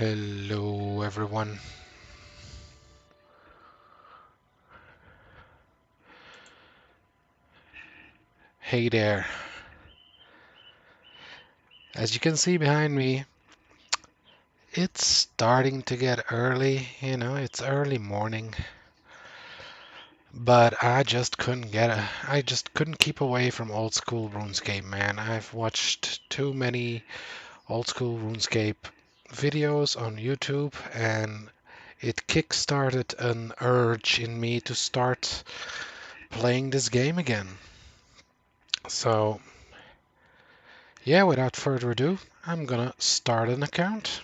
Hello everyone. Hey there. As you can see behind me, it's starting to get early, it's early morning. But I just couldn't keep away from old school RuneScape, man. I've watched too many old school RuneScape videos on YouTube and it kick-started an urge in me to start playing this game again. So yeah, without further ado, I'm gonna start an account.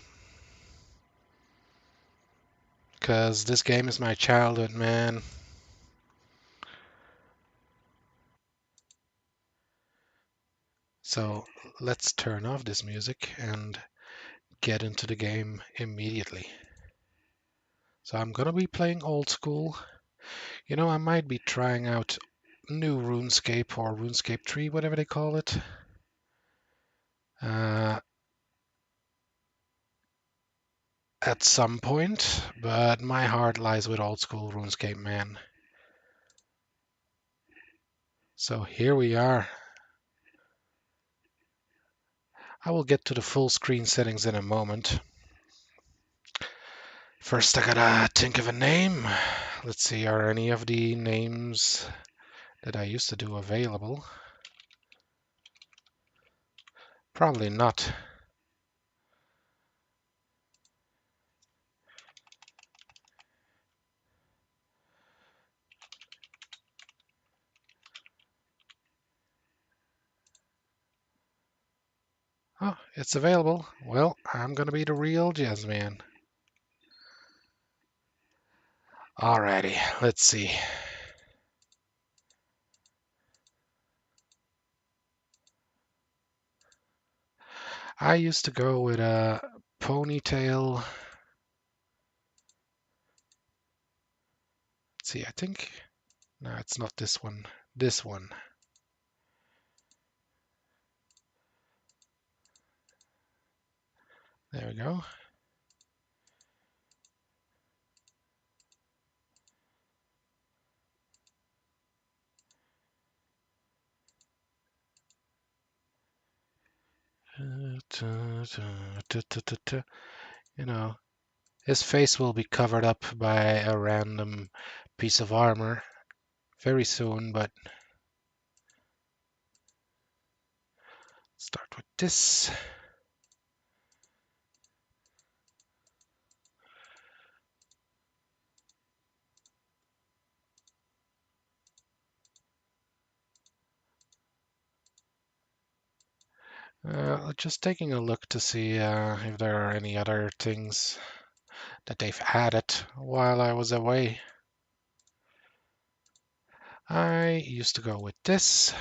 Because this game is my childhood, man. So let's turn off this music and get into the game immediately. So I'm gonna be playing old school. I might be trying out new RuneScape or RuneScape 3, whatever they call it. Uh, at some point, but my heart lies with old school RuneScape, man. So here we are. I will get to the full screen settings in a moment. First, I gotta think of a name. Let's see, are any of the names that I used to do available? Probably not. Oh, it's available. Well, I'm gonna be the real Jezz man. Alrighty, let's see. I used to go with a ponytail. Let's see, I think. No, it's not this one. This one. There we go. You know, his face will be covered up by a random piece of armor very soon, but start with this. Just taking a look to see if there are any other things that they've added while I was away. I used to go with this.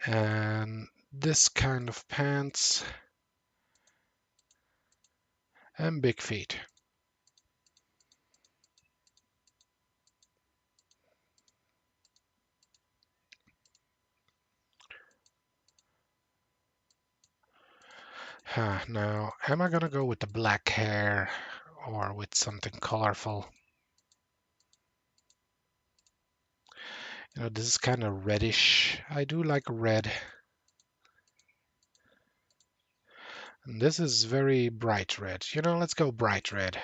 And this kind of pants and big feet. Now, am I gonna go with the black hair or with something colorful? This is kind of reddish. I do like red. And this is very bright red. Let's go bright red.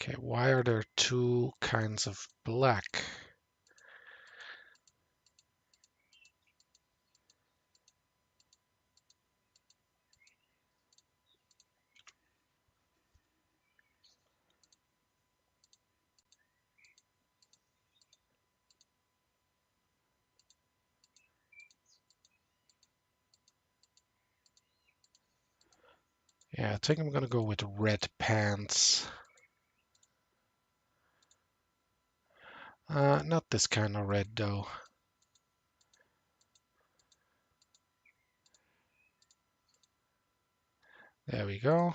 Okay, why are there two kinds of black? Yeah, I think I'm gonna go with red pants. Not this kind of red though. There we go.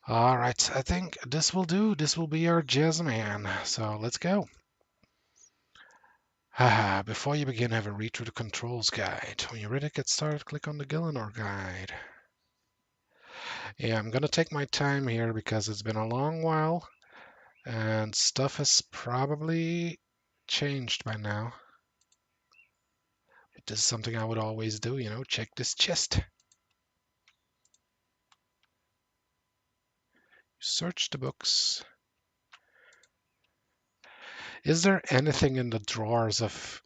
All right, I think this will do. This will be our Jezz man. So let's go. Haha, before you begin, have a read through the controls guide. When you're ready to get started, click on the Gillinor guide. Yeah, I'm gonna take my time here because it's been a long while and stuff has probably changed by now. But this is something I would always do, you know, check this chest. Search the books. Is there anything in the drawers of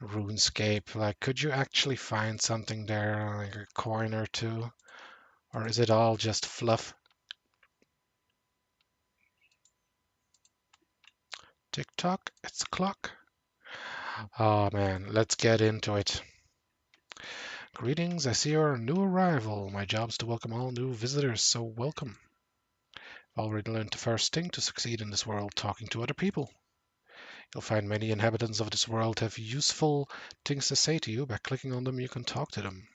RuneScape? Like, could you actually find something there, like a coin or two? Or is it all just fluff? Tick tock, it's the clock. Oh man, let's get into it. Greetings, I see you're a new arrival. My job's to welcome all new visitors, so welcome. I've already learned the first thing to succeed in this world, talking to other people. You'll find many inhabitants of this world have useful things to say to you. By clicking on them, you can talk to them.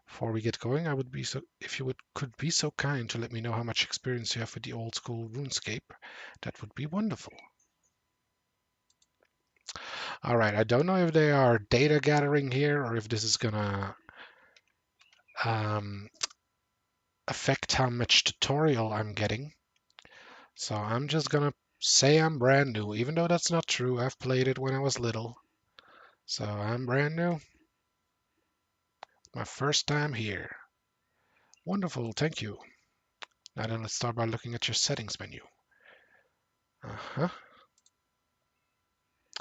Before we get going, I would be so if you could be so kind to let me know how much experience you have with the old school RuneScape. That would be wonderful. All right, I don't know if they are data gathering here or if this is gonna um, affect how much tutorial I'm getting. So I'm just gonna say I'm brand new, even though that's not true. I've played it when I was little. So I'm brand new. My first time here. Wonderful, thank you. Now then, let's start by looking at your settings menu. Uh-huh.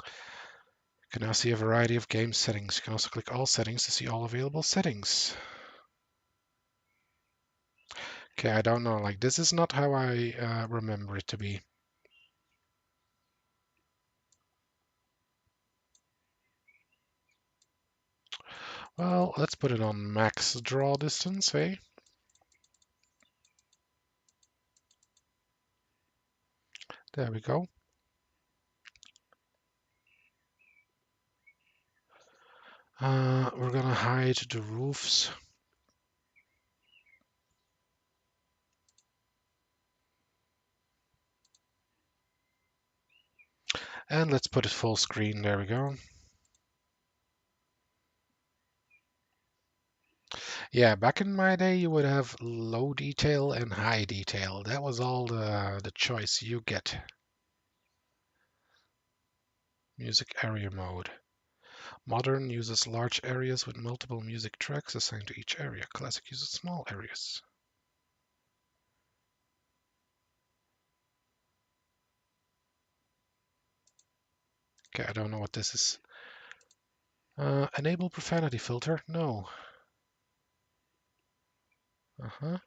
You can now see a variety of game settings. You can also click all settings to see all available settings. Okay, I don't know. Like, this is not how I remember it to be. Well, let's put it on max draw distance, eh? There we go. We're gonna hide the roofs. And let's put it full screen. There we go. Yeah, back in my day, you would have low detail and high detail. That was all the choice you get. Music area mode. Modern uses large areas with multiple music tracks assigned to each area. Classic uses small areas. Okay, I don't know what this is. Enable profanity filter? No. Uh-huh.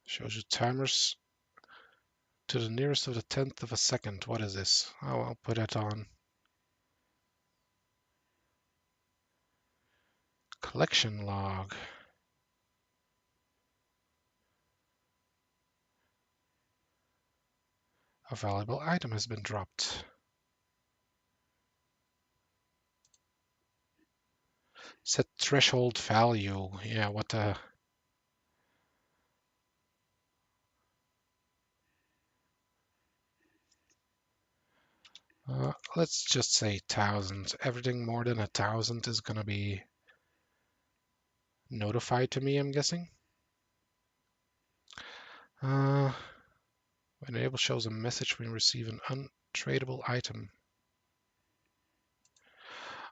Shows you timers to the nearest of the 10th of a second. What is this? Oh, I'll put it on. Collection log. A valuable item has been dropped. Set threshold value. Yeah, what the... let's just say 1,000. Everything more than 1,000 is gonna be notified to me, I'm guessing. Enable shows a message when you receive an untradeable item.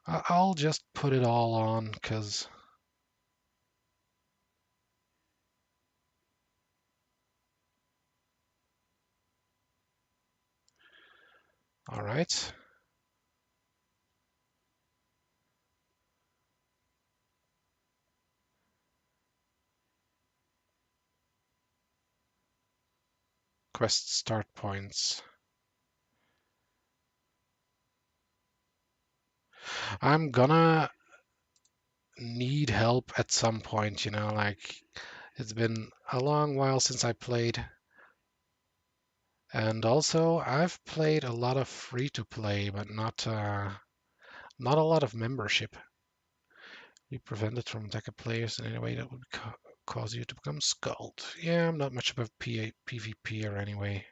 I'll just put it all on, because... Alright. Quest start points. I'm gonna need help at some point, you know, like it's been a long while since I played. And also, I've played a lot of free-to-play, but not a lot of membership. Be prevented from attacking players in any way that would cause you to become Scald. Yeah, I'm not much of a PvPer anyway.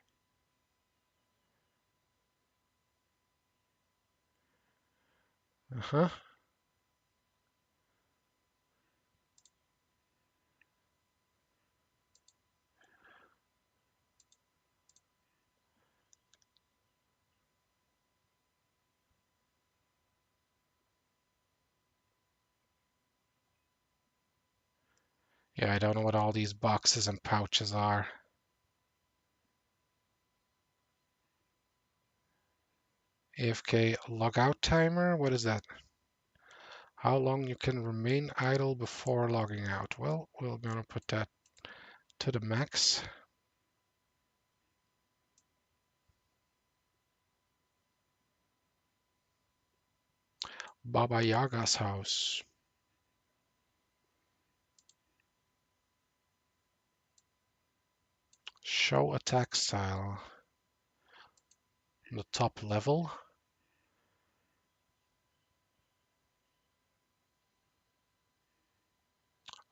Uh-huh. Yeah, I don't know what all these boxes and pouches are. AFK logout timer? What is that? How long you can remain idle before logging out? Well, we're gonna put that to the max. Baba Yaga's house. Show attack style. The top level.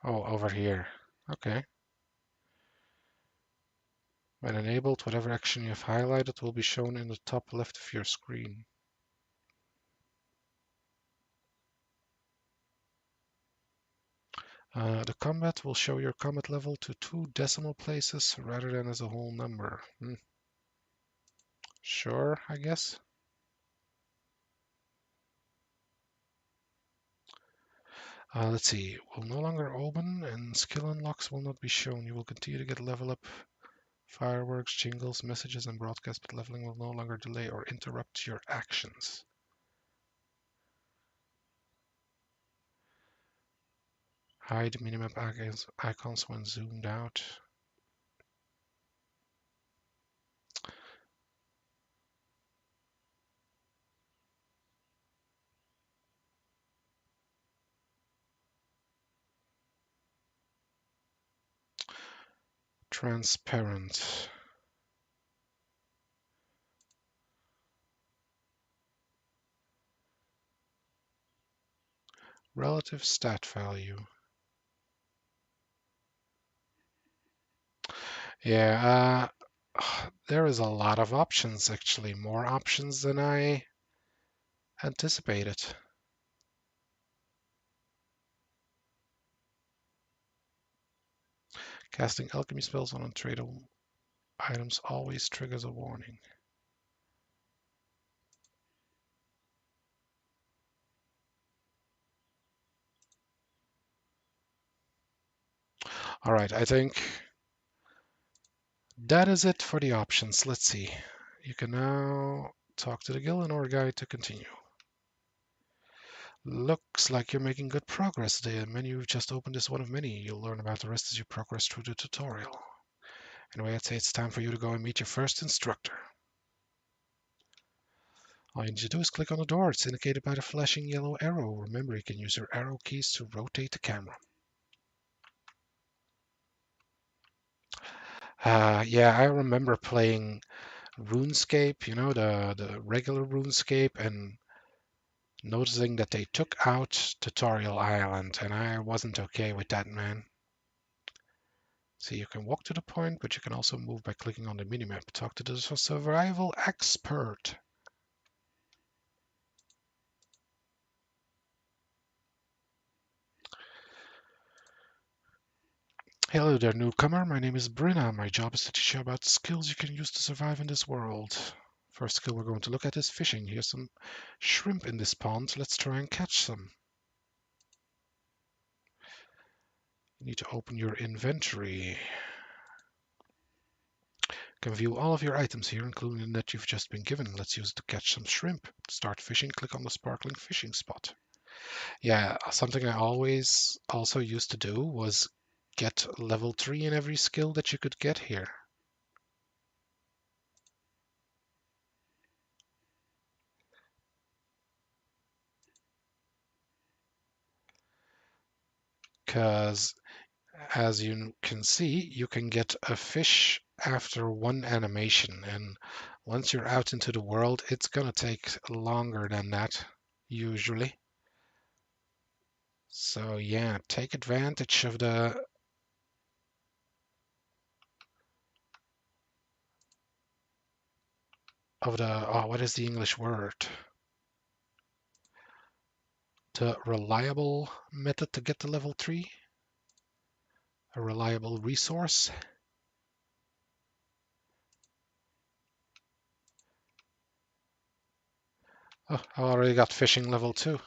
Oh, over here. Okay. When enabled, whatever action you have highlighted will be shown in the top left of your screen. The combat will show your combat level to 2 decimal places rather than as a whole number. Sure, I guess. Let's see. Will no longer open and skill unlocks will not be shown. You will continue to get level up fireworks, jingles, messages, and broadcasts, but leveling will no longer delay or interrupt your actions. Hide minimap icons when zoomed out. Transparent. Relative stat value. Yeah, there is a lot of options actually, more options than I anticipated. Casting alchemy spells on untradeable items always triggers a warning. All right, I think that is it for the options. Let's see. You can now talk to the Gillenor guy to continue. Looks like you're making good progress. The menu you've just opened is one of many. You'll learn about the rest as you progress through the tutorial. Anyway, I'd say it's time for you to go and meet your first instructor. All you need to do is click on the door. It's indicated by the flashing yellow arrow. Remember, you can use your arrow keys to rotate the camera. Yeah, I remember playing Runescape, you know, the regular Runescape, and noticing that they took out Tutorial Island, and I wasn't okay with that, man. See, you can walk to the point, but you can also move by clicking on the minimap. Talk to the survival expert. Hello there, newcomer. My name is Brinna. My job is to teach you about skills you can use to survive in this world. First skill we're going to look at is fishing. Here's some shrimp in this pond. Let's try and catch some. You need to open your inventory. You can view all of your items here, including the net you've just been given. Let's use it to catch some shrimp. To start fishing, click on the sparkling fishing spot. Yeah, something I always also used to do was get level 3 in every skill that you could get here. because as you can see, you can get a fish after one animation, and once you're out into the world, it's gonna take longer than that usually. So yeah, take advantage of the oh, what is the English word? The reliable method to get to level 3, a reliable resource. Oh, I already got fishing level 2.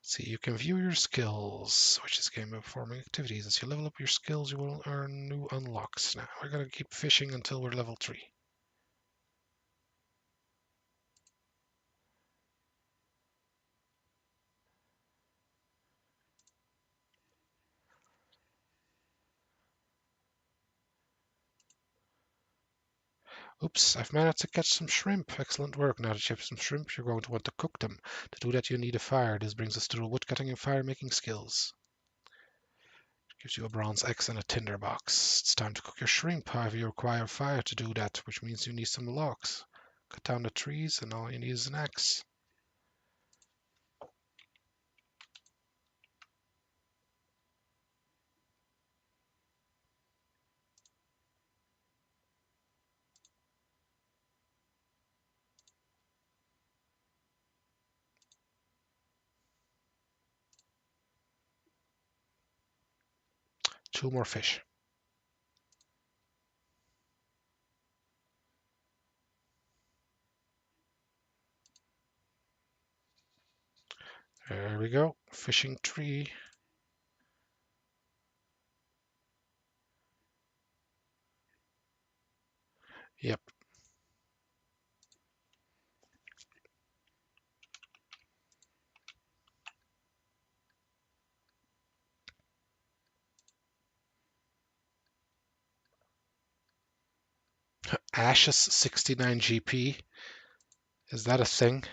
See, you can view your skills, which is game performing activities. As you level up your skills, you will earn new unlocks. Now, we're going to keep fishing until we're level 3. Oops, I've managed to catch some shrimp. Excellent work. Now that you have some shrimp, you're going to want to cook them. To do that, you need a fire. This brings us to the woodcutting and fire making skills. Gives you a bronze axe and a tinder box. It's time to cook your shrimp. However, you require fire to do that, which means you need some logs. Cut down the trees, and all you need is an axe. Two more fish. There we go. Fishing tree. Yep. Ashes 69 GP. Is that a thing?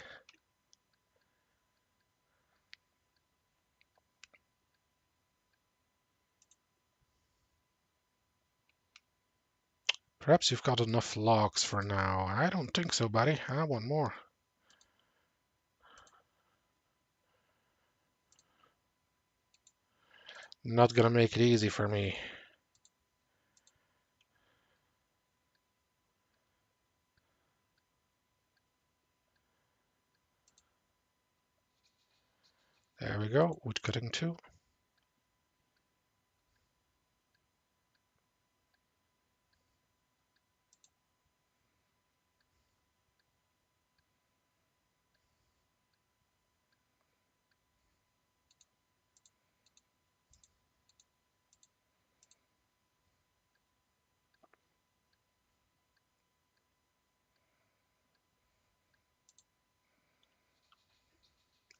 Perhaps you've got enough logs for now. I don't think so, buddy. I want more. Not gonna make it easy for me. There we go. Wood cutting 2.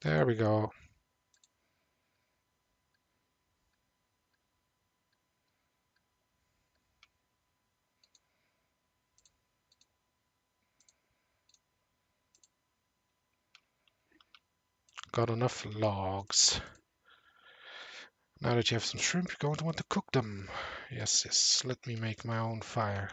There we go. Got enough logs. Now that you have some shrimp, you're going to want to cook them. Yes, yes. Let me make my own fire.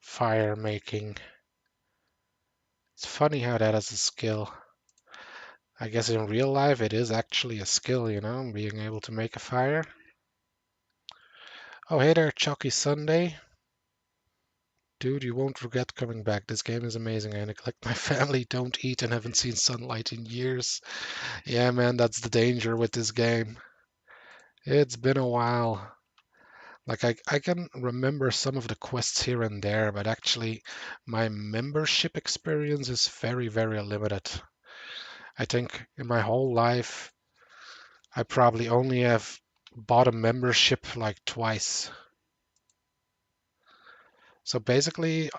Fire making. It's funny how that is a skill. I guess in real life it is actually a skill, you know, being able to make a fire. Oh, hey there, Chalky Sunday. Dude, you won't regret coming back. This game is amazing. I neglect my family, don't eat, and haven't seen sunlight in years. Yeah, man, that's the danger with this game. It's been a while. Like, I can remember some of the quests here and there, but actually, my membership experience is very, very limited. I think in my whole life, I probably only have bought a membership like twice. So basically,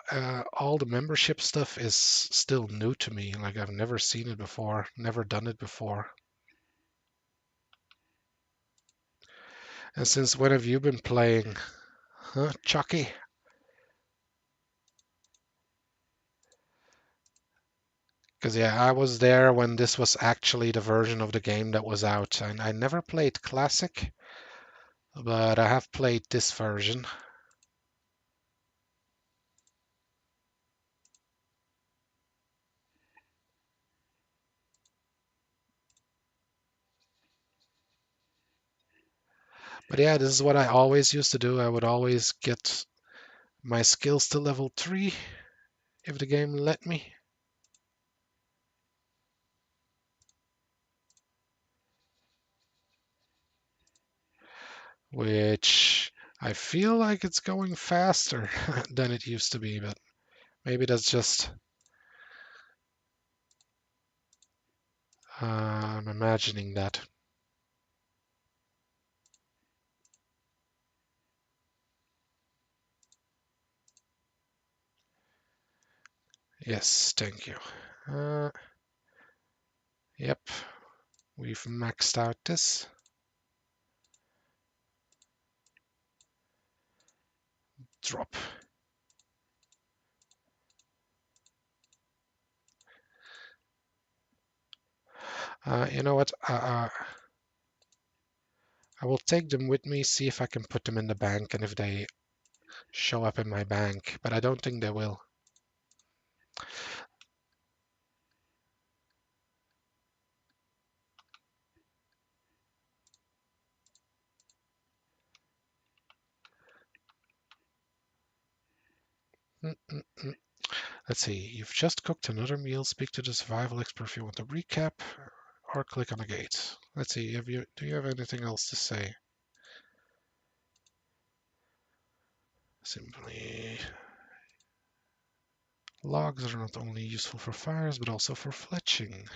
all the membership stuff is still new to me. Like I've never seen it before, never done it before. And since when have you been playing? Huh, Chucky? Because yeah, I was there when this was actually the version of the game that was out. And I never played Classic, but I have played this version. But yeah, this is what I always used to do. I would always get my skills to level 3 if the game let me. Which I feel like it's going faster than it used to be, but maybe that's just I'm imagining that. Yes, thank you. Yep, we've maxed out this. Drop. You know what? I will take them with me, see if I can put them in the bank, and if they show up in my bank, but I don't think they will. Let's see. You've just cooked another meal. Speak to the survival expert if you want a recap, or click on the gate. Let's see. Do you have anything else to say? Simply, logs are not only useful for fires, but also for fletching.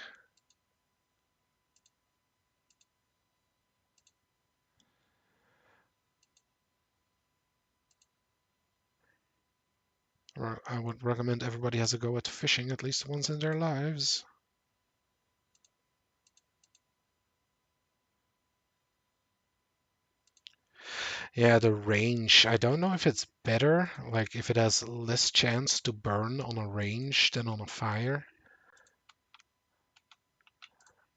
I would recommend everybody has a go at fishing at least once in their lives. Yeah, the range. I don't know if it's better, like if it has less chance to burn on a range than on a fire.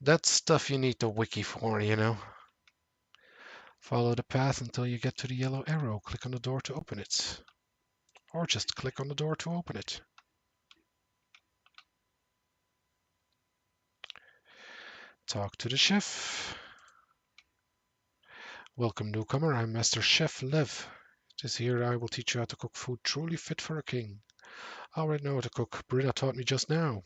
That's stuff you need the wiki for, you know. Follow the path until you get to the yellow arrow. Click on the door to open it. Or just click on the door to open it. Talk to the chef. Welcome, newcomer. I'm Master Chef Lev. It is here I will teach you how to cook food truly fit for a king. I already know how to cook. Brina taught me just now.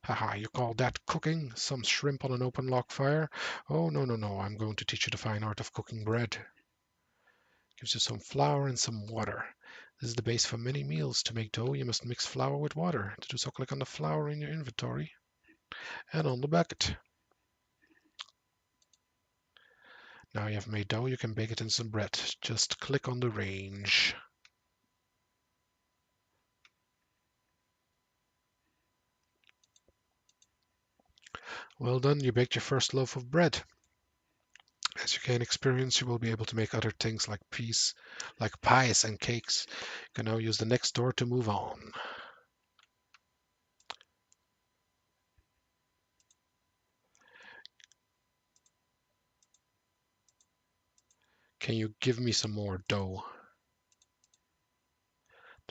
Haha, you call that cooking? Some shrimp on an open log fire? Oh, no, no, no. I'm going to teach you the fine art of cooking bread. Gives you some flour and some water. This is the base for many meals. To make dough, you must mix flour with water. To do so, click on the flour in your inventory and on the bucket. Now you have made dough, you can bake it in some bread. Just click on the range. Well done, you baked your first loaf of bread. As you gain experience, you will be able to make other things like pies and cakes. You can now use the next door to move on. Can you give me some more dough?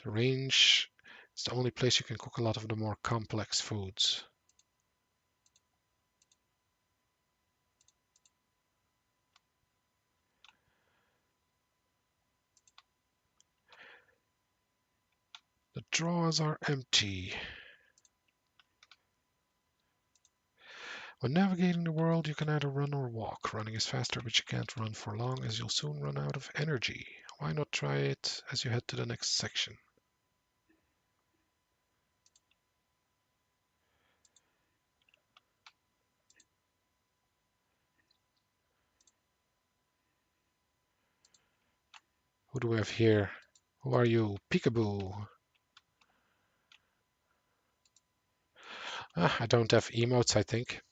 The range is the only place you can cook a lot of the more complex foods. The drawers are empty. When navigating the world, you can either run or walk. Running is faster, but you can't run for long as you'll soon run out of energy. Why not try it as you head to the next section? Who do we have here? Who are you? Peekaboo. I don't have emotes, I think.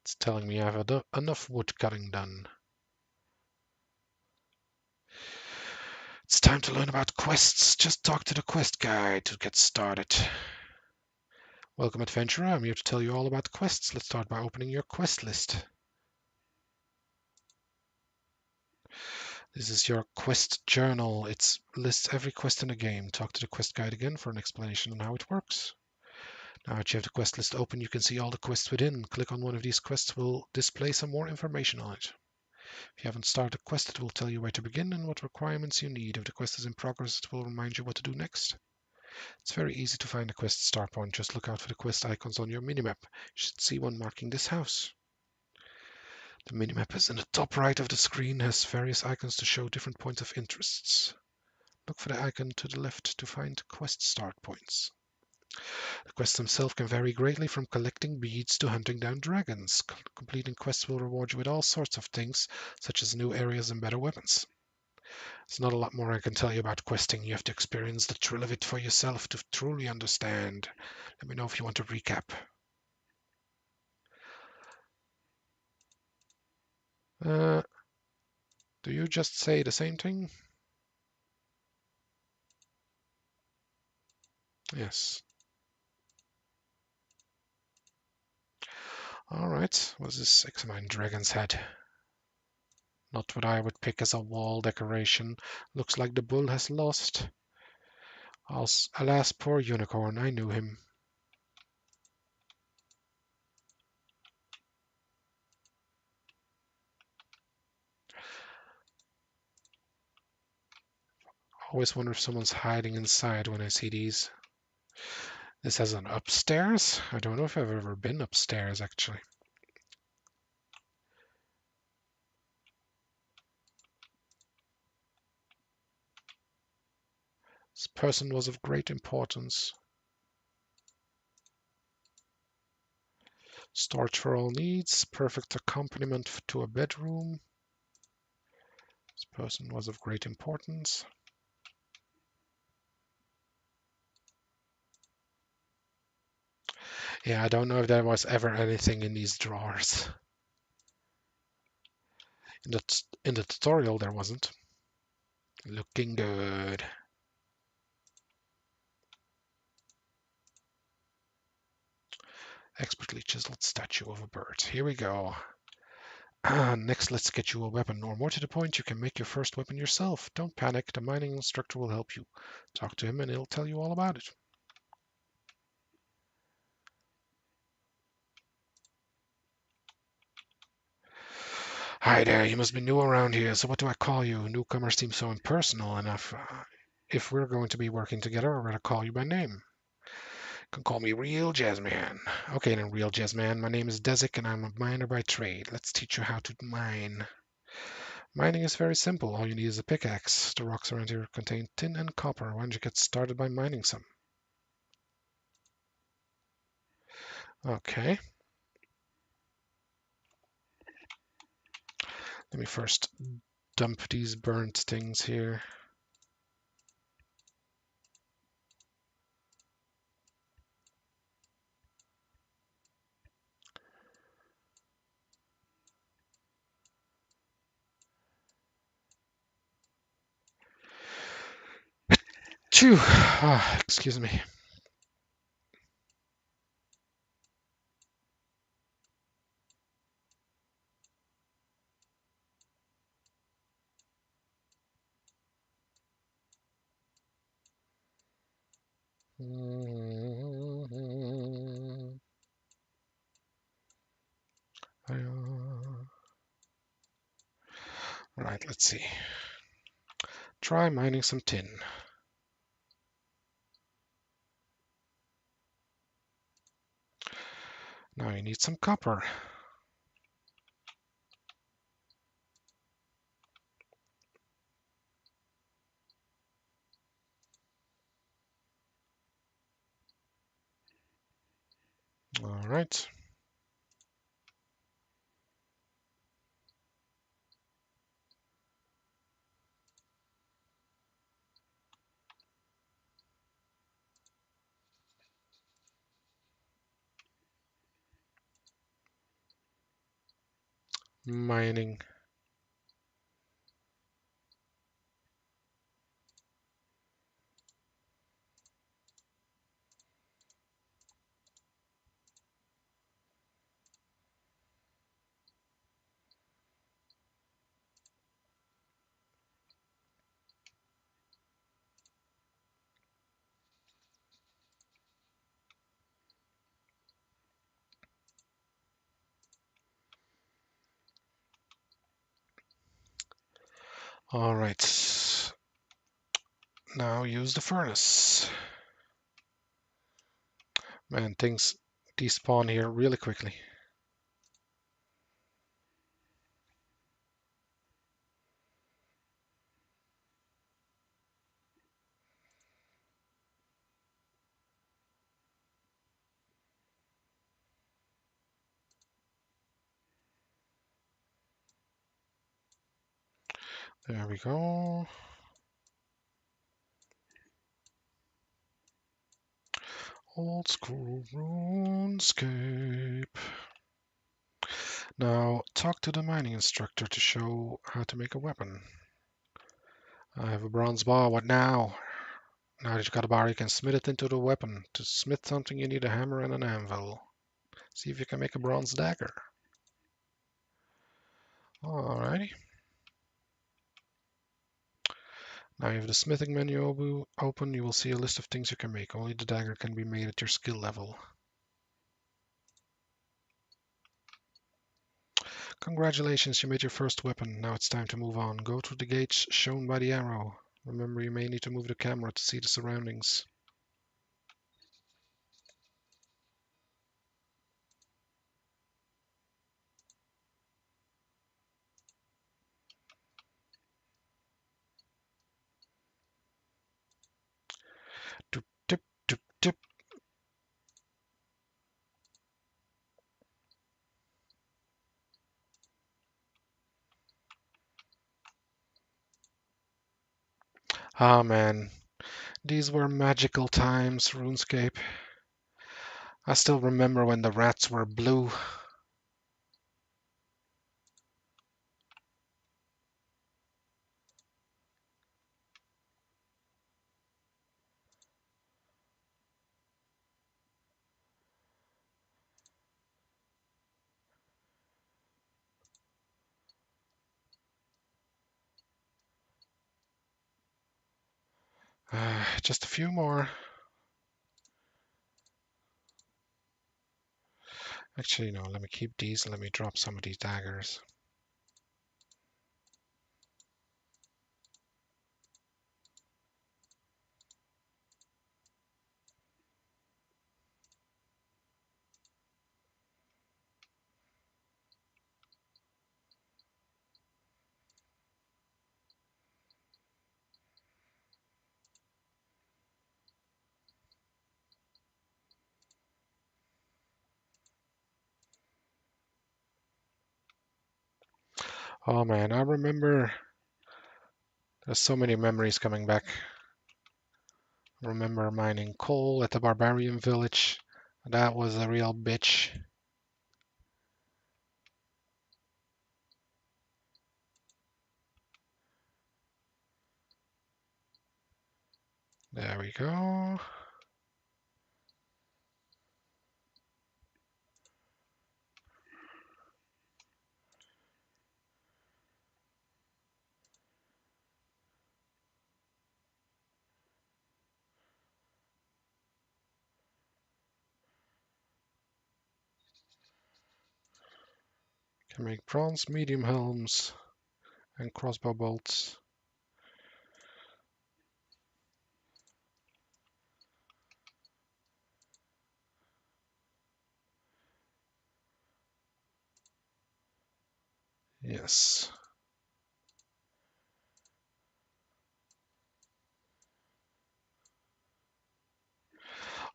It's telling me I have enough wood cutting done. It's time to learn about quests. Just talk to the quest guide to get started. Welcome, adventurer. I'm here to tell you all about quests. Let's start by opening your quest list. This is your quest journal. It lists every quest in the game. Talk to the quest guide again for an explanation on how it works. Now that you have the quest list open, you can see all the quests within. Click on one of these quests will display some more information on it. If you haven't started a quest, it will tell you where to begin and what requirements you need. If the quest is in progress, it will remind you what to do next. It's very easy to find a quest start point. Just look out for the quest icons on your minimap. You should see one marking this house. The minimap is in the top right of the screen, has various icons to show different points of interests. Look for the icon to the left to find quest start points. The quests themselves can vary greatly from collecting beads to hunting down dragons. Completing quests will reward you with all sorts of things, such as new areas and better weapons. There's not a lot more I can tell you about questing. You have to experience the thrill of it for yourself to truly understand. Let me know if you want to recap. Do you just say the same thing? Yes. Alright, what is this? Examine Dragon's Head. Not what I would pick as a wall decoration. Looks like the bull has lost. Alas, poor unicorn, I knew him. Always wonder if someone's hiding inside when I see these. This has an upstairs? I don't know if I've ever been upstairs, actually. This person was of great importance. Storage for all needs, perfect accompaniment to a bedroom. This person was of great importance. Yeah, I don't know if there was ever anything in these drawers. In the tutorial, there wasn't. Looking good. Expertly chiseled statue of a bird. Here we go. Next, let's get you a weapon, or more to the point, you can make your first weapon yourself. Don't panic, the mining instructor will help you. Talk to him and he'll tell you all about it. Hi there, you must be new around here, so what do I call you? Newcomers seem so impersonal enough. If we're going to be working together, I'd rather call you by name. You can call me Real Jazzman. Okay then, Real Jazzman, my name is Desic and I'm a miner by trade. Let's teach you how to mine. Mining is very simple. All you need is a pickaxe. The rocks around here contain tin and copper. Why don't you get started by mining some? Okay. Let me first dump these burnt things here. Phew! Excuse me. Right, let's see. Try mining some tin. Now you need some copper. All right. Mining. All right. Now use the furnace. Man, things despawn here really quickly. There we go. Old school RuneScape. Now talk to the mining instructor to show how to make a weapon. I have a bronze bar. What now? Now that you've got a bar, you can smith it into the weapon. To smith something, you need a hammer and an anvil. See if you can make a bronze dagger. Alrighty. Now you have the smithing menu open. You will see a list of things you can make. Only the dagger can be made at your skill level. Congratulations, you made your first weapon. Now it's time to move on. Go through the gates shown by the arrow. Remember, you may need to move the camera to see the surroundings. Doop, dip, doop, dip. Ah, man. These were magical times, RuneScape. I still remember when the rats were blue. Just a few more. Actually, no, let me keep these and let me drop some of these daggers. Oh man, I remember. There's so many memories coming back. I remember mining coal at the barbarian village. That was a real bitch. There we go. Can make bronze medium helms and crossbow bolts. Yes.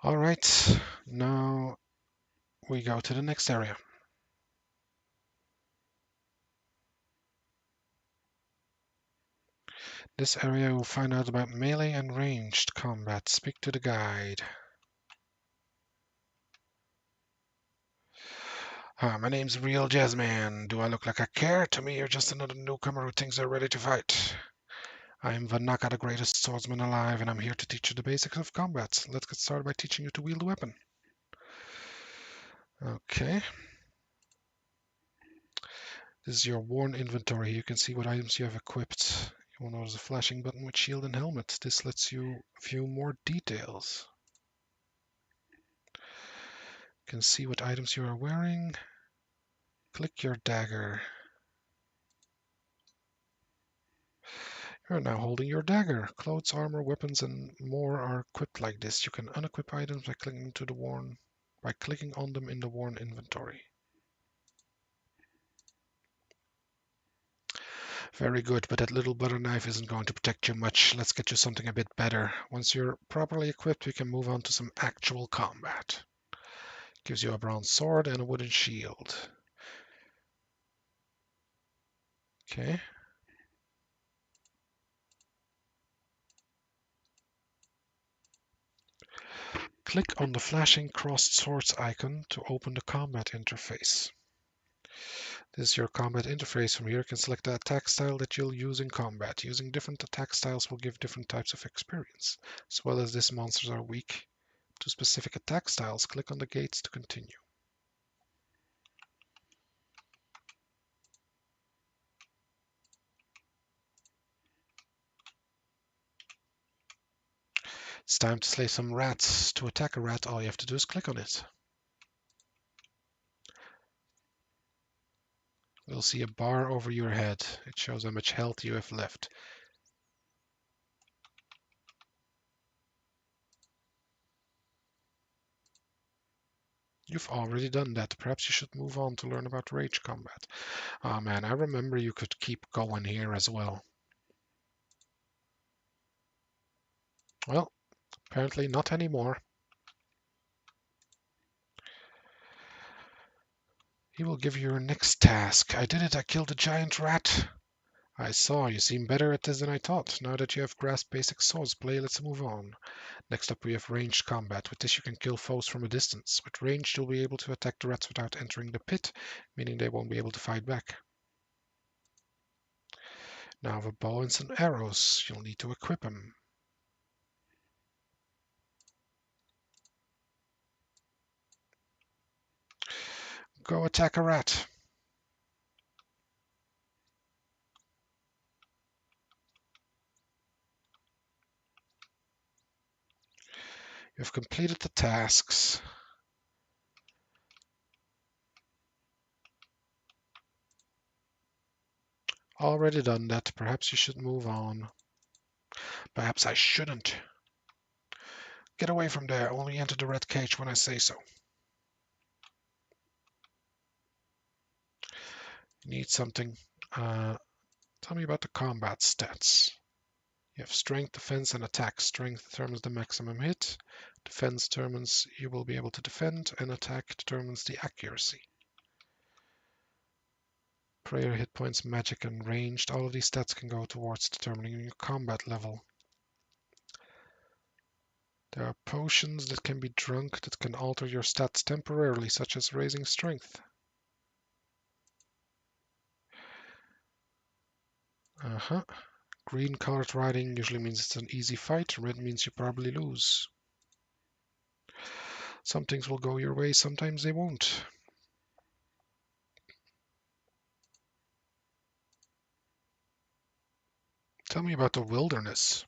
All right, now we go to the next area. This area will find out about melee and ranged combat. Speak to the guide. My name's Real Jezz Man. Do I look like I care? To me, you're just another newcomer who thinks they're ready to fight. I am Varrock, the greatest swordsman alive, and I'm here to teach you the basics of combat. Let's get started by teaching you to wield a weapon. Okay. This is your worn inventory. You can see what items you have equipped. You will notice a flashing button with shield and helmet. This lets you view more details. You can see what items you are wearing. Click your dagger. You are now holding your dagger. Clothes, armor, weapons, and more are equipped like this. You can unequip items by clicking on them in the worn inventory. Very good, but that little butter knife isn't going to protect you much. Let's get you something a bit better. Once you're properly equipped, we can move on to some actual combat. Gives you a bronze sword and a wooden shield. Okay. Click on the flashing crossed swords icon to open the combat interface. This is your combat interface. From here you can select the attack style that you'll use in combat. Using different attack styles will give different types of experience. As well as these monsters are weak to specific attack styles, click on the gates to continue. It's time to slay some rats. To attack a rat, all you have to do is click on it. You'll see a bar over your head. It shows how much health you have left. You've already done that. Perhaps you should move on to learn about rage combat. Ah man, I remember you could keep going here as well. Well, apparently not anymore. He will give you your next task. I did it. I killed a giant rat. I saw. You seem better at this than I thought. Now that you have grasped basic swordplay, let's move on. Next up we have ranged combat. With this you can kill foes from a distance. With ranged you'll be able to attack the rats without entering the pit, meaning they won't be able to fight back. Now with bow and some arrows, you'll need to equip them. Go attack a rat. You've completed the tasks. Already done that. Perhaps you should move on. Perhaps I shouldn't. Get away from there. Only enter the red cage when I say so. You need something. Tell me about the combat stats. You have strength, defense, and attack. Strength determines the maximum hit. Defense determines you will be able to defend, and attack determines the accuracy. Prayer, hit points, magic, and ranged. All of these stats can go towards determining your combat level. There are potions that can be drunk that can alter your stats temporarily, such as raising strength. Green colored riding usually means it's an easy fight. Red means you probably lose. Some things will go your way, sometimes they won't. Tell me about the wilderness.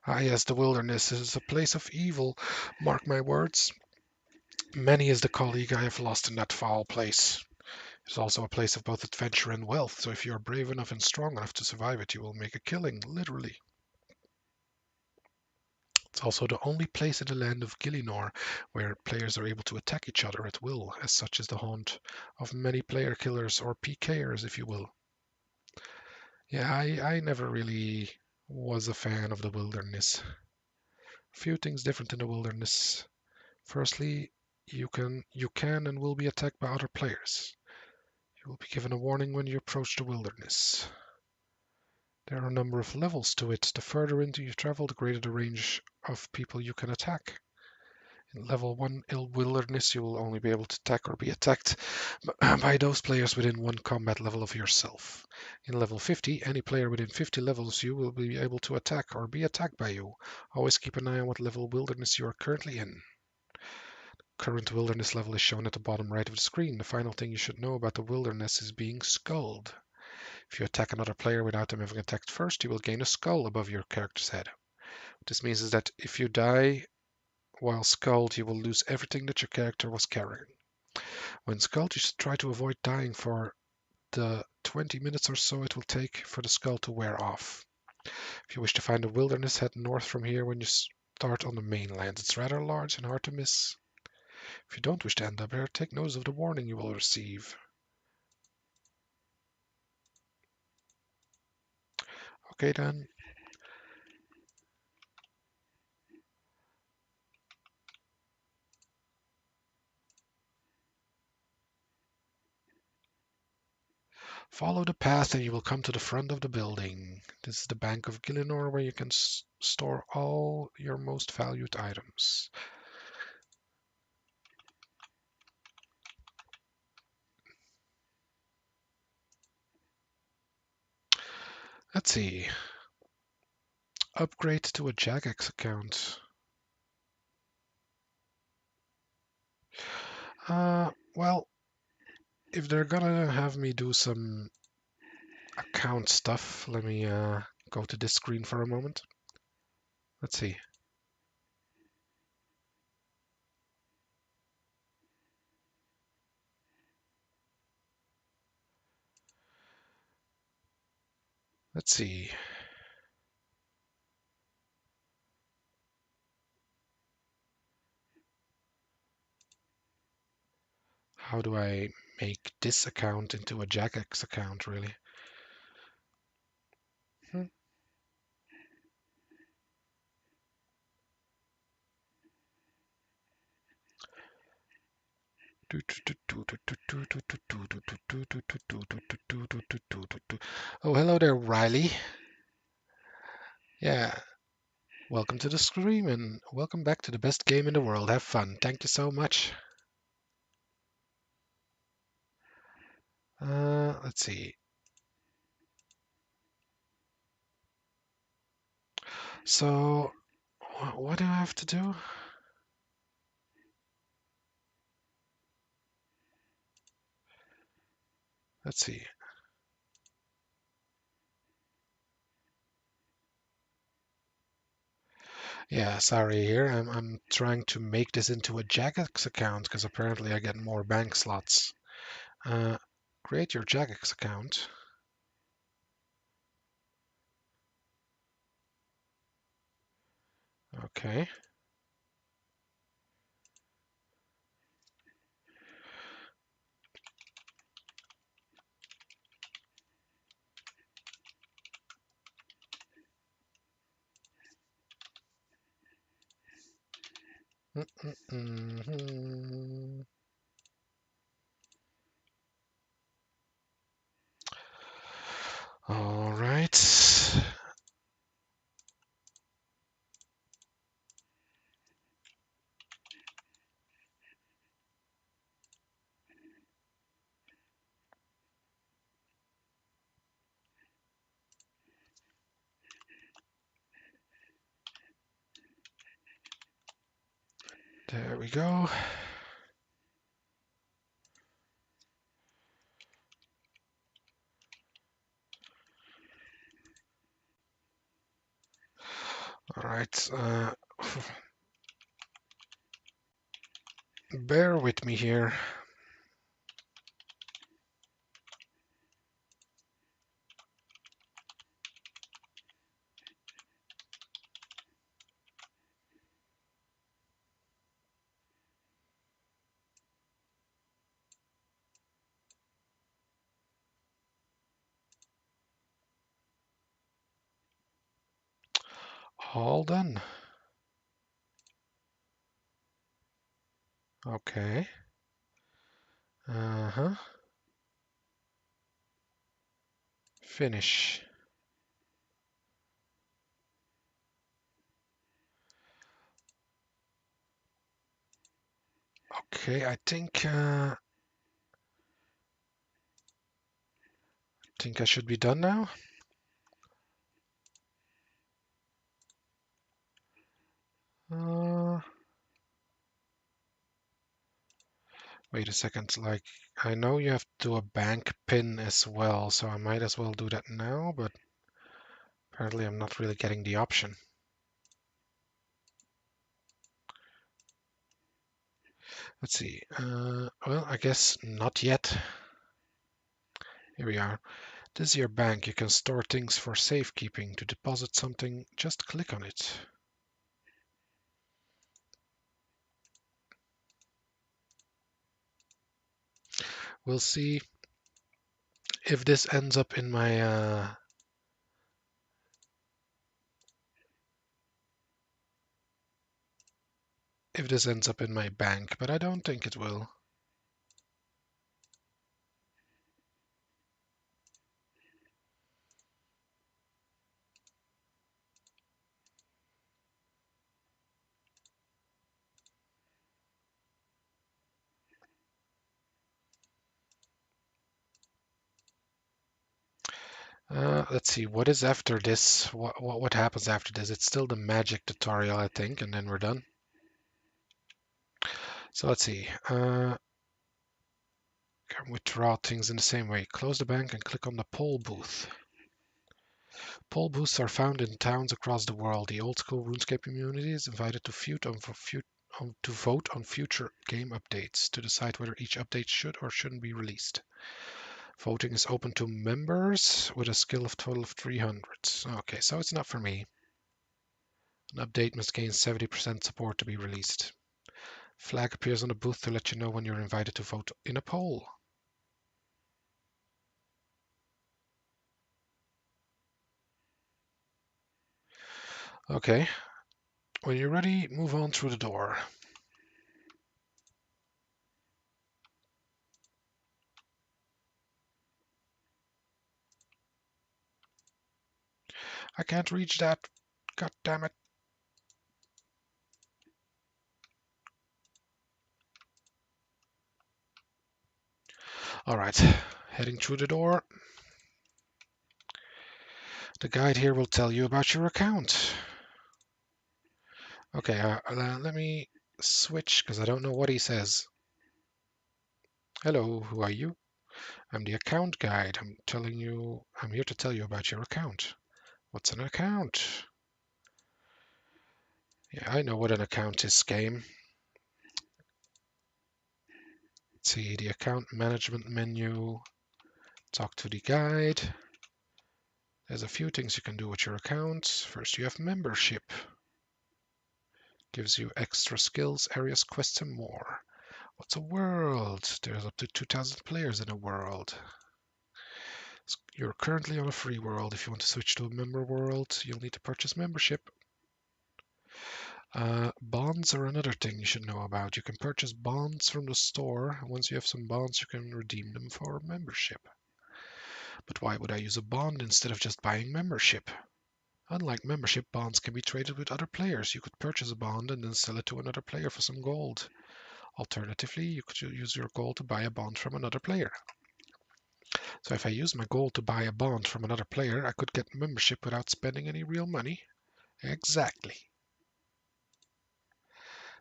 Ah yes, the wilderness is a place of evil. Mark my words. Many is the colleague I have lost in that foul place. It's also a place of both adventure and wealth, so if you are brave enough and strong enough to survive it, you will make a killing, literally. It's also the only place in the land of Gillinor where players are able to attack each other at will, as such is the haunt of many player killers, or PKers if you will. Yeah, I never really was a fan of the wilderness. A few things different in the wilderness. Firstly, you can and will be attacked by other players. You will be given a warning when you approach the wilderness. There are a number of levels to it. The further into you travel, the greater the range of people you can attack. Level 1 Wilderness, you will only be able to attack or be attacked by those players within 1 combat level of yourself. In level 50, any player within 50 levels you will be able to attack or be attacked by you. Always keep an eye on what level Wilderness you are currently in. Current Wilderness level is shown at the bottom right of the screen. The final thing you should know about the Wilderness is being skulled. If you attack another player without them having attacked first, you will gain a skull above your character's head. What this means is that if you die while skulled, you will lose everything that your character was carrying. When skulled, you should try to avoid dying for the 20 minutes or so it will take for the skull to wear off. If you wish to find the Wilderness, head north from here when you start on the mainland. It's rather large and hard to miss. If you don't wish to end up here, take notice of the warning you will receive. Okay then. Follow the path and you will come to the front of the building. This is the Bank of Gillinor where you can store all your most valued items. Let's see. Upgrade to a Jagex account. Well, if they're gonna have me do some account stuff, let me go to this screen for a moment. Let's see. Let's see. How do I make this account into a Jagex account, really? Oh, hello there, Riley. Yeah, welcome to the stream and welcome back to the best game in the world. Have fun. Thank you so much. Let's see. So, what do I have to do? Let's see. Yeah, sorry here. I'm trying to make this into a Jagex account because apparently I get more bank slots. Create your Jagex account. Okay. All right. There we go. All right. Bear with me here. All done. Okay. Uh-huh. Finish. Okay, I think I should be done now. Uh, Wait a second, like, I know you have to do a bank pin as well, so I might as well do that now, but apparently I'm not really getting the option. Let's see. Well, I guess not yet. Here we are. This is your bank. You can store things for safekeeping. To deposit something, just click on it. We'll see if this ends up in my bank, but I don't think it will. Let's see, what is after this? What happens after this? It's still the magic tutorial, I think, and then we're done. So let's see. Can withdraw things in the same way. Close the bank and click on the poll booth. Poll booths are found in towns across the world. The old school RuneScape community is invited to vote on future game updates to decide whether each update should or shouldn't be released. Voting is open to members with a skill of total of 300. Okay, so it's not for me. An update must gain 70% support to be released. Flag appears on the booth to let you know when you're invited to vote in a poll. Okay, when you're ready, move on through the door. I can't reach that. God damn it. All right, heading through the door. The guide here will tell you about your account. Okay, let me switch because I don't know what he says. Hello, who are you? I'm the account guide. I'm here to tell you about your account. What's an account? Yeah, I know what an account is, game. Let's see, the account management menu. Talk to the guide. There's a few things you can do with your account. First, you have membership. Gives you extra skills, areas, quests, and more. What's a world? There's up to 2,000 players in a world. You're currently on a free world. If you want to switch to a member world, you'll need to purchase membership. Bonds are another thing you should know about. You can purchase bonds from the store. Once you have some bonds, you can redeem them for membership. But why would I use a bond instead of just buying membership? Unlike membership, bonds can be traded with other players. You could purchase a bond and then sell it to another player for some gold. Alternatively, you could use your gold to buy a bond from another player. So if I use my gold to buy a bond from another player, I could get membership without spending any real money. Exactly.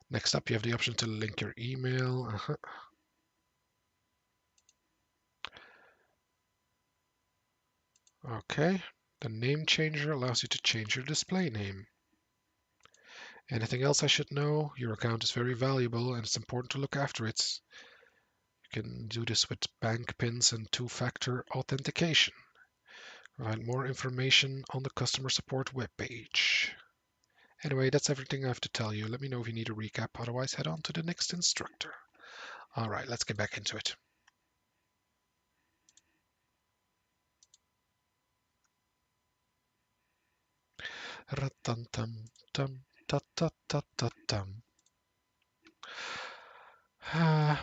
Next up, you have the option to link your email. Okay. The name changer allows you to change your display name. Anything else I should know? Your account is very valuable and it's important to look after it. You can do this with bank pins and two-factor authentication. Provide more information on the customer support webpage. Anyway, that's everything I have to tell you. Let me know if you need a recap. Otherwise, head on to the next instructor. All right, let's get back into it.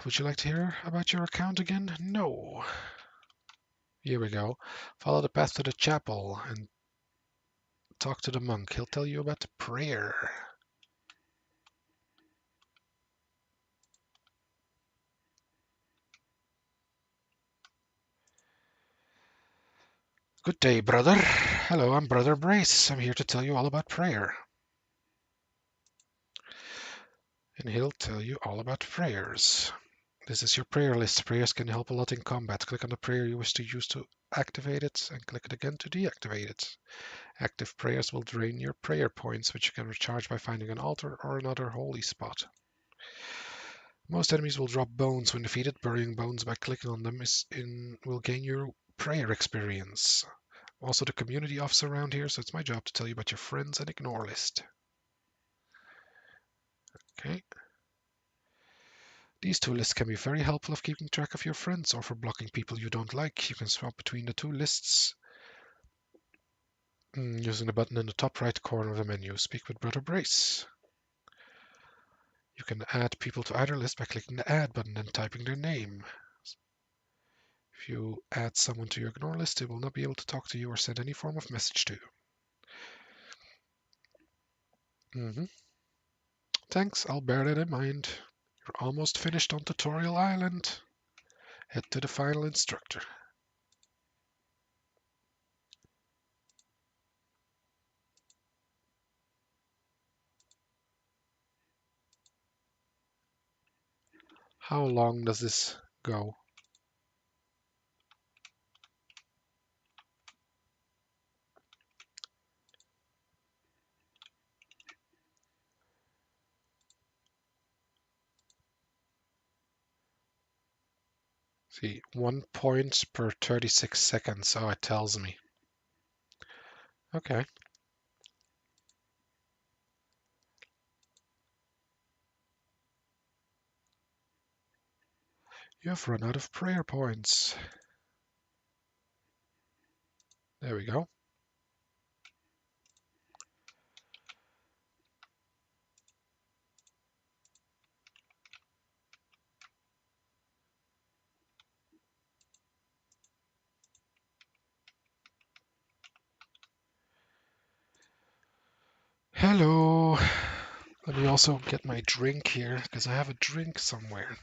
Would you like to hear about your account again? No. Here we go. Follow the path to the chapel and talk to the monk. He'll tell you about the prayer. Good day, brother. Hello, I'm Brother Brace. I'm here to tell you all about prayer. And he'll tell you all about prayers. This is your prayer list. Prayers can help a lot in combat. Click on the prayer you wish to use to activate it, and click it again to deactivate it. Active prayers will drain your prayer points, which you can recharge by finding an altar or another holy spot. Most enemies will drop bones when defeated. Burying bones by clicking on them will gain your prayer experience. Also the community officer around here, so it's my job to tell you about your friends and ignore list. Okay. These two lists can be very helpful of keeping track of your friends or for blocking people you don't like. You can swap between the two lists using the button in the top right corner of the menu. Speak with Brother Brace. You can add people to either list by clicking the Add button and typing their name. If you add someone to your ignore list, they will not be able to talk to you or send any form of message to you. Thanks, I'll bear that in mind. You're almost finished on Tutorial Island. Head to the final instructor. How long does this go? See, 1 point per 36 seconds. Oh, it tells me. Okay. You have run out of prayer points. There we go. Hello. Let me also get my drink here, because I have a drink somewhere.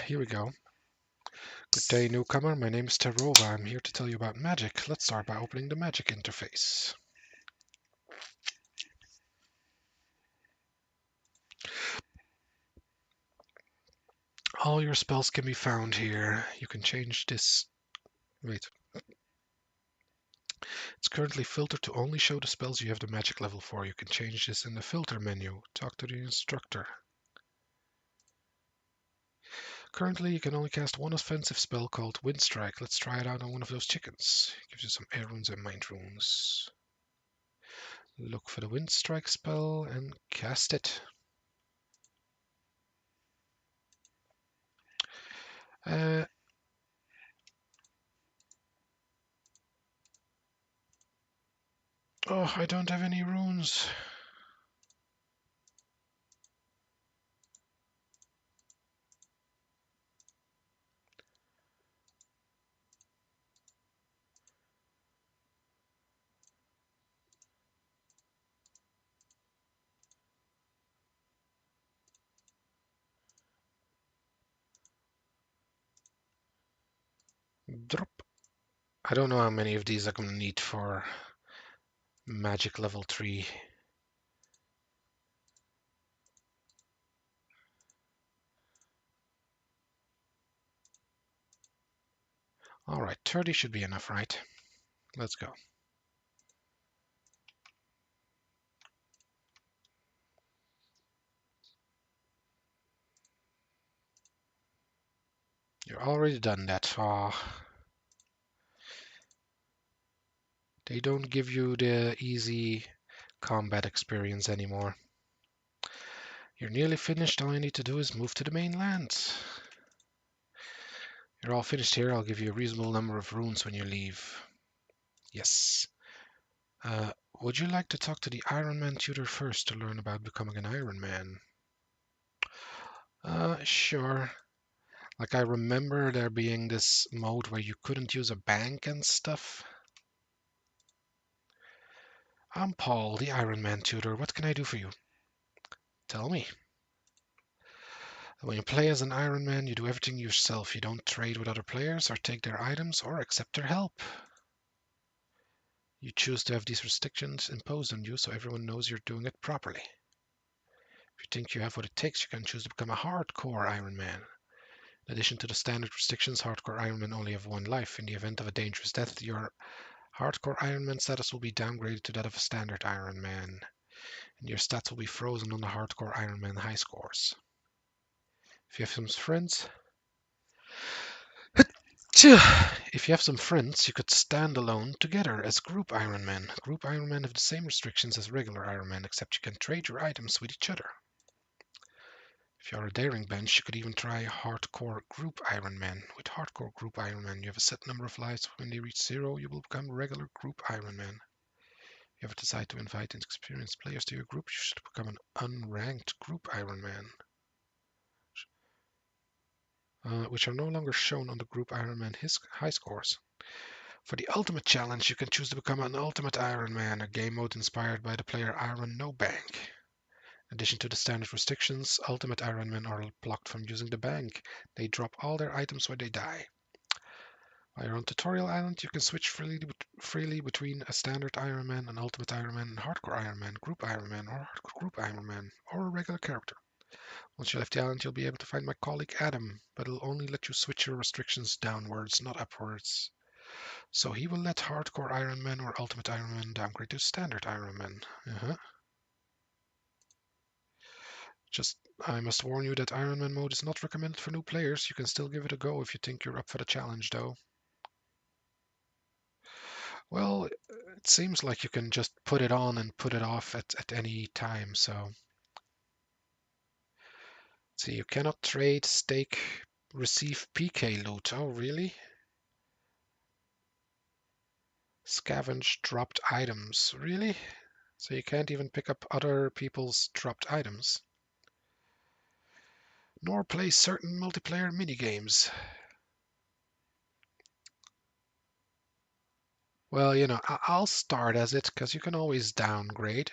Here we go. Good day, newcomer. My name is Terova. I'm here to tell you about magic. Let's start by opening the magic interface. All your spells can be found here. You can change this. Wait. It's currently filtered to only show the spells you have the magic level for. You can change this in the filter menu. Talk to the instructor. Currently, you can only cast one offensive spell called Wind Strike. Let's try it out on one of those chickens. It gives you some air runes and mind runes. Look for the Wind Strike spell and cast it. Oh, I don't have any runes. Drop. I don't know how many of these I'm going to need for magic level 3. Alright, 30 should be enough, right? Let's go. You're already done that. They don't give you the easy combat experience anymore. You're nearly finished. All you need to do is move to the mainland. You're all finished here. I'll give you a reasonable number of runes when you leave. Yes. Would you like to talk to the Ironman tutor first to learn about becoming an Ironman? Sure. Like I remember there being this mode where you couldn't use a bank and stuff. I'm Paul, the Ironman tutor. What can I do for you? Tell me. When you play as an Ironman, you do everything yourself. You don't trade with other players or take their items or accept their help. You choose to have these restrictions imposed on you so everyone knows you're doing it properly. If you think you have what it takes, you can choose to become a hardcore Ironman. In addition to the standard restrictions, hardcore Ironmen only have one life. In the event of a dangerous death, your hardcore Ironman status will be downgraded to that of a standard Ironman, and your stats will be frozen on the hardcore Ironman high scores. If you have some friends, you could stand alone together as group Ironmen. Group Ironmen have the same restrictions as regular Ironmen, except you can trade your items with each other. If you're a daring bench, you could even try Hardcore Group Ironman. With Hardcore Group Ironman, you have a set number of lives. When they reach 0, you will become a regular Group Ironman. If you ever decide to invite experienced players to your group, you should become an unranked Group Ironman, which are no longer shown on the Group Ironman high scores. For the ultimate challenge, you can choose to become an Ultimate Ironman, a game mode inspired by the player Iron No Bank. In addition to the standard restrictions, Ultimate Ironmen are blocked from using the bank. They drop all their items when they die. While you're on Tutorial Island, you can switch freely between a Standard Ironman, an Ultimate Ironman, and Hardcore Ironman, Group Ironman, or Hardcore Group Ironman, or a regular character. Once you left the island, you'll be able to find my colleague Adam, but it'll only let you switch your restrictions downwards, not upwards. So he will let Hardcore Ironman or Ultimate Ironman downgrade to Standard Ironman. I must warn you that Ironman mode is not recommended for new players. You can still give it a go if you think you're up for the challenge, though. Well, it seems like you can just put it on and put it off at any time, so. See, you cannot trade, stake, receive PK loot. Oh, really? Scavenge dropped items. Really? So you can't even pick up other people's dropped items. Nor play certain multiplayer minigames. Well, I'll start as it, because you can always downgrade.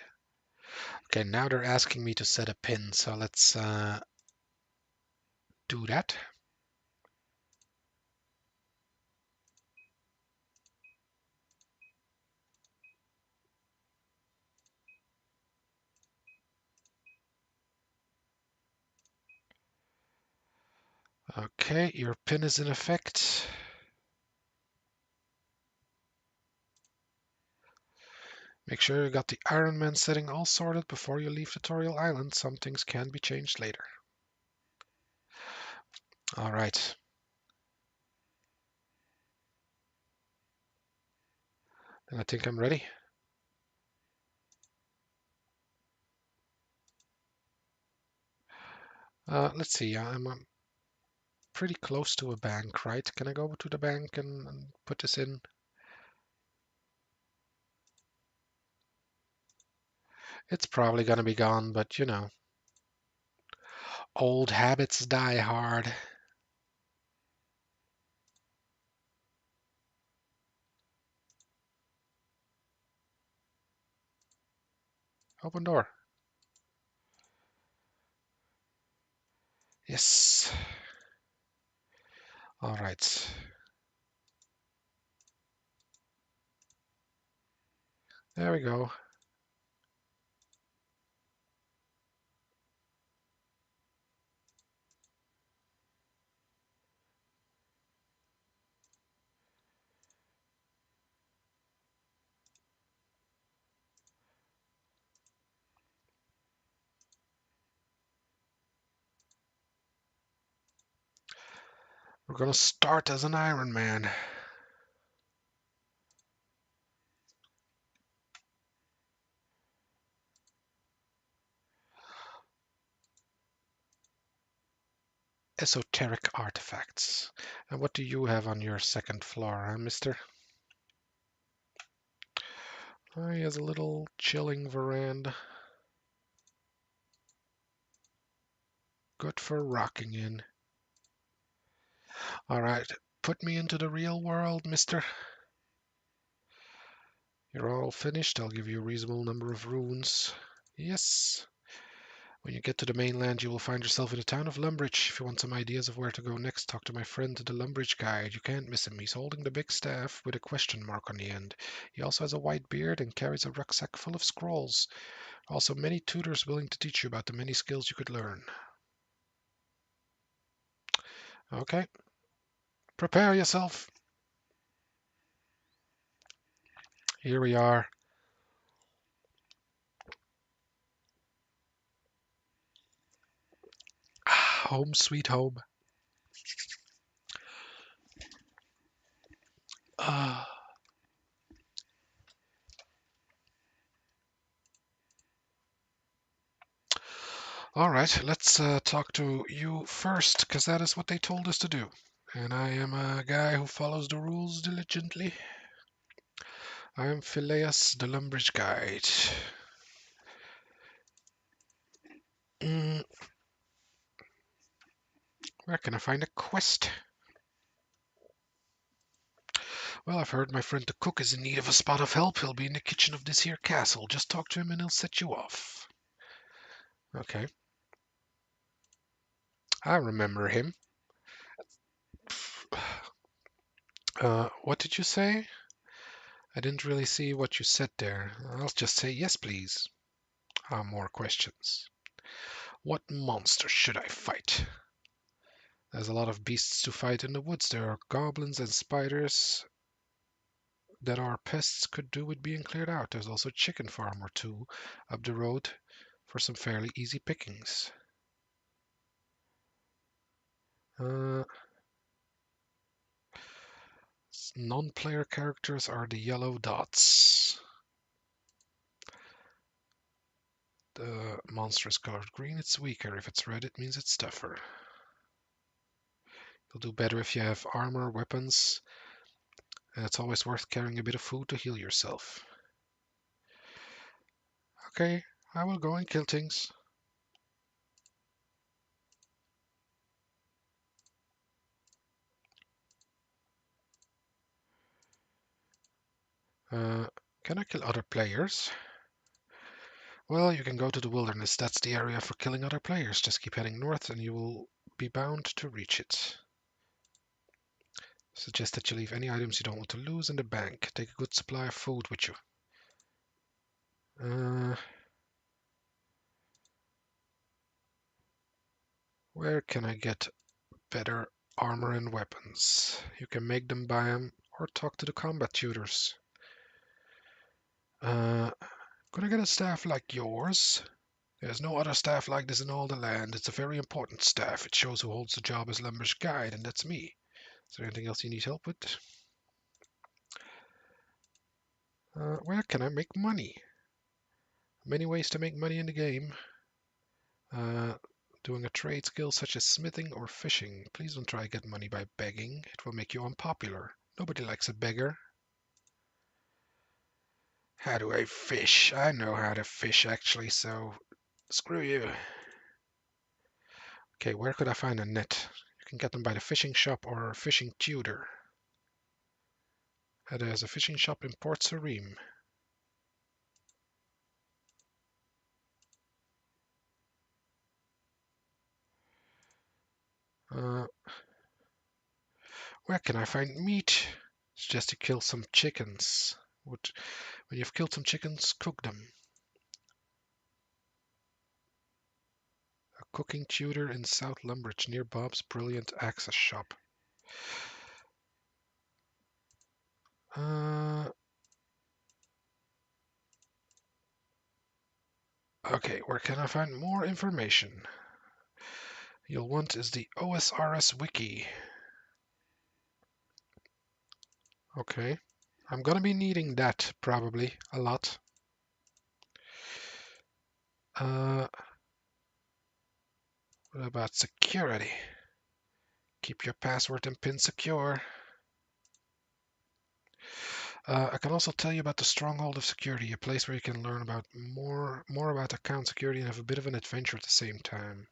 Okay, now they're asking me to set a pin, so let's do that. Okay, your pin is in effect. Make sure you got the Ironman setting all sorted before you leave Tutorial Island. Some things can be changed later. All right. And I think I'm ready. Let's see. I'm pretty close to a bank, right? Can I go to the bank and put this in? It's probably going to be gone, but old habits die hard. Open door. Yes. All right. There we go. We're going to start as an Ironman. Esoteric artifacts. And what do you have on your second floor, huh, mister? Oh, he has a little chilling veranda. Good for rocking in. All right, put me into the real world, mister. You're all finished. I'll give you a reasonable number of runes. Yes. When you get to the mainland, you will find yourself in the town of Lumbridge. If you want some ideas of where to go next, talk to my friend, the Lumbridge guide. You can't miss him. He's holding the big staff with a question mark on the end. He also has a white beard and carries a rucksack full of scrolls. Also, many tutors willing to teach you about the many skills you could learn. Okay, prepare yourself. Here we are. Home sweet home. Uh, all right, let's talk to you first, because that is what they told us to do. And I am a guy who follows the rules diligently. I am Phileas, the Lumbridge guide. Mm, where can I find a quest? Well, I've heard my friend the cook is in need of a spot of help. He'll be in the kitchen of this here castle. Just talk to him and he'll set you off. Okay. I remember him. What did you say? I didn't really see what you said there. I'll just say yes, please. More questions. What monster should I fight? There's a lot of beasts to fight in the woods. There are goblins and spiders that our pests could do with being cleared out. There's also a chicken farm or two up the road for some fairly easy pickings. Non-player characters are the yellow dots. The monster is colored green, it's weaker. If it's red, it means it's tougher. You'll do better if you have armor, weapons, and it's always worth carrying a bit of food to heal yourself. Okay, I will go and kill things. Can I kill other players? Well, you can go to the wilderness. That's the area for killing other players. Just keep heading north and you will be bound to reach it. Suggest that you leave any items you don't want to lose in the bank. Take a good supply of food with you. Where can I get better armor and weapons? You can make them by them or talk to the combat tutors. Could I get a staff like yours? There's no other staff like this in all the land. It's a very important staff. It shows who holds the job as Lumbridge guide, and that's me. Is there anything else you need help with? Where can I make money? Many ways to make money in the game. Doing a trade skill such as smithing or fishing. Please don't try to get money by begging. It will make you unpopular. Nobody likes a beggar. How do I fish? I know how to fish actually, so screw you. Okay, where could I find a net? You can get them by the fishing shop or a fishing tutor. There's a fishing shop in Port Sarim. Where can I find meat? Suggest to kill some chickens. When you've killed some chickens, cook them. A cooking tutor in South Lumbridge near Bob's Brilliant Access Shop. Okay, where can I find more information? You'll want is the OSRS wiki. Okay, I'm gonna be needing that probably a lot. What about security? Keep your password and PIN secure. I can also tell you about the Stronghold of Security, a place where you can learn about more about account security and have a bit of an adventure at the same time.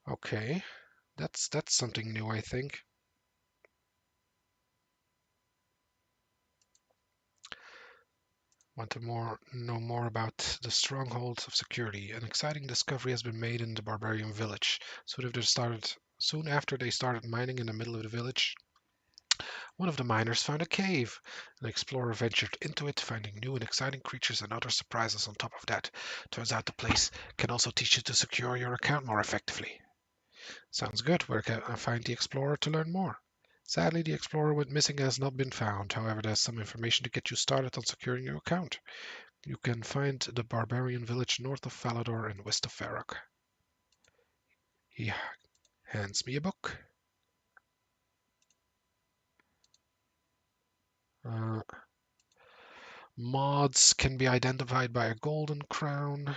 Okay, that's something new, I think. Want to know more about the strongholds of security? An exciting discovery has been made in the barbarian village. Soon after they started mining in the middle of the village, one of the miners found a cave. An explorer ventured into it, finding new and exciting creatures and other surprises on top of that. Turns out the place can also teach you to secure your account more effectively. Sounds good. Where can I find the explorer to learn more? Sadly, the explorer went missing and has not been found. However, there's some information to get you started on securing your account. You can find the barbarian village north of Falador and west of Varrock. He hands me a book. Uh, Mods can be identified by a golden crown.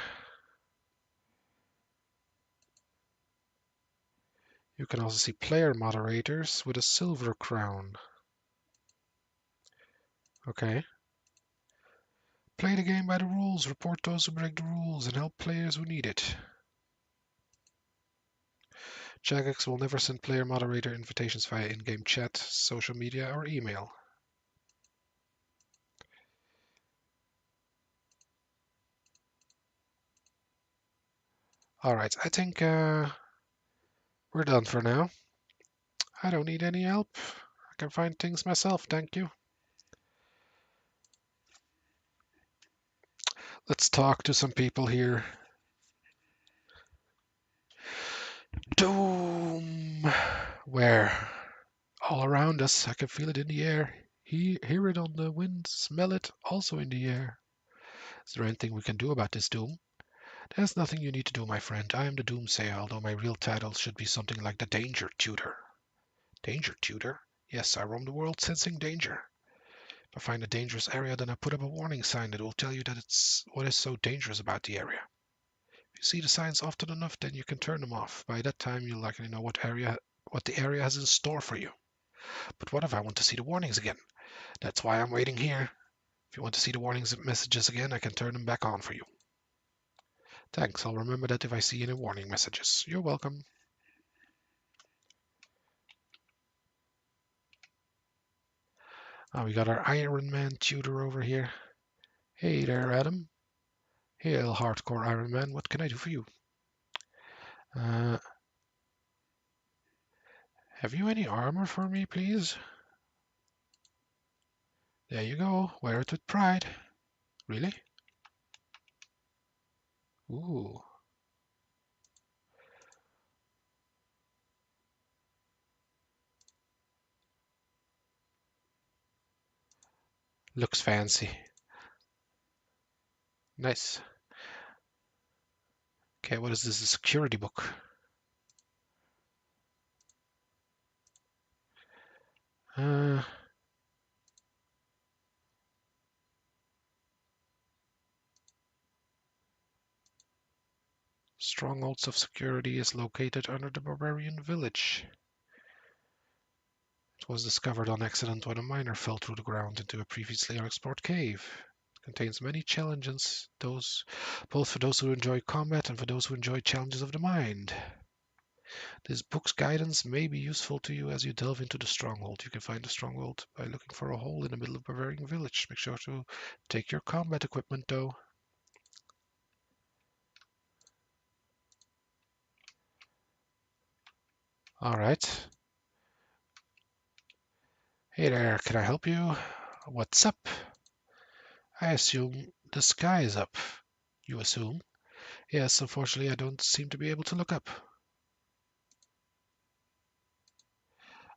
You can also see player moderators with a silver crown. Okay. Play the game by the rules, report those who break the rules, and help players who need it. Jagex will never send player moderator invitations via in-game chat, social media, or email. Alright, I think we're done for now. I don't need any help. I can find things myself, thank you. Let's talk to some people here. Doom! Where? All around us. I can feel it in the air. Hear it on the wind. Smell it also in the air. Is there anything we can do about this, Doom? There's nothing you need to do, my friend. I am the Doomsayer, although my real title should be something like the Danger Tutor. Danger Tutor? Yes, I roam the world sensing danger. If I find a dangerous area, then I put up a warning sign that will tell you that it's what is so dangerous about the area. If you see the signs often enough, then you can turn them off. By that time, you'll likely know what the area has in store for you. But what if I want to see the warnings again? That's why I'm waiting here. If you want to see the warnings messages again, I can turn them back on for you. Thanks, I'll remember that if I see any warning messages. You're welcome. We got our Ironman tutor over here. Hey there, Adam. Hail, hardcore Ironman. What can I do for you? Have you any armor for me, please? There you go. Wear it with pride. Really? Ooh. Looks fancy. Nice. Okay, what is this? A security book. Strongholds of security is located under the barbarian village. It was discovered on accident when a miner fell through the ground into a previously unexplored cave. It contains many challenges, both for those who enjoy combat and for those who enjoy challenges of the mind. This book's guidance may be useful to you as you delve into the stronghold. You can find the stronghold by looking for a hole in the middle of the barbarian village. Make sure to take your combat equipment, though. Alright. Hey there, can I help you? What's up? I assume the sky is up. You assume? Yes, unfortunately I don't seem to be able to look up.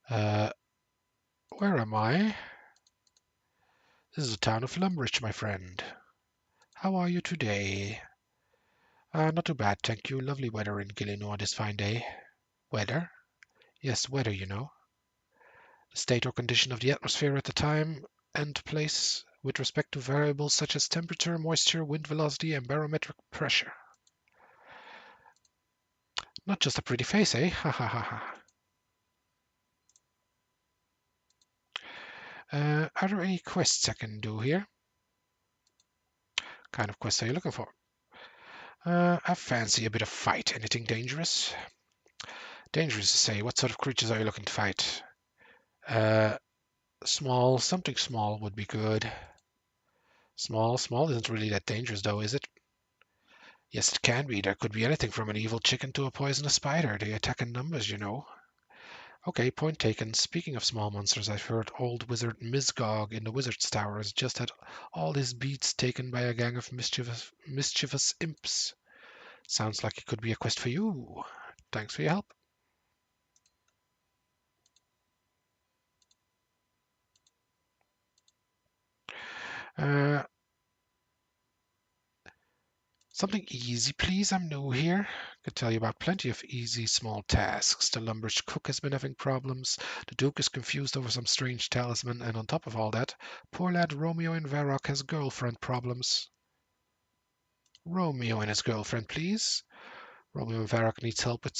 Where am I? This is the town of Lumbridge, my friend. How are you today? Not too bad, thank you. Lovely weather in Gillinor this fine day. Weather? Yes, weather, you know. The state or condition of the atmosphere at the time and place with respect to variables such as temperature, moisture, wind velocity, and barometric pressure. Not just a pretty face, eh? Ha ha ha ha. Are there any quests I can do here? Kind of quests are you looking for? I fancy a bit of fight. Anything dangerous? Dangerous to say. What sort of creatures are you looking to fight? Small. Something small would be good. Small isn't really that dangerous though, is it? Yes, it can be. There could be anything from an evil chicken to a poisonous spider. They attack in numbers, you know. Okay, point taken. Speaking of small monsters, I've heard old wizard Misgog in the Wizard's Tower has just had all his beats taken by a gang of mischievous imps. Sounds like it could be a quest for you. Thanks for your help. Uh, Something easy, please. I'm new here. Could tell you about plenty of easy small tasks. The Lumbridge cook has been having problems. The Duke is confused over some strange talisman, and on top of all that, poor lad Romeo in Varrock has girlfriend problems. Romeo and his girlfriend, please. Romeo in Varrock needs help with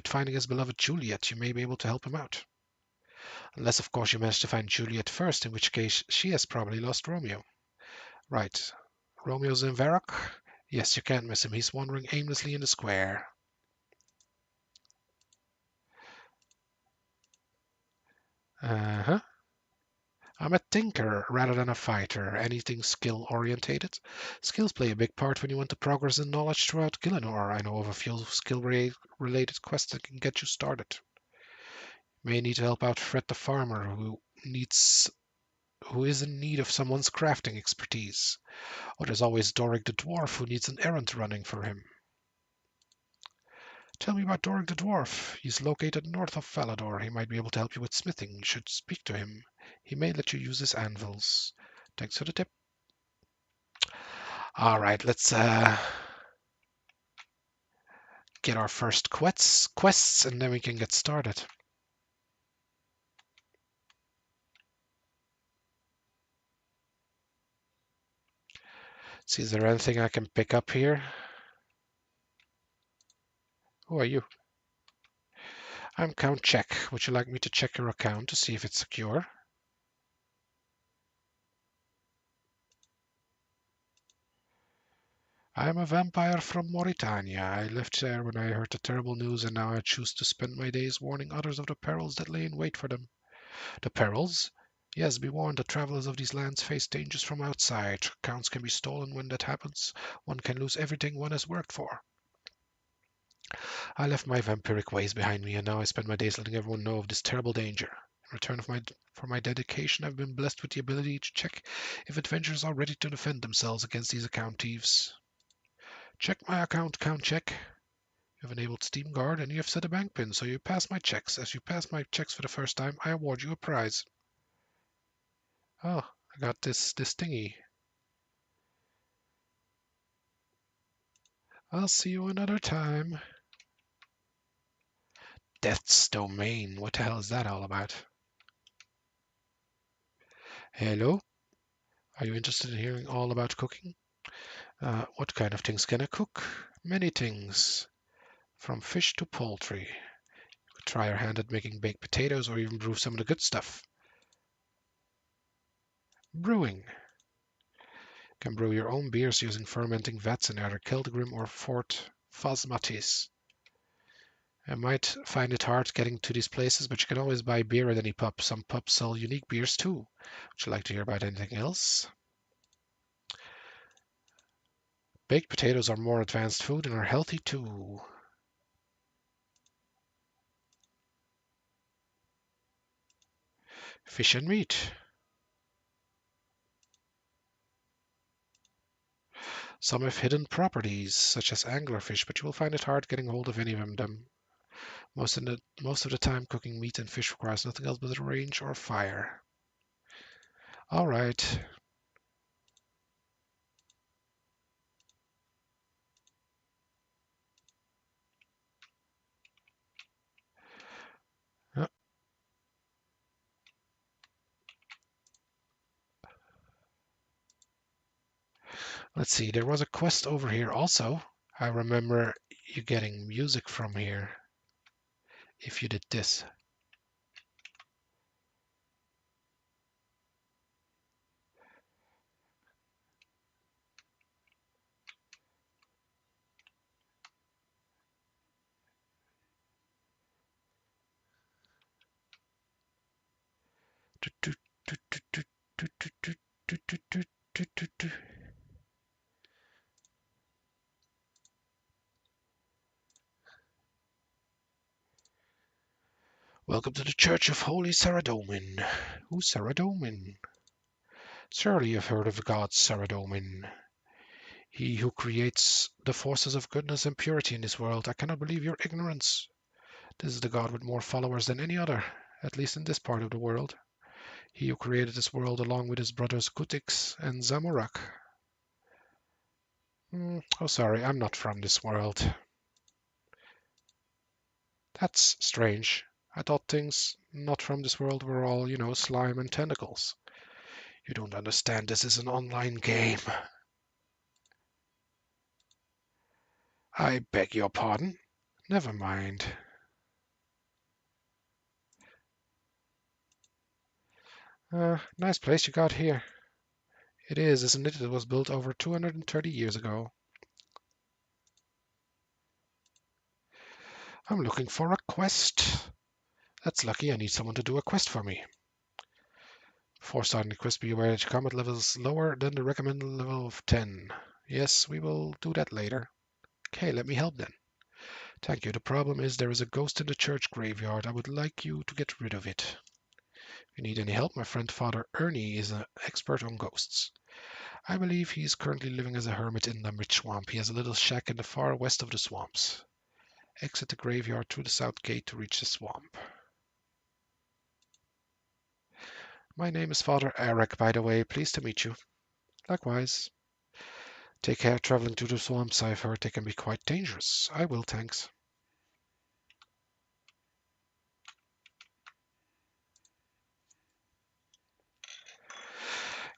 finding his beloved Juliet. You may be able to help him out. Unless, of course, you manage to find Juliet first, in which case she has probably lost Romeo. Right. Romeo's in Varrock? Yes, you can't miss him. He's wandering aimlessly in the square. Uh-huh. I'm a thinker rather than a fighter. Anything skill-orientated. Skills play a big part when you want to progress in knowledge throughout Gielinor. I know of a few skill-related quests that can get you started. You may need to help out Fred the farmer, who is in need of someone's crafting expertise. Or there's always Doric the dwarf, who needs an errand running for him. Tell me about Doric the dwarf. He's located north of Falador. He might be able to help you with smithing. You should speak to him. He may let you use his anvils. Thanks for the tip. All right, let's get our first quests, and then we can get started. See, is there anything I can pick up here? Who are you? I'm Count Check. Would you like me to check your account to see if it's secure? I'm a vampire from Mauritania. I left there when I heard the terrible news, and now I choose to spend my days warning others of the perils that lay in wait for them. The perils? Yes, be warned, the travelers of these lands face dangers from outside. Accounts can be stolen when that happens. One can lose everything one has worked for. I left my vampiric ways behind me, and now I spend my days letting everyone know of this terrible danger. In return for my dedication, I've been blessed with the ability to check if adventurers are ready to defend themselves against these account thieves. Check my account, Count Check. You have enabled Steam Guard, and you have set a bank pin, so you pass my checks. As you pass my checks for the first time, I award you a prize. Oh, I got this thingy. I'll see you another time. Death's Domain. What the hell is that all about? Hello? Are you interested in hearing all about cooking? What kind of things can I cook? Many things. From fish to poultry. You could try your hand at making baked potatoes or even brew some of the good stuff. Brewing. You can brew your own beers using fermenting vats in either Kiltegrim or Fort Phasmatis. I might find it hard getting to these places, but you can always buy beer at any pub. Some pubs sell unique beers too. Would you like to hear about anything else? Baked potatoes are more advanced food and are healthy too. Fish and meat. Some have hidden properties, such as anglerfish, but you will find it hard getting hold of any of them. Most of the time, cooking meat and fish requires nothing else but a range or fire. All right. Uh, Let's see. There was a quest over here also. I remember you getting music from here if you did this. Welcome to the Church of Holy Saradomin. Who's Saradomin? Surely you've heard of God Saradomin. He who creates the forces of goodness and purity in this world. I cannot believe your ignorance. This is the god with more followers than any other, at least in this part of the world. He who created this world along with his brothers Kutix and Zamorak. Oh, sorry, I'm not from this world. That's strange. I thought things not from this world were all, slime and tentacles. You don't understand, this is an online game. I beg your pardon. Never mind. Nice place you got here. It is, isn't it? It was built over 230 years ago. I'm looking for a quest. That's lucky, I need someone to do a quest for me. Before starting the quest, be aware that your combat level is lower than the recommended level of 10. Yes, we will do that later. Okay, let me help then. Thank you. The problem is there is a ghost in the church graveyard. I would like you to get rid of it. If you need any help, my friend Father Ernie is an expert on ghosts. I believe he is currently living as a hermit in Lumbridge Swamp. He has a little shack in the far west of the swamps. Exit the graveyard through the south gate to reach the swamp. My name is Father Eric, by the way. Pleased to meet you. Likewise. Take care traveling to the swamps. I've heard they can be quite dangerous. I will, thanks.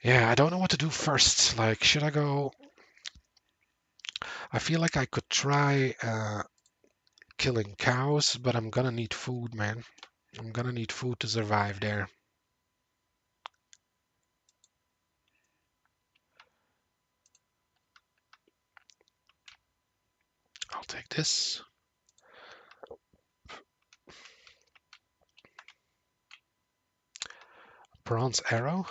Yeah, I don't know what to do first. Like, should I go... I feel like I could try killing cows, but I'm gonna need food, man. I'm gonna need food to survive there. I'll take this. Bronze arrow.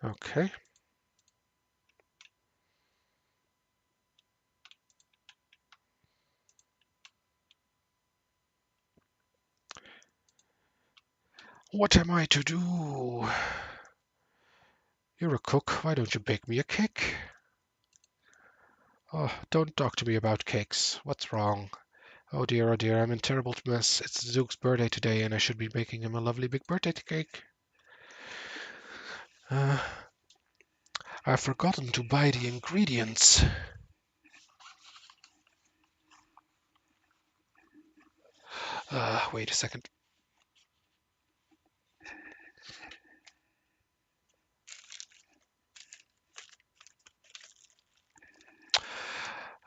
Okay. What am I to do? You're a cook. Why don't you bake me a cake? Oh, don't talk to me about cakes. What's wrong? Oh dear, I'm in terrible mess. It's the Duke's birthday today, and I should be making him a lovely big birthday cake. I've forgotten to buy the ingredients. Wait a second.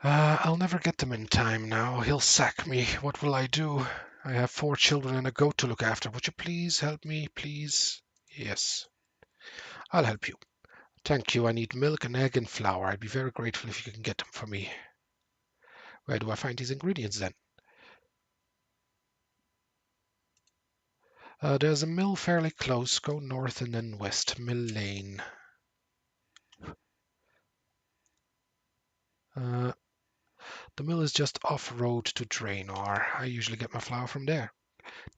I'll never get them in time now. He'll sack me. What will I do? I have 4 children and a goat to look after. Would you please help me, please? Yes. I'll help you. Thank you. I need milk, an egg, and flour. I'd be very grateful if you can get them for me. Where do I find these ingredients then? There's a mill fairly close. Go north and then west. Mill Lane. The mill is just off-road to Draynor. I usually get my flour from there.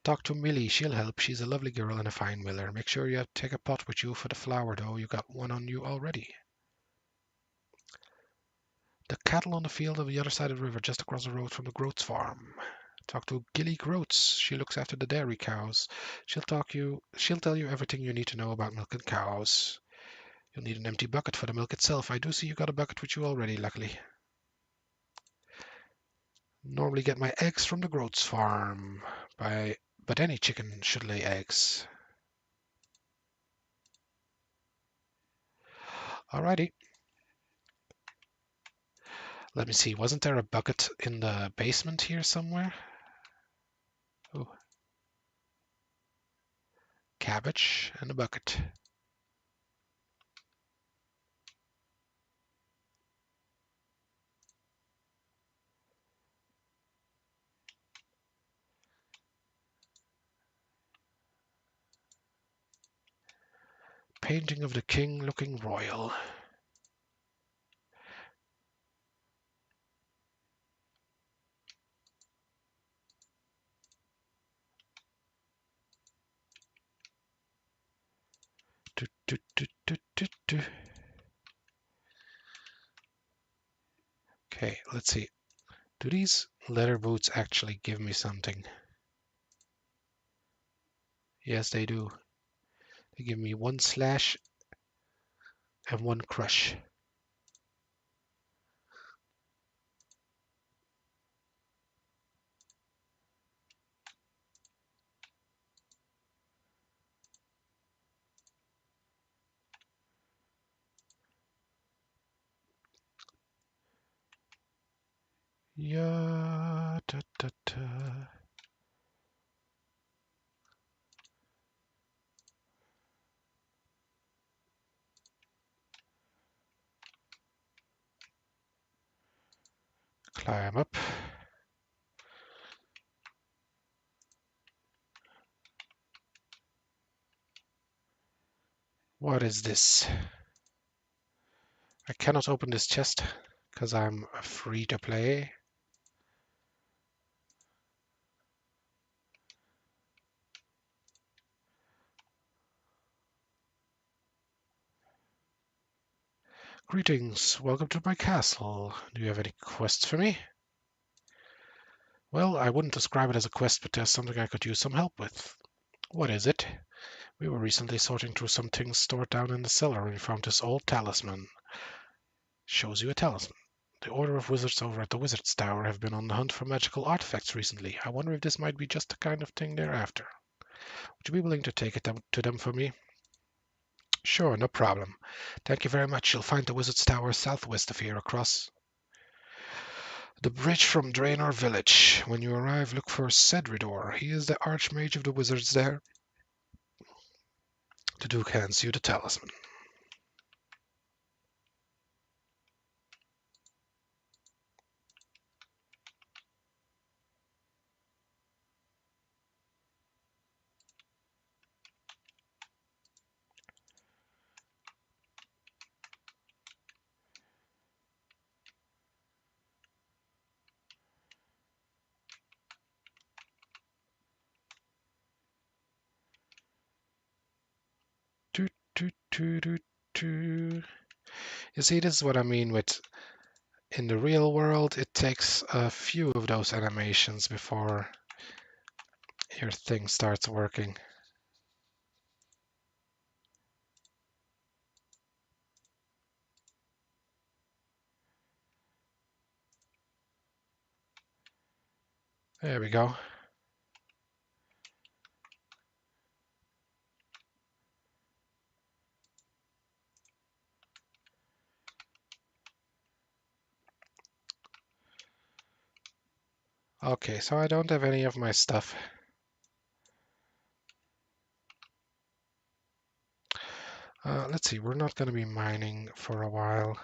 Talk to Millie. She'll help. She's a lovely girl and a fine miller. Make sure you take a pot with you for the flour, though. You got one on you already. The cattle on the field on the other side of the river, just across the road from the Groats farm. Talk to Gilly Groats. She looks after the dairy cows. She'll tell you everything you need to know about milking cows. You'll need an empty bucket for the milk itself. I do see you got a bucket with you already, luckily. Normally get my eggs from the Groats farm, but any chicken should lay eggs. Alrighty. Let me see, wasn't there a bucket in the basement here somewhere? Oh. Cabbage and a bucket. Painting of the king looking royal. Do, do, do, do, do, do. Okay, let's see. Do these leather boots actually give me something? Yes, they do. They give me 1 slash and 1 crush. Yeah, da, da, da. Climb up. What is this? I cannot open this chest because I'm free to play. Greetings, welcome to my castle. Do you have any quests for me? Well, I wouldn't describe it as a quest, but there's something I could use some help with. What is it? We were recently sorting through some things stored down in the cellar and we found this old talisman. Shows you a talisman. The Order of Wizards over at the Wizard's Tower have been on the hunt for magical artifacts recently. I wonder if this might be just the kind of thing they're after. Would you be willing to take it to them for me? Sure, no problem. Thank you very much. You'll find the Wizard's Tower southwest of here, across the bridge from Draynor village. When you arrive, look for Cedridor. He is the Archmage of the Wizards there. The Duke hands you the talisman. Toot, toot, toot, toot, toot. You see, this is what I mean with in the real world, it takes a few of those animations before your thing starts working. There we go. Okay, so I don't have any of my stuff. Let's see, we're not going to be mining for a while.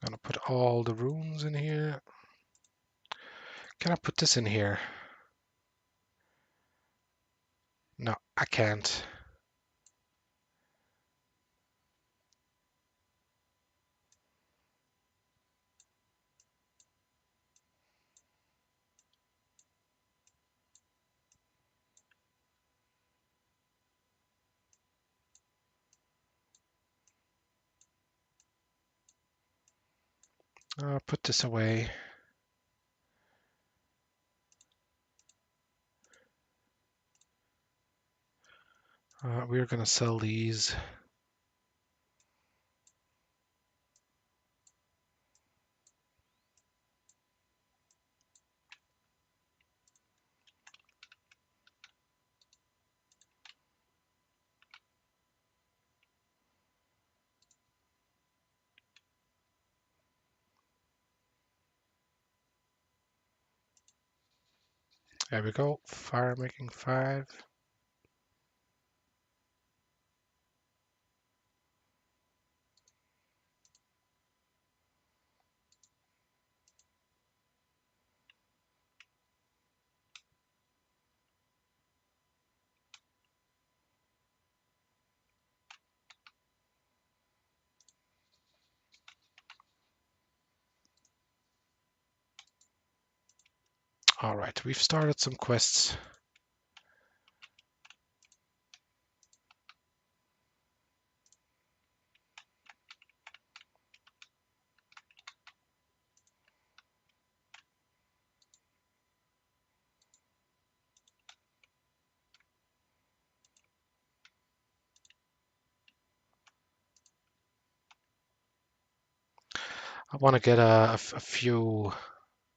Gonna put all the runes in here. Can I put this in here? No, I can't. Put this away. We're gonna sell these. There we go. Fire making 5. All right, we've started some quests. I want to get a few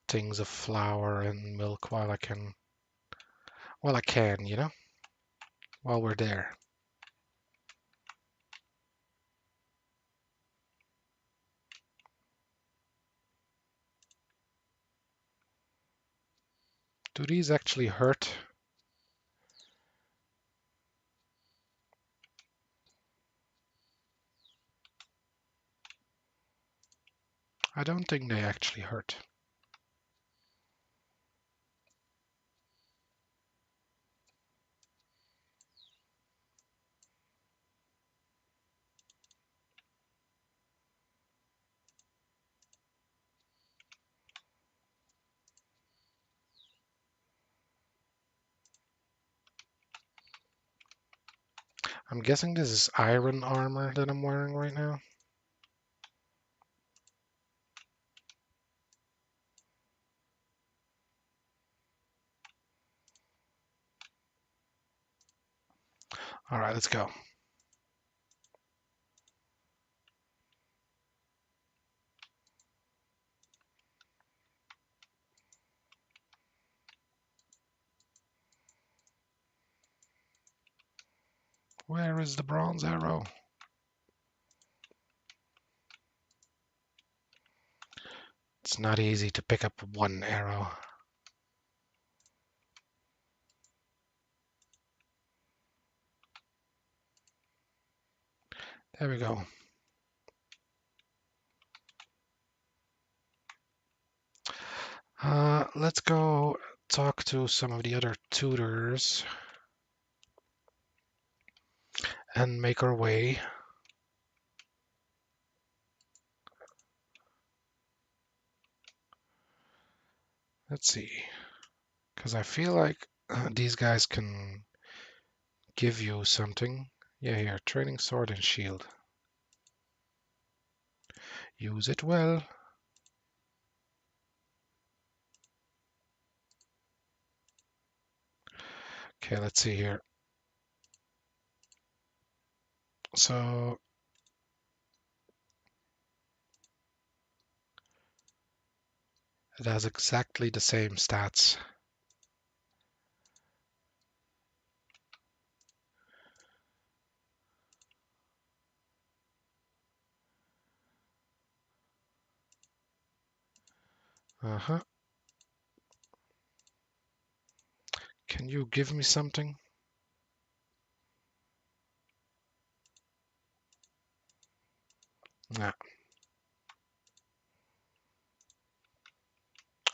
things of flour and milk while I can. While I can, you know, while we're there. Do these actually hurt? I don't think they actually hurt. I'm guessing this is iron armor that I'm wearing right now. All right, let's go. Where is the bronze arrow? It's not easy to pick up one arrow. There we go. Let's go talk to some of the other tutors and make our way. Let's see, because I feel like these guys can give you something. Yeah, here, training sword and shield. Use it well. Okay, let's see here. So it has exactly the same stats. Uh-huh. Can you give me something? Nah.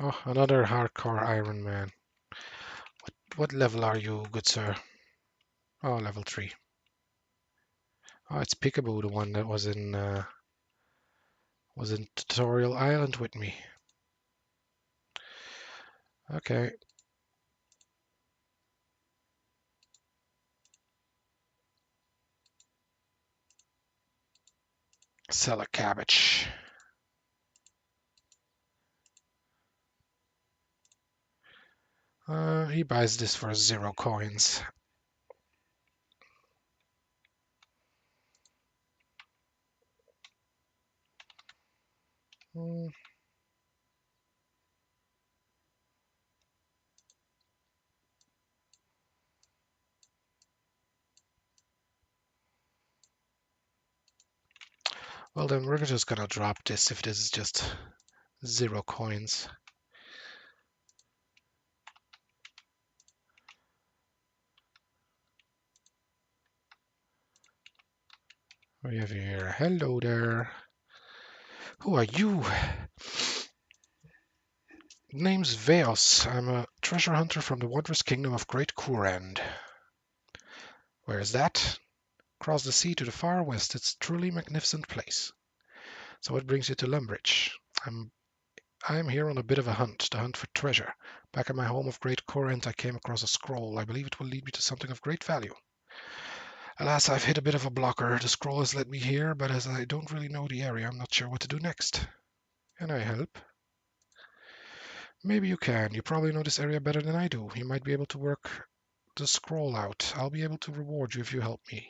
Oh, another hardcore Ironman. What level are you, good sir? Oh, level 3. Oh, it's Peekaboo, the one that was in Tutorial Island with me. Okay. Sell a cabbage. He buys this for 0 coins. Hmm. Well, then we're just gonna drop this if this is just 0 coins. We have here, hello there. Who are you? Name's Veos. I'm a treasure hunter from the wondrous kingdom of Great Kurand. Where is that? Across the sea to the far west. It's a truly magnificent place. So what brings you to Lumbridge? I'm I am here on a bit of a hunt, the hunt for treasure. Back at my home of Great Corinth, I came across a scroll. I believe it will lead me to something of great value. Alas, I've hit a bit of a blocker. The scroll has led me here, but as I don't really know the area, I'm not sure what to do next. Can I help? Maybe you can. You probably know this area better than I do. You might be able to work the scroll out. I'll be able to reward you if you help me.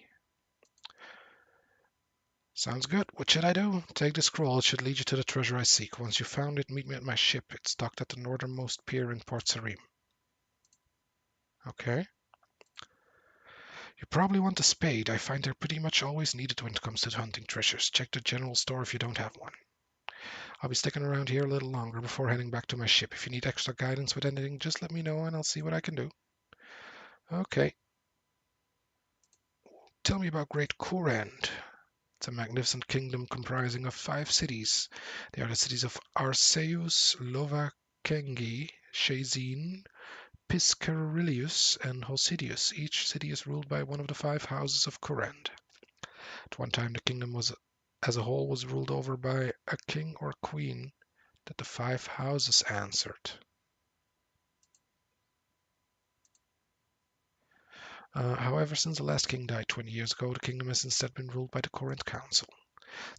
Sounds good. What should I do? Take the scroll. It should lead you to the treasure I seek. Once you've found it, meet me at my ship. It's docked at the northernmost pier in Port Sarim. Okay. You probably want a spade. I find they're pretty much always needed when it comes to hunting treasures. Check the general store if you don't have one. I'll be sticking around here a little longer before heading back to my ship. If you need extra guidance with anything, just let me know and I'll see what I can do. Okay. Tell me about Great Courand. It's a magnificent kingdom comprising of 5 cities. They are the cities of Arceus, Lovakengi, Shazin, Piscarilius, and Hosidius. Each city is ruled by one of the 5 houses of Courand. At one time, the kingdom as a whole was ruled over by a king or queen that the 5 houses answered. However, since the last king died 20 years ago, the kingdom has instead been ruled by the Corinth Council.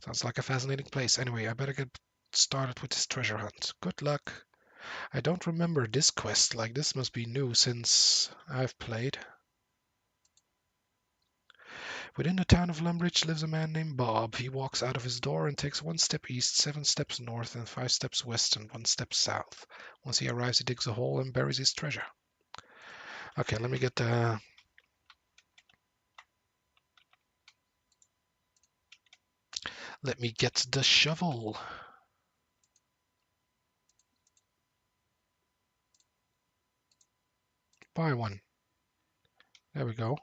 Sounds like a fascinating place. Anyway, I better get started with this treasure hunt. Good luck. I don't remember this quest. Like, this must be new since I've played. Within the town of Lumbridge lives a man named Bob. He walks out of his door and takes 1 step east, 7 steps north, and 5 steps west, and 1 step south. Once he arrives, he digs a hole and buries his treasure. Okay, let me get the... Let me get the shovel. Buy one. There we go.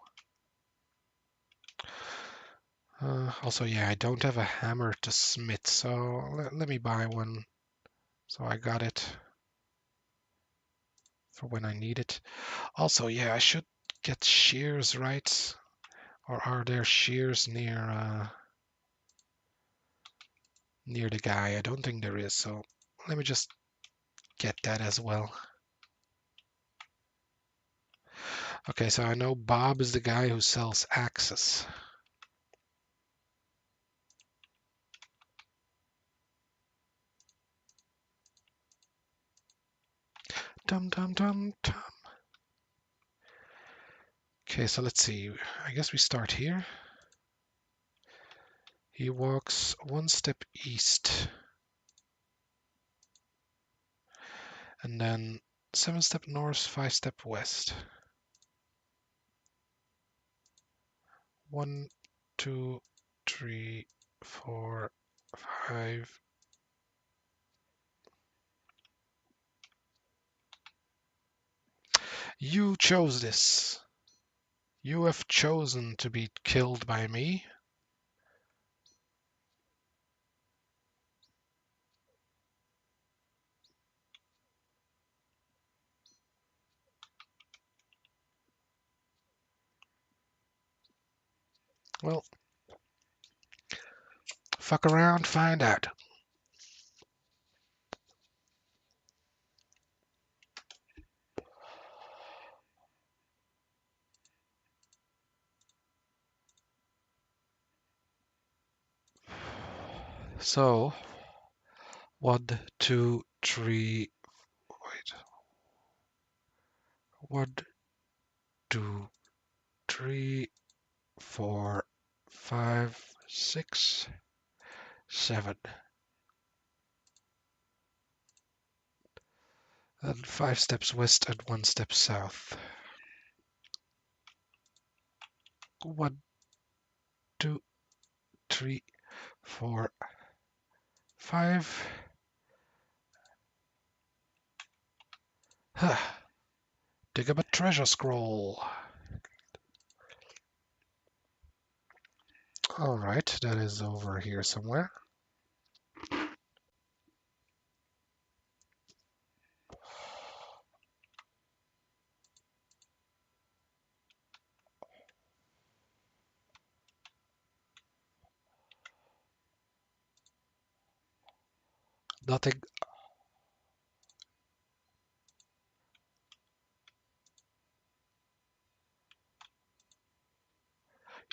Also, yeah, I don't have a hammer to smith, so let me buy one. So I got it for when I need it. Also, yeah, I should get shears, right? Or are there shears near the guy? I don't think there is, so let me just get that as well. Okay, so I know Bob is the guy who sells axes. Dum dum dum dum. Okay, so let's see. I guess we start here. He walks 1 step east. And then 7 step north, 5 step west. 1, 2, 3, 4, 5. You chose this. You have chosen to be killed by me. Well, fuck around, find out. So, 1, 2, 3. Wait. 1, 2, 3, 4, 5, 6, 7. And 5 steps west and 1 step south. 1, 2, 3, 4, 5. Huh. Dig up a treasure scroll. Alright, that is over here somewhere. Nothing.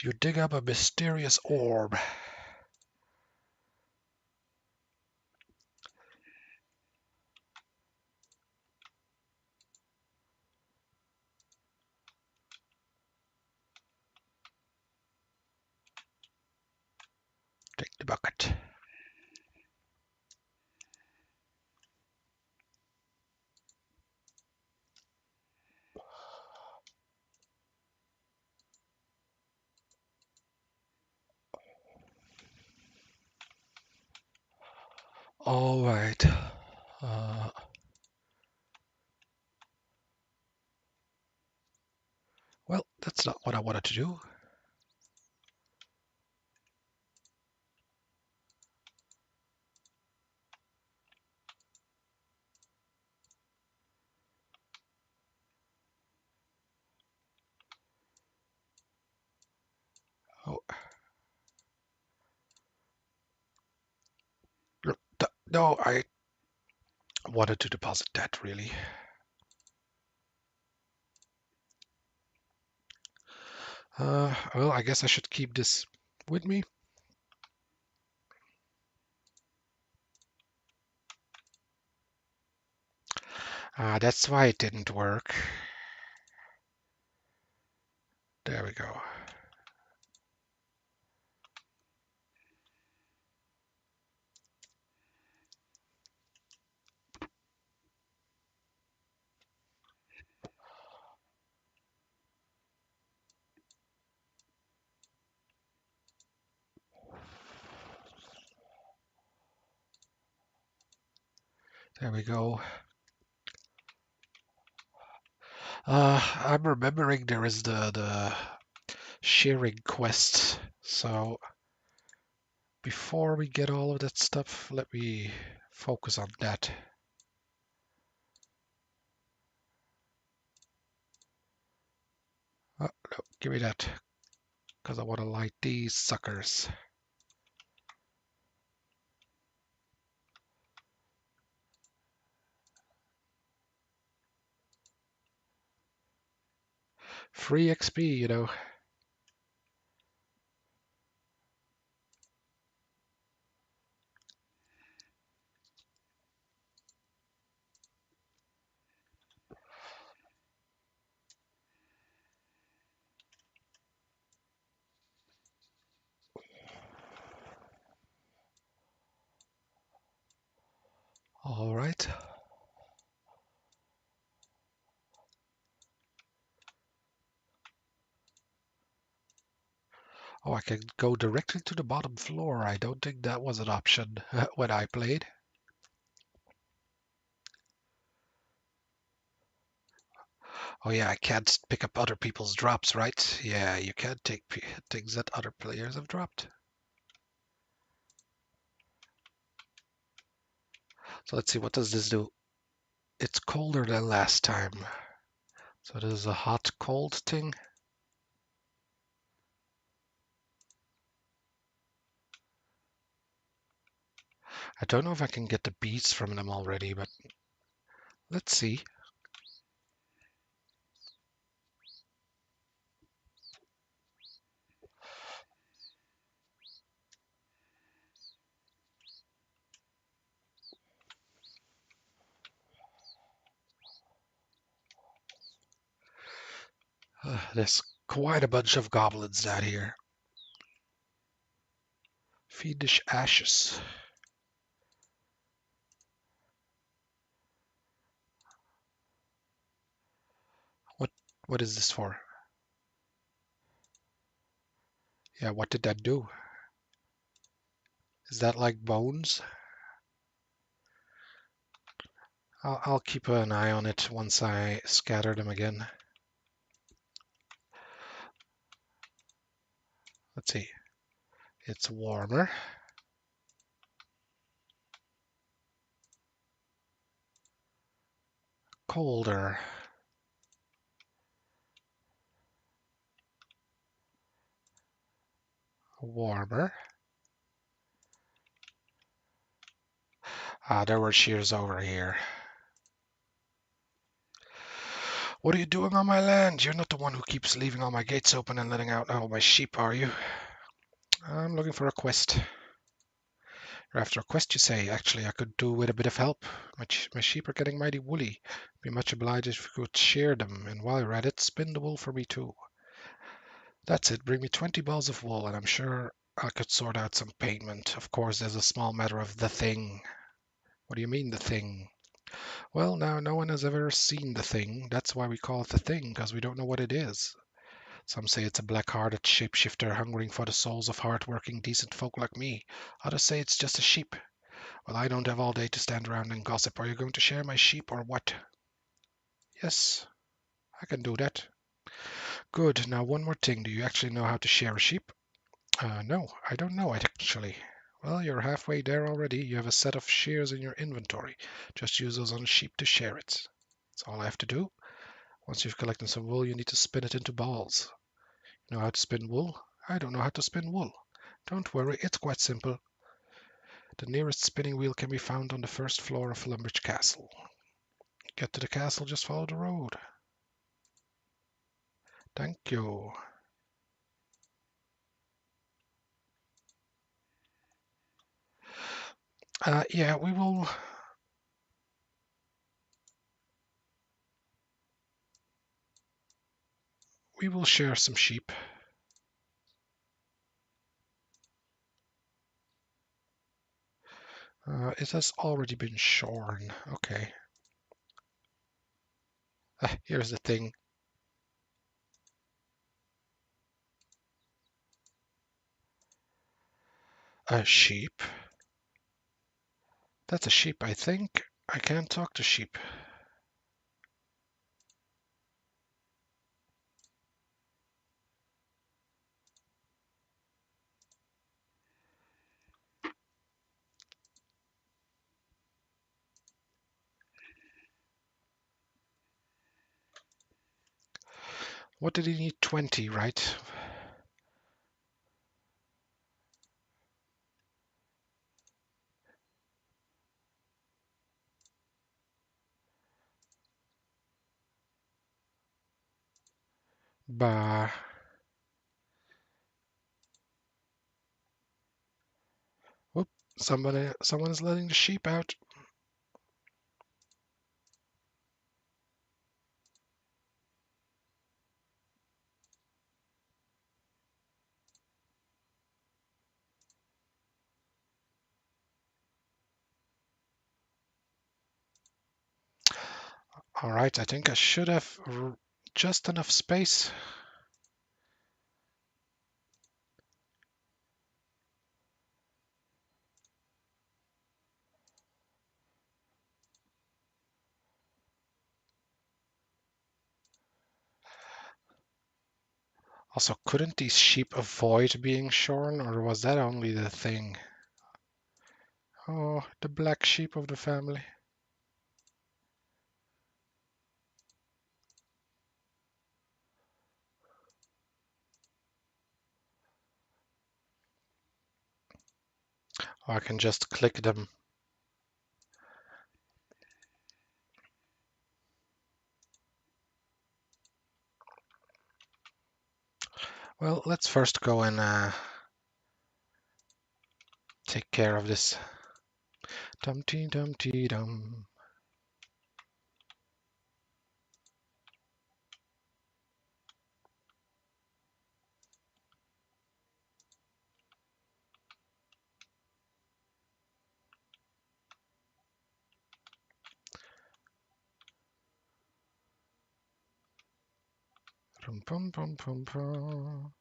You dig up a mysterious orb. Take the bucket. All right. Well, that's not what I wanted to do. Oh, no, I wanted to deposit that, really. Well, I guess I should keep this with me. That's why it didn't work. There we go. There we go. I'm remembering there is the shearing quest. So before we get all of that stuff, let me focus on that. Oh, no, give me that, because I want to light these suckers. Free XP, you know. All right. Oh, I can go directly to the bottom floor. I don't think that was an option when I played. Oh yeah, I can't pick up other people's drops, right? Yeah, you can't take things that other players have dropped. So let's see, what does this do? It's colder than last time. So this is a hot cold thing. I don't know if I can get the beats from them already, but let's see. There's quite a bunch of goblins down here. Fiendish ashes. What is this for? Yeah, what did that do? Is that like bones? I'll keep an eye on it once I scatter them again. Let's see. It's warmer. Colder. Warmer. There were shears over here. What are you doing on my land? You're not the one who keeps leaving all my gates open and letting out all my sheep, are you? I'm looking for a quest. You're after a quest, you say? Actually, I could do with a bit of help. My sheep are getting mighty woolly. Be much obliged if you could shear them, and while you're at it, spin the wool for me too. That's it. Bring me 20 balls of wool, and I'm sure I could sort out some payment. Of course, there's a small matter of the thing. What do you mean, the thing? Well, now, no one has ever seen the thing. That's why we call it the thing, because we don't know what it is. Some say it's a black-hearted shapeshifter hungering for the souls of hard-working, decent folk like me. Others say it's just a sheep. Well, I don't have all day to stand around and gossip. Are you going to share my sheep or what? Yes, I can do that. Good. Now, one more thing. Do you actually know how to shear a sheep? No, I don't know it actually. Well, you're halfway there already. You have a set of shears in your inventory. Just use those on the sheep to shear it. That's all I have to do. Once you've collected some wool, you need to spin it into balls. You know how to spin wool? I don't know how to spin wool. Don't worry, it's quite simple. The nearest spinning wheel can be found on the first floor of Lumbridge Castle. Get to the castle, just follow the road. Thank you. Yeah, we will share some sheep. It has already been shorn. Okay. Here's the thing. A sheep? That's a sheep, I think. I can't talk to sheep. What did he need? 20, right? Bah. Whoop. Someone is letting the sheep out. All right, I think I should have just enough space. Also, couldn't these sheep avoid being shorn, or was that only the thing? Oh, the black sheep of the family. Oh, I can just click them. Well, let's first go and take care of this. Dum-tee-dum-tee-dum. Rum-pum-pum-pum-pum.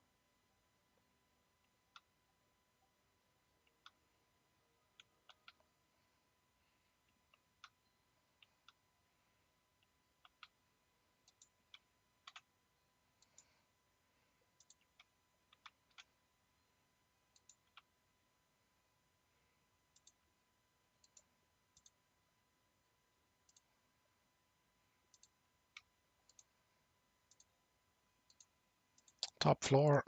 Top floor.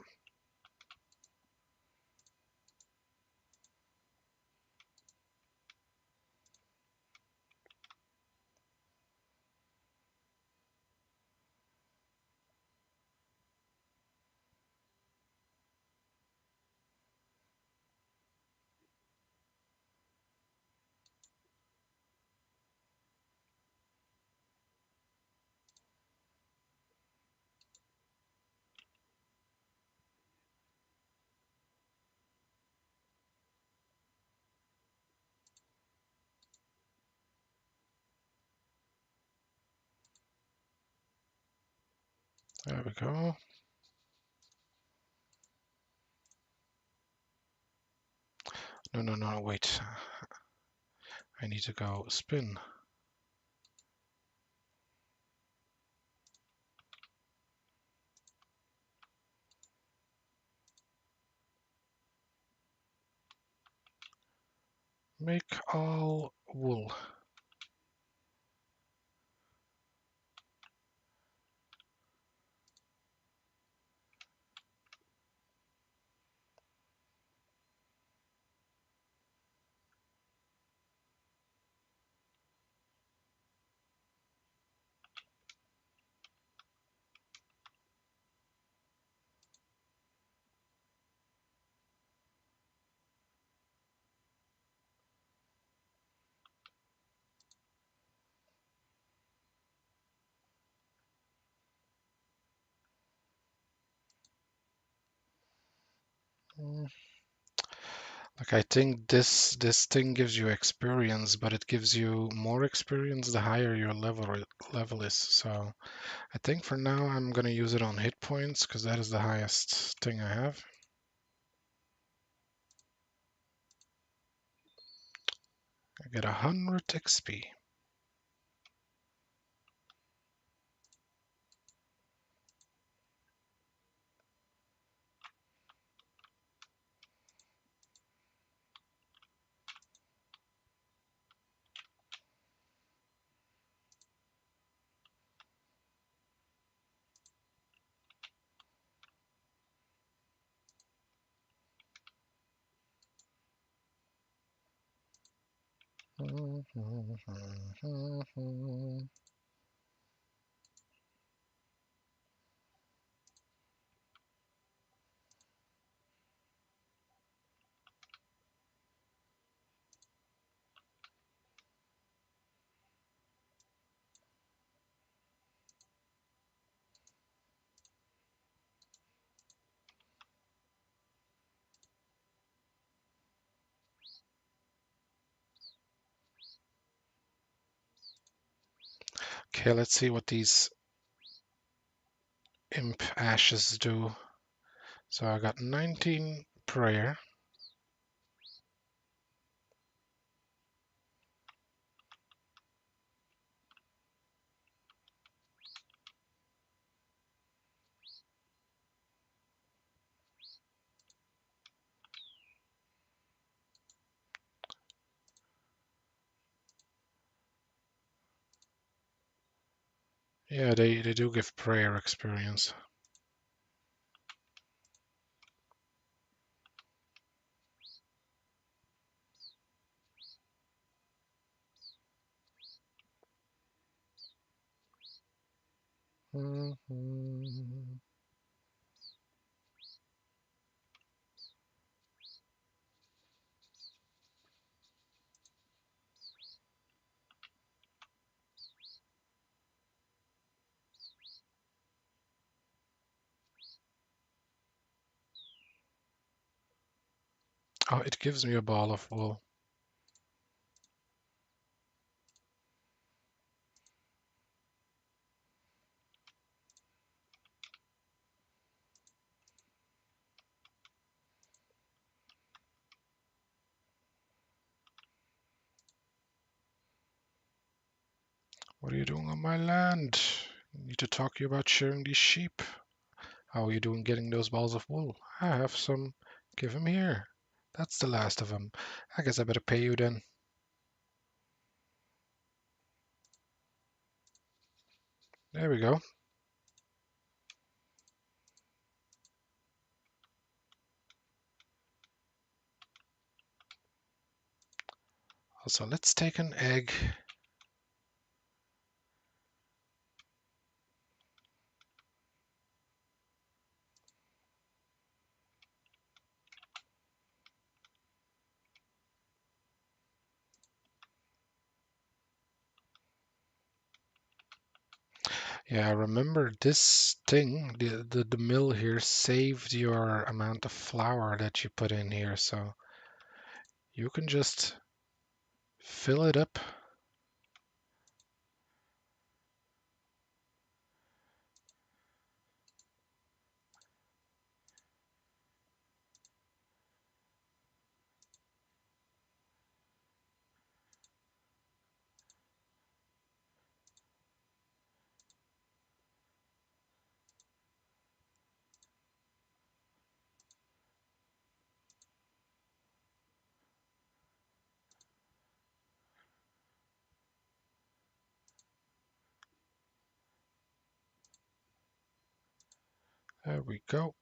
There we go. No, no, no, wait. I need to go spin. Make all wool. Mm, Like I think this thing gives you experience, but it gives you more experience the higher your level is. So I think for now I'm gonna use it on hit points because that is the highest thing I have. I get 100 XP. Okay, let's see what these imp ashes do. So I got 19 prayer. Yeah, they do give prayer experience. Oh, it gives me a ball of wool. What are you doing on my land? Need to talk to you about shearing these sheep. How are you doing getting those balls of wool? I have some. Give them here. That's the last of them. I guess I better pay you then. There we go. Also, let's take an egg. Yeah, remember this thing, the mill here saved your amount of flour that you put in here, so you can just fill it up. There we go.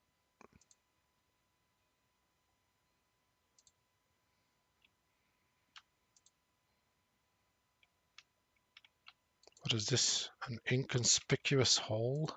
What is this? An inconspicuous hole?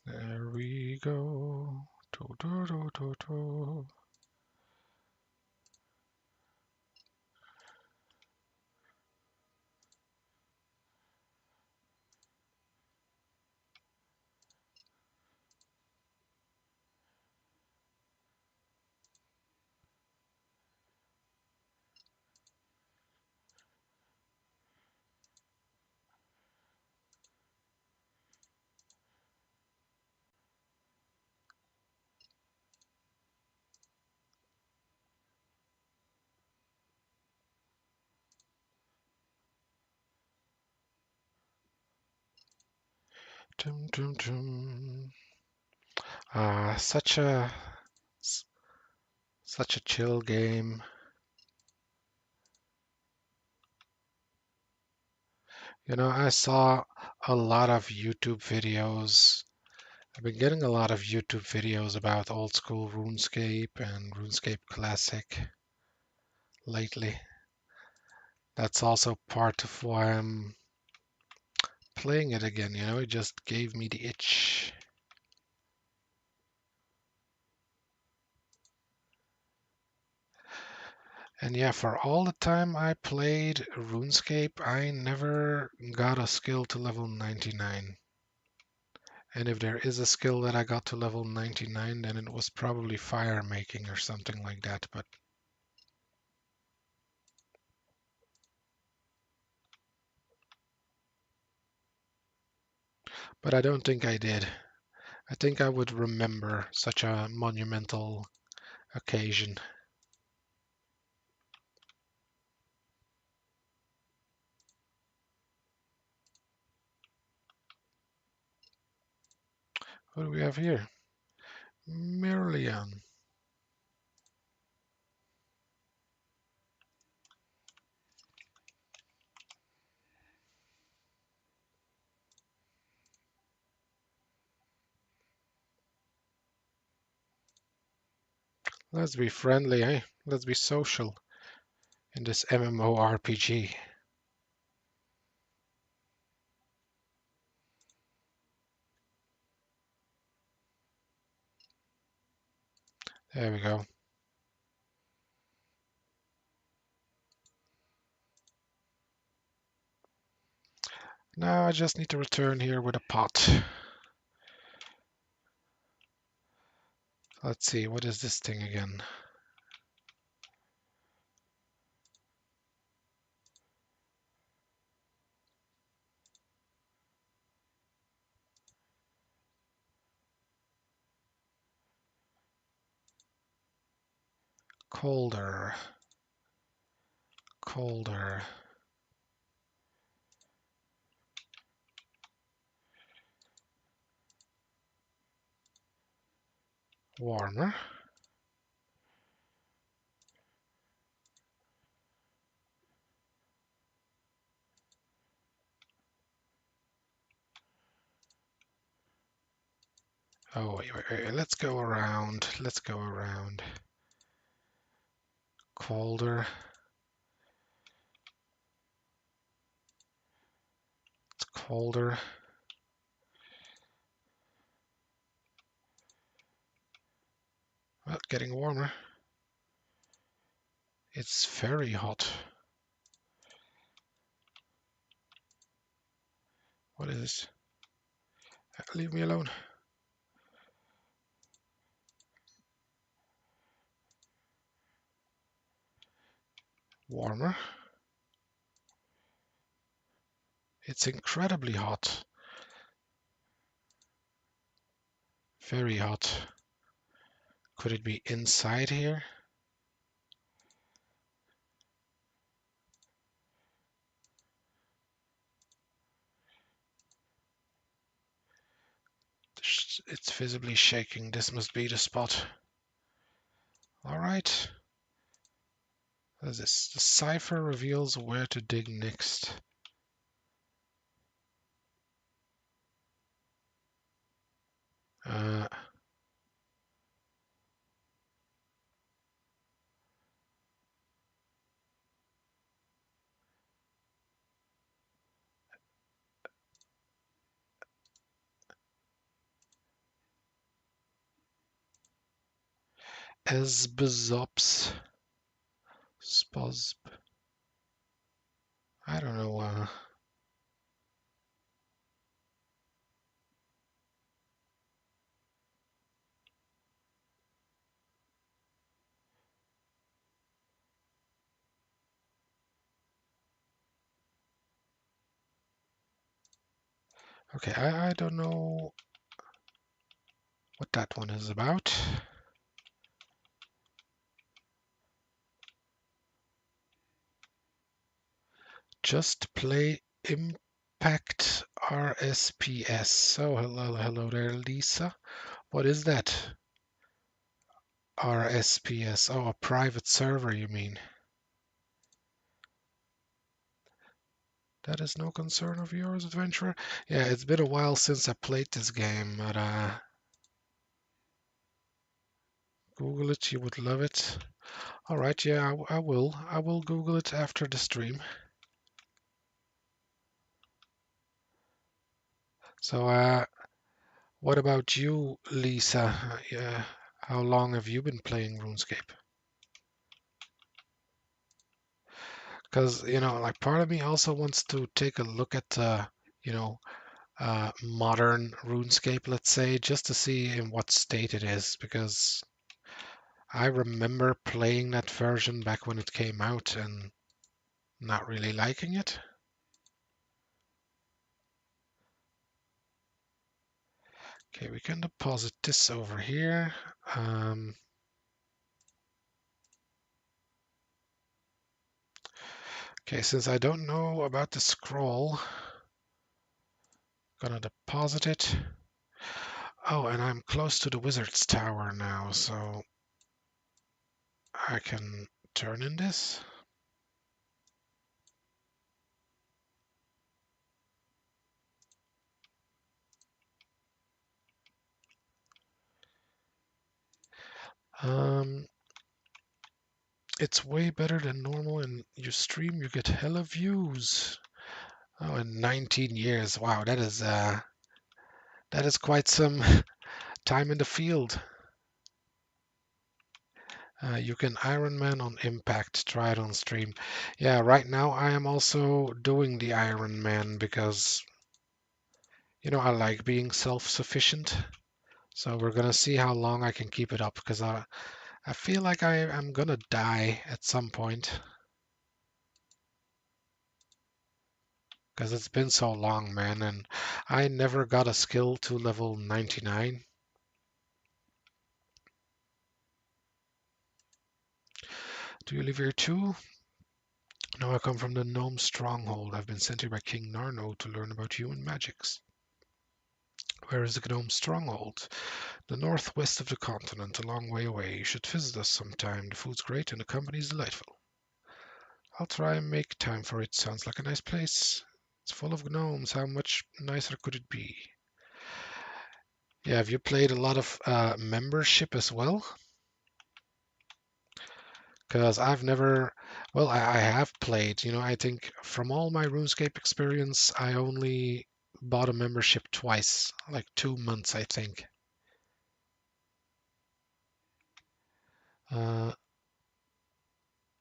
There we go. Do, do, do, do, do. Dum, dum, dum. Ah, such a chill game. You know, I saw a lot of YouTube videos. I've been getting a lot of YouTube videos about old school RuneScape and RuneScape Classic lately. That's also part of why I'm playing it again, you know, it just gave me the itch. And yeah, for all the time I played RuneScape, I never got a skill to level 99. And if there is a skill that I got to level 99, then it was probably fire making or something like that, but I don't think I did. I think I would remember such a monumental occasion. What do we have here? Merlion. Let's be friendly, eh? Let's be social in this MMORPG. There we go. Now I just need to return here with a pot. Let's see, what is this thing again? Colder. Colder. Warmer. Oh, wait. Let's go around. Let's go around. Colder. It's colder. Well, getting warmer. It's very hot. What is this? Leave me alone. Warmer. It's incredibly hot. Very hot. Could it be inside here? It's visibly shaking. This must be the spot. All right. What is this? The cipher reveals where to dig next. Uh, Esbezops. Spos. I don't know. Okay, I don't know what that one is about. Just play Impact RSPS. Oh, hello there, Lisa. What is that? RSPS. Oh, a private server, you mean? That is no concern of yours, adventurer. Yeah, it's been a while since I played this game, but Google it, you would love it. All right, yeah, I will. I will Google it after the stream. So, what about you, Lisa? Yeah, how long have you been playing RuneScape? Because, like part of me also wants to take a look at, you know, modern RuneScape, let's say, just to see in what state it is, because I remember playing that version back when it came out and not really liking it. Okay, we can deposit this over here. Okay, since I don't know about the scroll, gonna deposit it. Oh, and I'm close to the wizard's tower now, so I can turn in this. It's way better than normal, and you stream, you get hella views. Oh, in 19 years, wow, that is quite some time in the field. You can Ironman on Impact, try it on stream. Yeah, right now I am also doing the Ironman because, I like being self-sufficient. So we're gonna see how long I can keep it up because I feel like I am gonna die at some point because it's been so long, man, and I never got a skill to level 99. Do you live here too? No, I come from the Gnome Stronghold. I've been sent here by King Narno to learn about human magics. Where is the Gnome Stronghold? The northwest of the continent, a long way away. You should visit us sometime. The food's great and the company's delightful. I'll try and make time for it. Sounds like a nice place. It's full of gnomes. How much nicer could it be? Yeah, have you played a lot of membership as well? Because I've never, well, I have played. I think from all my RuneScape experience, I only bought a membership twice, like 2 months, I think. Uh,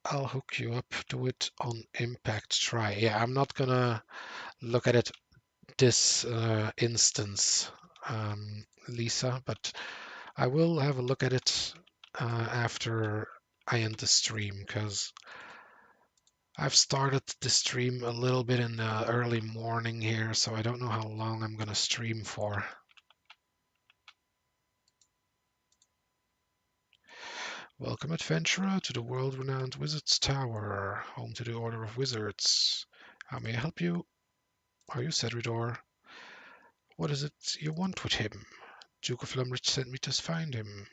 I'll hook you up. Do it on Impact Try. Yeah, I'm not gonna look at it this instance, Lisa, but I will have a look at it after I end the stream, because I've started the stream a little bit in the early morning here, so I don't know how long I'm going to stream for. Welcome, adventurer, to the world-renowned Wizard's Tower, home to the Order of Wizards. How may I help you? Are you Cedridor? What is it you want with him? Duke of Lumbridge sent me to find him.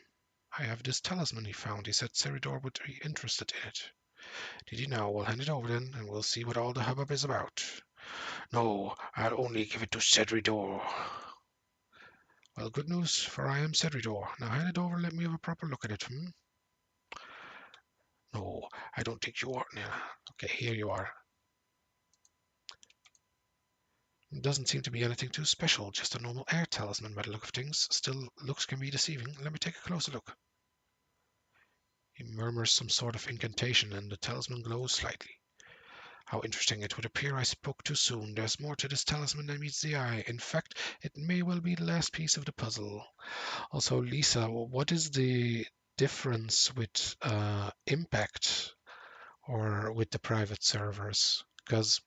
I have this talisman he found. He said Cedridor would be interested in it. Did he now? We'll hand it over then, and we'll see what all the hubbub is about. No, I'll only give it to Cedridor. Well, good news, for I am Cedridor. Now hand it over and let me have a proper look at it, No, I don't think you are. Yeah. Okay, here you are. It doesn't seem to be anything too special, just a normal air talisman by the look of things. Still, looks can be deceiving. Let me take a closer look. He murmurs some sort of incantation, and the talisman glows slightly. How interesting. It would appear I spoke too soon. There's more to this talisman than meets the eye. In fact, it may well be the last piece of the puzzle. Also, Lisa, what is the difference with Impact or with the private servers? Because,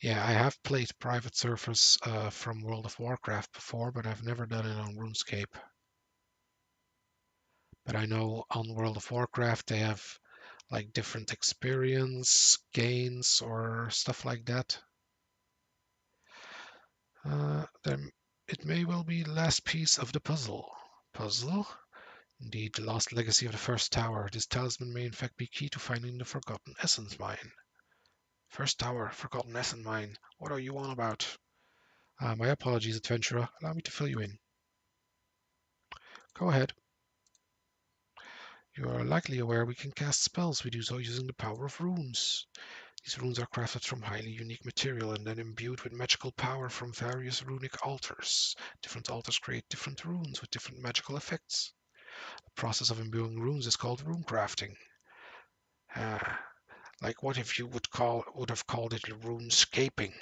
yeah, I have played private servers from World of Warcraft before, but I've never done it on RuneScape. But I know on World of Warcraft they have like different experience gains or stuff like that. Then it may well be the last piece of the puzzle. Puzzle? Indeed, the lost legacy of the first tower. This talisman may in fact be key to finding the Forgotten Essence Mine. First tower, Forgotten Essence Mine. What are you on about? My apologies, adventurer. Allow me to fill you in. Go ahead. You are likely aware we can cast spells. We do so using the power of runes. These runes are crafted from highly unique material and then imbued with magical power from various runic altars. Different altars create different runes with different magical effects. The process of imbuing runes is called rune crafting. Like what if you would have called it runescaping?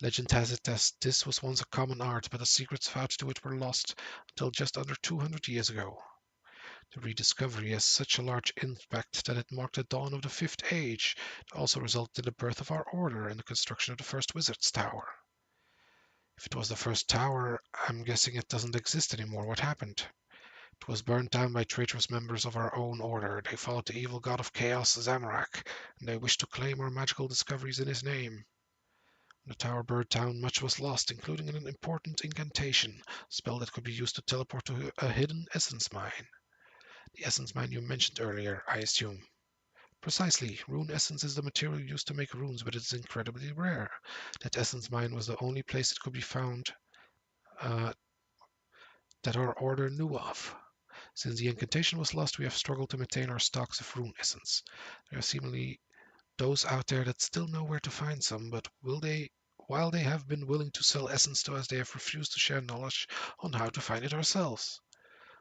Legend has it that this was once a common art, but the secrets vouched to it were lost until just under 200 years ago. The rediscovery has such a large impact that it marked the dawn of the Fifth Age. It also resulted in the birth of our order and the construction of the first Wizard's Tower. If it was the first tower, I'm guessing it doesn't exist anymore. What happened? It was burned down by traitorous members of our own order. They followed the evil god of chaos, Zamorak, and they wished to claim our magical discoveries in his name. When the tower burned down, much was lost, including an important incantation, a spell that could be used to teleport to a hidden essence mine. The essence mine you mentioned earlier, I assume. Precisely. Rune essence is the material used to make runes, but it's incredibly rare. That essence mine was the only place it could be found uh, that our order knew of. Since the incantation was lost, we have struggled to maintain our stocks of rune essence. There are seemingly those out there that still know where to find some, but while they have been willing to sell essence to us, they have refused to share knowledge on how to find it ourselves.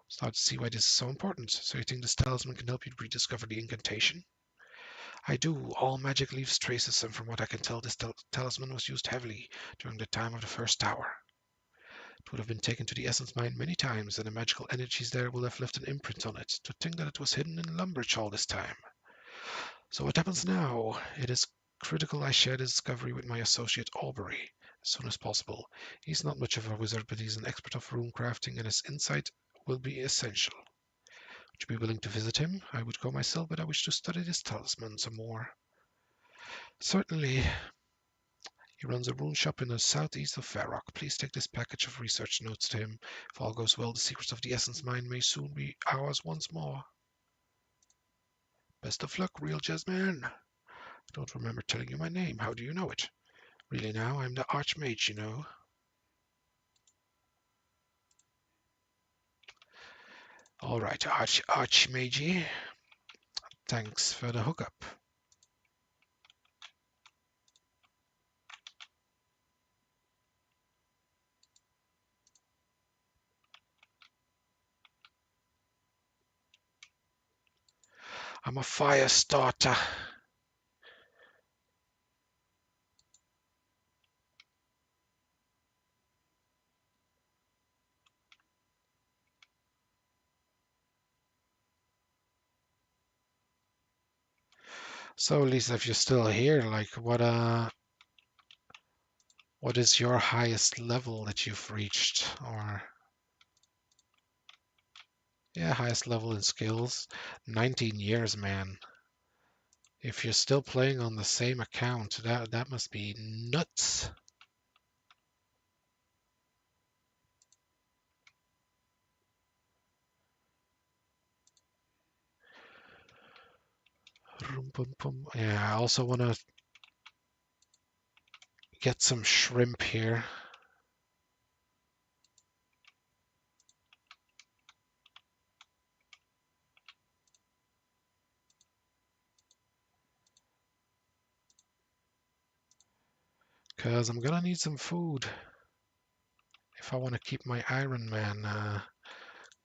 Start to see why this is so important. So you think this talisman can help you rediscover the incantation? I do. All magic leaves traces, and from what I can tell, this talisman was used heavily during the time of the first tower. It would have been taken to the essence mine many times, and the magical energies there will have left an imprint on it. To think that it was hidden in Lumbridge all this time. So what happens now? It is critical I share the discovery with my associate Aubrey as soon as possible. He's not much of a wizard, but he's an expert of rune crafting, and his insight will be essential. Would you be willing to visit him? I would go myself, but I wish to study this talisman some more. Certainly. He runs a rune shop in the southeast of Varrock. Please take this package of research notes to him. If all goes well, the secrets of the Essence Mine may soon be ours once more. Best of luck, real Jezz man. I don't remember telling you my name. How do you know it? Really now, I'm the Archmage, you know. All right, Archmagey. Thanks for the hookup. I'm a fire starter. So Lisa, if you're still here, like what is your highest level that you've reached? Or yeah, highest level in skills? 19 years, man. If you're still playing on the same account, that must be nuts. Yeah, I also want to get some shrimp here. Because I'm gonna need some food if I want to keep my Ironman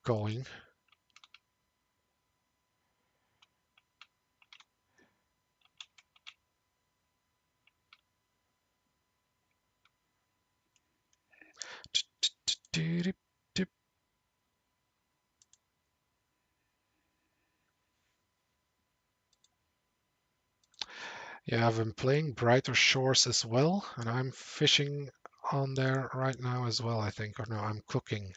going. Yeah, I've been playing Brighter Shores as well, and I'm fishing on there right now as well, I think. Or no, I'm cooking.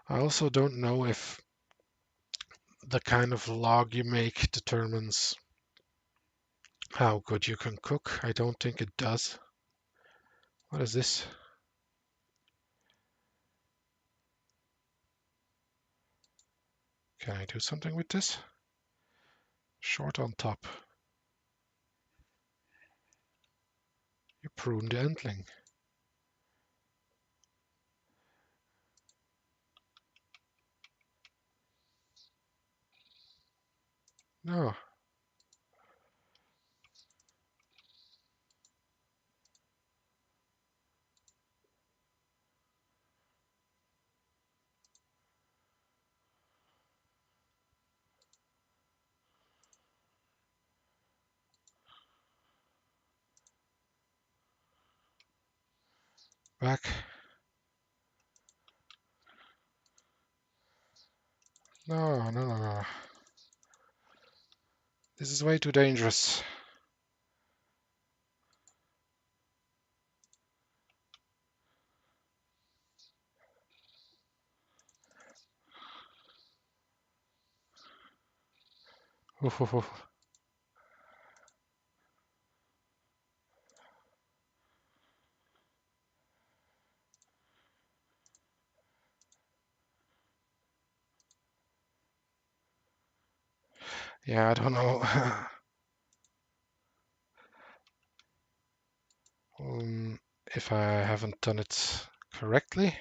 I also don't know if the kind of log you make determines how good you can cook. I don't think it does. What is this? Can I do something with this? Short on top. You pruned the entling. No. Back. No, no, no, no. This is way too dangerous. Ooh. Yeah, I don't know. If I haven't done it correctly.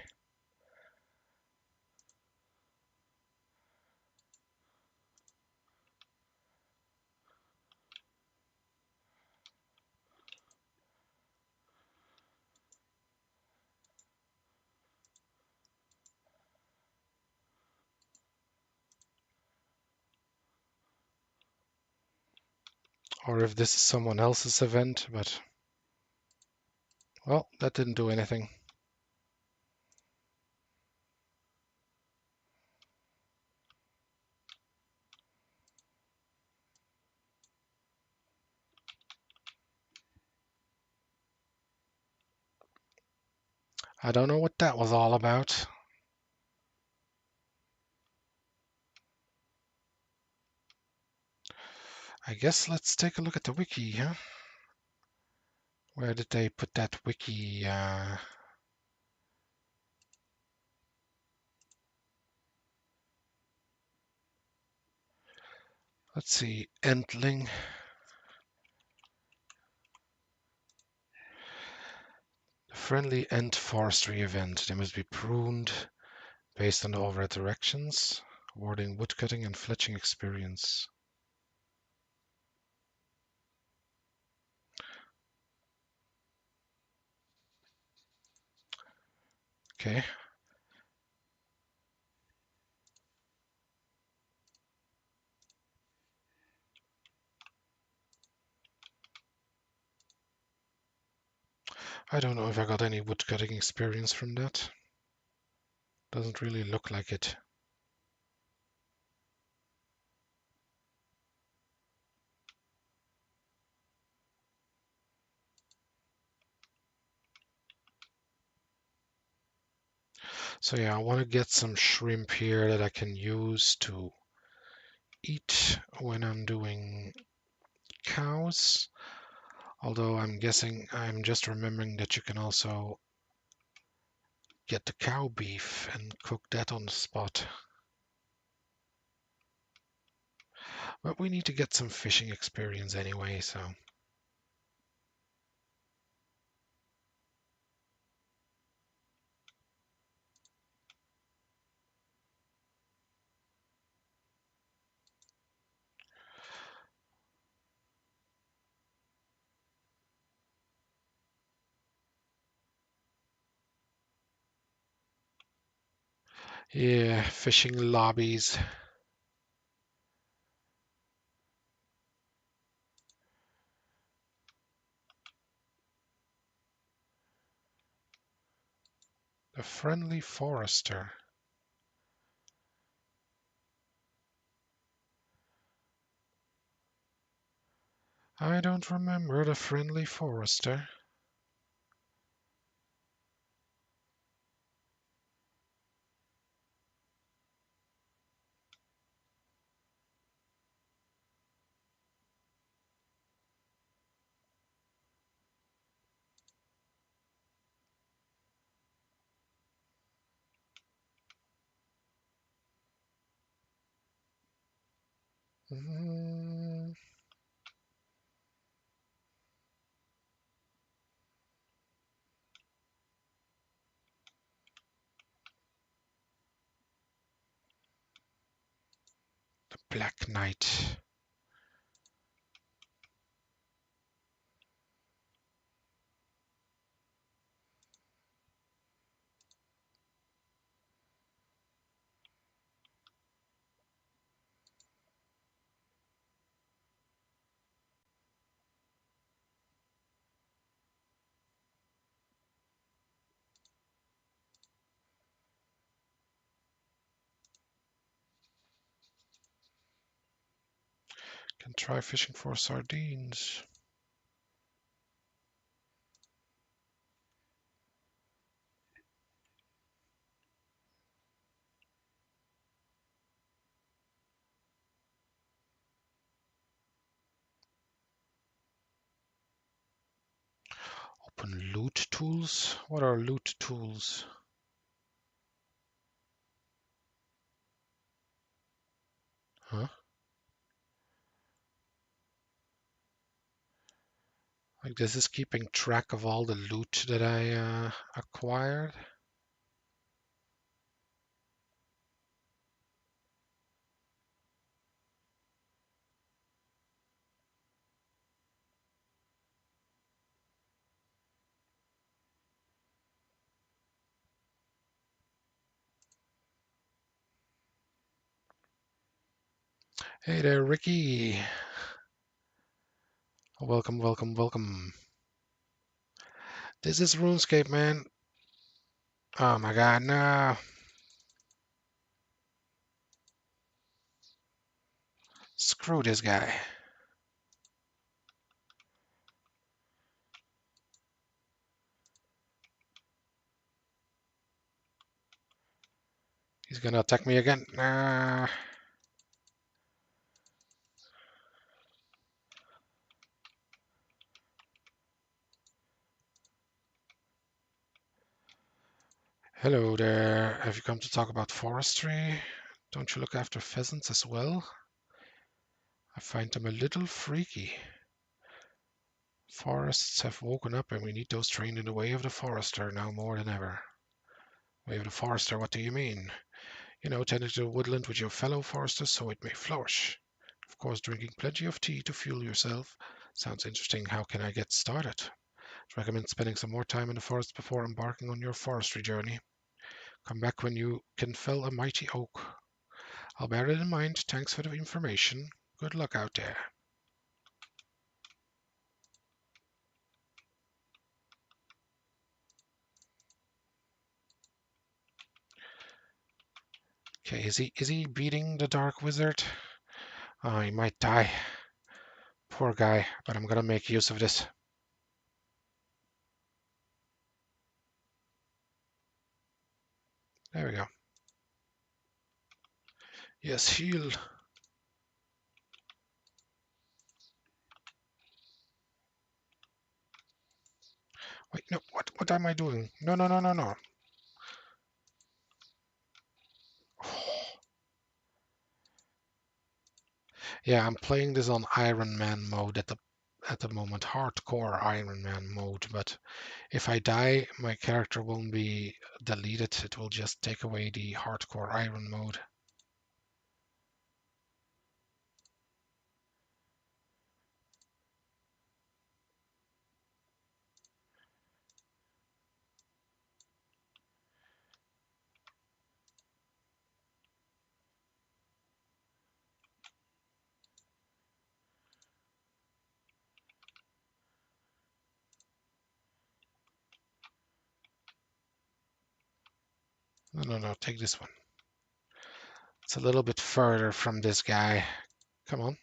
Or if this is someone else's event, but well, that didn't do anything. I don't know what that was all about. I guess let's take a look at the wiki, huh? Where did they put that wiki? Let's see, Entling. The friendly Ent forestry event. They must be pruned based on the overhead directions, awarding woodcutting and fletching experience. Okay. I don't know if I got any woodcutting experience from that. Doesn't really look like it. So yeah, I want to get some shrimp here that I can use to eat when I'm doing cows. Although I'm just remembering that you can also get the cow beef and cook that on the spot. But we need to get some fishing experience anyway, so. Yeah, fishing lobbies. The friendly forester. I don't remember the friendly forester. Mm, the Black Knight. Can try fishing for sardines. Open loot tools? What are loot tools? Huh? Like this is keeping track of all the loot that I acquired. Hey there, Ricky. Welcome, welcome, welcome. This is RuneScape, man. Oh my god, no. Screw this guy. He's gonna attack me again. Nah. Hello there. Have you come to talk about forestry? Don't you look after pheasants as well? I find them a little freaky. Forests have woken up and we need those trained in the way of the forester now more than ever. Way of the forester, what do you mean? You know, tending to the woodland with your fellow foresters so it may flourish. Of course, drinking plenty of tea to fuel yourself. Sounds interesting. How can I get started? I recommend spending some more time in the forest before embarking on your forestry journey. Come back when you can fell a mighty oak. I'll bear it in mind. Thanks for the information. Good luck out there. Okay, is he beating the Dark Wizard? Oh, he might die. Poor guy, but I'm gonna make use of this. There we go. Yes, heal. Wait, no, what am I doing? No, no, no, no, no. Yeah, I'm playing this on Iron Man mode at the moment, hardcore Iron Man mode, but if I die, my character won't be deleted. It will just take away the hardcore Iron mode. No, no, no, take this one. It's a little bit further from this guy. Come on.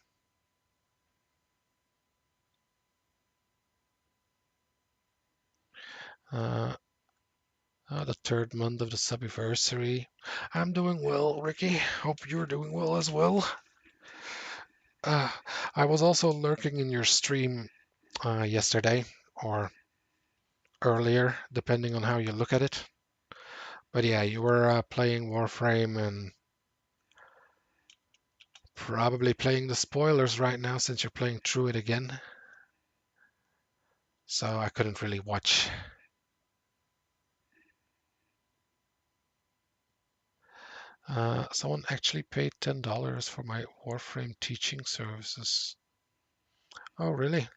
The third month of the subiversary. I'm doing well, Ricky. Hope you're doing well as well. Uh, I was also lurking in your stream yesterday or earlier, depending on how you look at it. But yeah, you were playing Warframe and probably playing the spoilers right now since you're playing through it again. So I couldn't really watch. Someone actually paid $10 for my Warframe teaching services. Oh, really?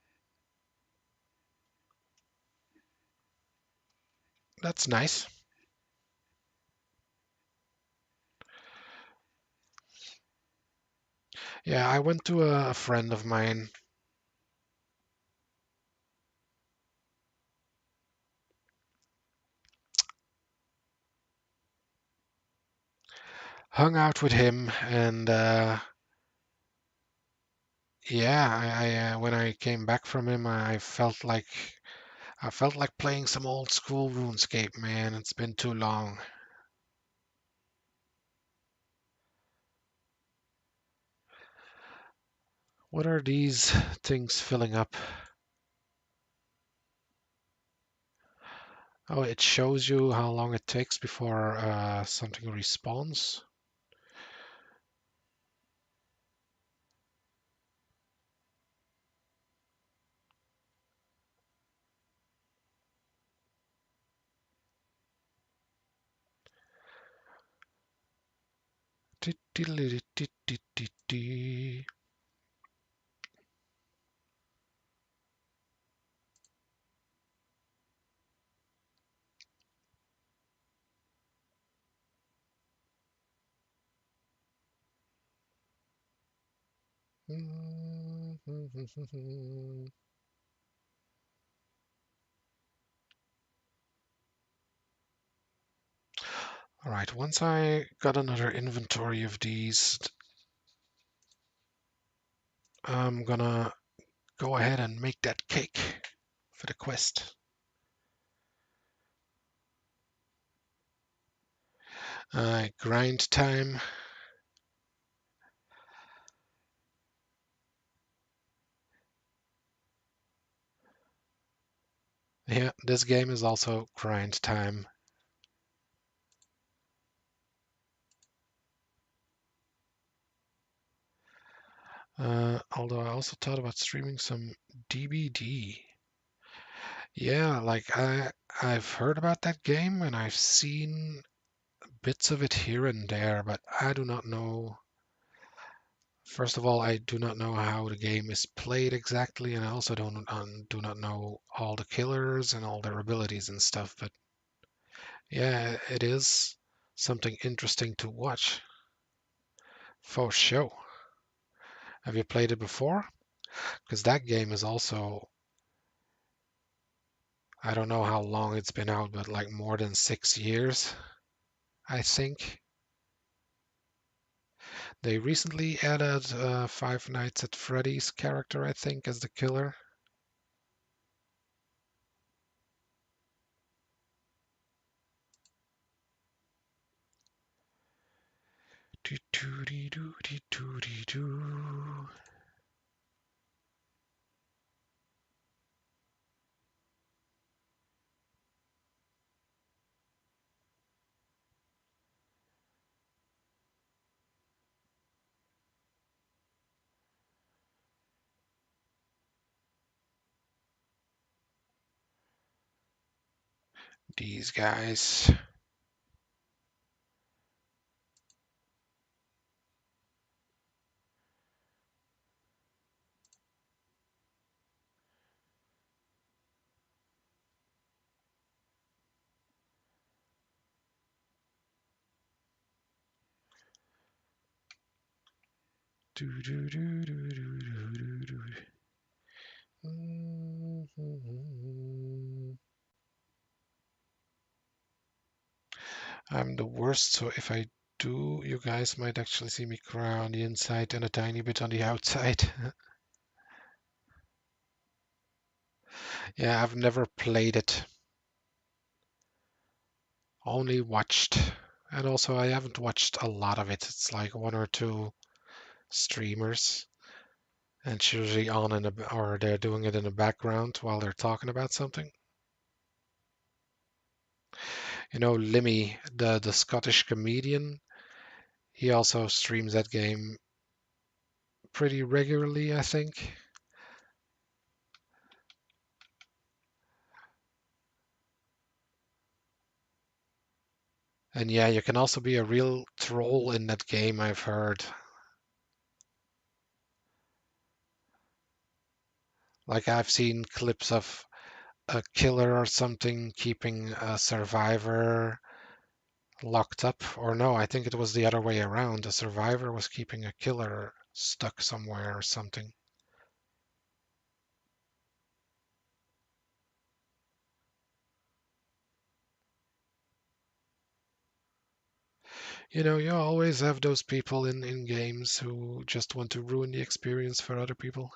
That's nice. Yeah, I went to a friend of mine. Hung out with him, and yeah, when I came back from him, I felt like playing some old school RuneScape, man. It's been too long. What are these things filling up? Oh, it shows you how long it takes before something respawns. All right, once I got another inventory of these, I'm gonna go ahead and make that cake for the quest. Grind time. Yeah, this game is also grind time. Although I also thought about streaming some DBD. Yeah, like I've heard about that game and I've seen bits of it here and there, but I do not know. First of all, I do not know how the game is played exactly, and I also do not know all the killers and all their abilities and stuff. But yeah, it is. something interesting to watch. For sure. Have you played it before? Because that game is also, I don't know how long it's been out, but like more than 6 years, I think. They recently added Five Nights at Freddy's character, I think, as the killer. These guys. I'm the worst, so if I do, you guys might actually see me cry on the inside and a tiny bit on the outside. Yeah, I've never played it, only watched. And also, I haven't watched a lot of it. It's like one or two streamers, and it's usually on in the, or they're doing it in the background while they're talking about something. You know, Limmy, the Scottish comedian, he also streams that game pretty regularly, I think. And yeah, you can also be a real troll in that game, I've heard. Like I've seen clips of a killer or something keeping a survivor locked up. Or no, I think it was the other way around. A survivor was keeping a killer stuck somewhere or something. You know, you always have those people in games who just want to ruin the experience for other people.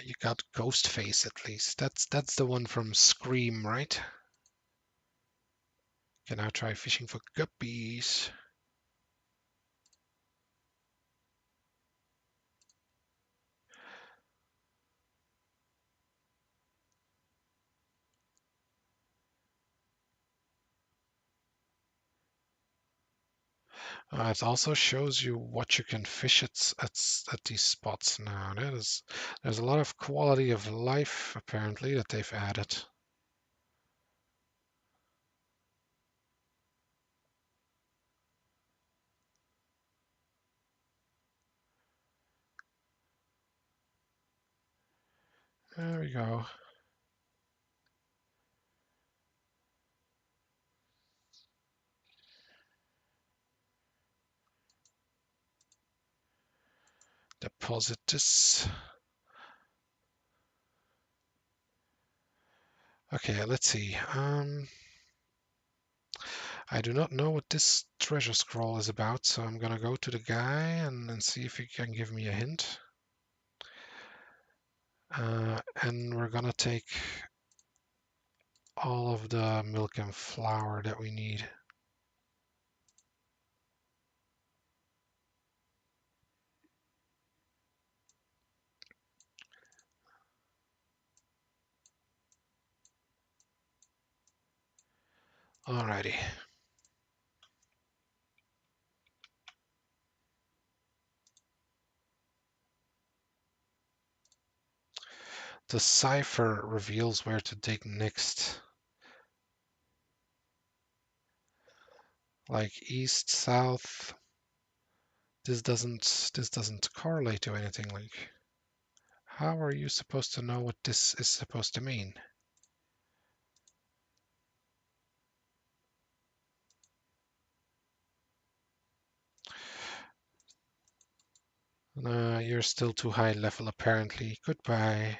You got Ghostface at least. That's the one from Scream, right? Can now try fishing for guppies. It also shows you what you can fish at these spots now. There's a lot of quality of life apparently that they've added. There we go. Deposit this. Okay, let's see. I do not know what this treasure scroll is about, so I'm gonna go to the guy and see if he can give me a hint. And we're gonna take all of the milk and flour that we need. Alrighty. The cipher reveals where to dig next. Like east, south. This doesn't correlate to anything. Like, how are you supposed to know what this is supposed to mean? You're still too high level apparently. Goodbye.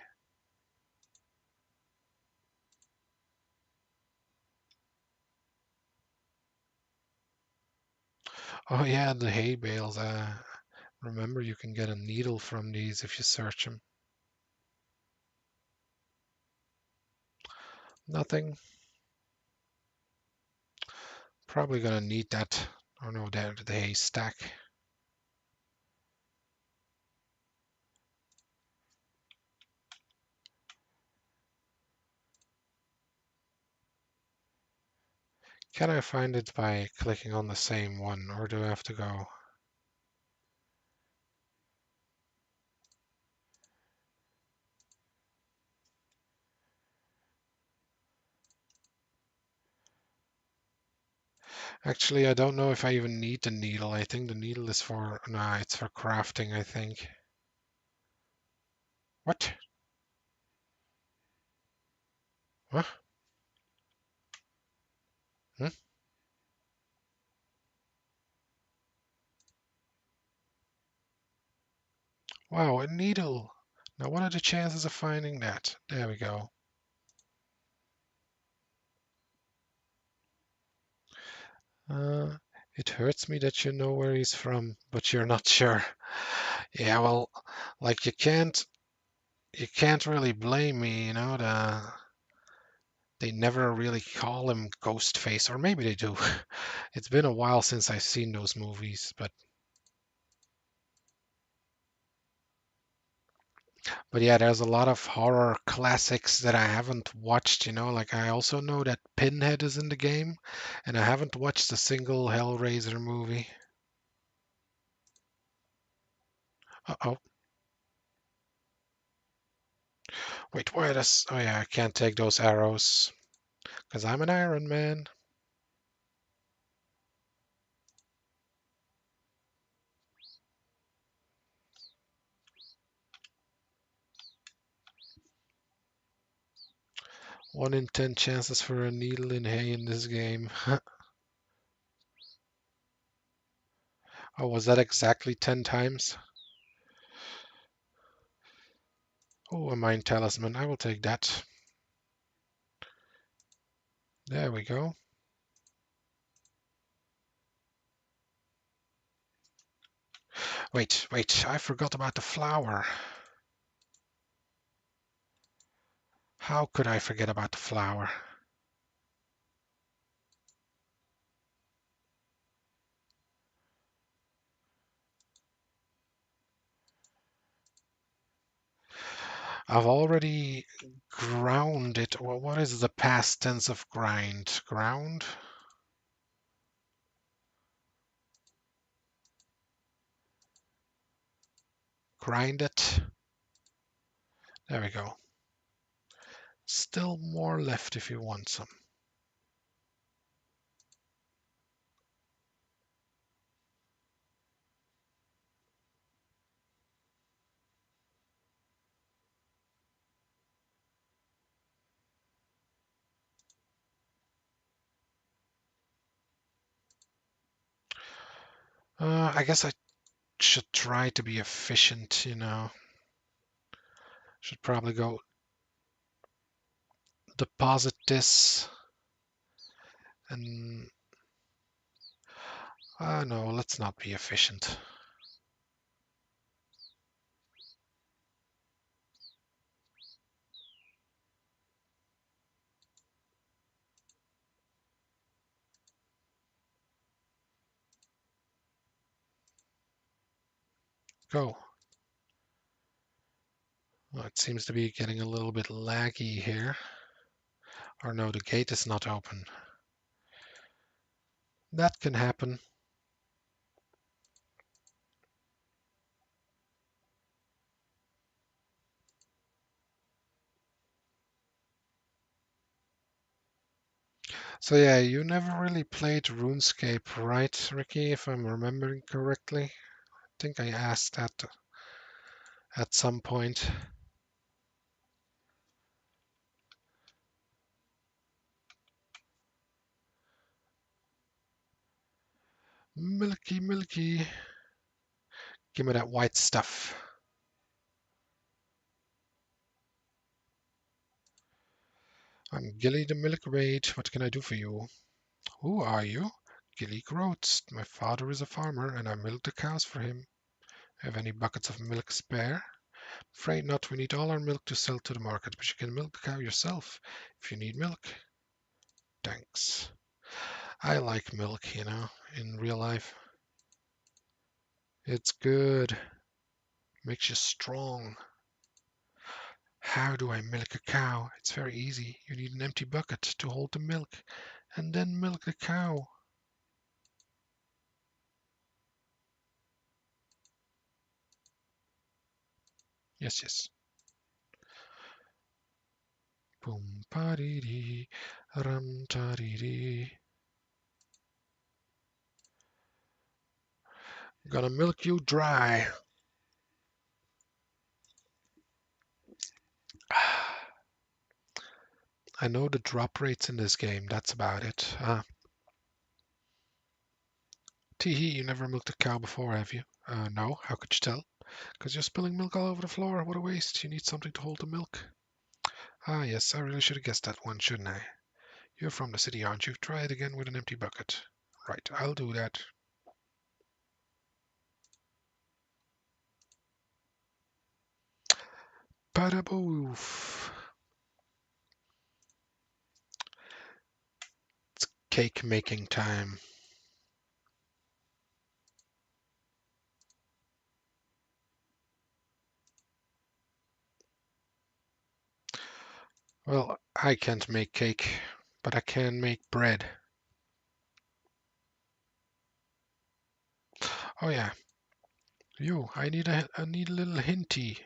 Oh yeah, the hay bales. Remember you can get a needle from these if you search them. Nothing. Probably gonna need that. Oh no, the hay stack. Can I find it by clicking on the same one, or do I have to go? Actually, I don't know if I even need the needle. I think the needle is for... Nah, it's for crafting, I think. What? Huh? Hmm? Wow, a needle. Now, what are the chances of finding that? There we go. Uh, it hurts me that you know where he's from, but you're not sure. Yeah, well, like you can't really blame me, they never really call him Ghostface, or maybe they do. It's been a while since I've seen those movies, but yeah, there's a lot of horror classics that I haven't watched, like I also know that Pinhead is in the game, and I haven't watched a single Hellraiser movie. Uh-oh. Wait, why does... Oh yeah, I can't take those arrows, because I'm an Iron Man. One in 10 chances for a needle in hay in this game. Oh, was that exactly 10 times? Oh, a mind talisman. I will take that. There we go. Wait, I forgot about the flower. How could I forget about the flower? I've already ground it. Well, what is the past tense of grind? Ground? Grind it. There we go. Still more left if you want some. I guess I should try to be efficient. Should probably go deposit this and... no, let's not be efficient. Go. Well, it seems to be getting a little bit laggy here. Or no, the gate is not open. That can happen. So yeah, you never really played RuneScape, right, Ricky, if I'm remembering correctly? I think I asked that at some point. Milky, milky. Give me that white stuff. I'm Gilly the Milk Rage. What can I do for you? Who are you? Gilly Groats. My father is a farmer and I milk the cows for him. Have any buckets of milk spare? Afraid not. We need all our milk to sell to the market, but you can milk the cow yourself if you need milk. Thanks. I like milk, in real life. It's good. Makes you strong. How do I milk a cow? It's very easy. You need an empty bucket to hold the milk, and then milk the cow. Yes, yes. Boom, pa dee dee, rum ta dee dee. Gonna milk you dry. I know the drop rates in this game. That's about it. Teehee, you never milked a cow before, have you? No. How could you tell? Because you're spilling milk all over the floor. What a waste. You need something to hold the milk. Ah, yes, I really should have guessed that one, shouldn't I? You're from the city, aren't you? Try it again with an empty bucket. Right, I'll do that. Bada-boof. It's cake making time. Well, I can't make cake, but I can make bread. Oh yeah. I need a little hinty.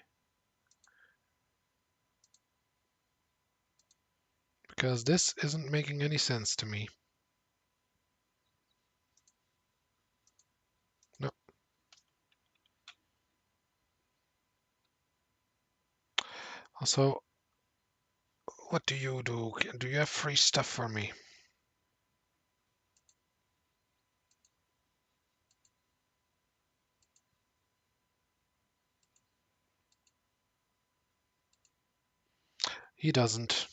Because this isn't making any sense to me. No. Also, what do you do? Do you have free stuff for me? He doesn't.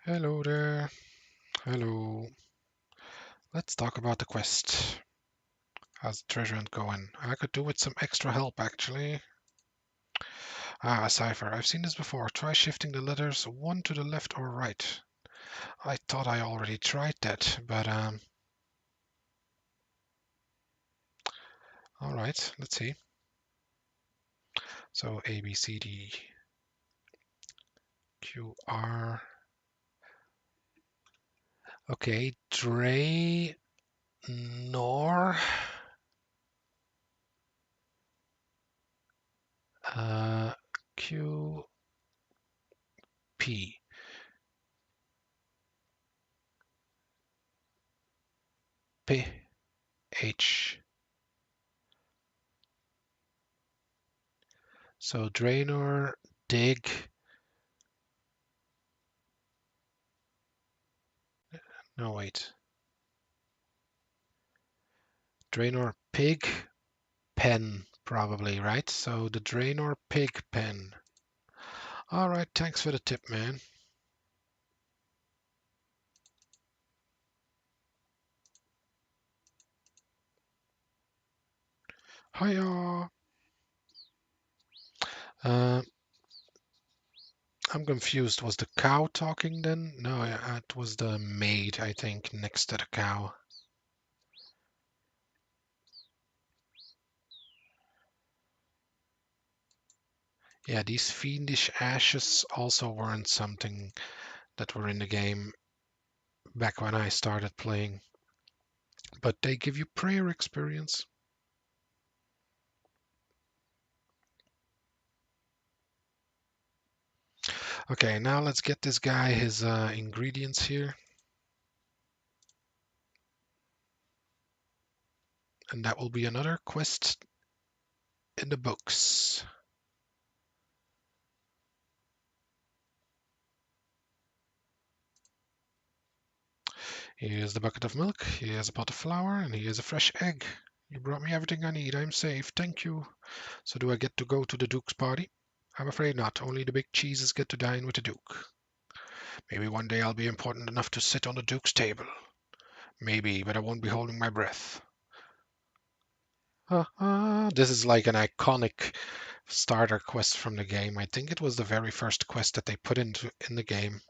Hello there. Hello. Let's talk about the quest. How's the treasure hunt going? I could do with some extra help, actually. Ah, a cipher. I've seen this before. Try shifting the letters one to the left or right. I thought I already tried that, but all right, let's see. So A, B, C, D, Q, R. Okay, Draynor. Q, P. P, H. So Draynor, dig. No, wait. Draynor, pig, pen, probably, right? So the Draynor pig pen. All right, thanks for the tip, man. Hiya. Uh, I'm confused. Was the cow talking then? No, it was the maid, I think, next to the cow. Yeah, these fiendish ashes also weren't something that were in the game back when I started playing, but they give you prayer experience. Okay, now let's get this guy his ingredients here. And that will be another quest in the books. Here's the bucket of milk, here's a pot of flour, and here's a fresh egg. You brought me everything I need. I'm safe. Thank you. So do I get to go to the Duke's party? I'm afraid not. Only the big cheeses get to dine with the Duke. Maybe one day I'll be important enough to sit on the Duke's table. Maybe, but I won't be holding my breath. This is like an iconic starter quest from the game. I think it was the very first quest that they put in the game.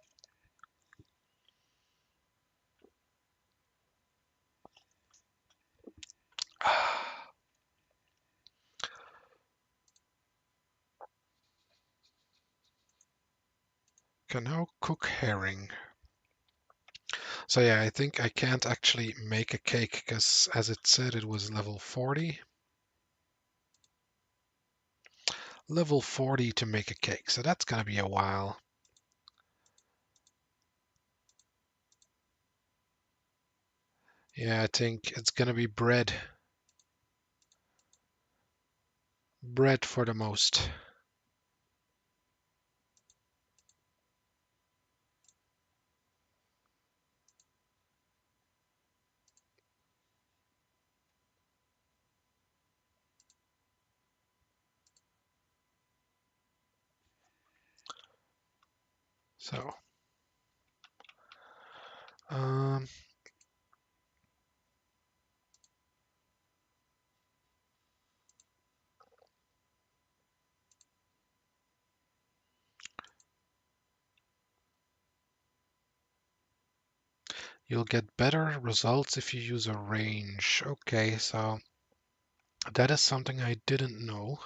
Can now cook herring. So yeah, I think I can't actually make a cake because as it said it was level 40. Level 40 to make a cake, so that's gonna be a while. Yeah, I think it's gonna be bread. Bread for the most. So, um, you'll get better results if you use a range. Okay, so that is something I didn't know.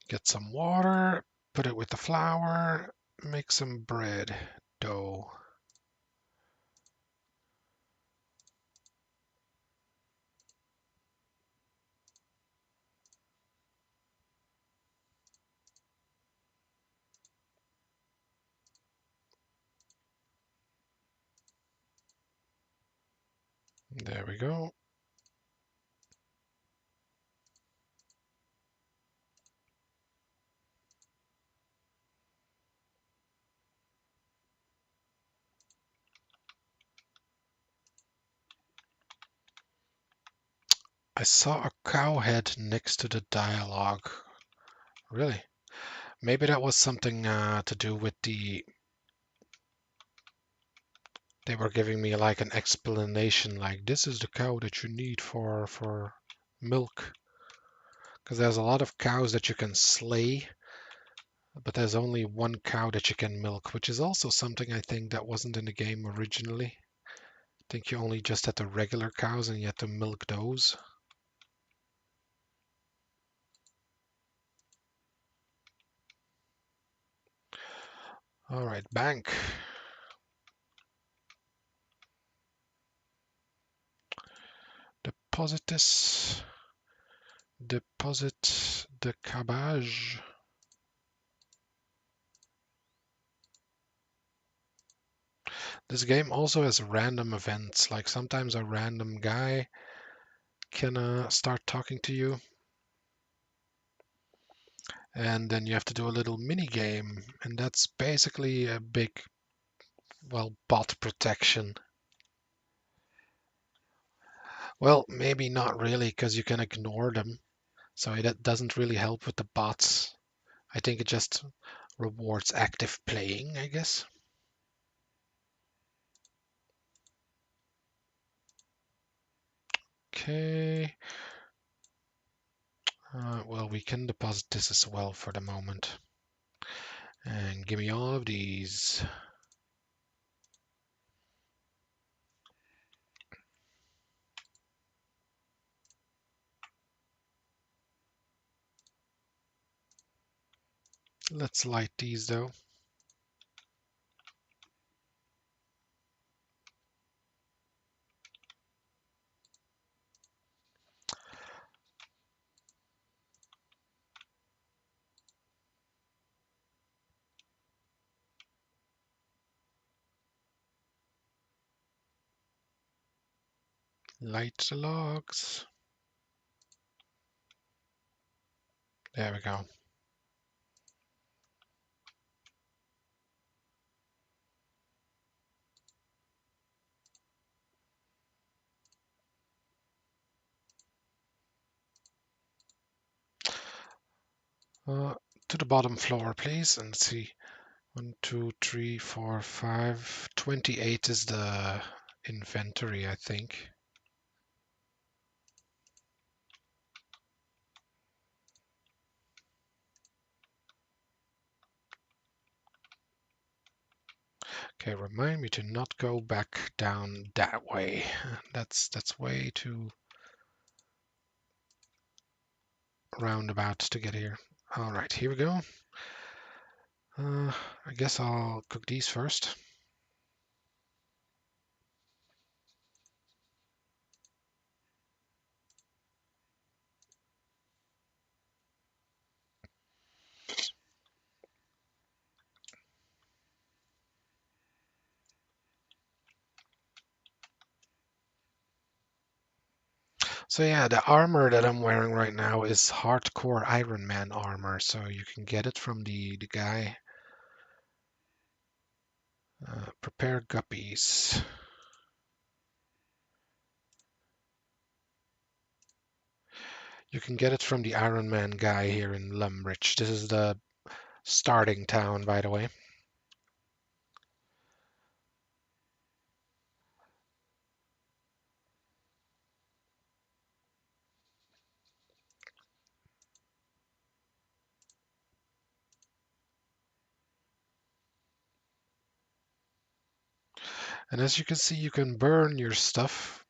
Get some water, put it with the flour, make some bread dough. There we go. I saw a cow head next to the dialogue. Really? Maybe that was something to do with the... They were giving me like an explanation, like this is the cow that you need for milk. Because there's a lot of cows that you can slay, but there's only one cow that you can milk, which is also something I think that wasn't in the game originally. I think you only just had the regular cows and you had to milk those. All right, bank. Deposit this. Deposit the cabbage. This game also has random events, like sometimes a random guy can start talking to you, and then you have to do a little mini game, and that's basically a big, well, bot protection. Well, maybe not really, because you can ignore them, so it doesn't really help with the bots. I think it just rewards active playing, I guess. Okay. Well, we can deposit this as well for the moment. And give me all of these. Let's light these though. Light the logs. There we go. To the bottom floor, please, and let's see. 1, 2, 3, 4, 5. 28 is the inventory, I think. Okay, remind me to not go back down that way. That's way too roundabout to get here. All right, here we go. I guess I'll cook these first. So yeah, the armor that I'm wearing right now is hardcore Ironman armor, so you can get it from the guy. Prepare guppies. You can get it from the Ironman guy here in Lumbridge. This is the starting town, by the way. And as you can see, you can burn your stuff,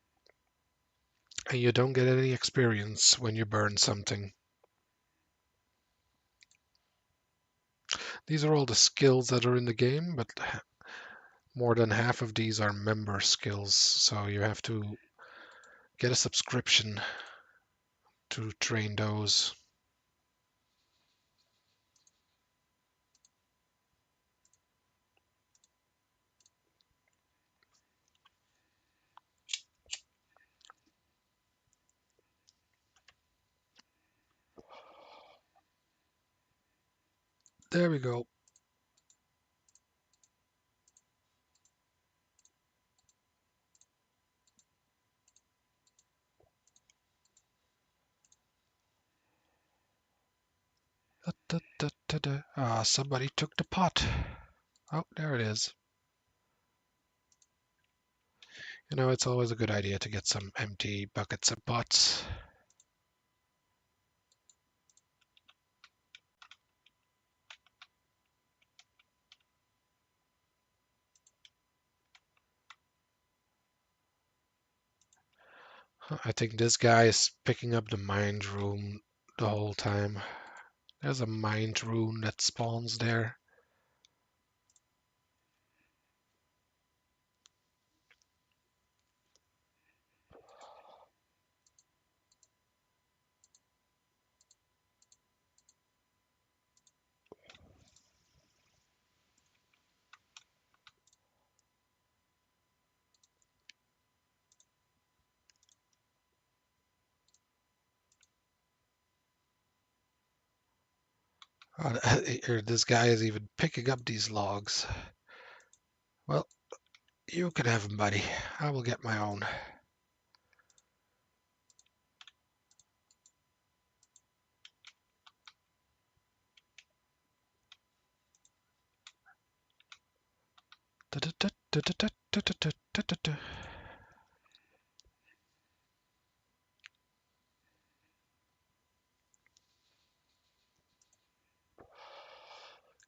and you don't get any experience when you burn something. These are all the skills that are in the game, but more than half of these are member skills, so you have to get a subscription to train those. There we go. Ah, somebody took the pot. Oh, there it is. You know, it's always a good idea to get some empty buckets and pots. I think this guy is picking up the mind rune the whole time. There's a mind rune that spawns there. This guy is even picking up these logs. Well, you can have them, buddy. I will get my own.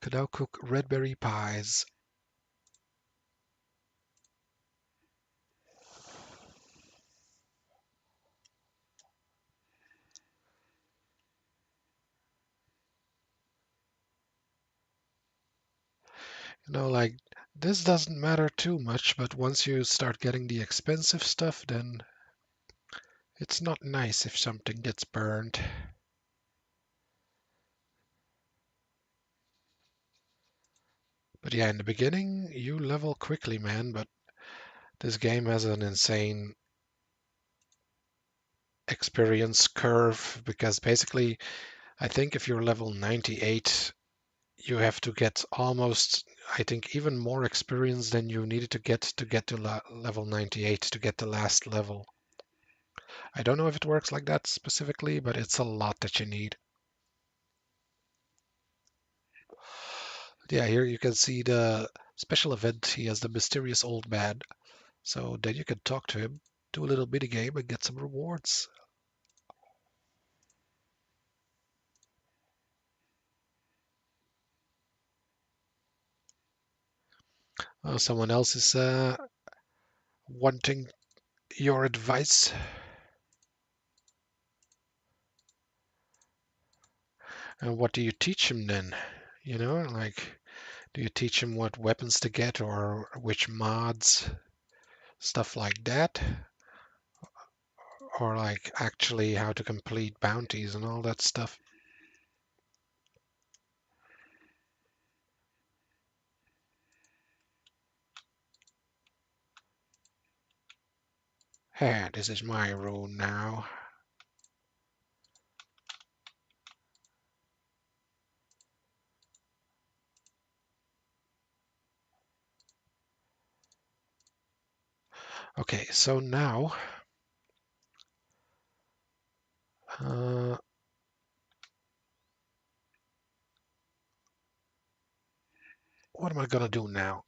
Could now cook red berry pies. You know, like, this doesn't matter too much, but once you start getting the expensive stuff, then it's not nice if something gets burned. But yeah, in the beginning, you level quickly, man, but this game has an insane experience curve because basically I think if you're level 98, you have to get almost, I think, even more experience than you needed to get to level 98 to get the last level. I don't know if it works like that specifically, but it's a lot that you need. Yeah, here you can see the special event. He has the mysterious old man. So then you can talk to him, do a little mini game, and get some rewards. Someone else is wanting your advice. And what do you teach him then? You know, like, do you teach him what weapons to get or which mods, stuff like that? Or like actually how to complete bounties and all that stuff? Hey, this is my rune now. Okay, so now uh, what am I gonna do now?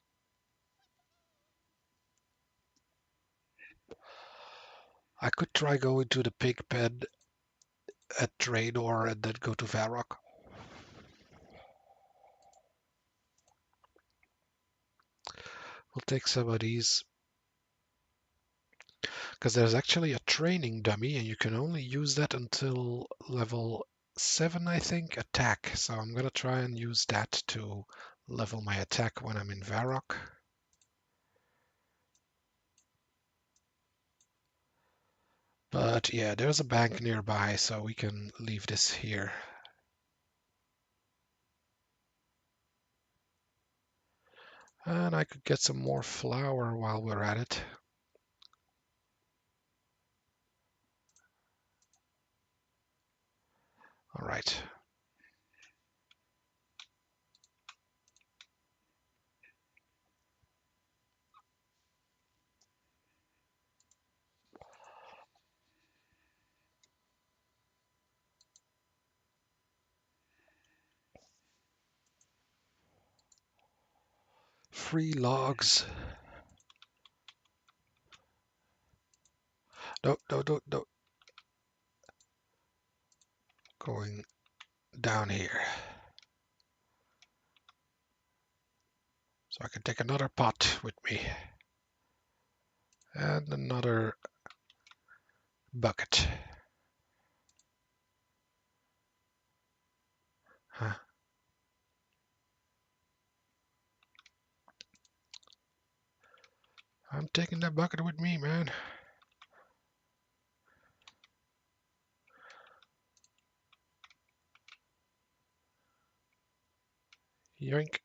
I could try going to the pig pen at Draynor and then go to Varrock. We'll take some of these because there's actually a training dummy and you can only use that until level 7, I think, attack. So I'm gonna try and use that to level my attack when I'm in Varrock. But yeah, there's a bank nearby, so we can leave this here. And I could get some more flour while we're at it. All right. Free logs. No, no, no, no. Going down here. So I can take another pot with me. And another bucket. Huh. I'm taking that bucket with me, man. Yoink.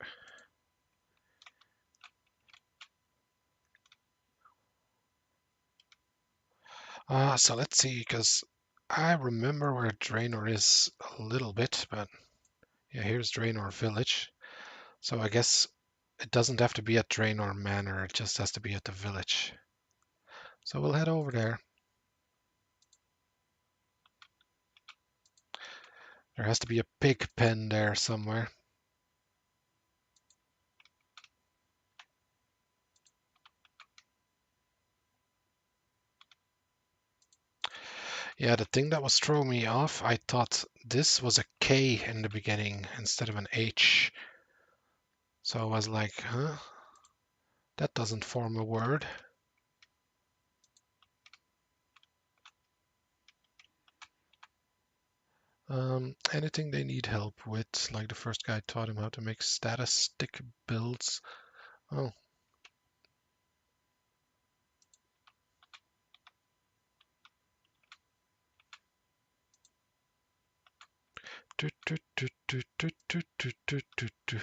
So let's see, because I remember where Draynor is a little bit, but yeah, here's Draynor Village. So I guess it doesn't have to be at Draynor Manor, it just has to be at the village. So we'll head over there. There has to be a pig pen there somewhere. Yeah, the thing that was throwing me off, I thought this was a K in the beginning instead of an H. So I was like, huh? That doesn't form a word. Anything they need help with, like the first guy taught him how to make status stick builds. Oh. Do, do, do, do, do, do, do, do, do, do.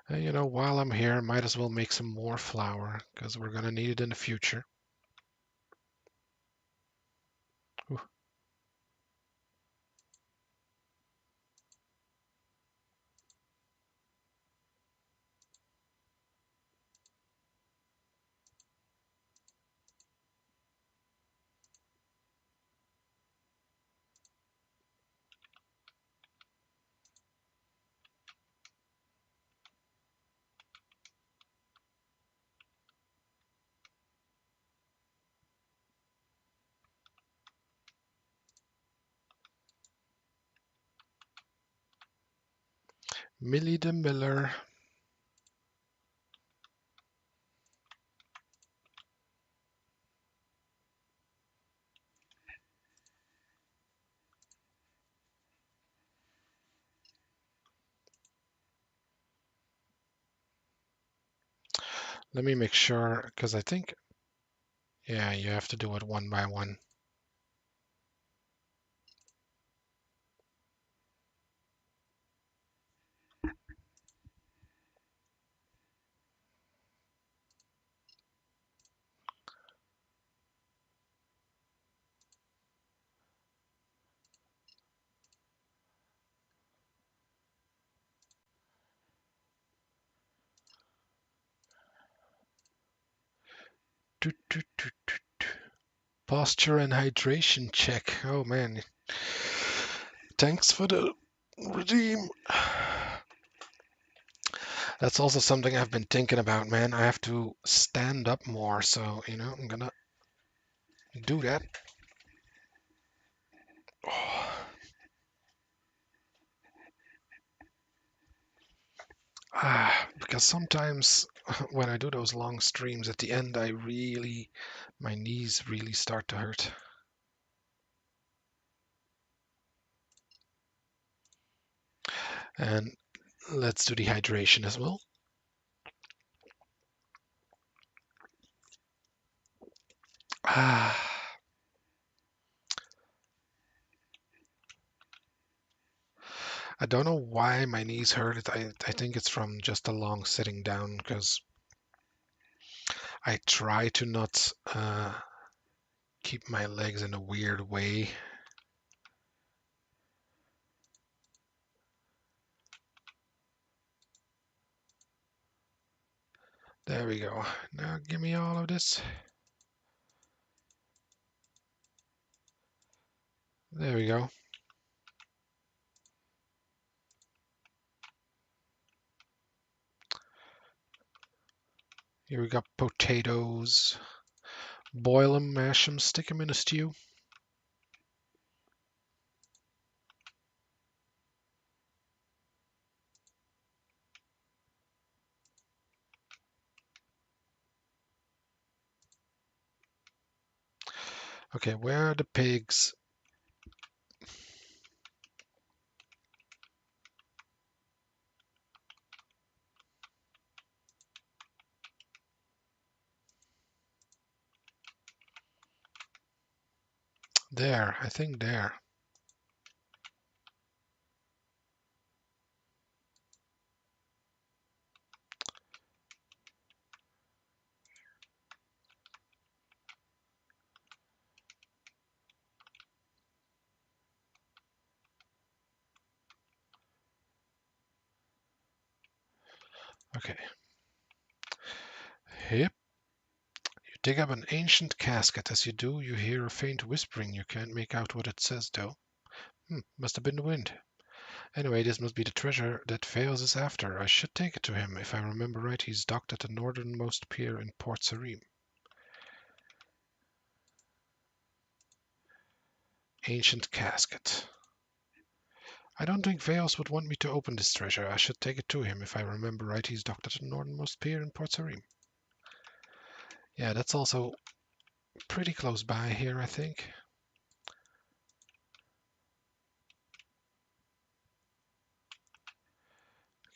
And, while I'm here, might as well make some more flour because we're gonna need it in the future. Ooh. Millie the Miller. Let me make sure, because I think, yeah, you have to do it one by one. Toot, toot, toot, toot, toot. Posture and hydration check. Oh man. Thanks for the redeem. That's also something I've been thinking about, man. I have to stand up more, so, I'm gonna do that. Oh. Because sometimes when I do those long streams at the end, my knees really start to hurt. And let's do the hydration as well. Ah. I don't know why my knees hurt. I think it's from just a long sitting down because I try to not keep my legs in a weird way. There we go. Now give me all of this. There we go. Here we got potatoes. Boil them, mash them, stick them in a stew. Okay, where are the pigs? There, I think there. Okay. Yep. You dig up an ancient casket. As you do, you hear a faint whispering. You can't make out what it says, though. Must have been the wind. Anyway, this must be the treasure that Fails is after. I should take it to him. If I remember right, he's docked at the northernmost pier in Port Sarim. Ancient casket. I don't think Veos would want me to open this treasure. I should take it to him. If I remember right, he's docked at the northernmost pier in Port Sarim. Yeah, that's also pretty close by here, I think.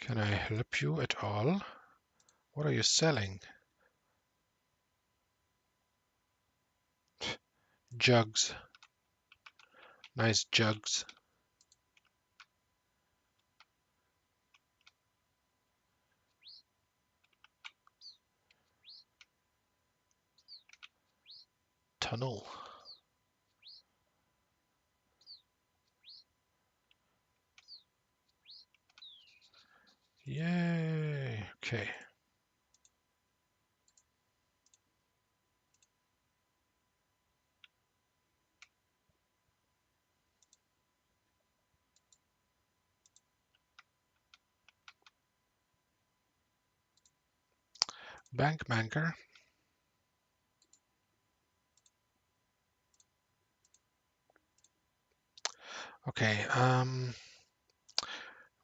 Can I help you at all? What are you selling? Jugs. Nice jugs. tunnel. Yay! Okay. Bank banker. Okay,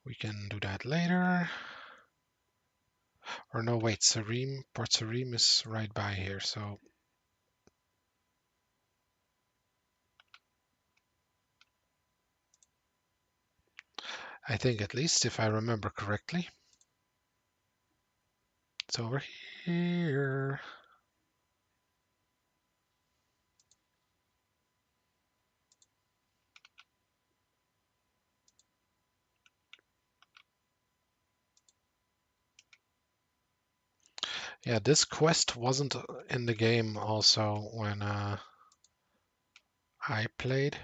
we can do that later. Or no, wait, Sarim, Port Sarim is right by here, so I think at least if I remember correctly, it's over here. Yeah, this quest wasn't in the game also when I played.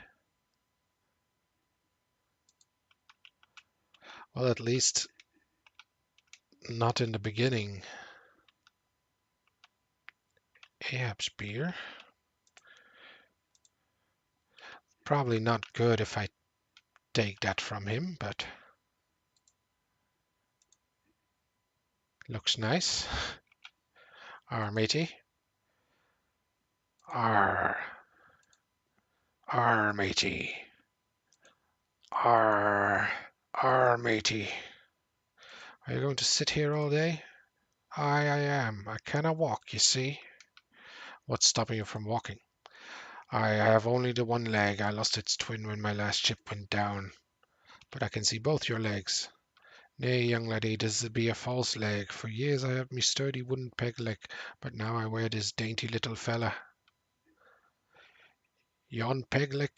Well, at least not in the beginning. Ahab's beer. Probably not good if I take that from him, but looks nice. Arr, matey. Arr. Arr, matey. Arr. Arr, matey. Are you going to sit here all day? I am. I cannot walk, you see. What's stopping you from walking? I have only the one leg. I lost its twin when my last ship went down. But I can see both your legs. Nay, young laddie, this be a false leg. For years I have me sturdy wooden peg leg, but now I wear this dainty little fella. Yon peg leg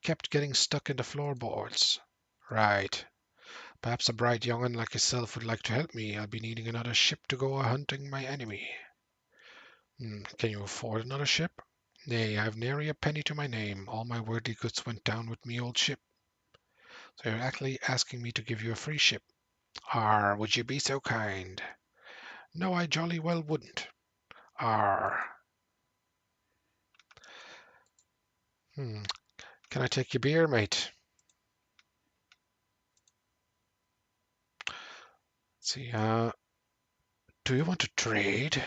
kept getting stuck in the floorboards. Right. Perhaps a bright young'un like yourself would like to help me. I'll be needing another ship to go a-hunting my enemy. Can you afford another ship? Nay, I've nary a penny to my name. All my worldly goods went down with me old ship. So you're actually asking me to give you a free ship. Arr, would you be so kind? No, I jolly well wouldn't. Arr. Can I take your beer, mate? Let's see, do you want to trade?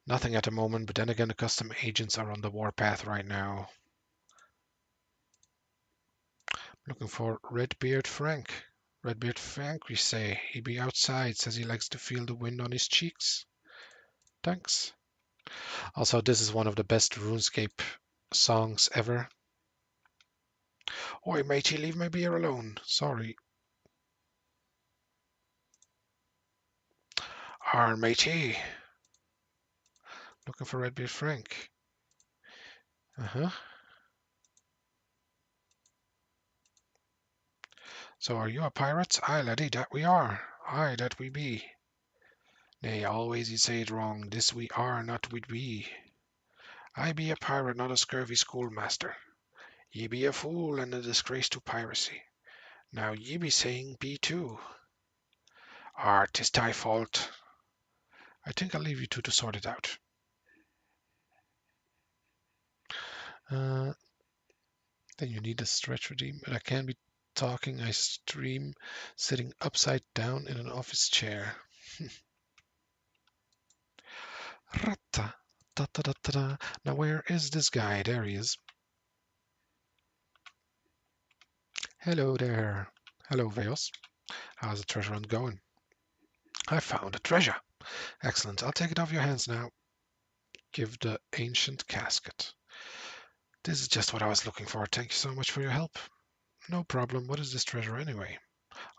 Nothing at the moment, but then again, the custom agents are on the warpath right now. Looking for Redbeard Frank. Redbeard Frank, we say. He be outside, says he likes to feel the wind on his cheeks. Thanks. Also, this is one of the best RuneScape songs ever. Oi, matey, leave my beer alone. Sorry. Arr, matey. Looking for Redbeard Frank. Uh-huh. So are you a pirate? Aye, laddie, that we are. Aye, that we be. Nay, always ye say it wrong. This we are, not we be. I be a pirate, not a scurvy schoolmaster. Ye be a fool and a disgrace to piracy. Now ye be saying be too. Arr, 'tis thy fault. I think I'll leave you two to sort it out. Then you need a stretch redeem, but I can't be talking. I stream sitting upside down in an office chair. Rata, da da da da da. Now where is this guy? There he is. Hello there. Hello, Veos. How's the treasure hunt going? I found a treasure. Excellent. I'll take it off your hands now. Give the ancient casket. This is just what I was looking for. Thank you so much for your help. No problem. What is this treasure anyway?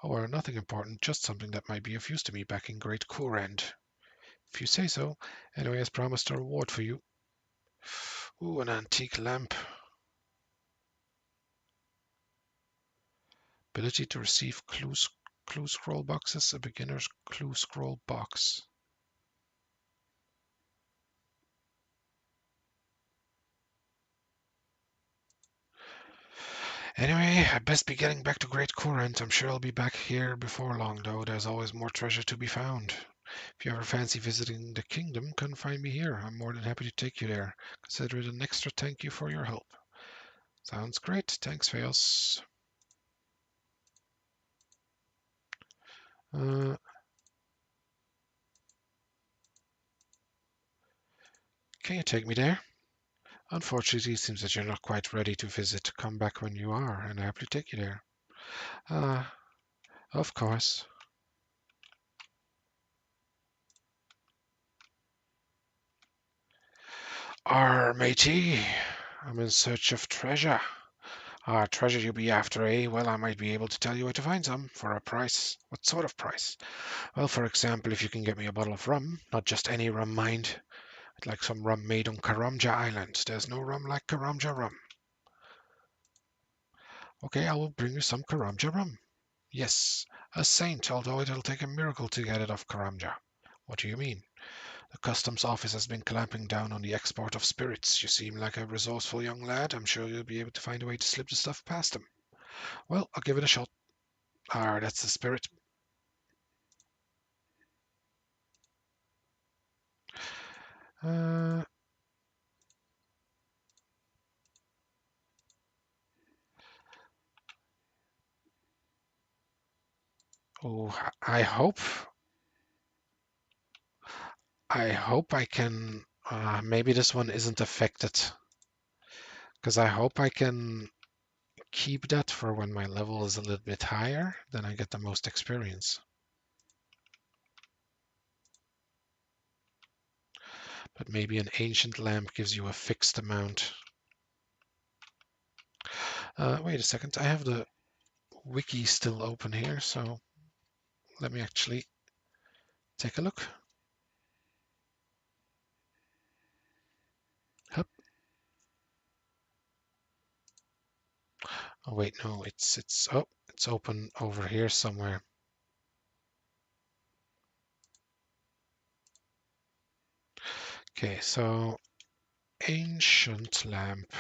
Oh, well, nothing important. Just something that might be of use to me back in Great Courend. If you say so. Anyway, as promised, a reward for you. Ooh, an antique lamp. Ability to receive clue scroll boxes. A beginner's clue scroll box. Anyway, I best be getting back to Great Corinth. I'm sure I'll be back here before long, though. There's always more treasure to be found. If you ever fancy visiting the kingdom, come find me here. I'm more than happy to take you there. Consider it an extra thank you for your help. Sounds great. Thanks, Fails. Uh, can you take me there? Unfortunately, it seems that you're not quite ready to visit. Come back when you are, and I'll happily take you there. Ah, of course. Matey, I'm in search of treasure. Treasure you be after, eh? Well, I might be able to tell you where to find some for a price. What sort of price? Well, for example, if you can get me a bottle of rum, not just any rum, mind. I'd like some rum made on Karamja Island. There's no rum like Karamja rum. Okay, I will bring you some Karamja rum. Yes, a saint, although it'll take a miracle to get it off Karamja. What do you mean? The customs office has been clamping down on the export of spirits. You seem like a resourceful young lad. I'm sure you'll be able to find a way to slip the stuff past them. Well, I'll give it a shot. That's the spirit. Uh, oh, I hope I can. Maybe this one isn't affected, because I hope I can keep that for when my level is a little bit higher, then I get the most experience. But maybe an ancient lamp gives you a fixed amount. Wait a second, I have the wiki still open here, so let me actually take a look. Hup. Oh wait, no, it's open over here somewhere. Okay, so ancient lamp.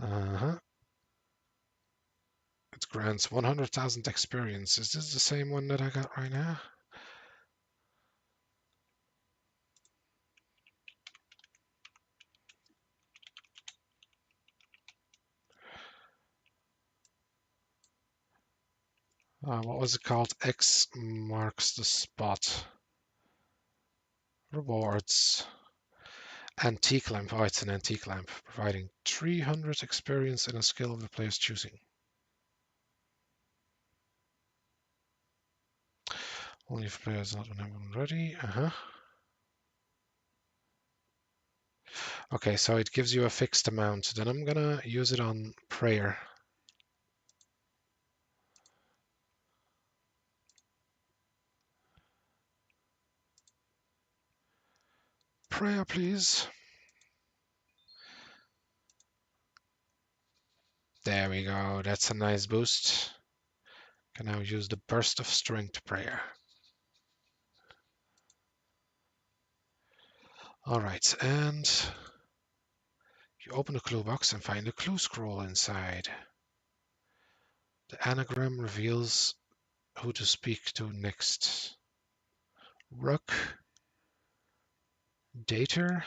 Uh-huh. It grants 100,000 experience. Is this the same one that I got right now? What was it called? X marks the spot. Rewards. Antique lamp. Oh, it's an antique lamp, providing 300 experience in a skill of the player's choosing. Only if the player has not one ready. Okay, so it gives you a fixed amount. Then I'm gonna use it on prayer. Prayer, please. There we go. That's a nice boost. Can now use the burst of strength prayer. All right, and you open the clue box and find a clue scroll inside. The anagram reveals who to speak to next. Ruck, Dater,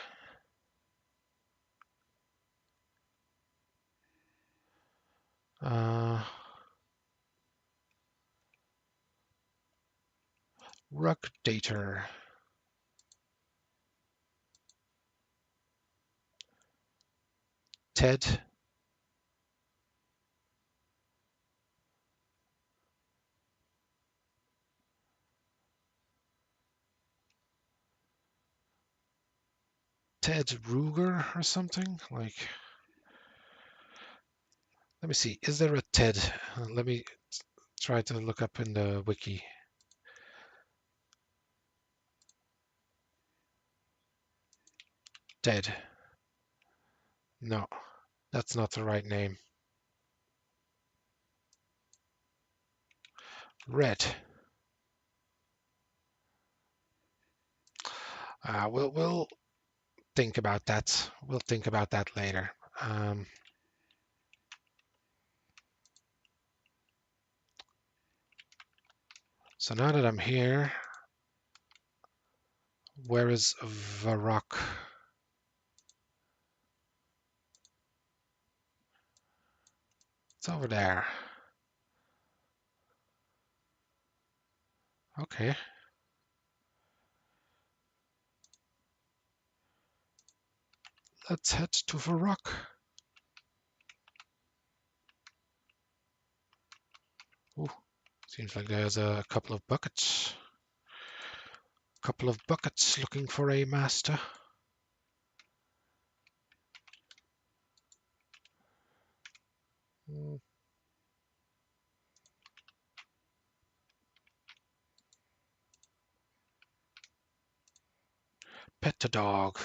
Ruck Dater. Ted, Ted Ruger or something? Like, let me see. Is there a Ted? Let me try to look up in the wiki. Ted. No, that's not the right name. Red. We'll think about that. We'll think about that later. Um, so now that I'm here, where is Varrock? It's over there. Okay. Let's head to Varrock. Ooh, seems like there's a couple of buckets. Couple of buckets looking for a master. Mm, Pet the dog.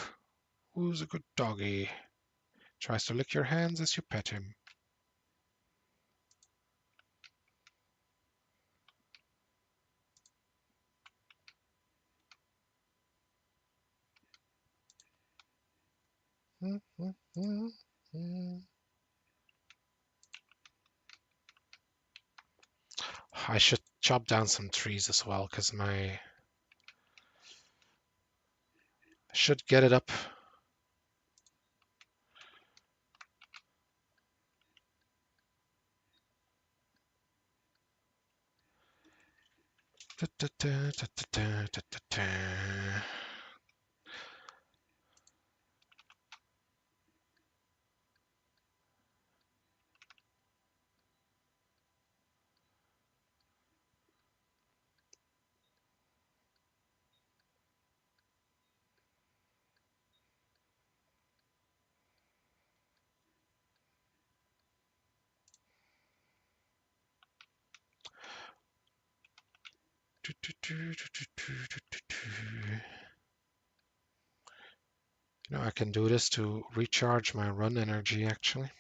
Who's a good doggy? Tries to lick your hands as you pet him. Mm, mm, mm, mm. I should chop down some trees as well, because my... should get it up. Da, da, da, da, da, da, da, da. Do, do, do, do, do, do, do, do. You know, I can do this to recharge my run energy, actually.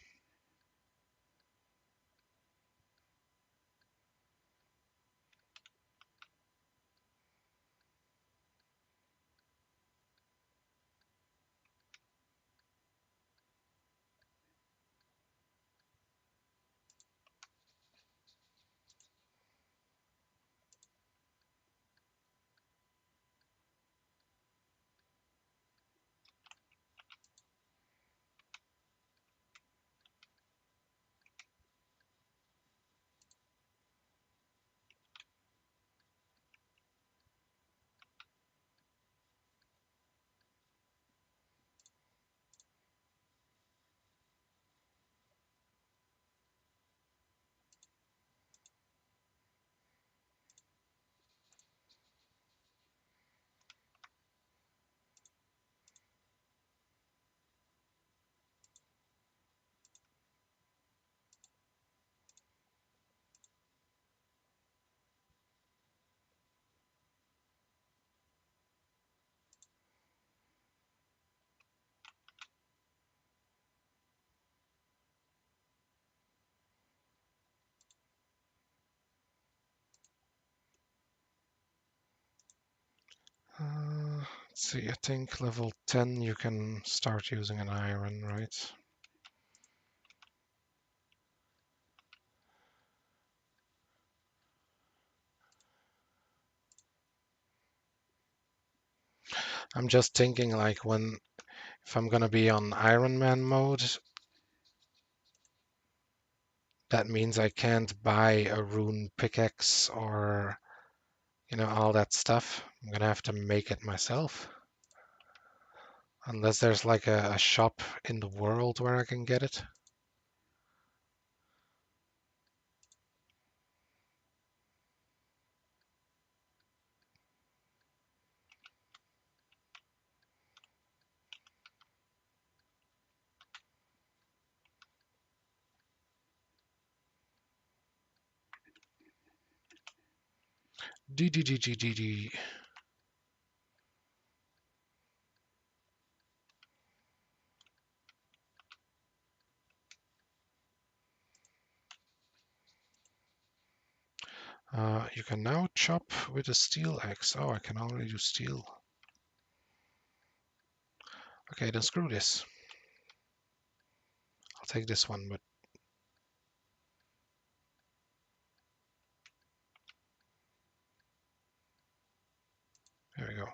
Let's see, I think level 10 you can start using an iron, right? I'm just thinking like if I'm gonna be on Ironman mode, that means I can't buy a rune pickaxe or, all that stuff. I'm gonna have to make it myself. Unless there's like a shop in the world where I can get it. D. You can now chop with a steel axe. Oh, I can already do steel. Okay, then screw this. take this one, but there we go.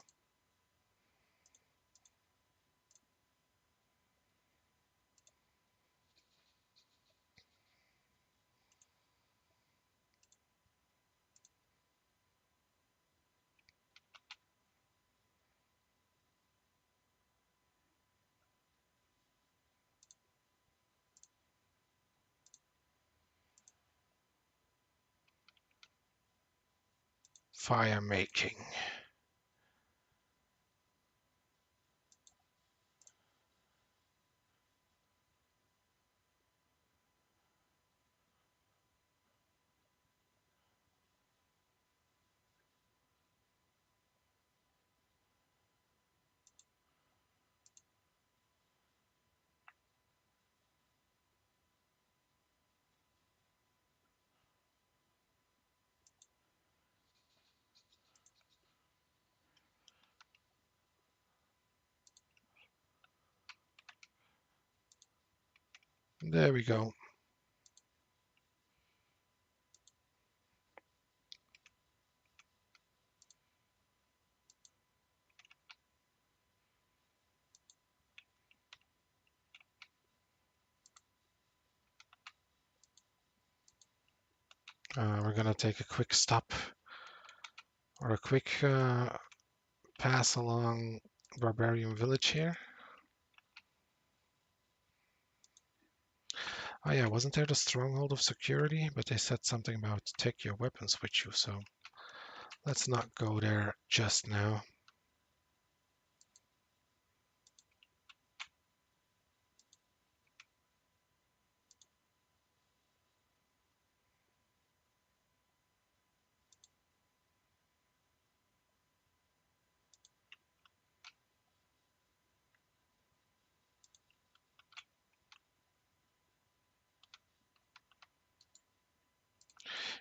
Fire making. There we go. We're gonna take a quick stop or a quick pass along Barbarian Village here. Oh yeah, wasn't there the stronghold of security? But they said something about take your weapons with you, so let's not go there just now.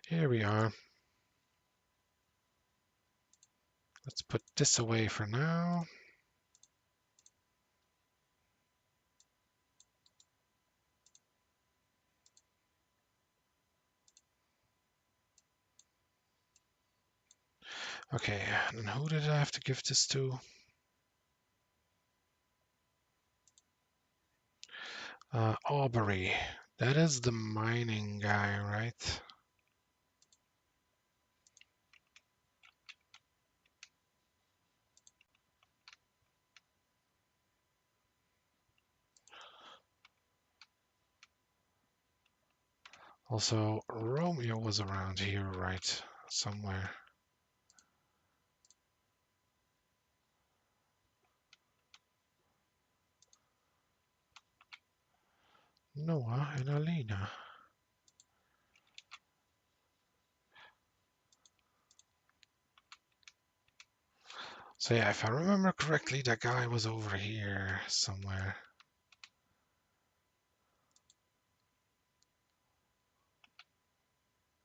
Here we are. Let's put this away for now. Okay, and who did I have to give this to? Aubrey. That is the mining guy, right? Also, Romeo was around here, right? Somewhere. Noah and Alina. So yeah, if I remember correctly, that guy was over here somewhere.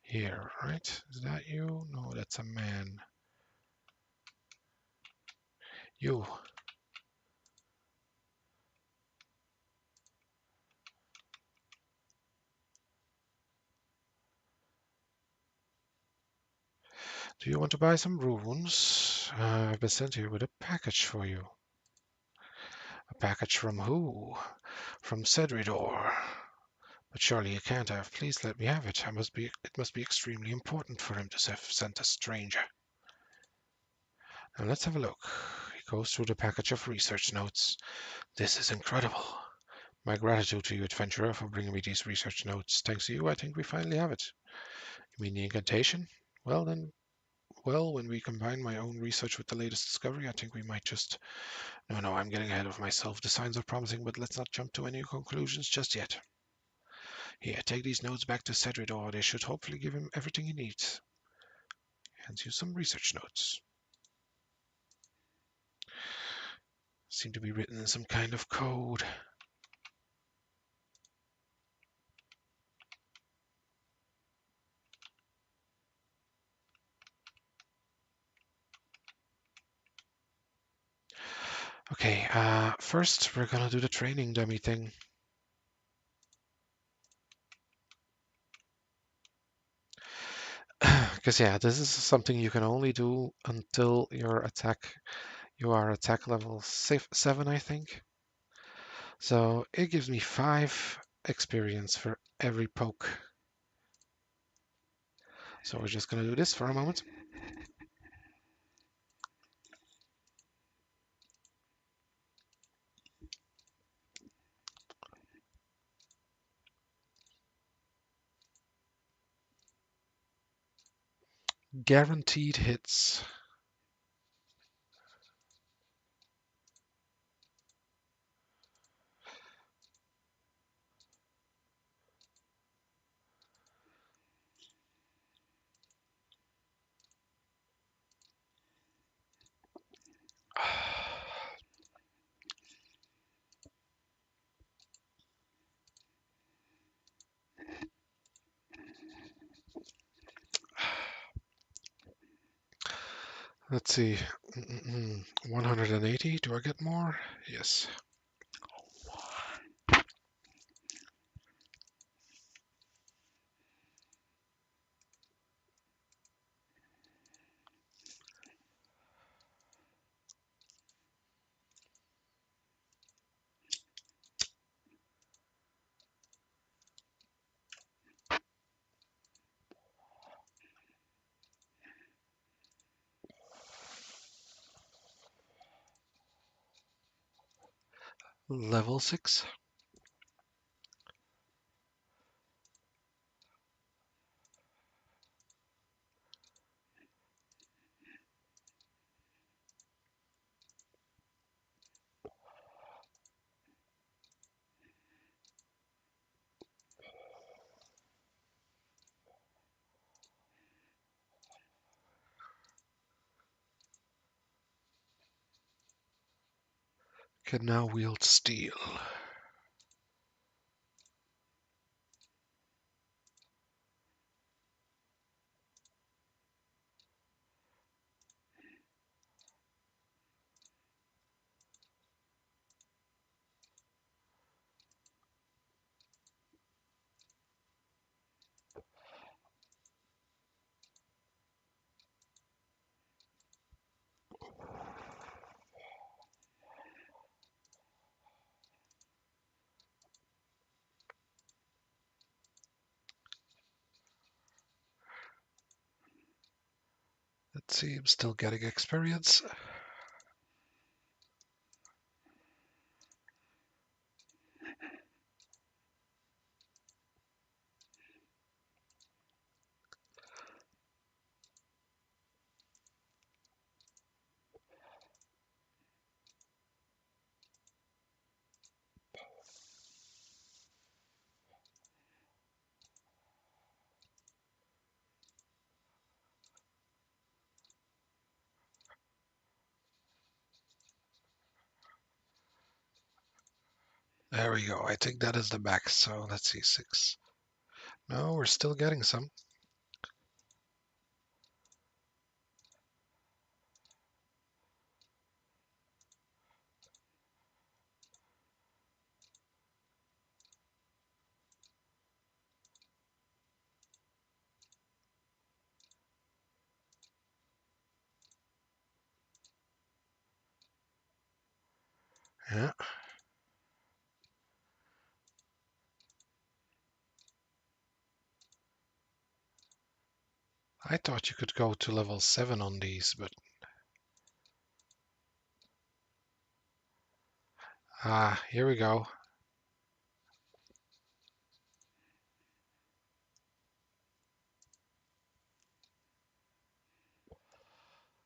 Here, right? Is that you? No, that's a man. You. Do you want to buy some runes? I've been sent here with a package for you. A package from who? From Cedridor. But surely you can't have. Please let me have it. It must be extremely important for him to have sent a stranger. Now let's have a look. He goes through the package of research notes. This is incredible. My gratitude to you, adventurer, for bringing me these research notes. Thanks to you, I think we finally have it. You mean the incantation? Well then, when we combine my own research with the latest discovery, I think we might just... No, I'm getting ahead of myself. The signs are promising, but let's not jump to any conclusions just yet. Here, take these notes back to Cedridor. They should hopefully give him everything he needs. Hands you some research notes. Seem to be written in some kind of code. Okay, first we're gonna do the training dummy thing. Because yeah, this is something you can only do until you are attack level 7, I think. So it gives me 5 experience for every poke. So we're just gonna do this for a moment. Guaranteed hits. Let's see. 180. Do I get more? Yes. Level 6. Can now wield steel. Let's see, I'm still getting experience. There we go. I think that is the max. So let's see, 6. No, we're still getting some. Yeah. I thought you could go to level 7 on these, but here we go.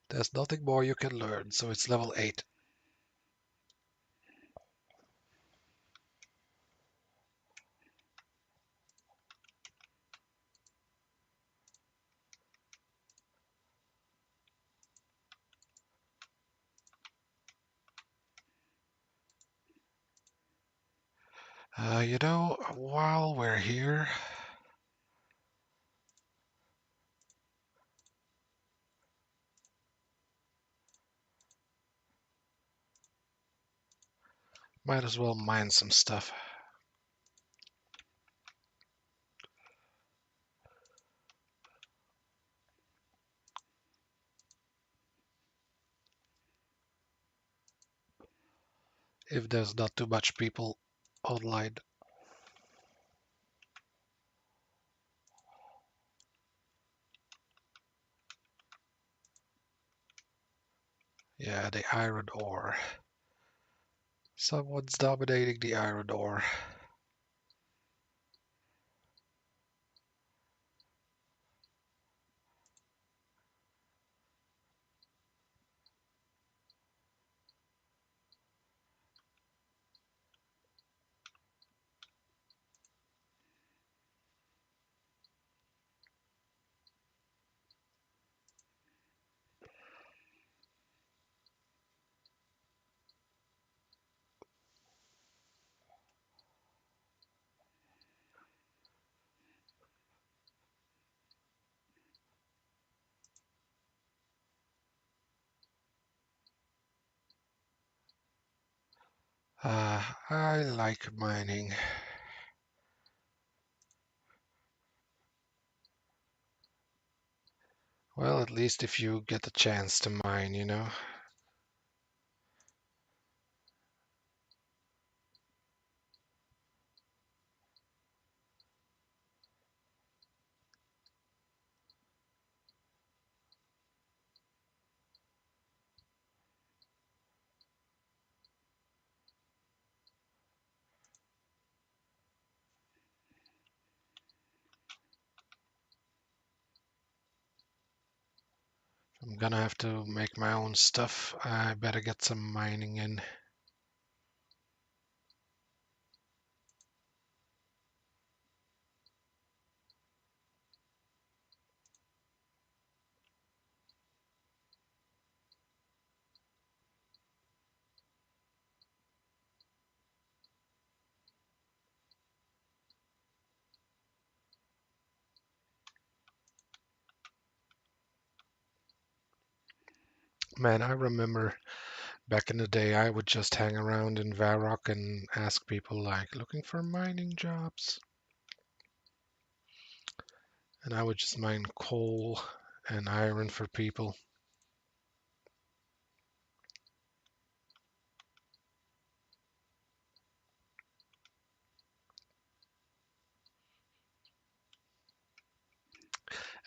There's nothing more you can learn, so it's level 8. You know, while we're here, might as well mine some stuff. if there's not too much people online. Yeah, the iron ore. Someone's dominating the iron ore. I like mining. Well, at least if you get the chance to mine, you know. I'm gonna have to make my own stuff. I better get some mining in. Man, I remember back in the day, I would just hang around in Varrock and ask people like looking for mining jobs. And I would just mine coal and iron for people.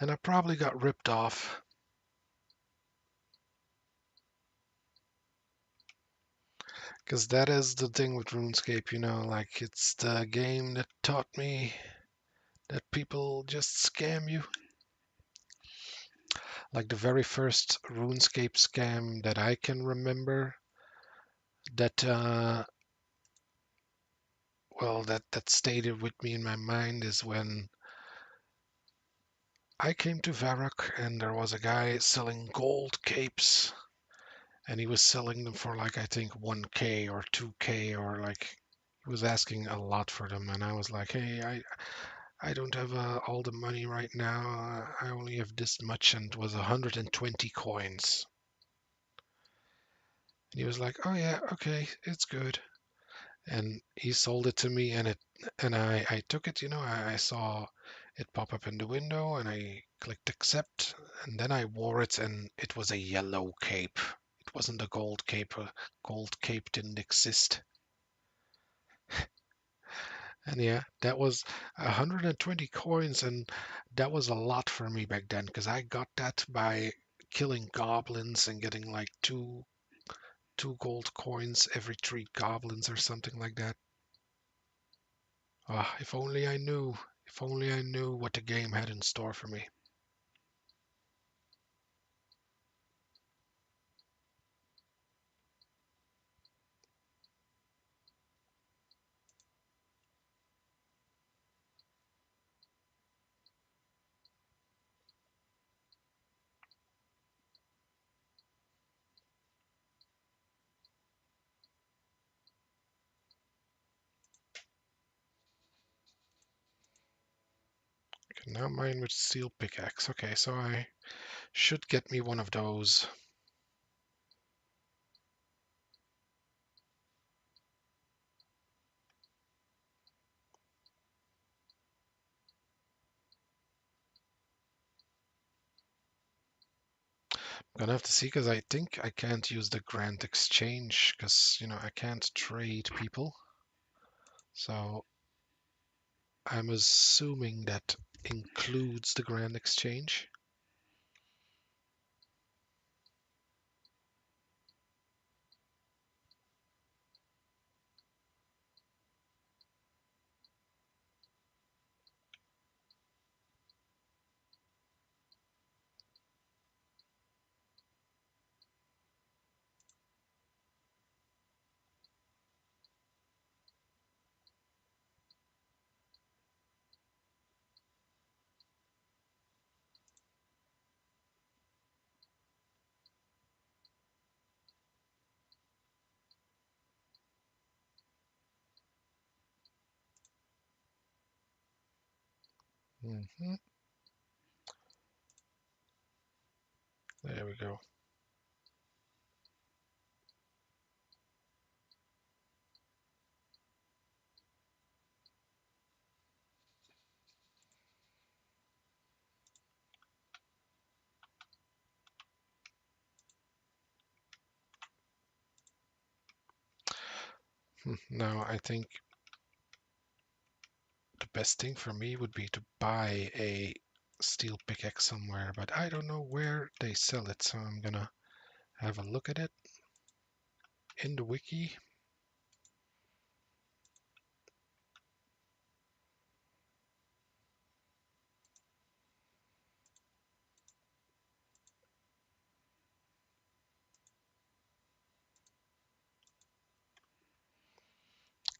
And I probably got ripped off. Because that is the thing with RuneScape, you know, like it's the game that taught me that people just scam you. Like the very first RuneScape scam that I can remember that that stayed with me in my mind is when I came to Varrock and there was a guy selling gold capes and he was selling them for like I think 1k or 2k or like he was asking a lot for them and I was like, hey, I don't have all the money right now. I only have this much, and it was 120 coins. And he was like, "Oh yeah, okay, it's good." And he sold it to me, and I took it. You know, I saw it pop up in the window, and I clicked accept, and then I wore it, and it was a yellow cape. It wasn't a gold cape. A gold cape didn't exist. And yeah, that was 120 coins, and that was a lot for me back then because I got that by killing goblins and getting like two gold coins every three goblins or something like that. Ah, if only I knew. If only I knew what the game had in store for me. Okay, now mine with steel pickaxe. Okay, so I should get me one of those. I'm Gonna have to see because I think I can't use the Grand Exchange because, I can't trade people. So I'm assuming that includes the Grand Exchange. hmm There we go. Now I think the best thing for me would be to buy a steel pickaxe somewhere, but I don't know where they sell it, so I'm gonna have a look at it in the wiki.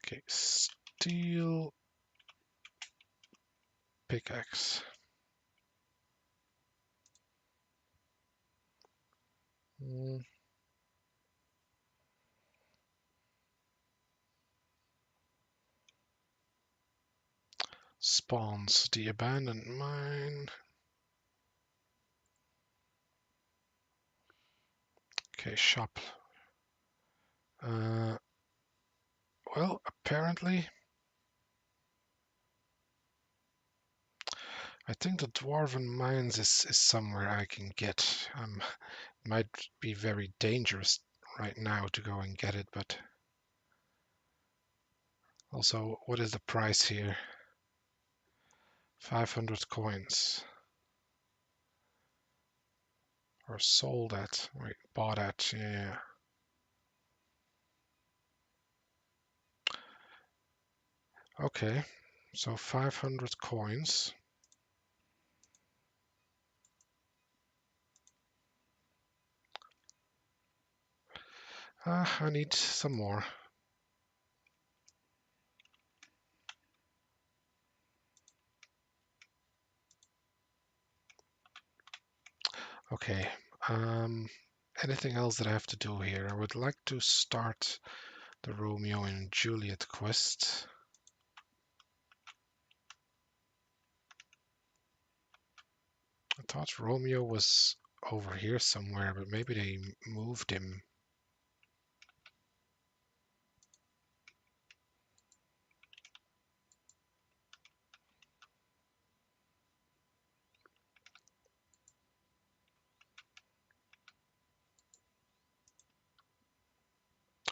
Okay, steel pickaxe. Mm, Spawns the abandoned mine. Okay, shop. Uh, well, apparently, I think the Dwarven Mines is somewhere I can get. Might be very dangerous right now to go and get it, but also, what is the price here? 500 coins. Or sold at. Wait, bought at, yeah. Okay, so 500 coins. I need some more. Okay, anything else that I have to do here? I would like to start the Romeo and Juliet quest. I thought Romeo was over here somewhere, but maybe they moved him.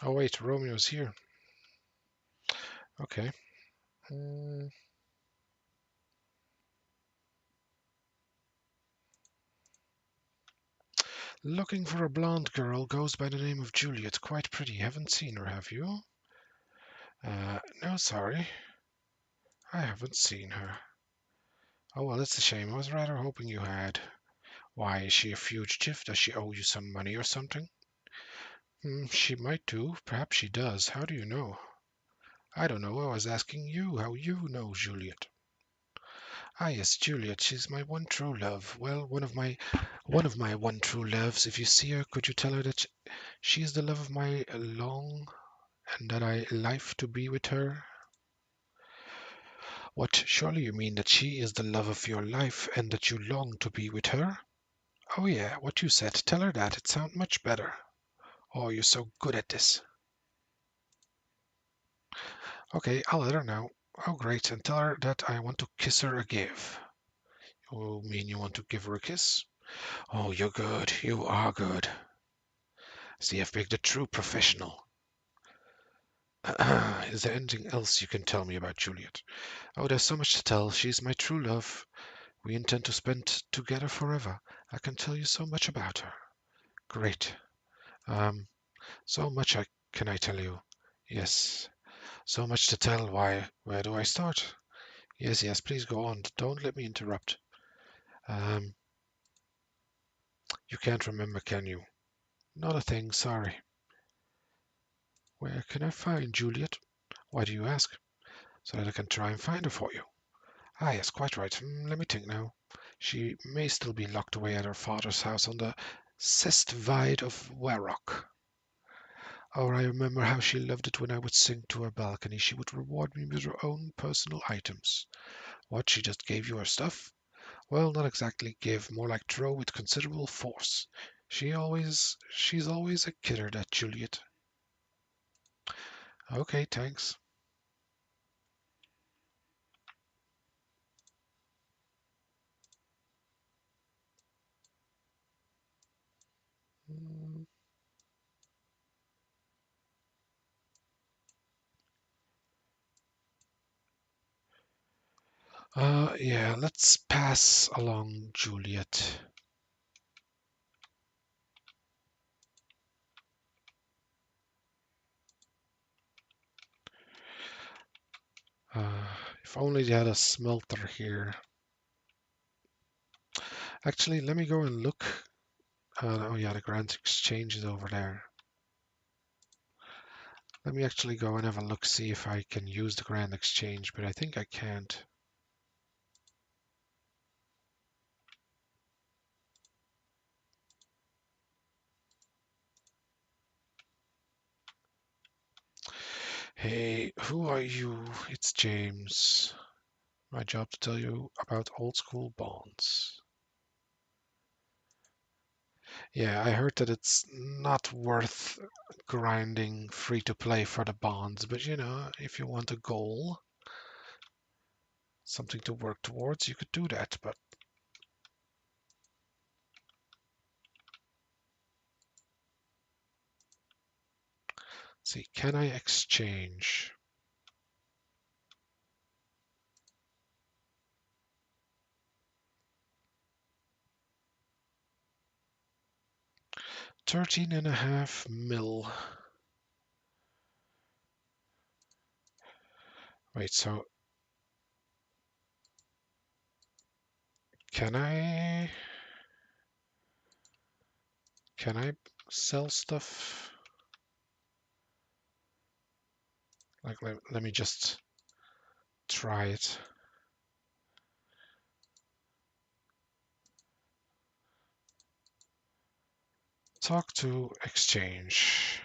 Oh wait, Romeo's here. Okay. Mm, Looking for a blonde girl, goes by the name of Juliet. Quite pretty. Haven't seen her, have you? No, sorry. I haven't seen her. Oh, well, that's a shame. I was rather hoping you had. Why, is she a fugitive? Does she owe you some money or something? She might do. Perhaps she does. How do you know? I don't know. I was asking you how you know Juliet. Ah, yes, Juliet. She's my one true love. Well, one of my one true loves. If you see her, could you tell her that she is the love of my long and that I life to be with her? What? Surely you mean that she is the love of your life and that you long to be with her? Oh yeah, what you said. Tell her that. It sounds much better. Oh, you're so good at this. Okay, I'll let her know. Oh, great, and tell her that I want to kiss her a give. You mean you want to give her a kiss? Oh, you're good. You are good. See, I've picked a true professional. Is there anything else you can tell me about Juliet? Oh, there's so much to tell. She's my true love. We intend to spend together forever. I can tell you so much about her. Great. Um, so much can I tell you? Yes. So much to tell. Why? Where do I start? Yes, yes, please go on. Don't let me interrupt. Um, you can't remember, can you? Not a thing, sorry. Where can I find Juliet? Why do you ask? So that I can try and find her for you. Ah, yes, quite right. Let me think now. She may still be locked away at her father's house on the Cestvide of Varrock. Oh, I remember how she loved it when I would sing to her balcony. She would reward me with her own personal items. What, she just gave you her stuff? Well, not exactly give, more like throw with considerable force. She's always a killer, that Juliet. Okay, thanks. Mm, yeah, let's pass along Juliet. Uh, if only they had a smelter here. Actually, let me go and look. Oh yeah, the Grand Exchange is over there. Let me actually go and have a look, see if I can use the Grand Exchange, but I think I can't. Hey, who are you? It's James. My job to tell you about old school bonds. Yeah, I heard that it's not worth grinding free to play for the bonds, but you know, if you want a goal, something to work towards, you could do that. But see, can I exchange? $13.5 mil. Wait, so can I sell stuff? Like, let me just try it. Talk to exchange.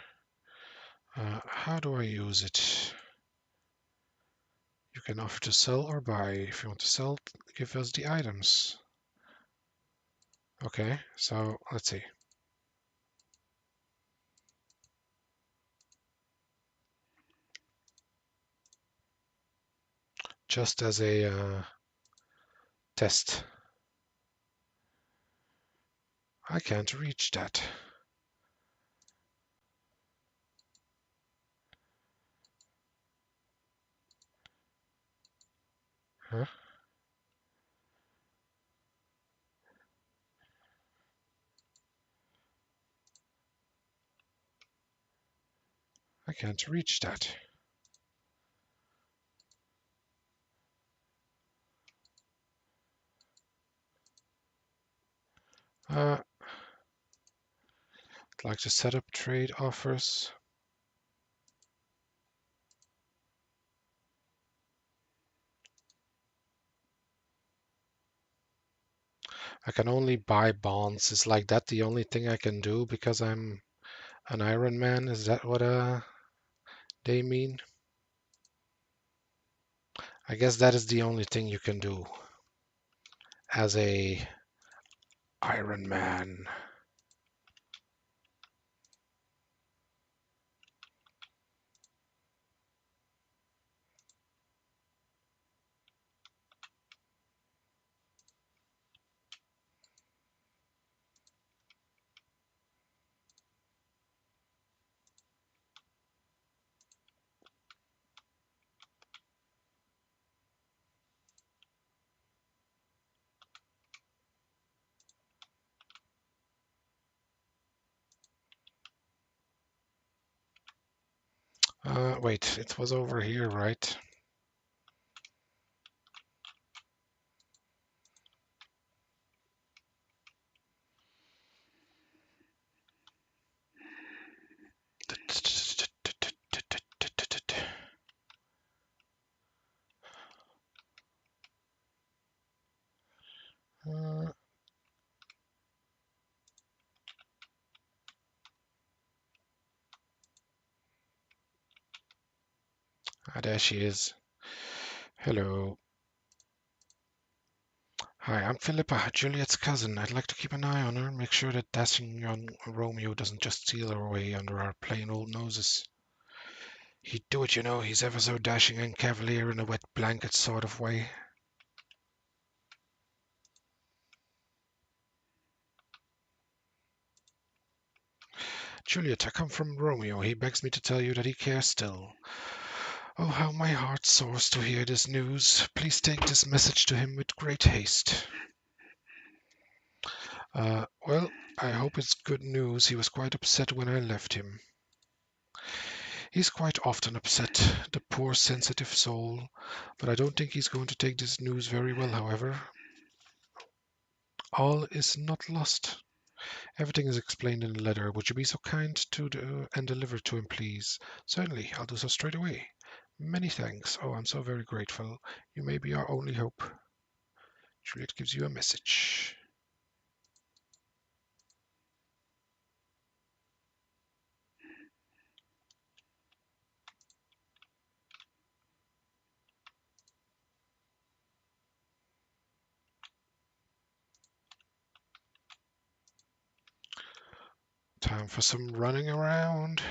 How do I use it? You can offer to sell or buy. If you want to sell, give us the items. Okay, so let's see. Just as a test. I can't reach that. Huh? I can't reach that. I'd like to set up trade offers. I can only buy bonds. Is like that the only thing I can do because I'm an Iron Man? Is that what they mean? I guess that is the only thing you can do as a Iron Man. Wait, it was over here, right? Uh, there she is. Hello. Hi, I'm Philippa, Juliet's cousin. I'd like to keep an eye on her and make sure that dashing young Romeo doesn't just steal her away under our plain old noses. He'd do it, you know. He's ever so dashing and cavalier in a wet blanket sort of way. Juliet, I come from Romeo. He begs me to tell you that he cares still. Oh, how my heart soars to hear this news. Please take this message to him with great haste. Well, I hope it's good news. He was quite upset when I left him. He's quite often upset, the poor sensitive soul, but I don't think he's going to take this news very well, however. All is not lost. Everything is explained in the letter. Would you be so kind to and deliver it to him, please? Certainly, I'll do so straight away. Many thanks. Oh, I'm so very grateful. You may be our only hope. Juliet gives you a message. Time for some running around.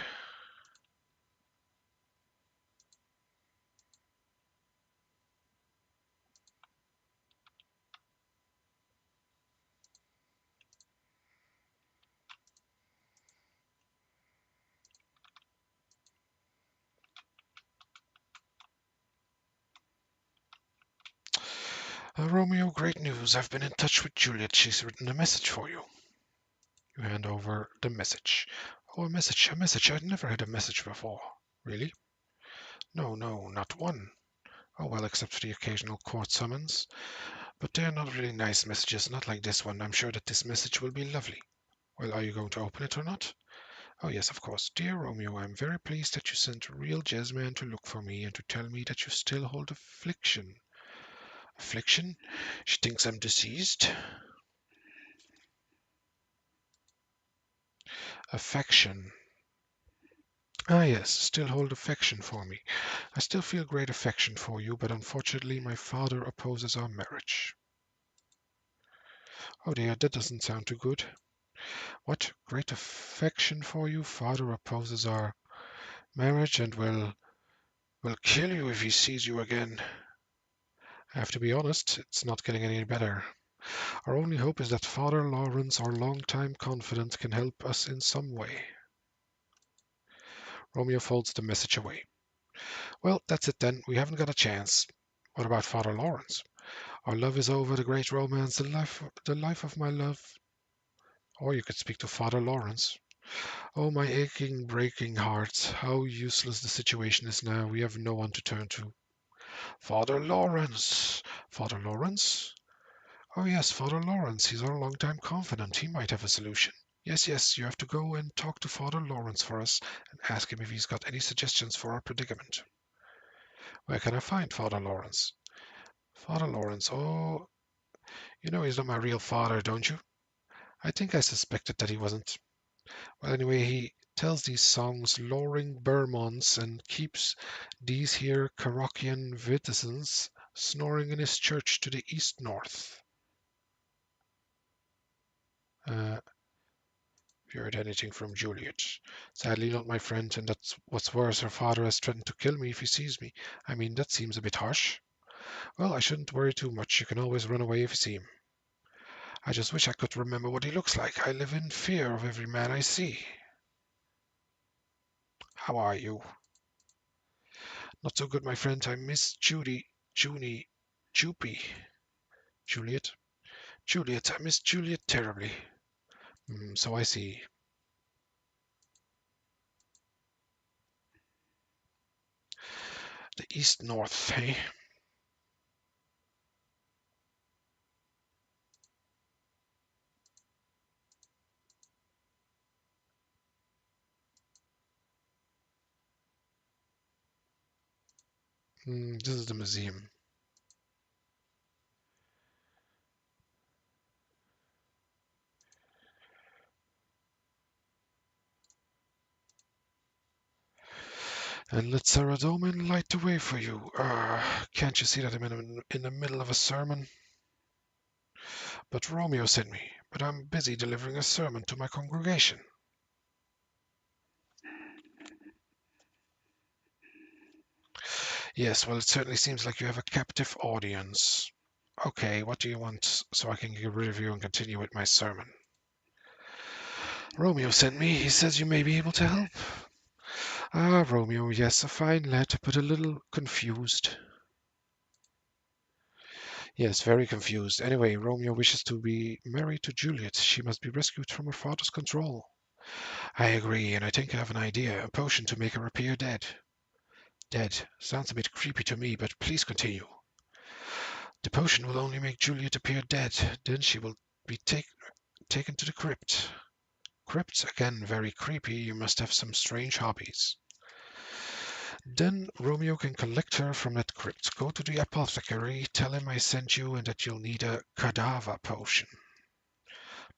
Romeo, great news. I've been in touch with Juliet. She's written a message for you. You hand over the message. Oh, a message, a message. I'd never had a message before. Really? No, no, not one. Oh, well, except for the occasional court summons. But they're not really nice messages, not like this one. I'm sure that this message will be lovely. Well, are you going to open it or not? Oh, yes, of course. Dear Romeo, I'm very pleased that you sent a real Jezz to look for me and to tell me that you still hold affliction. Affliction? She thinks I'm deceased? Affection. Ah, yes, still hold affection for me. I still feel great affection for you, but unfortunately my father opposes our marriage. Oh dear, that doesn't sound too good. What? Great affection for you? Father opposes our marriage and will kill you if he sees you again. I have to be honest, it's not getting any better. Our only hope is that Father Lawrence, our longtime confidant, can help us in some way. Romeo folds the message away. Well, that's it then. We haven't got a chance. What about Father Lawrence? Our love is over, the great romance, the life of my love. Or you could speak to Father Lawrence. Oh, my aching, breaking heart. How useless the situation is now. We have no one to turn to. Father Lawrence. Father Lawrence? Oh, yes, Father Lawrence. He's our longtime confidant. He might have a solution. Yes, yes, you have to go and talk to Father Lawrence for us and ask him if he's got any suggestions for our predicament. Where can I find Father Lawrence? Father Lawrence, oh, you know he's not my real father, don't you? I think I suspected that he wasn't. Well, anyway, he tells these songs lowering Bermonts and keeps these here Carockian Witizens snoring in his church to the east-north. Have you heard anything from Juliet? Sadly not, my friend, and that's what's worse, her father has threatened to kill me if he sees me. I mean, that seems a bit harsh. Well, I shouldn't worry too much. You can always run away if you see him. I just wish I could remember what he looks like. I live in fear of every man I see. How are you? Not so good, my friend. I miss Junie, Jupy. Juliet? Juliet, I miss Juliet terribly. So I see. The east-north, hey? This is the museum. And let Sarah Dolman light the way for you. Can't you see that I'm in the middle of a sermon? But Romeo sent me. But I'm busy delivering a sermon to my congregation. Yes, well, it certainly seems like you have a captive audience. Okay, what do you want so I can get rid of you and continue with my sermon? Romeo sent me. He says you may be able to help. Ah, Romeo, yes, a fine lad, but a little confused. Yes, very confused. Anyway, Romeo wishes to be married to Juliet. She must be rescued from her father's control. I agree, and I think I have an idea. A potion to make her appear dead. Dead. Sounds a bit creepy to me, but please continue. The potion will only make Juliet appear dead. Then she will be taken to the crypt. Crypts, again, very creepy. You must have some strange hobbies. Then Romeo can collect her from that crypt. Go to the apothecary, tell him I sent you and that you'll need a cadaver potion.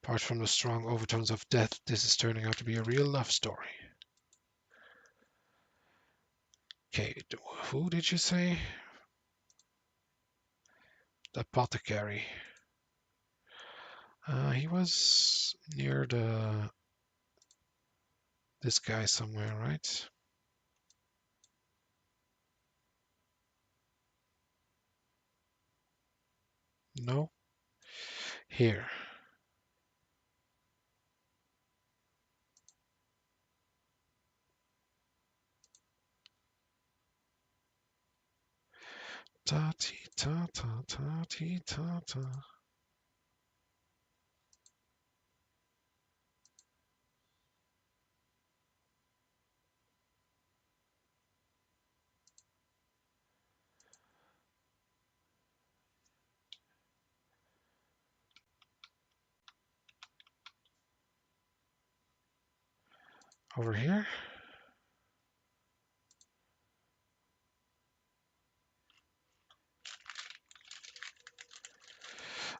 Apart from the strong overtones of death, this is turning out to be a real love story. Okay, who did you say? The apothecary. He was near this guy somewhere, right? No? Here. Ta ti ta ta ta ti ta ta. Over here?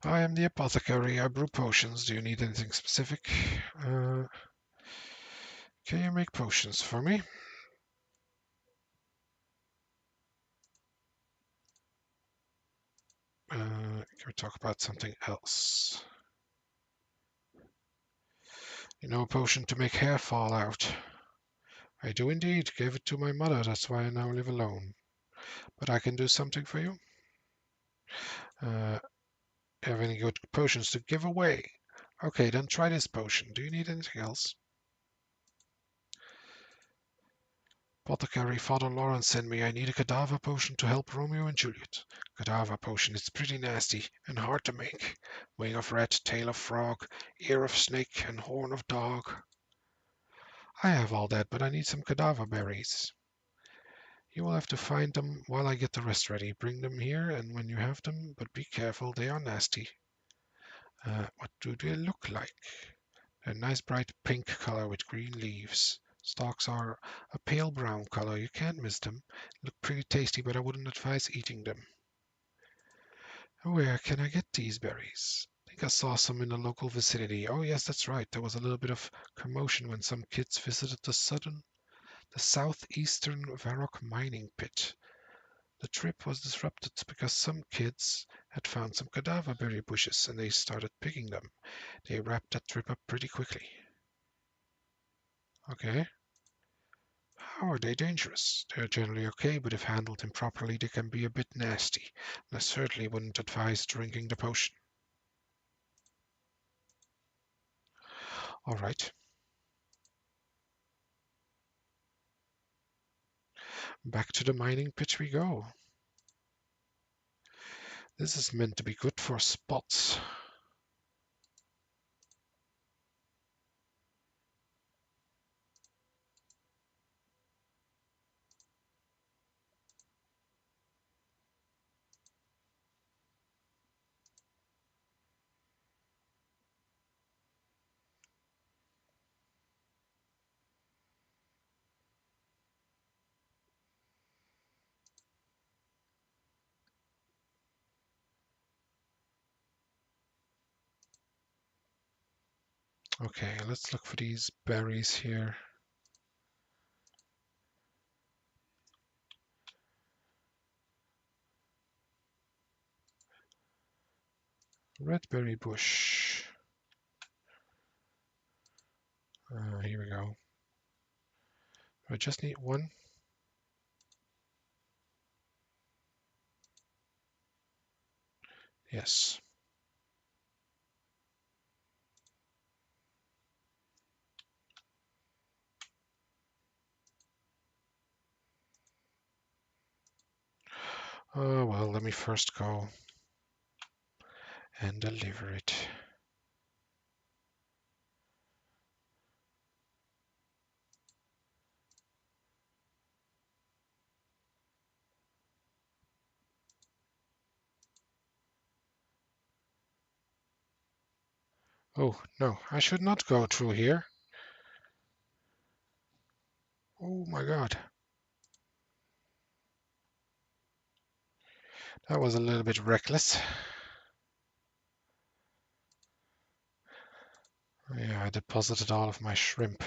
I am the apothecary. I brew potions. Do you need anything specific? Can you make potions for me? Can we talk about something else? You know a potion to make hair fall out? I do indeed. Gave it to my mother. That's why I now live alone. But I can do something for you. Have any good potions to give away? Okay, then try this potion. Do you need anything else? Apothecary, Father Lawrence sent me. I need a cadaver potion to help Romeo and Juliet. Cadaver potion is pretty nasty and hard to make. Wing of rat, tail of frog, ear of snake, and horn of dog. I have all that, but I need some cadaver berries. You will have to find them while I get the rest ready. Bring them here, and when you have them, but be careful, they are nasty. What do they look like? A nice bright pink color with green leaves. Stalks are a pale brown color. You can't miss them. Look pretty tasty, but I wouldn't advise eating them. Where can I get these berries? I think I saw some in the local vicinity. Oh yes, that's right. There was a little bit of commotion when some kids visited the southeastern Varrock mining pit. The trip was disrupted because some kids had found some cadaver berry bushes and they started picking them. They wrapped that trip up pretty quickly. Okay. How are they dangerous? They're generally okay, but if handled improperly, they can be a bit nasty. And I certainly wouldn't advise drinking the potion. All right. Back to the mining pit we go. This is meant to be good for spots. Okay, let's look for these berries here. Red berry bush. Here we go. I just need one. Yes. Oh, well, let me first go and deliver it. Oh, no, I should not go through here. Oh my god. That was a little bit reckless. Yeah, I deposited all of my shrimp.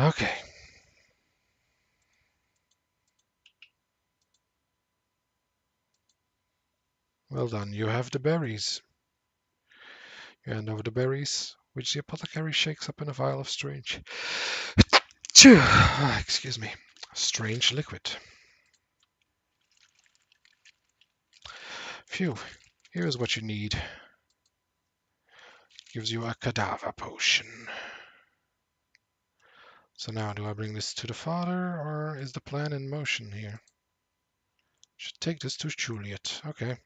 Okay. Well done. You have the berries. You hand over the berries, which the apothecary shakes up in a vial of strange. Excuse me. Strange liquid. Phew. Here's what you need. Gives you a cadaver potion. So now, do I bring this to the father, or is the plan in motion here? Should take this to Juliet. Okay.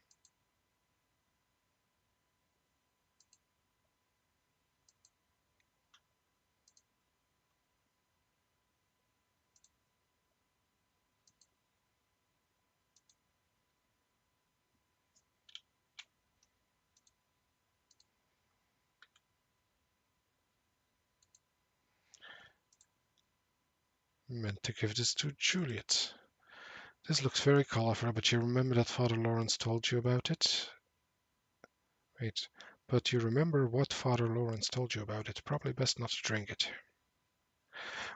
Meant to give this to Juliet. This looks very colorful, but you remember that Father Lawrence told you about it? Wait, but you remember what Father Lawrence told you about it. Probably best not to drink it.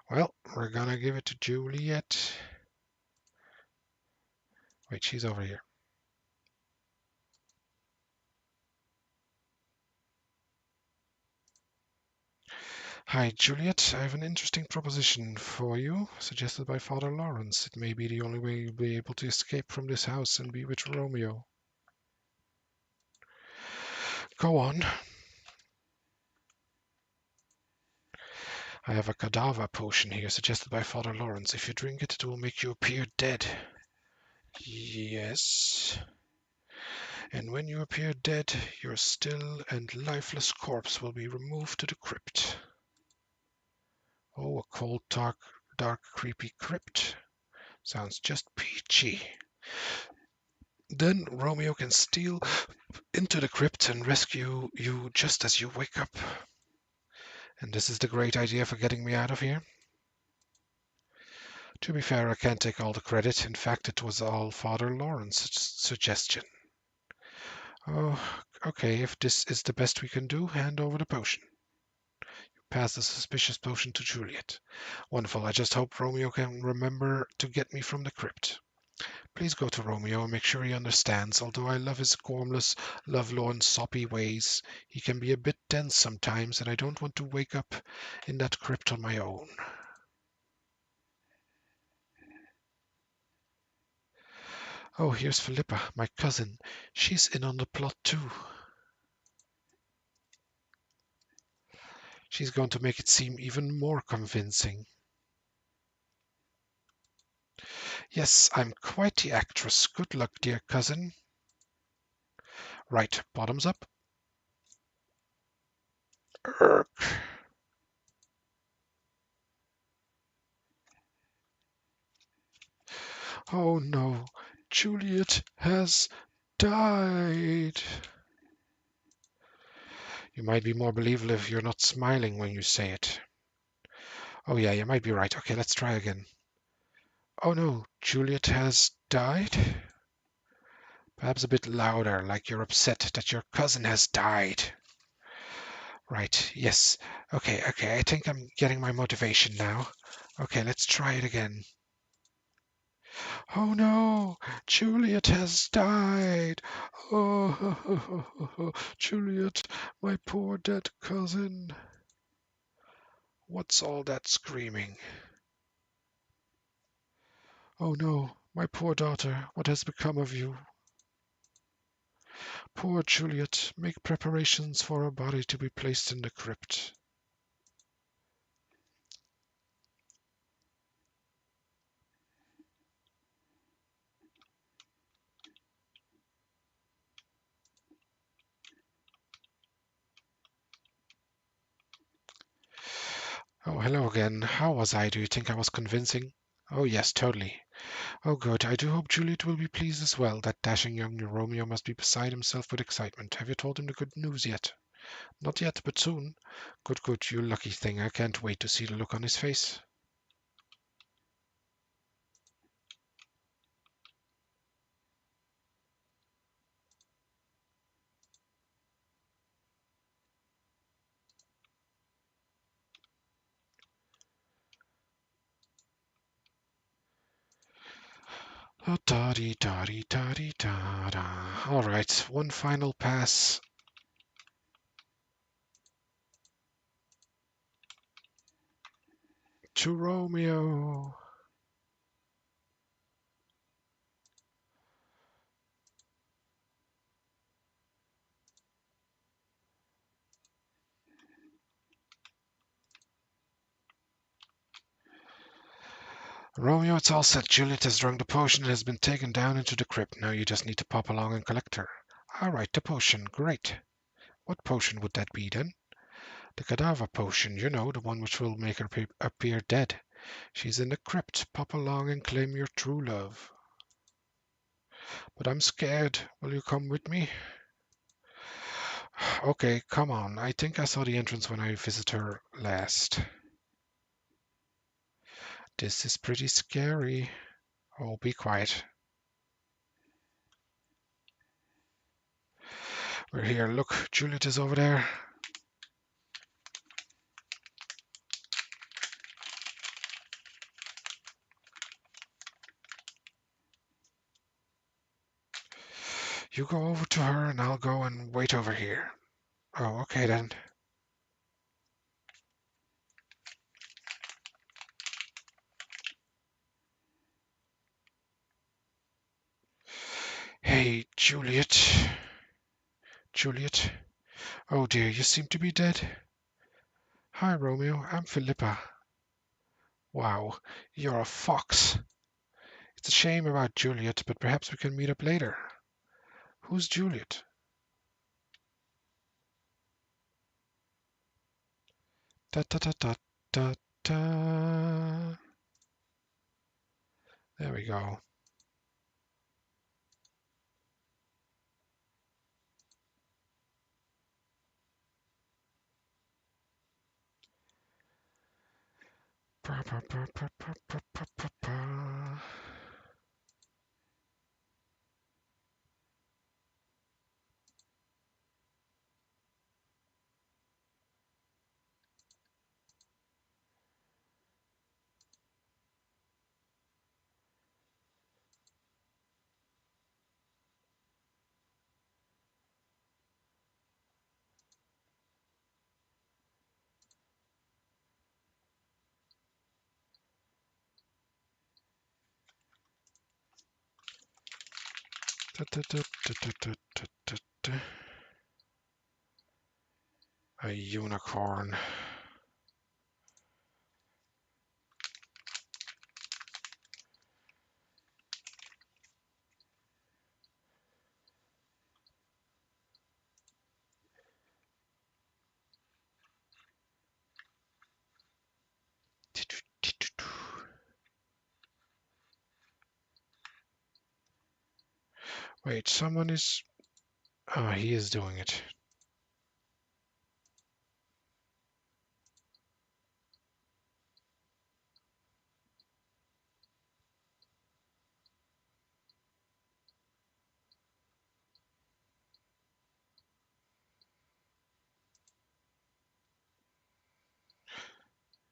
Well, we're gonna give it to Juliet. Wait, she's over here. Hi, Juliet. I have an interesting proposition for you, suggested by Father Lawrence. It may be the only way you'll be able to escape from this house and be with Romeo. Go on. I have a cadaver potion here, suggested by Father Lawrence. If you drink it, it will make you appear dead. Yes. And when you appear dead, your still and lifeless corpse will be removed to the crypt. Oh, a cold, dark, creepy crypt. Sounds just peachy. Then Romeo can steal into the crypt and rescue you just as you wake up. And this is the great idea for getting me out of here? To be fair, I can't take all the credit. In fact, it was all Father Lawrence's suggestion. Oh, okay, if this is the best we can do, hand over the potion. Pass the suspicious potion to Juliet. Wonderful, I just hope Romeo can remember to get me from the crypt. Please go to Romeo and make sure he understands. Although I love his gormless, lovelorn, soppy ways, he can be a bit dense sometimes, and I don't want to wake up in that crypt on my own. Oh, here's Philippa, my cousin. She's in on the plot too. She's going to make it seem even more convincing. Yes, I'm quite the actress. Good luck, dear cousin. Right, bottoms up. Urk. Oh no, Juliet has died. You might be more believable if you're not smiling when you say it. Oh yeah, you might be right. Okay, let's try again. Oh no, Juliet has died? Perhaps a bit louder, like you're upset that your cousin has died. Right, yes. Okay, I think I'm getting my motivation now. Okay, let's try it again. Oh no, Juliet has died. Oh, Juliet, my poor dead cousin. What's all that screaming? Oh no, my poor daughter, what has become of you? Poor Juliet, make preparations for her body to be placed in the crypt. Oh, hello again. How was I? Do you think I was convincing? Oh, yes, totally. Oh, good. I do hope Juliet will be pleased as well. That dashing young Romeo must be beside himself with excitement. Have you told him the good news yet? Not yet, but soon. Good, good, you lucky thing. I can't wait to see the look on his face. Da-dee-da-dee-da-dee-da-da. All right, one final pass. To Romeo. Romeo, it's all set. Juliet has drunk the potion and has been taken down into the crypt. Now you just need to pop along and collect her. All right, the potion. Great. What potion would that be then? The cadaver potion, you know, the one which will make her appear dead. She's in the crypt. Pop along and claim your true love. But I'm scared. Will you come with me? Okay, come on. I think I saw the entrance when I visited her last. This is pretty scary. Oh, be quiet. We're here. Look, Juliet is over there. You go over to her and I'll go and wait over here. Oh, okay then. Hey, Juliet. Juliet. Oh dear, you seem to be dead. Hi, Romeo. I'm Philippa. Wow, you're a fox. It's a shame about Juliet, but perhaps we can meet up later. Who's Juliet? Da da da da da da. There we go. Pa, pa, pa, pa, pa, pa, pa, pa, pa. Da, da, da, da, da, da, da, da, da. A unicorn. Wait, someone is... Oh, he is doing it.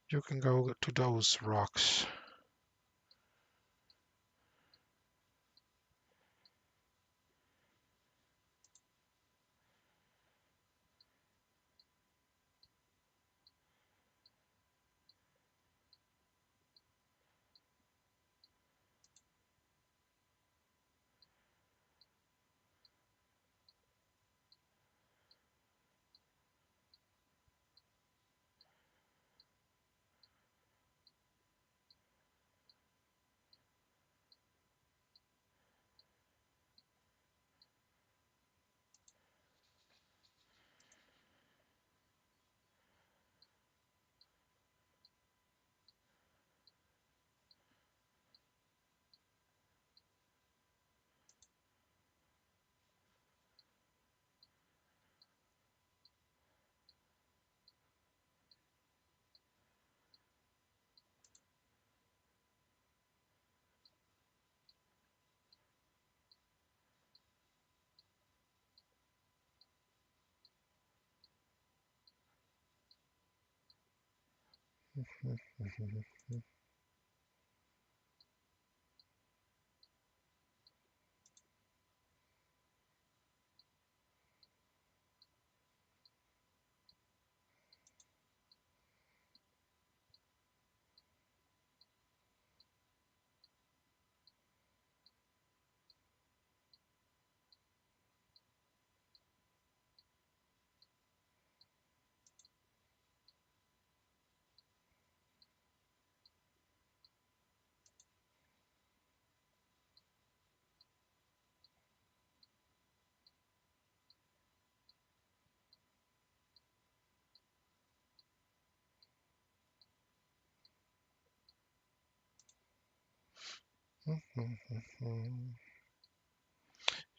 You can go to those rocks.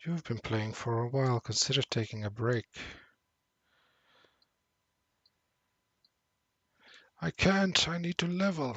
You've been playing for a while. Consider taking a break. I can't. I need to level.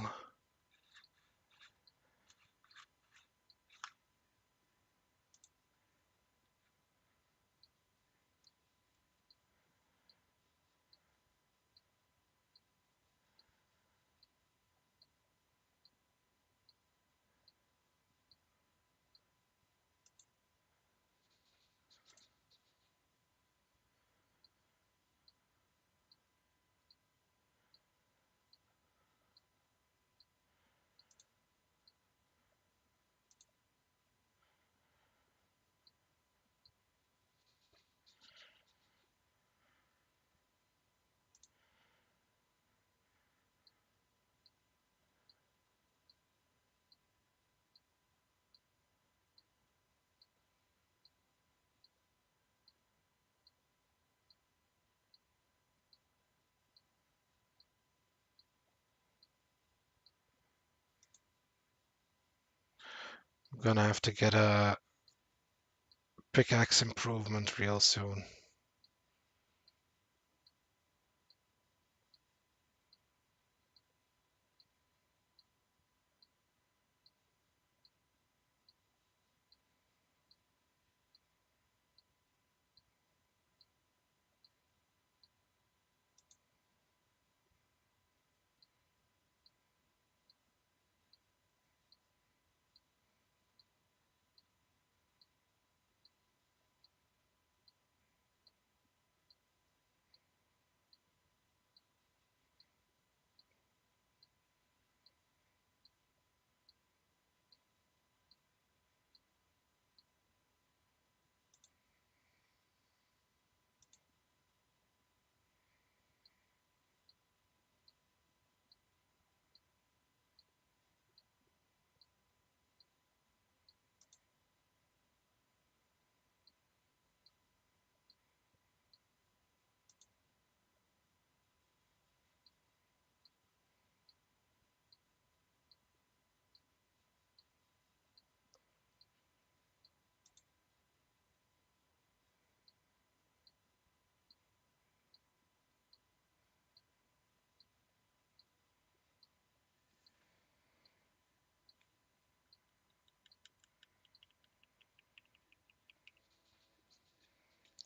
I'm gonna have to get a pickaxe improvement real soon.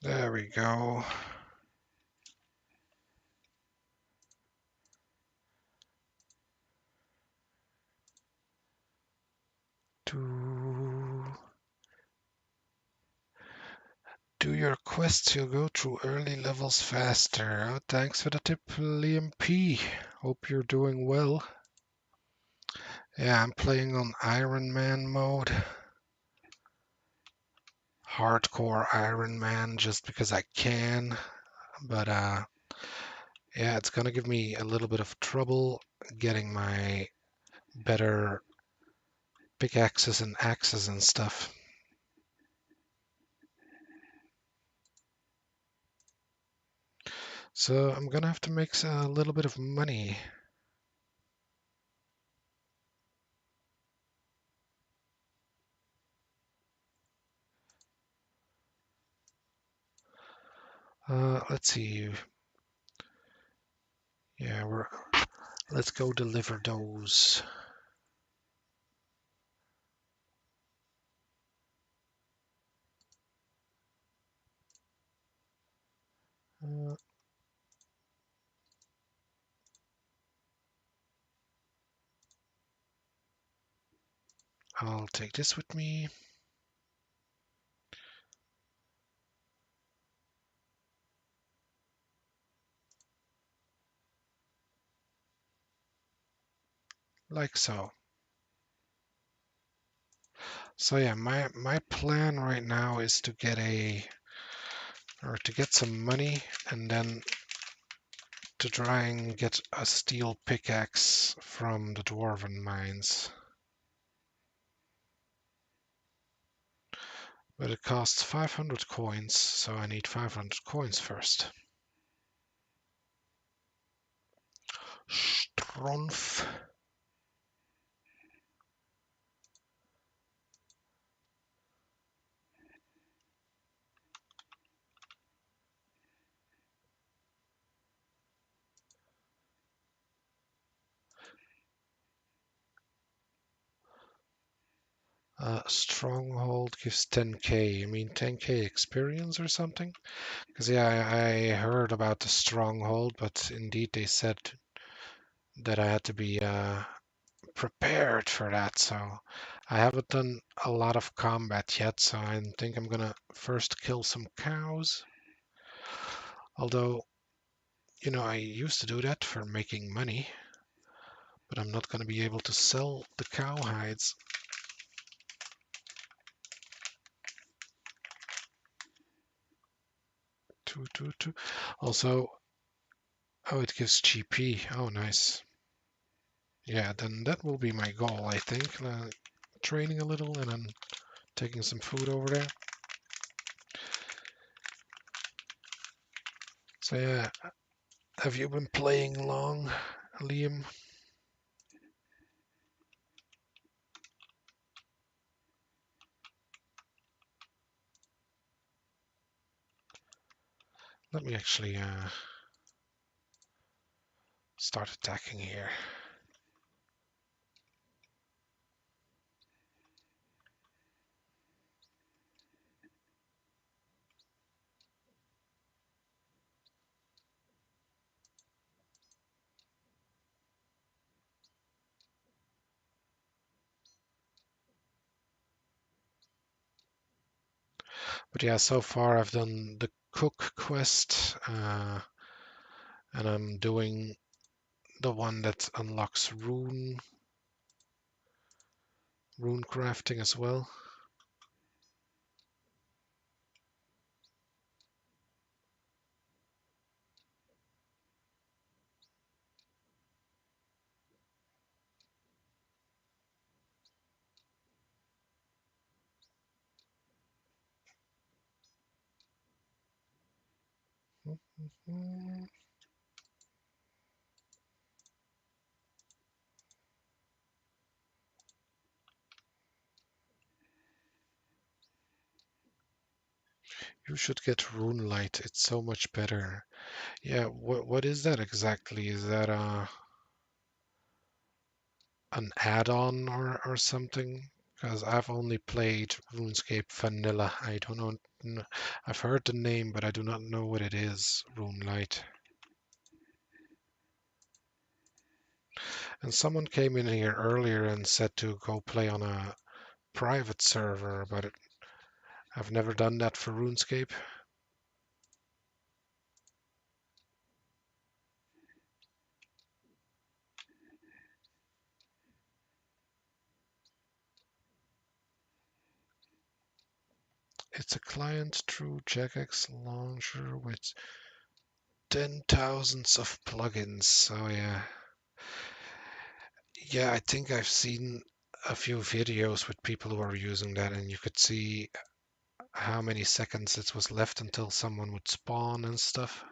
There we go. To do your quests, you'll go through early levels faster. Oh, thanks for the tip, Liam P. Hope you're doing well. Yeah, I'm playing on Ironman mode. Hardcore Ironman just because I can. But yeah, it's gonna give me a little bit of trouble getting my better pickaxes and axes and stuff. So I'm gonna have to make a little bit of money. Let's see. Yeah, let's go deliver those. Uh, I'll take this with me. Like so. So yeah, my plan right now is to get some money and then to try and get a steel pickaxe from the Dwarven Mines. But it costs 500 coins, so I need 500 coins first. Strumpf. Stronghold gives 10k. I mean 10k experience or something? Because yeah, I heard about the stronghold, but indeed they said that I had to be prepared for that. So I haven't done a lot of combat yet, so I think I'm gonna first kill some cows. Although, I used to do that for making money, but I'm not gonna be able to sell the cow hides. Two. Also, oh, it gives GP. Oh, nice. Yeah, then that will be my goal, I think. Training a little and then taking some food over there. So yeah, have you been playing long, Liam? Let me actually start attacking here. But yeah, so far I've done the cook quest, and I'm doing the one that unlocks rune crafting as well. Mhm. You should get rune light. It's so much better. Yeah, what is that exactly? Is that an add-on or something? because I've only played RuneScape Vanilla. I don't know. I've heard the name, but I do not know what it is. RuneLite. And someone came in here earlier and said to go play on a private server, but I've never done that for RuneScape. It's a client through Jagex launcher with 10,000s of plugins. So yeah. Yeah, I think I've seen a few videos with people who are using that, and you could see how many seconds it was left until someone would spawn and stuff.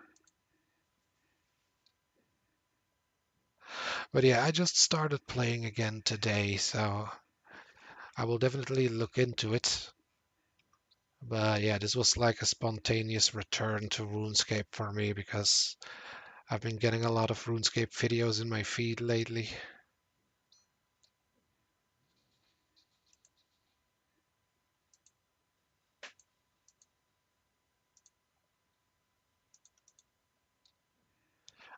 But yeah, I just started playing again today, so I will definitely look into it. But yeah, this was like a spontaneous return to RuneScape for me because I've been getting a lot of RuneScape videos in my feed lately.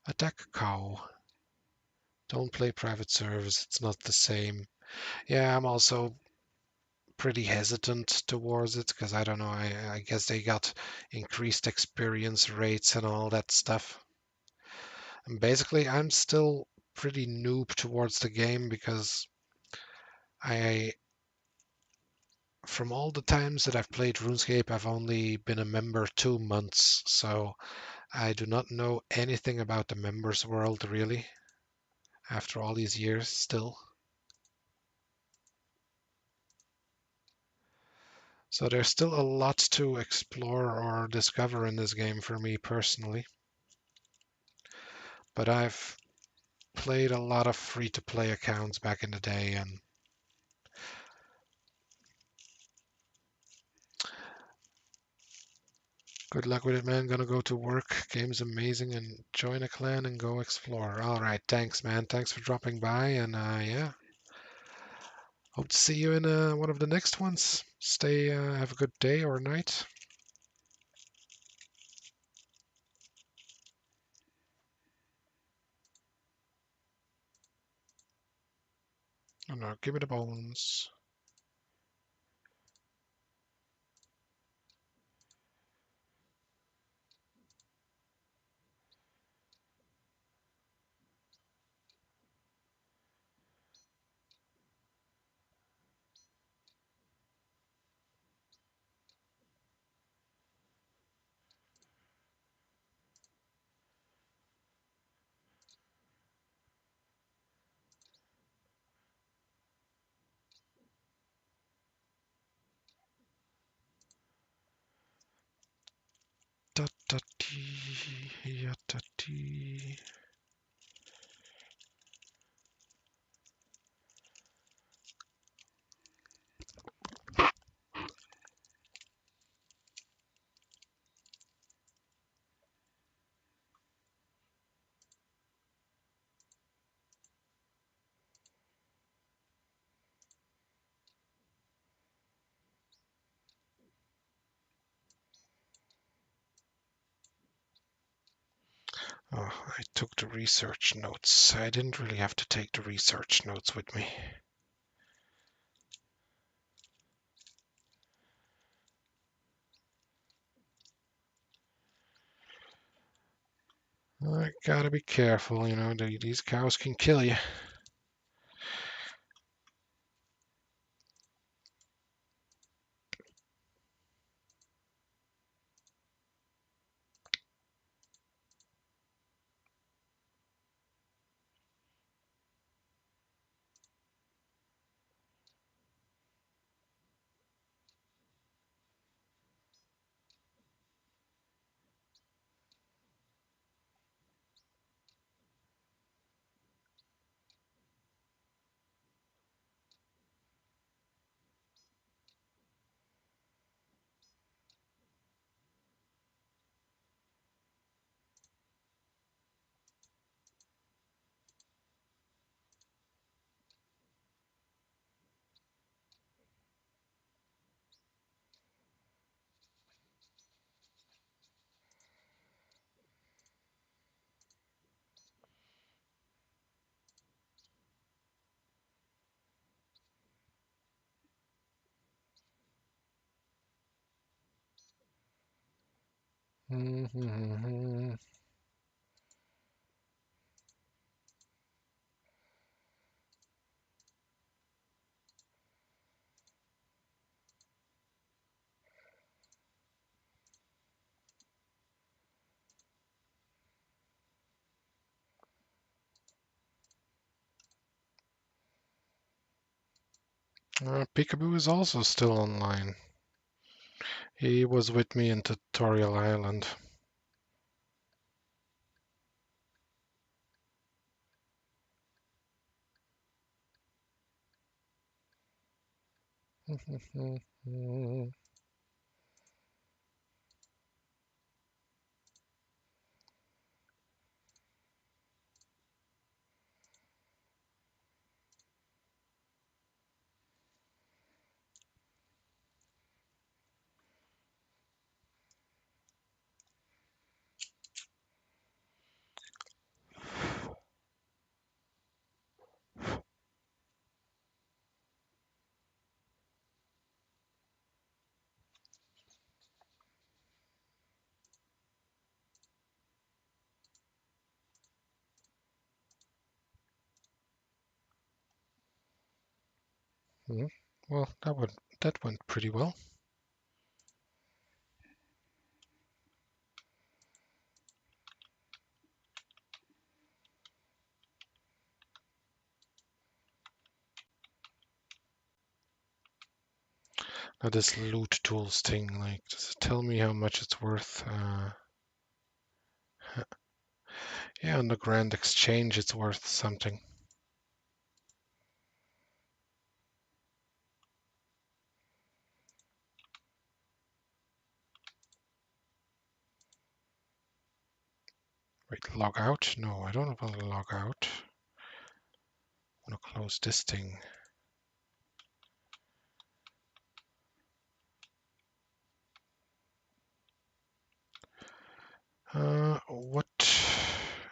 Attack cow. Don't play private servers, it's not the same. Yeah, I'm also pretty hesitant towards it because I don't know, I guess they got increased experience rates and all that stuff. And basically, I'm still pretty noob towards the game because I, from all the times that I've played RuneScape, I've only been a member 2 months, so I do not know anything about the members world really after all these years still. So there's still a lot to explore or discover in this game for me personally. But I've played a lot of free-to-play accounts back in the day, and good luck with it, man. Gonna go to work. Game's amazing, and join a clan and go explore. All right, thanks, man. Thanks for dropping by, and yeah, hope to see you in one of the next ones. Stay, have a good day or night. Oh no, give me the bones. Da da dee, ya da dee. Oh, I took the research notes. I didn't really have to take the research notes with me. I gotta be careful, you know, these cows can kill you. Peekaboo is also still online. He was with me in Tutorial Island. Well, that went pretty well. Now this loot tools thing, like, does it tell me how much it's worth? Yeah, on the Grand Exchange, it's worth something. Wait, log out? No, I don't want to log out. I want to close this thing. What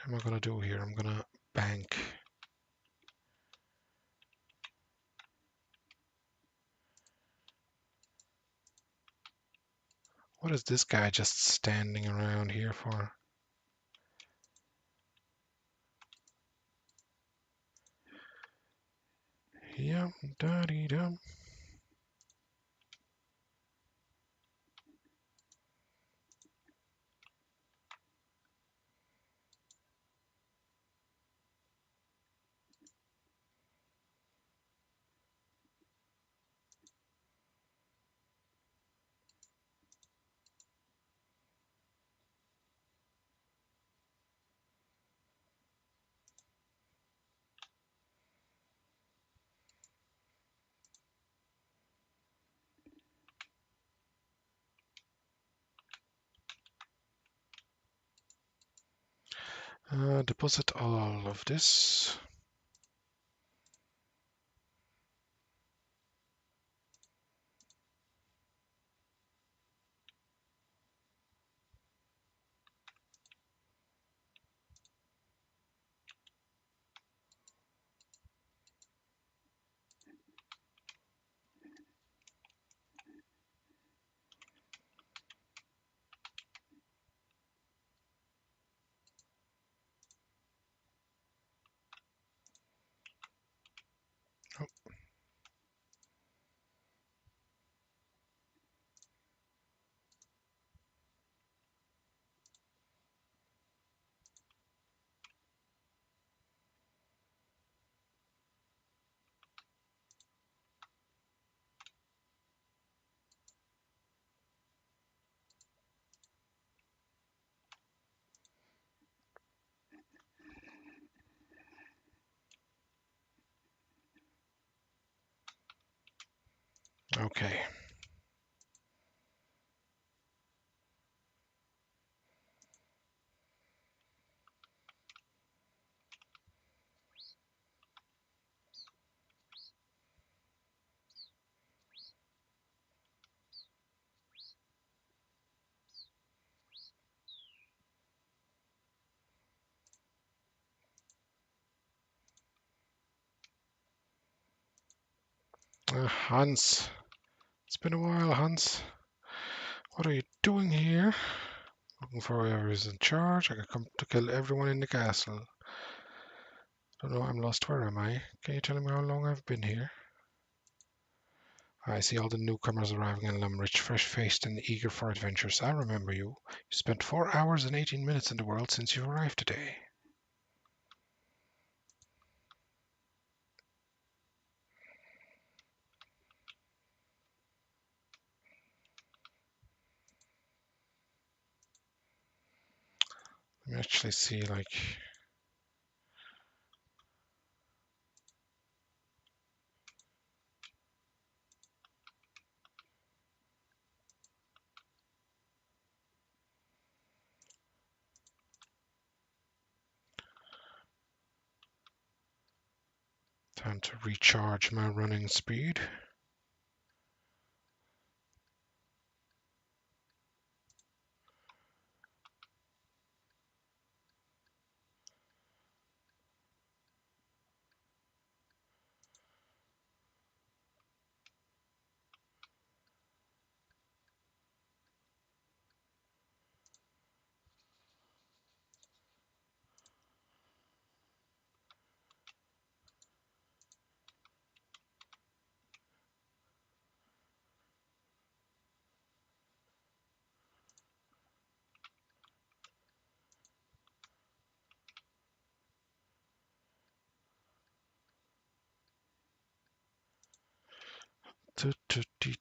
am I gonna do here? I'm gonna bank. What is this guy just standing around here for? Yum, da-dee dum. Deposit all of this. Oh, okay. Hans. It's been a while, Hans. What are you doing here? Looking for whoever is in charge. I can come to kill everyone in the castle. Don't know, I'm lost. Where am I? Can you tell me how long I've been here? I see all the newcomers arriving in Lumbridge, fresh-faced and eager for adventures. I remember you. You spent 4 hours and 18 minutes in the world since you arrived today. Let me actually see, like... Time to recharge my running speed.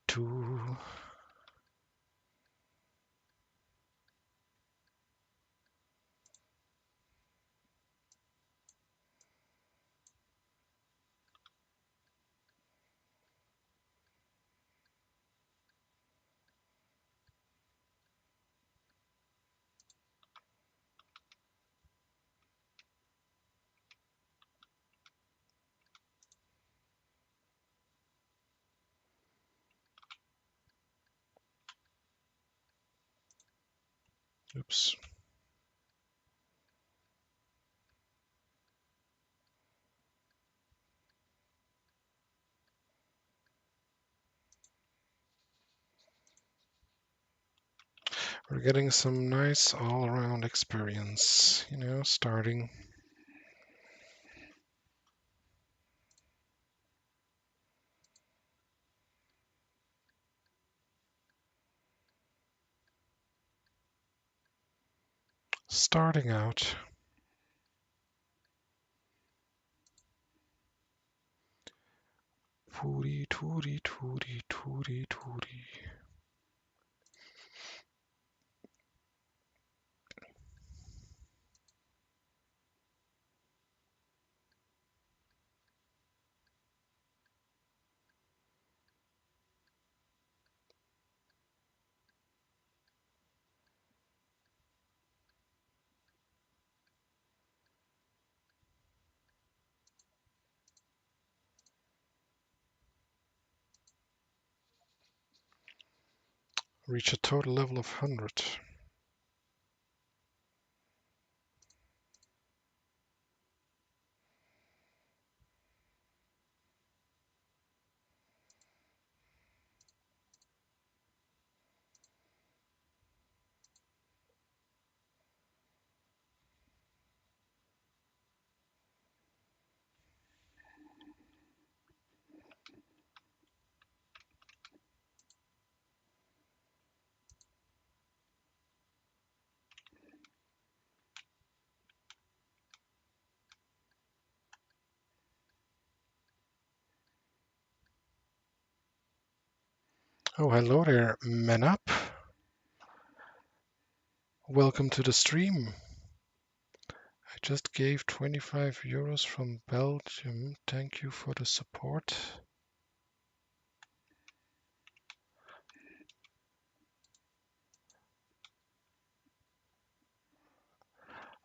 Two. Oops. We're getting some nice all-around experience, you know, starting out. Tooty, tooty, tooty, tooty, tooty. Reach a total level of 100. Oh, hello there, men up. Welcome to the stream. I just gave 25 euros from Belgium. Thank you for the support.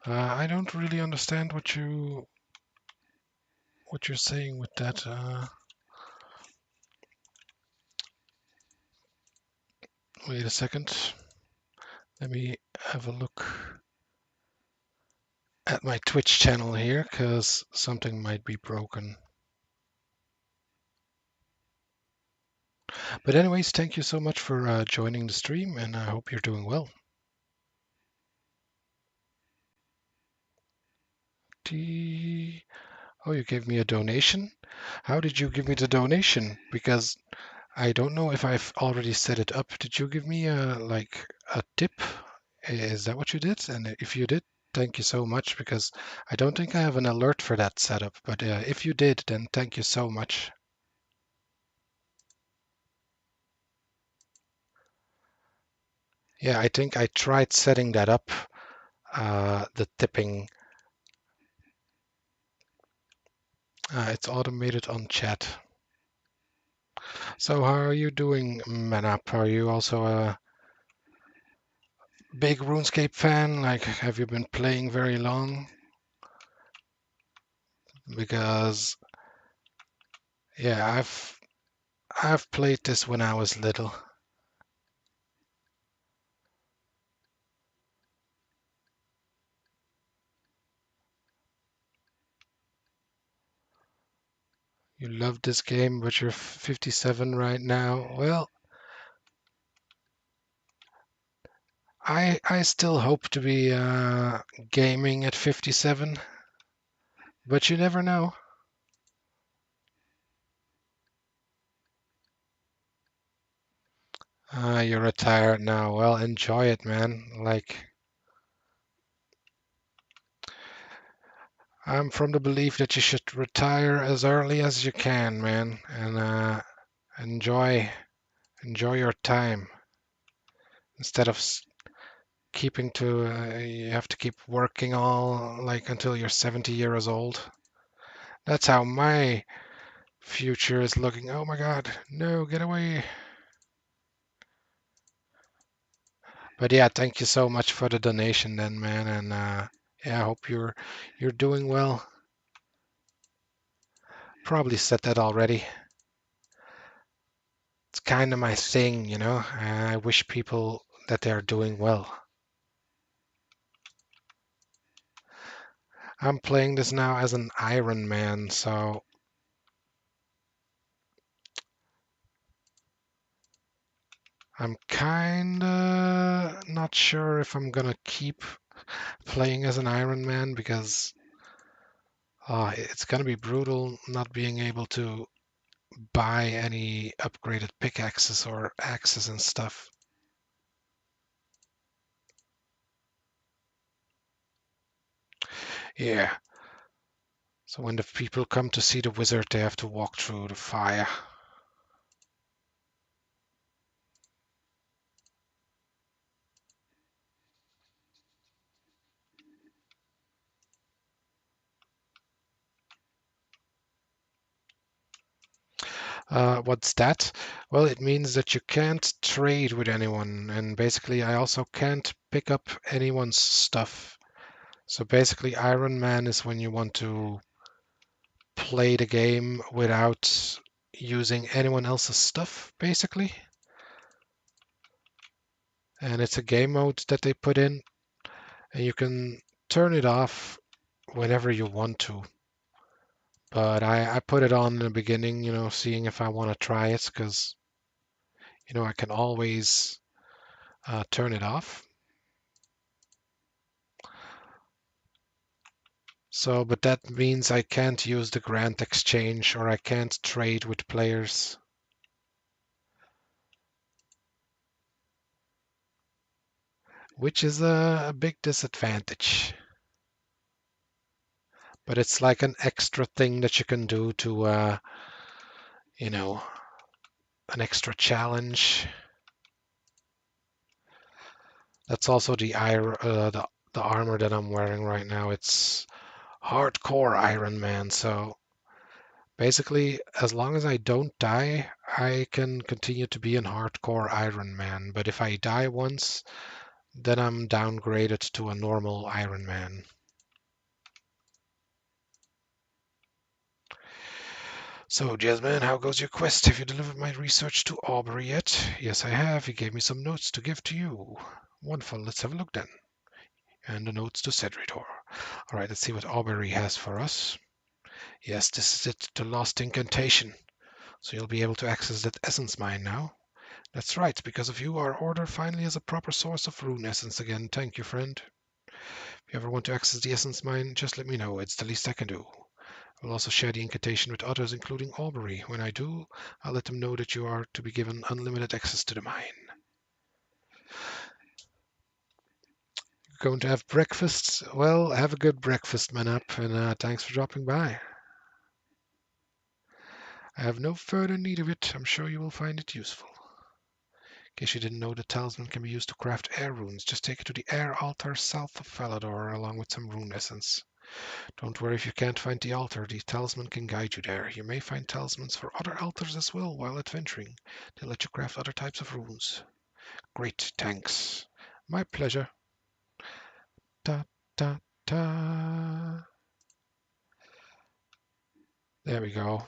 I don't really understand what you're saying with that. Wait a second. Let me have a look at my Twitch channel here, because something might be broken. But anyways, thank you so much for joining the stream, and I hope you're doing well. Oh, you gave me a donation? How did you give me the donation? Because I don't know if I've already set it up. Did you give me a tip? Is that what you did? And if you did, thank you so much because I don't think I have an alert for that setup. But if you did, then thank you so much. Yeah, I think I tried setting that up, the tipping. It's automated on chat. So how are you doing, Manap? Are you also a big RuneScape fan? Like, have you been playing very long? Because yeah, I've played this when I was little. You love this game, but you're 57 right now. Well, I still hope to be gaming at 57, but you never know. You're retired now. Well, enjoy it, man. Like, I'm from the belief that you should retire as early as you can, man, and enjoy enjoy your time instead of keeping to you have to keep working all like until you're 70 years old. That's how my future is looking. Oh my God, no, get away. But yeah, thank you so much for the donation then, man, and yeah, I hope you're doing well. Probably said that already. It's kind of my thing, you know. I wish people that they're doing well. I'm playing this now as an Iron Man, so I'm kinda not sure if I'm gonna keep playing as an Iron Man because it's gonna be brutal not being able to buy any upgraded pickaxes or axes and stuff. Yeah. So when the people come to see the wizard, they have to walk through the fire. What's that? Well, it means that you can't trade with anyone, and basically I also can't pick up anyone's stuff. So basically Iron Man is when you want to play the game without using anyone else's stuff, basically. And it's a game mode that they put in, and you can turn it off whenever you want to. But I put it on in the beginning, you know, seeing if I want to try it, because, you know, I can always turn it off. So, but that means I can't use the Grant Exchange or I can't trade with players. Which is a big disadvantage. But it's like an extra thing that you can do to, you know, an extra challenge. That's also the armor that I'm wearing right now. It's hardcore Iron Man. So basically, as long as I don't die, I can continue to be in hardcore Iron Man. But if I die once, then I'm downgraded to a normal Iron Man. So, Jazzman, how goes your quest? Have you delivered my research to Aubrey yet? Yes, I have. He gave me some notes to give to you. Wonderful. Let's have a look then. And the notes to Cedritor. All right, let's see what Aubrey has for us. Yes, this is it, the lost incantation. So you'll be able to access that essence mine now. That's right, because of you, our order finally has a proper source of rune essence again. Thank you, friend. If you ever want to access the Essence Mine, just let me know. It's the least I can do. I will also share the incantation with others, including Aubrey. When I do, I'll let them know that you are to be given unlimited access to the mine. Going to have breakfast? Well, have a good breakfast, man up, and thanks for dropping by. I have no further need of it. I'm sure you will find it useful. In case you didn't know, the talisman can be used to craft air runes. Just take it to the air altar south of Falador, along with some rune essence. Don't worry if you can't find the altar. The talisman can guide you there. You may find talismans for other altars as well while adventuring. They'll let you craft other types of runes. Great, thanks. My pleasure. Da, da, da. There we go.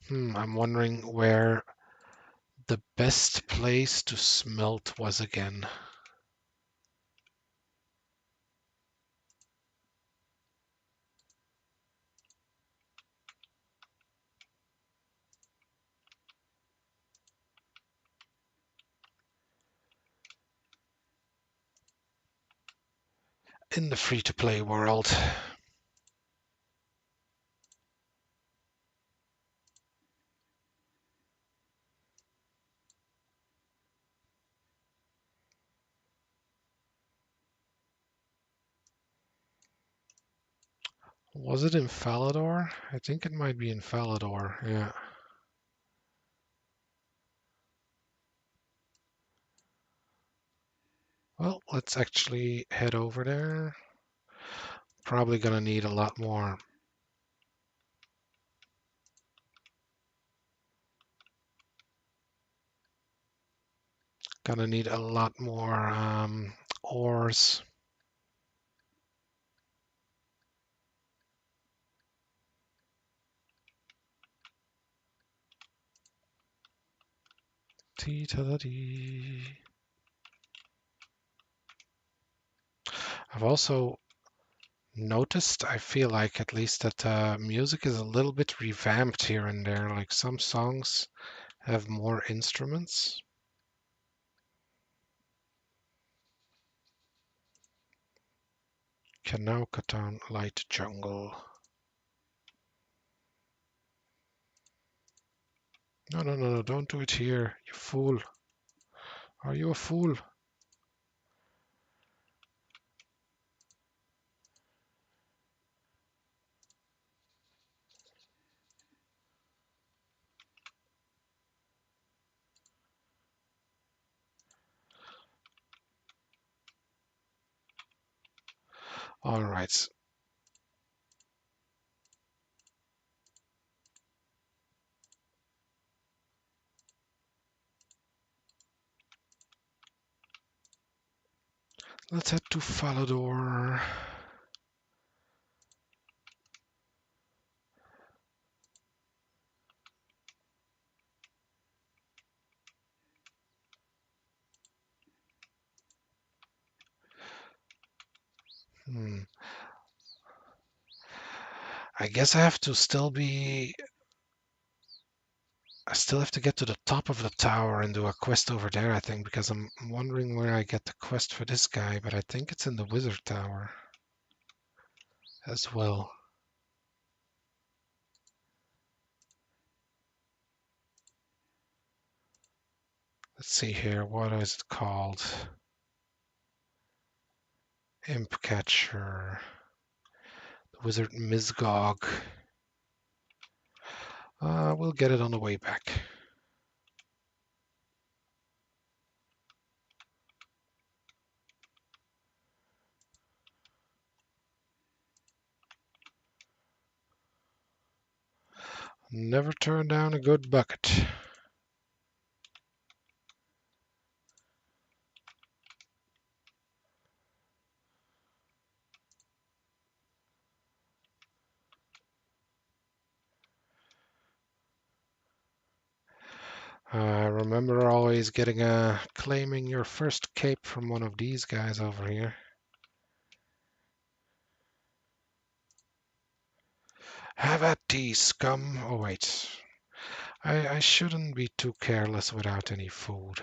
I'm wondering where the best place to smelt was again. In the free-to-play world. Was it in Falador? I think it might be in Falador, yeah. Well, let's actually head over there. Probably gonna need a lot more. Gonna need a lot more ores. I've also noticed, I feel like at least, that music is a little bit revamped here and there. Like some songs have more instruments. Kanaukatan Light Jungle. No, no, no, no, don't do it here, you fool. Are you a fool? All right. Let's head to Falador. I guess I have to still be... I still have to get to the top of the tower and do a quest over there, I think, because I'm wondering where I get the quest for this guy, but I think it's in the Wizard Tower as well. Let's see here, what is it called? Imp Catcher. The Wizard Mizgog. We'll get it on the way back. Never turn down a good bucket. Remember always claiming your first cape from one of these guys over here. Have at thee, scum. Oh, wait. I shouldn't be too careless without any food.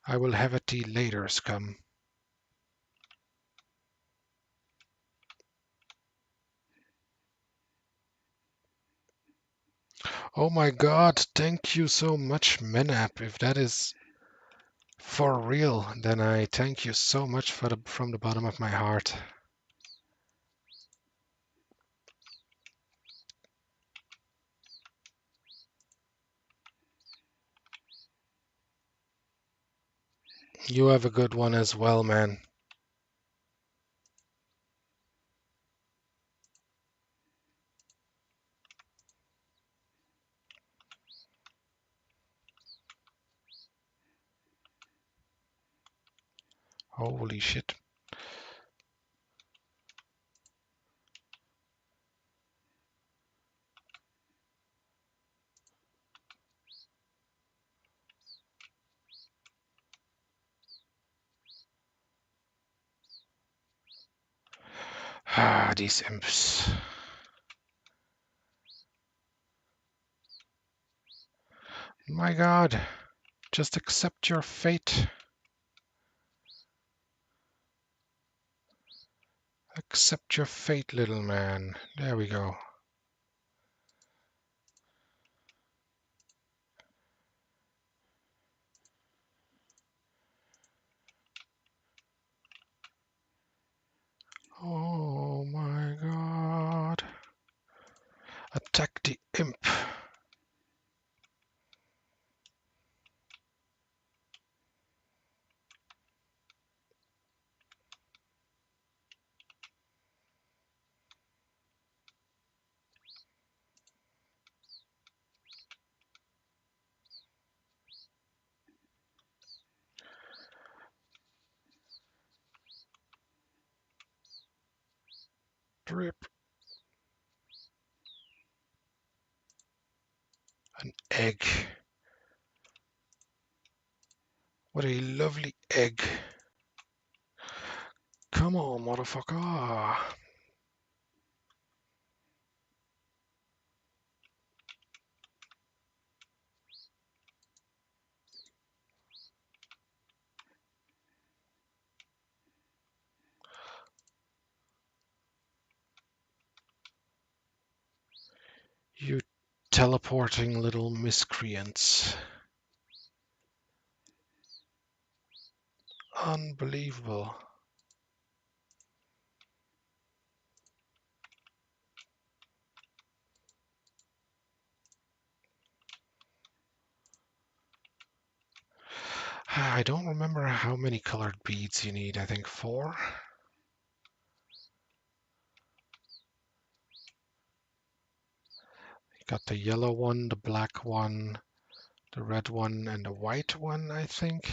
I will have at thee later, scum. Oh my god, thank you so much, Menap. If that is for real, then I thank you so much from the bottom of my heart. You have a good one as well, man. Holy shit. Ah, these imps. My god, just accept your fate. Accept your fate, little man. There we go. Oh my god. Attack the imp. Drip. An egg. What a lovely egg. Come on, motherfucker. You teleporting little miscreants. Unbelievable. I don't remember how many colored beads you need. I think 4. You got the yellow one, the black one, the red one, and the white one, I think.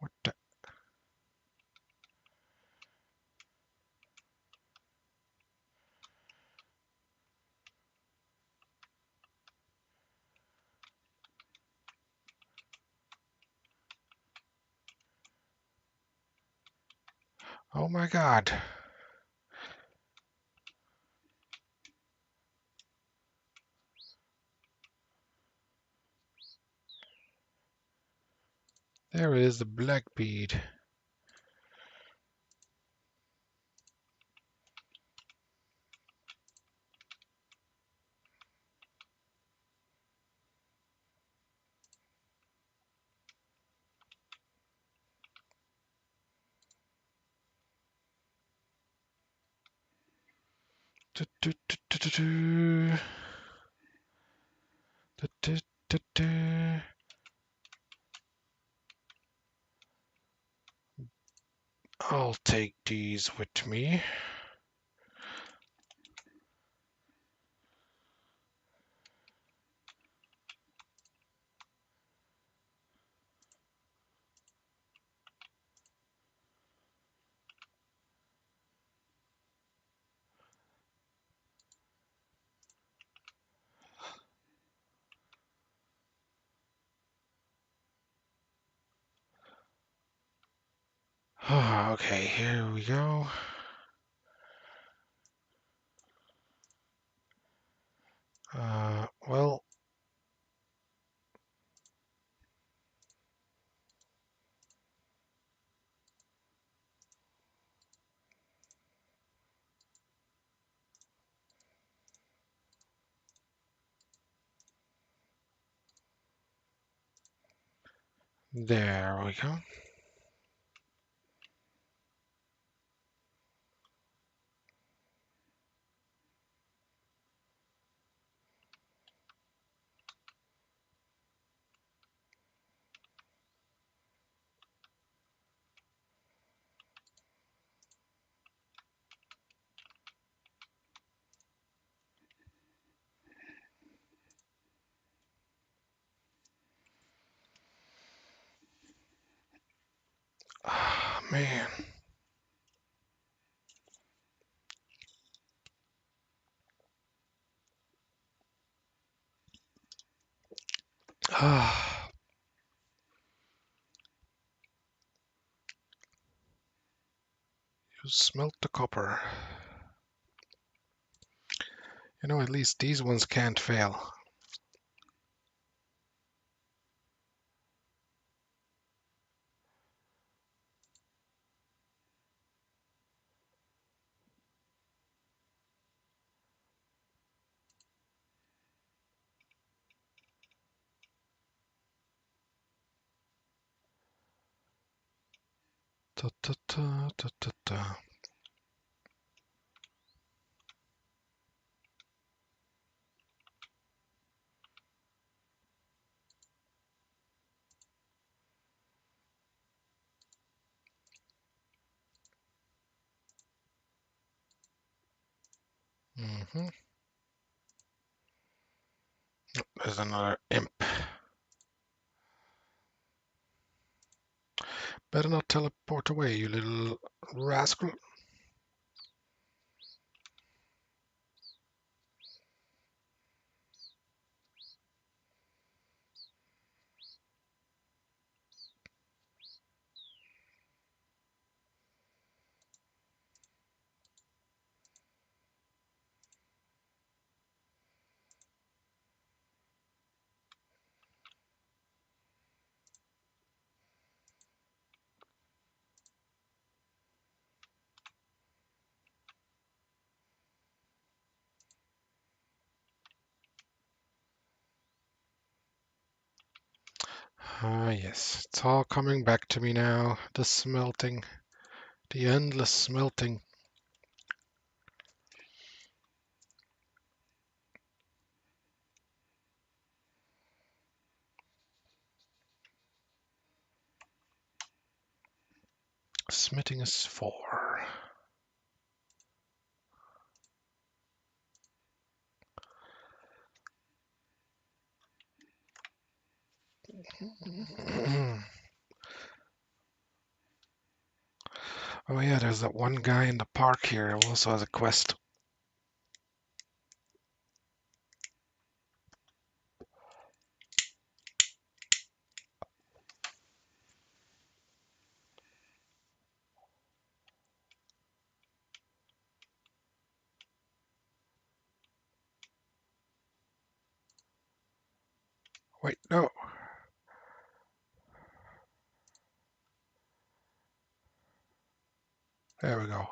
What the? Oh my god. There is the black bead. Do, do, do, do, do, do. Do, do, do, do. I'll take these with me. Okay, here we go. Well, there we go. Ah, man. Ah, you smelt the copper. You know, at least these ones can't fail. Ta ta ta ta ta ta. Mm-hmm. There's another imp. Better not teleport away, you little rascal. Ah, yes, it's all coming back to me now. The smelting, the endless smelting. Smithing is 4. Oh yeah, there's that one guy in the park here who also has a quest. Wait, no. There we go.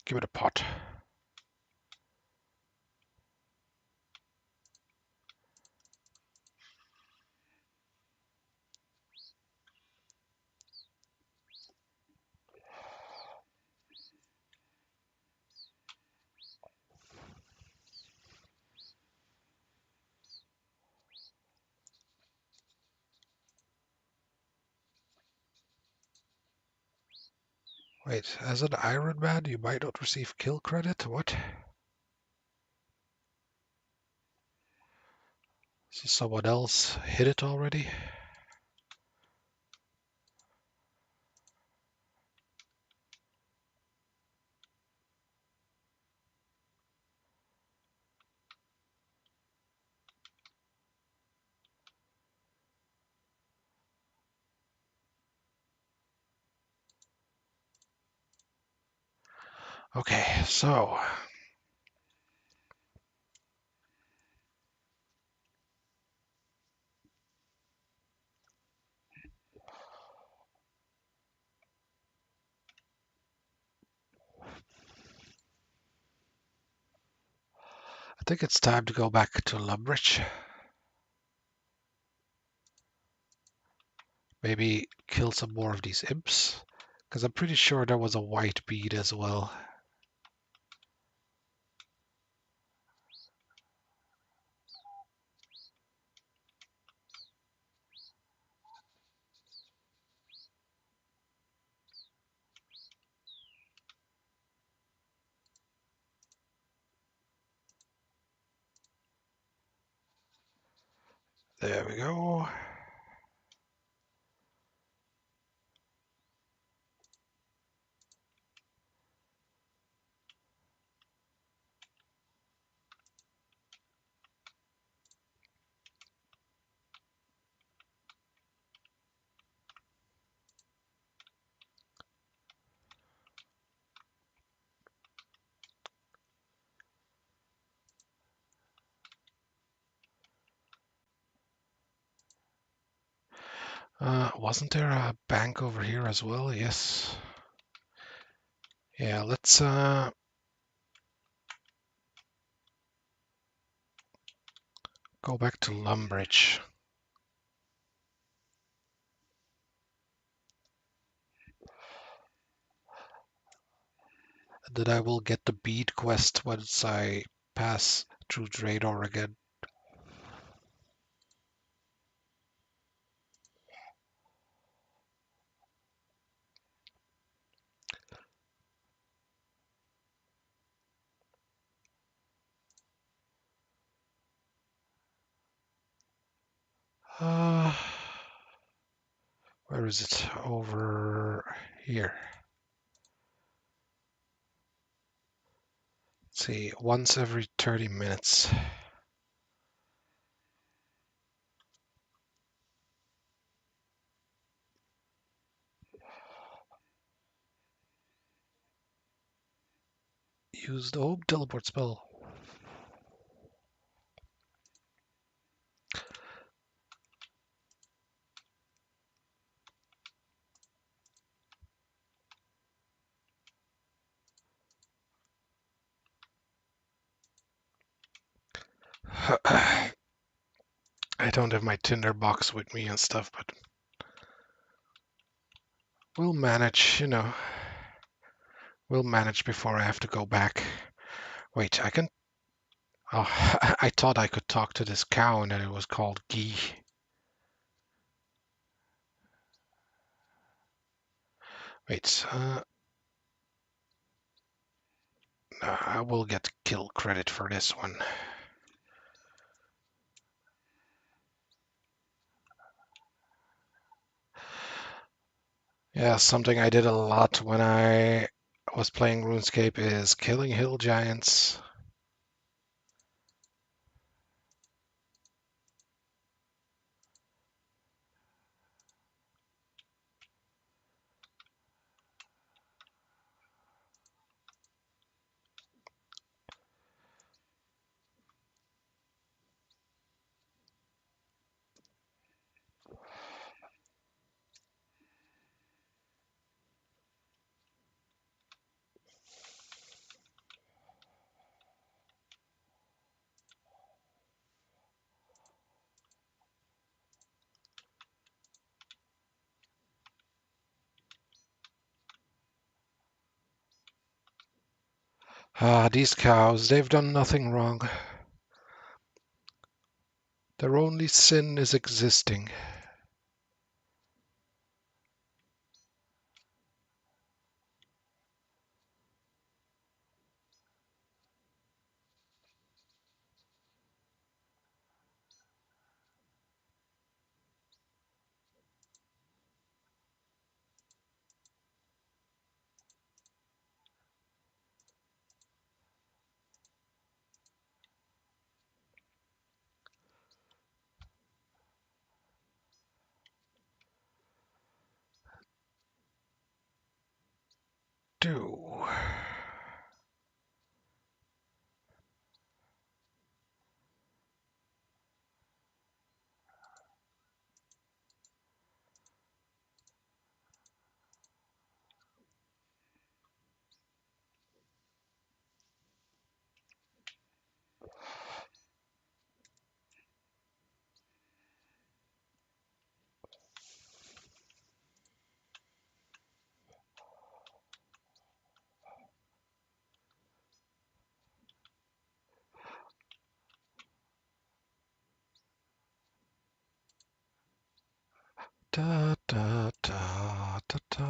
Give it a pot. Wait, as an Iron Man, you might not receive kill credit? What? So someone else hit it already? Okay, so I think it's time to go back to Lumbridge. Maybe kill some more of these imps, because I'm pretty sure there was a white bead as well. There we go. Wasn't there a bank over here as well? Yes. Yeah, let's go back to Lumbridge. Then I will get the bead quest once I pass through Draynor again. Uh, where is it? Over here. Let's see, once every 30 minutes. Use the home teleport spell. I don't have my tinder box with me and stuff, but we'll manage, you know. We'll manage before I have to go back. Wait, I can... Oh, I thought I could talk to this cow and that it was called Gee. Wait, I will get kill credit for this one. Yeah, something I did a lot when I was playing RuneScape is killing hill giants. Ah, these cows, they've done nothing wrong. Their only sin is existing. Do. Da da da da da.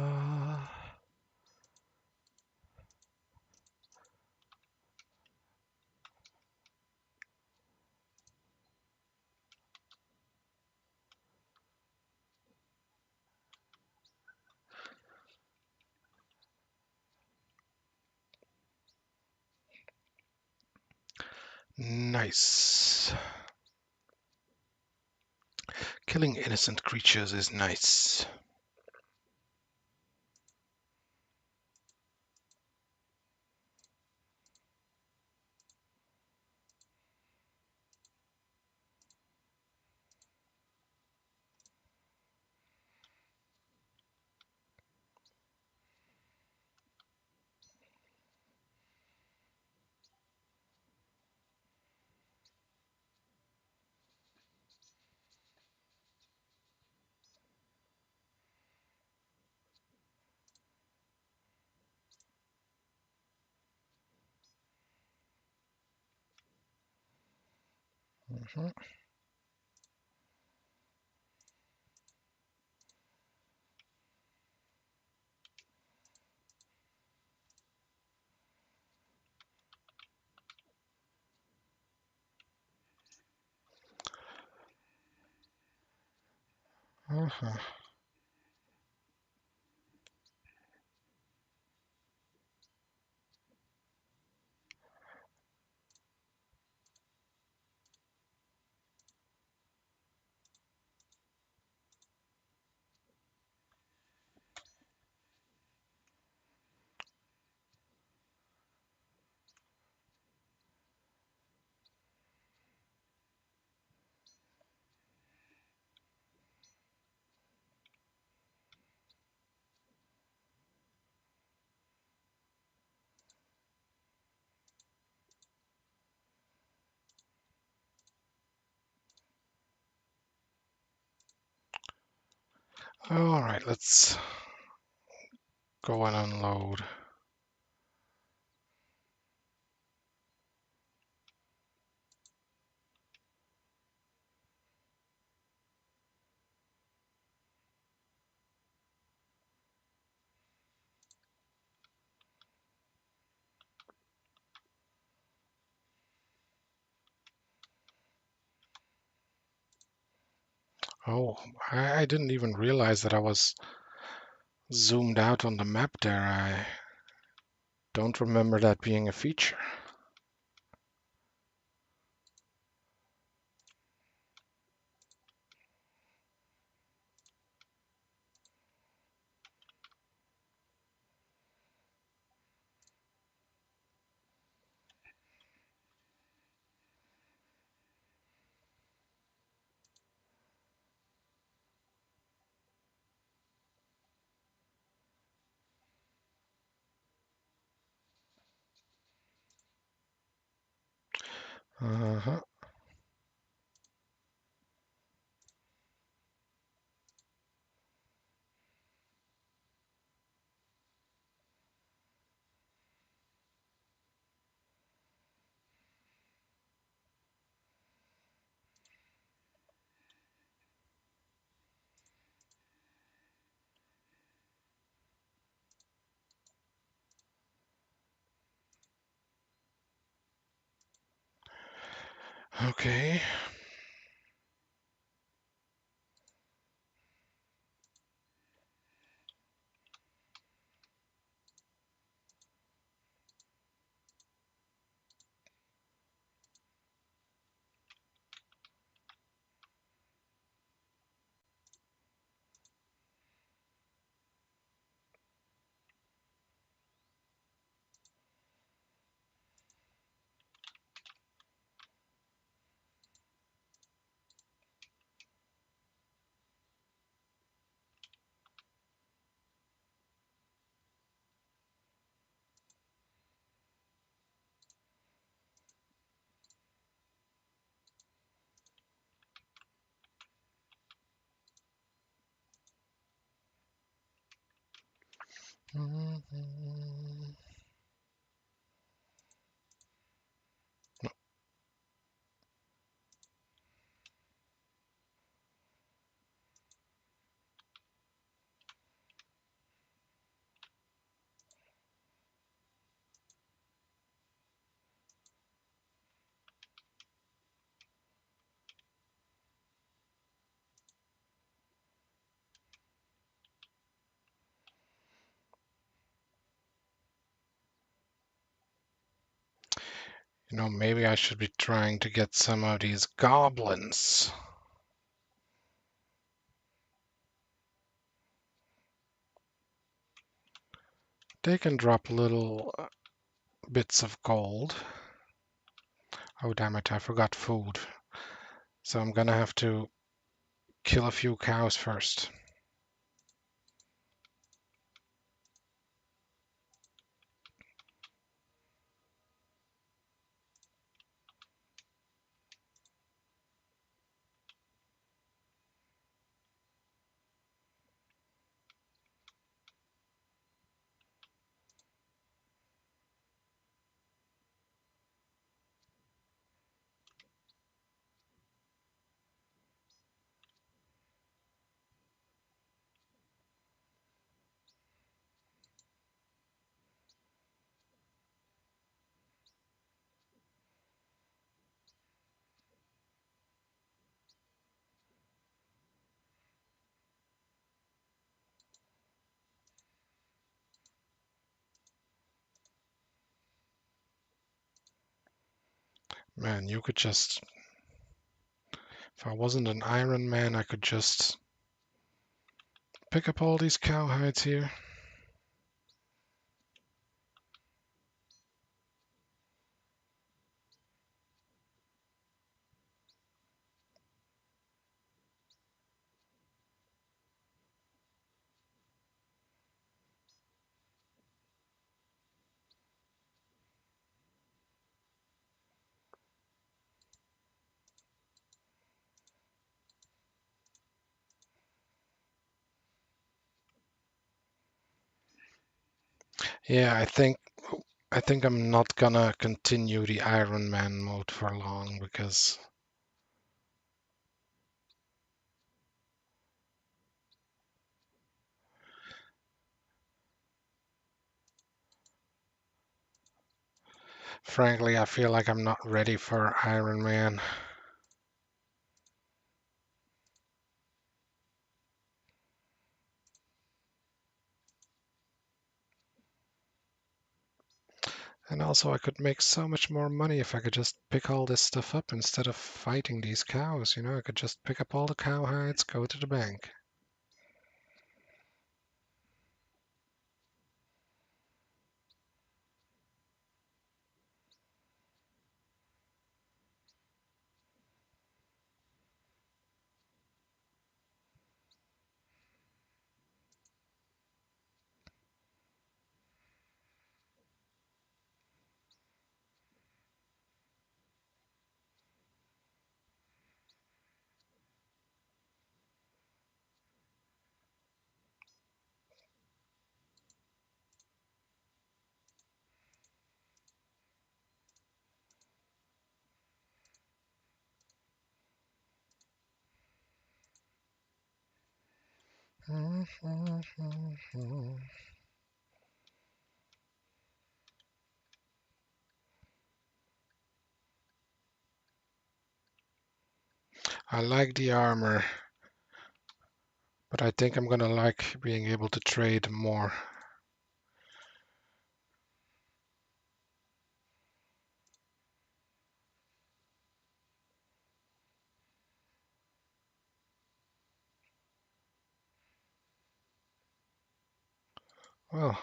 Nice. Killing innocent creatures is nice. Mhm. Uh-huh. All right, let's go and unload. Oh, I didn't even realize that I was zoomed out on the map there. I don't remember that being a feature. Uh-huh. Okay. Mhm. You know, maybe I should be trying to get some of these goblins. They can drop little bits of gold. Oh, damn it, I forgot food. So I'm gonna have to kill a few cows first. Man, you could just... If I wasn't an Iron Man, I could just pick up all these cow hides here. Yeah, I think I'm not gonna continue the Iron Man mode for long because frankly I feel like I'm not ready for Iron Man. And also I could make so much more money if I could just pick all this stuff up instead of fighting these cows, you know, I could just pick up all the cow hides, go to the bank. I like the armor, but I think I'm gonna like being able to trade more. Well,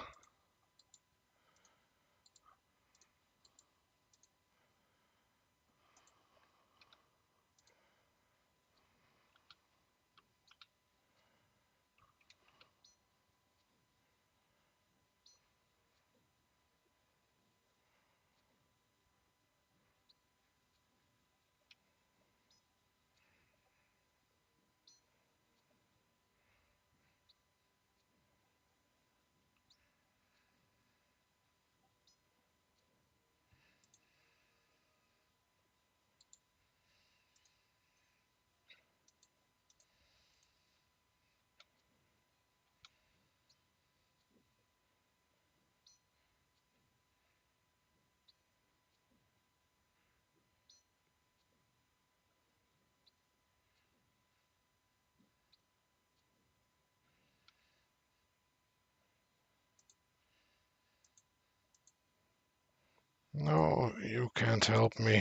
No, you can't help me.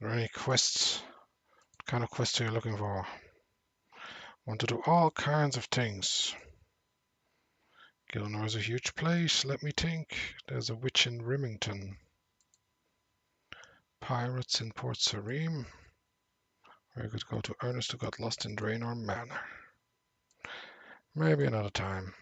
Are there any quests? What kind of quests are you looking for? Want to do all kinds of things. Gilnore's a huge place, let me think. There's a witch in Rimington. Pirates in Port Sarim. Or you could go to Ernest who got lost in Draynor Manor. Maybe another time.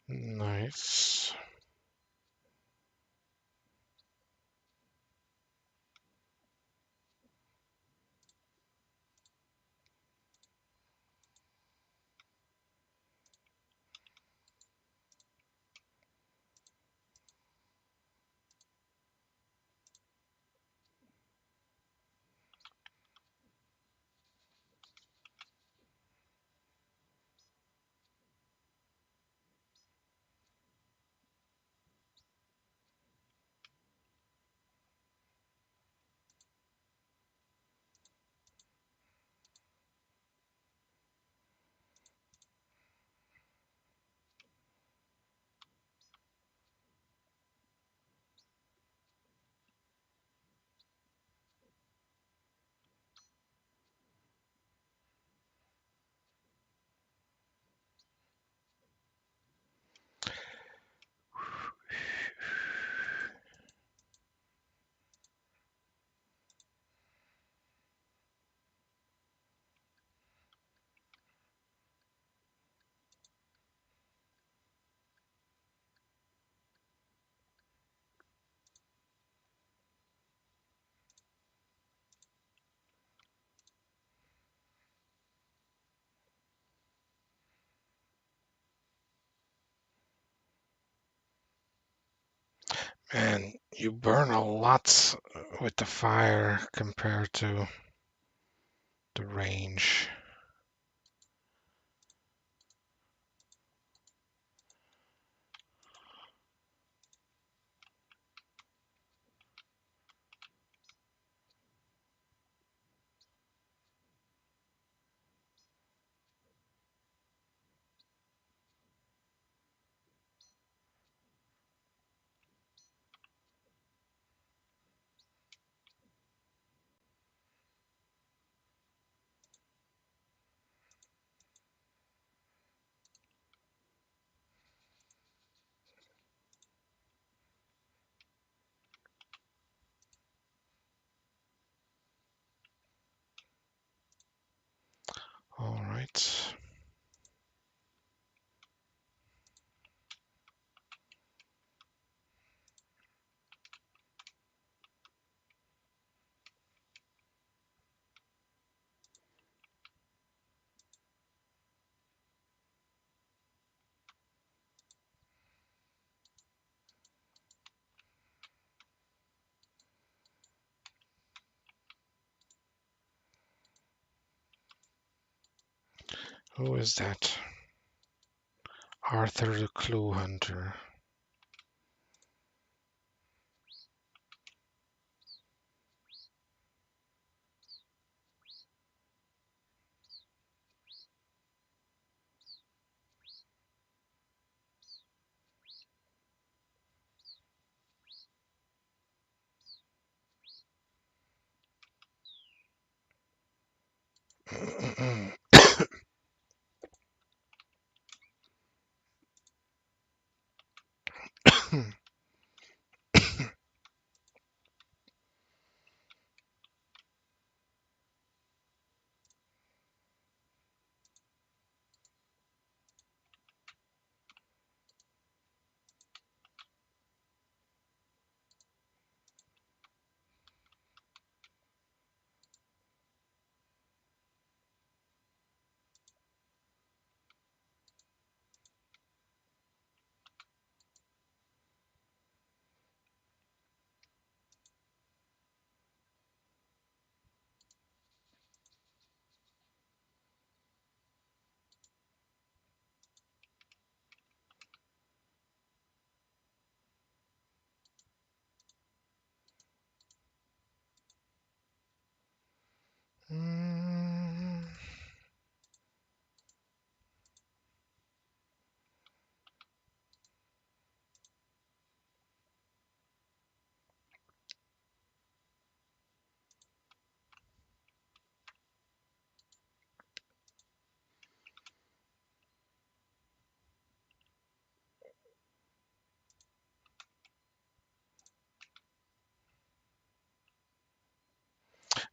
Nice. And you burn a lot with the fire compared to the range. All right. Who is that? Arthur the Clue Hunter.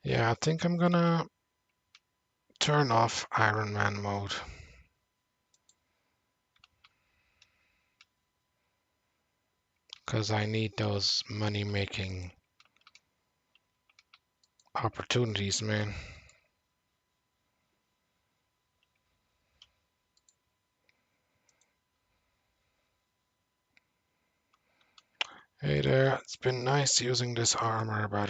Yeah, I think I'm gonna turn off Ironman mode because I need those money-making opportunities, man. Hey there, it's been nice using this armor, but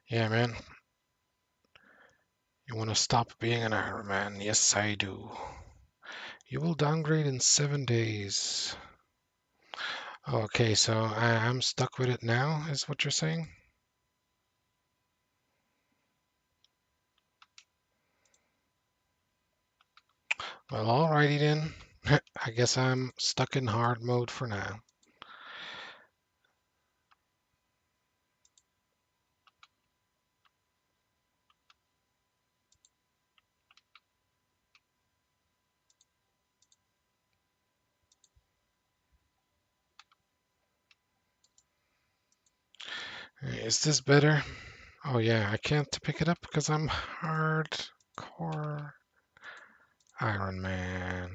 yeah, man. You want to stop being an Iron Man? Yes, I do. You will downgrade in 7 days. Okay, so I'm stuck with it now, is what you're saying? Well, alrighty then. I guess I'm stuck in hard mode for now. Is this better? Oh yeah, I can't pick it up because I'm hardcore Iron Man.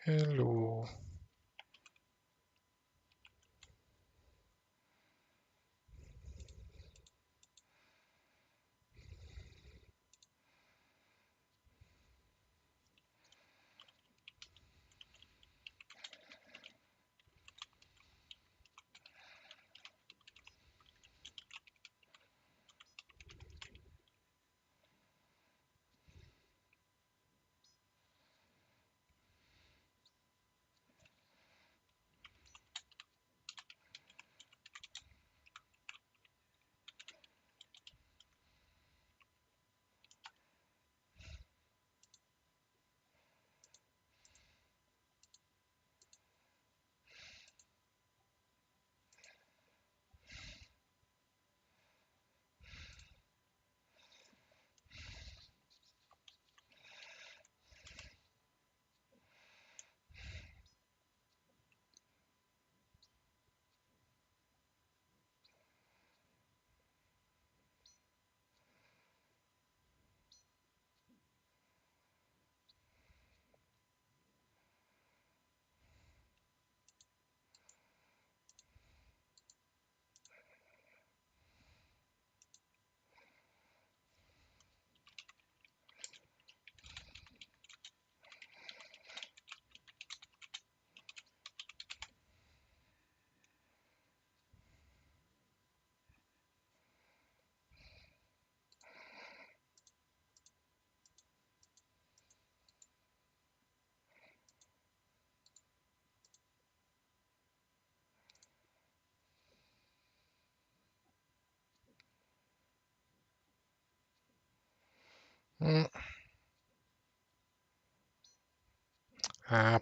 Hello.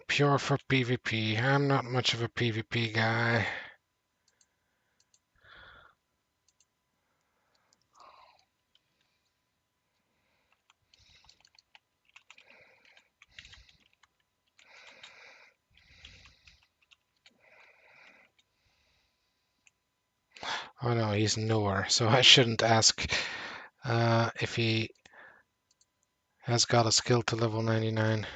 Pure for PvP. I'm not much of a PvP guy. Oh no, he's newer, so I shouldn't ask if he has got a skill to level 99.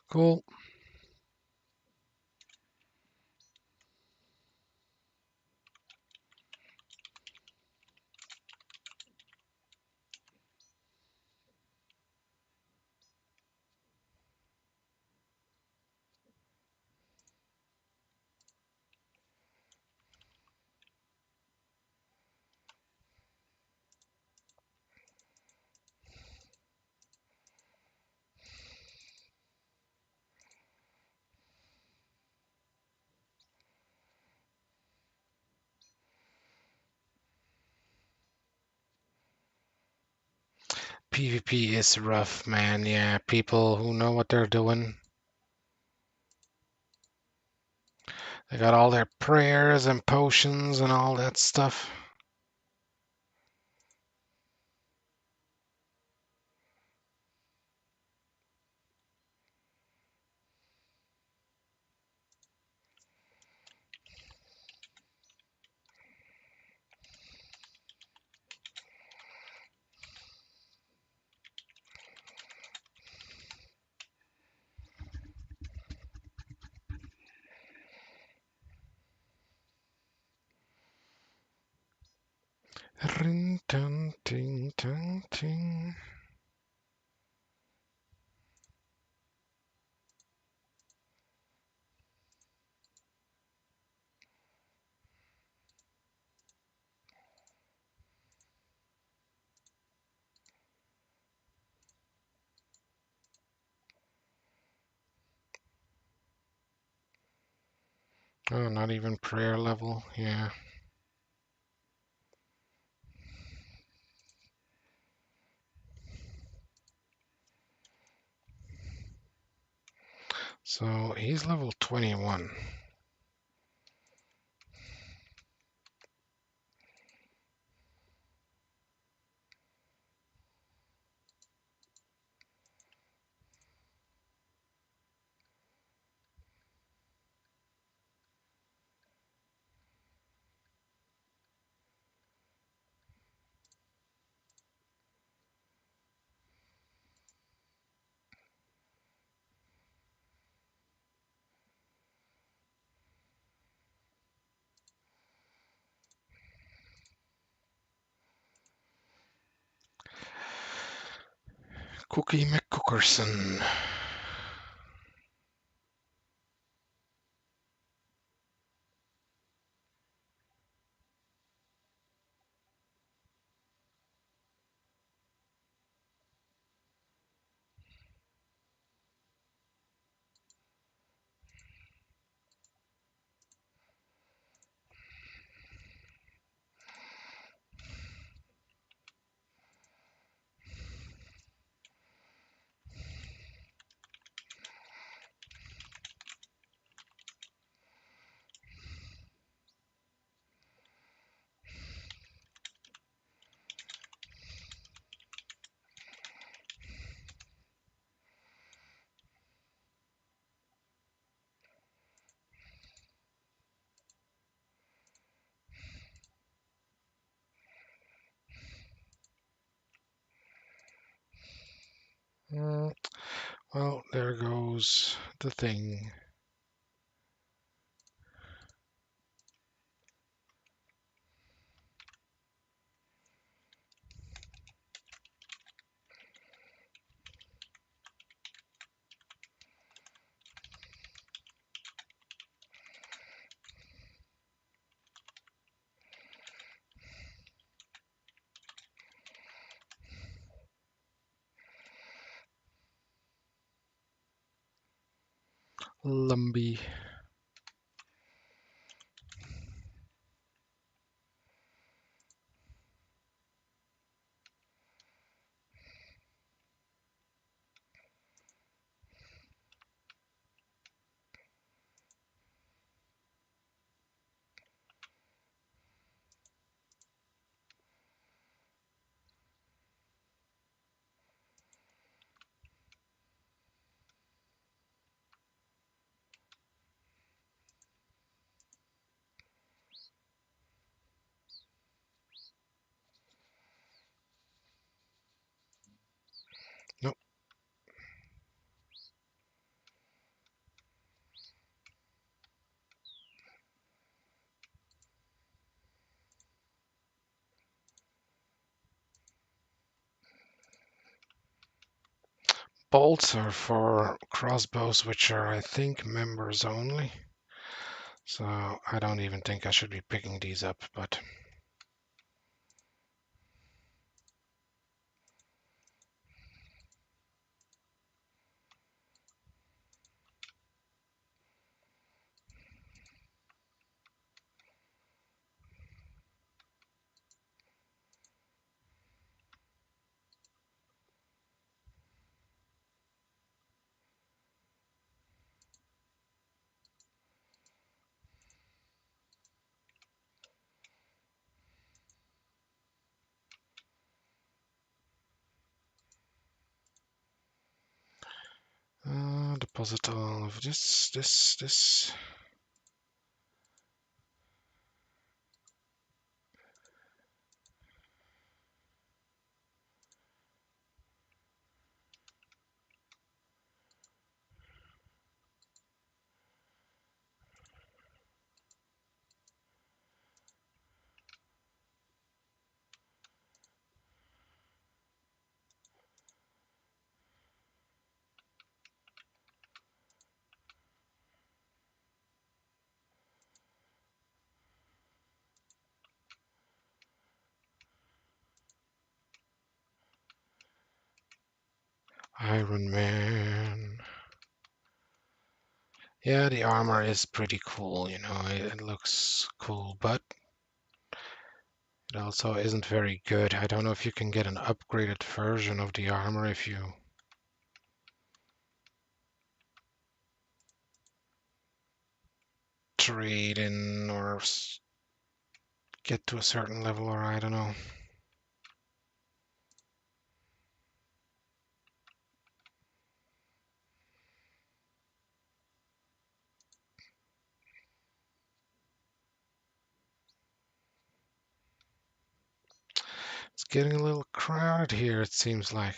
Cool. PvP is rough, man. Yeah, people who know what they're doing. They got all their prayers and potions and all that stuff. Ring, dun, ting, dun, ting. Oh, not even prayer level. Yeah. So he's level 21. Cookie McCookerson. Well, there goes the thing. Lumby. Nope. Bolts are for crossbows, which are, I think, members only. So I don't even think I should be picking these up, but deposit all of this. Ironman. Yeah, the armor is pretty cool, you know, it looks cool, but it also isn't very good. I don't know if you can get an upgraded version of the armor if you trade in or get to a certain level, or I don't know. It's getting a little crowded here, it seems like.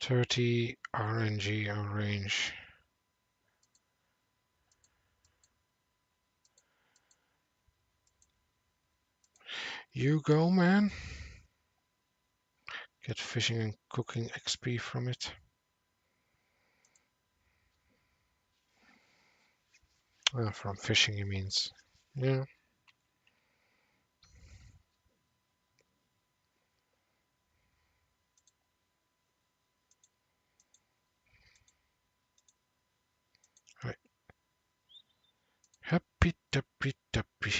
30 RNG orange. You go, man. Get fishing and cooking XP from it. From fishing, he means. Yeah. Right. Happy tappy tappy.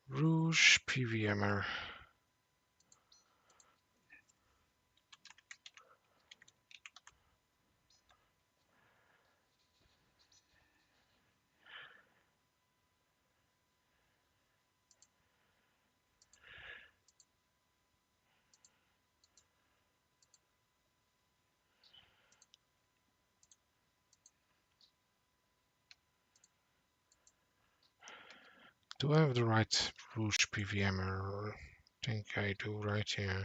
Rouge PVMer. Do I have the right Rouge PVMer? I think I do, right? Yeah.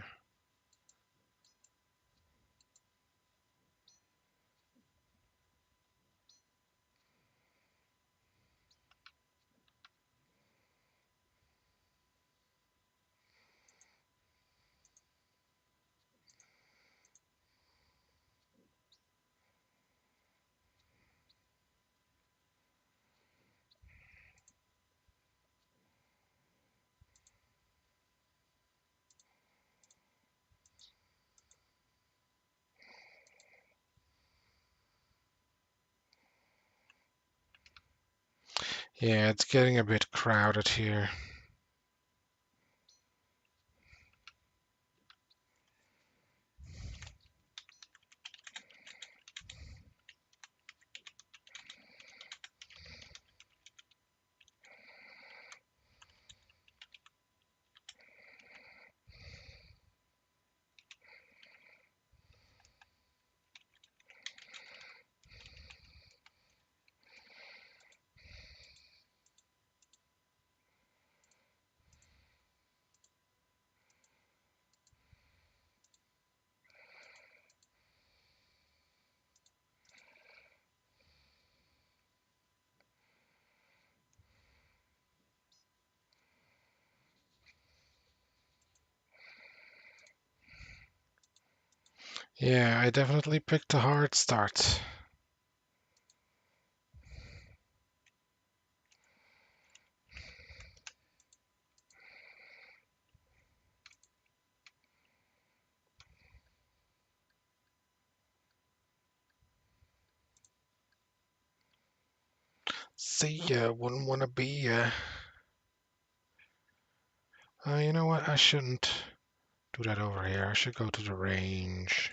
Yeah, it's getting a bit crowded here. Yeah, I definitely picked a hard start. See ya, wouldn't want to be ya. You know what? I shouldn't do that over here. I should go to the range.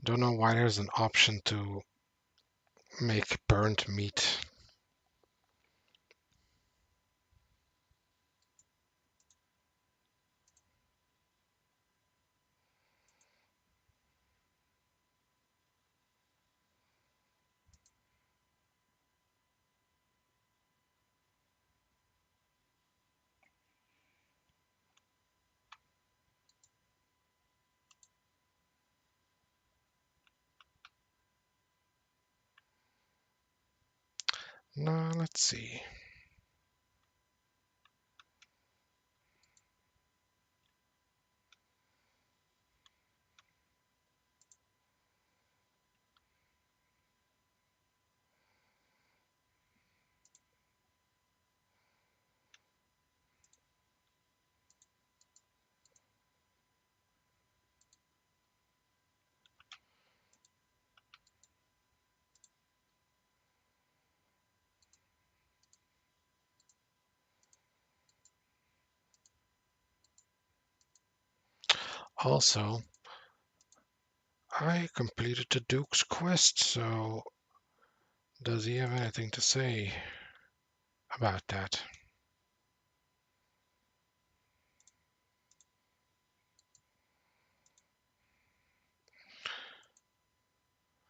Don't know why there's an option to make burnt meat. Now, let's see. Also, I completed the Duke's quest, so does he have anything to say about that?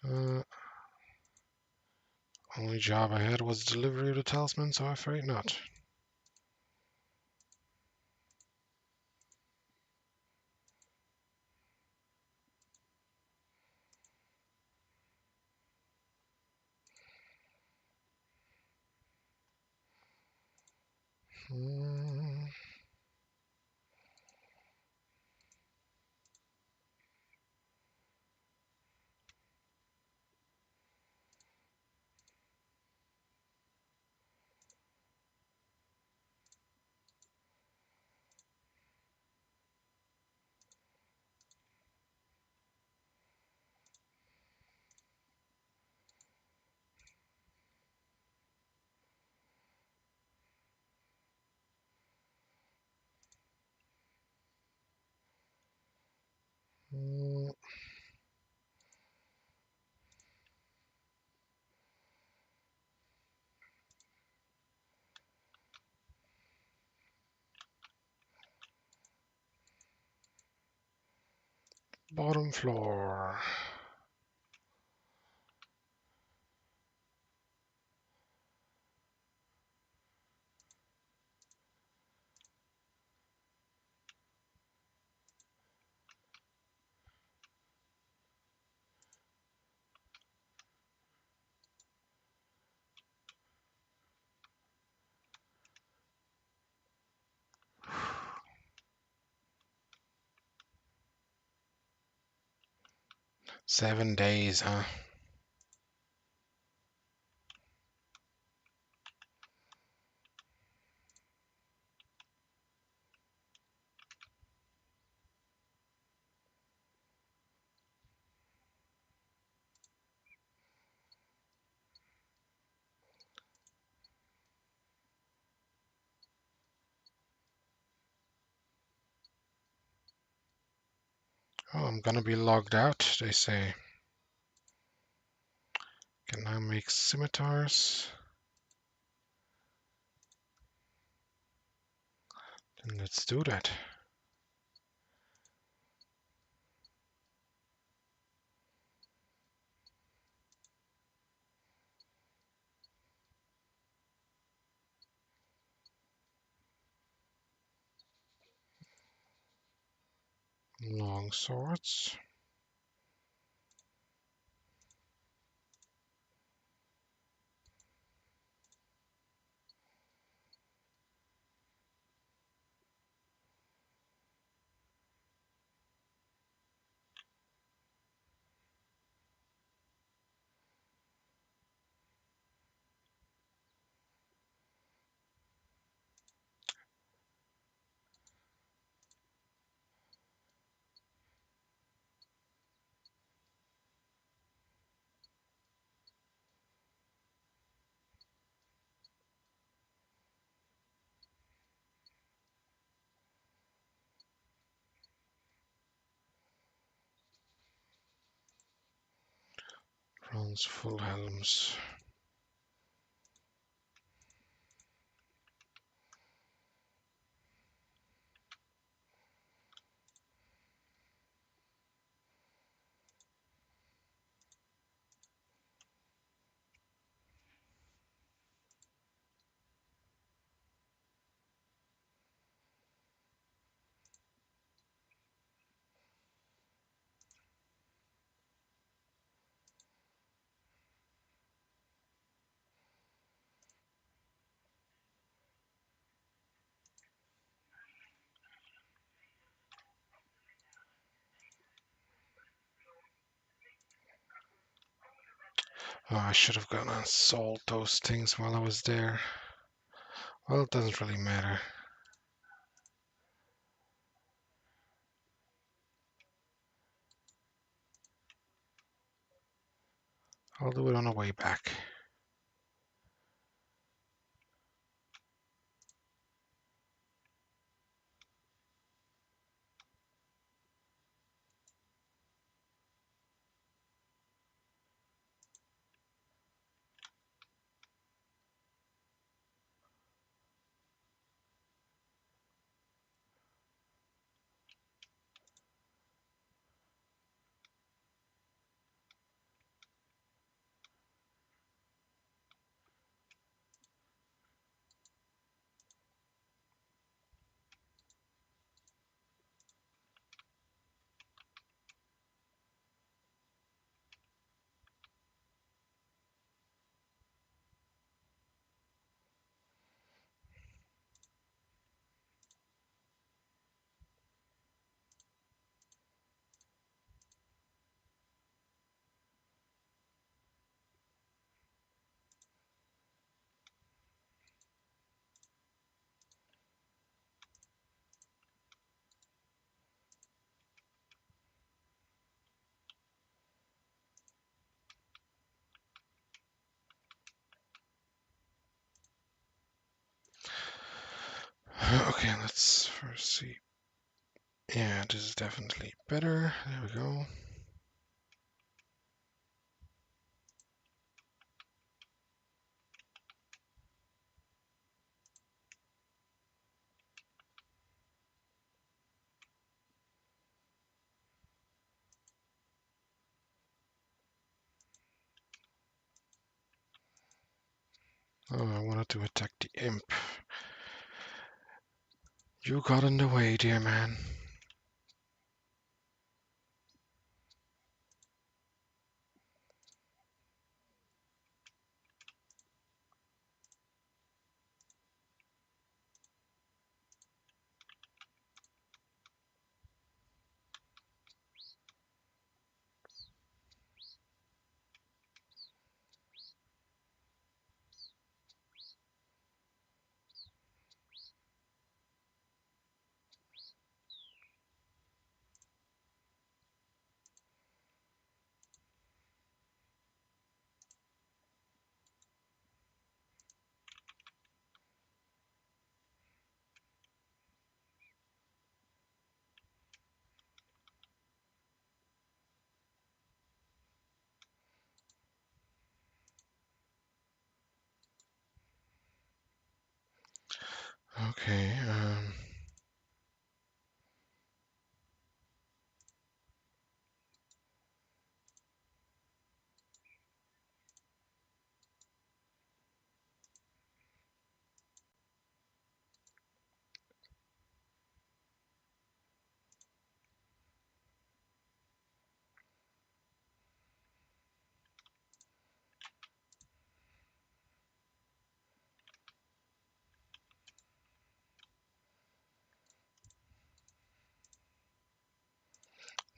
Uh, Only job I had was delivery of the talisman, so I afraid not. Hmm. Bottom floor. Seven days, huh? Oh, I'm gonna be logged out, they say. Can I make scimitars? Then let's do that. Long swords. Bronze full helms. Oh, I should have gone and sold those things while I was there. Well, it doesn't really matter. I'll do it on the way back. Okay, let's first see. Yeah, this is definitely better. There we go. Oh, I wanted to attack the imp. You got in the way, dear man. Okay,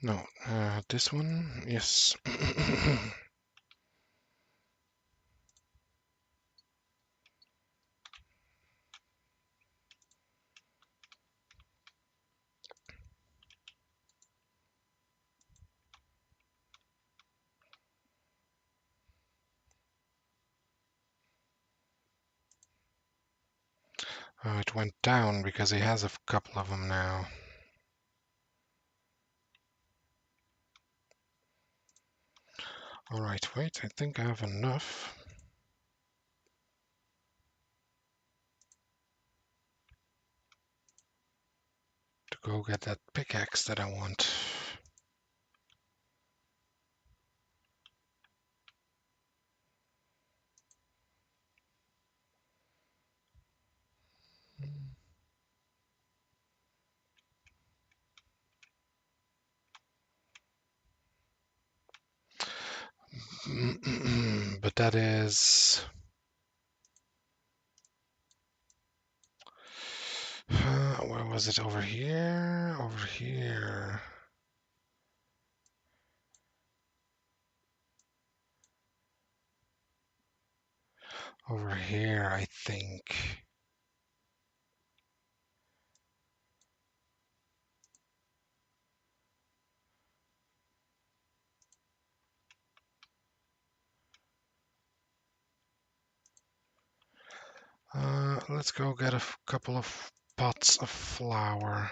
no, this one, yes. Oh, it went down because he has a couple of them now. Alright, wait, I think I have enough to go get that pickaxe that I want. But that is... where was it? Over here? Over here. Over here, I think. Let's go get a couple of pots of flour.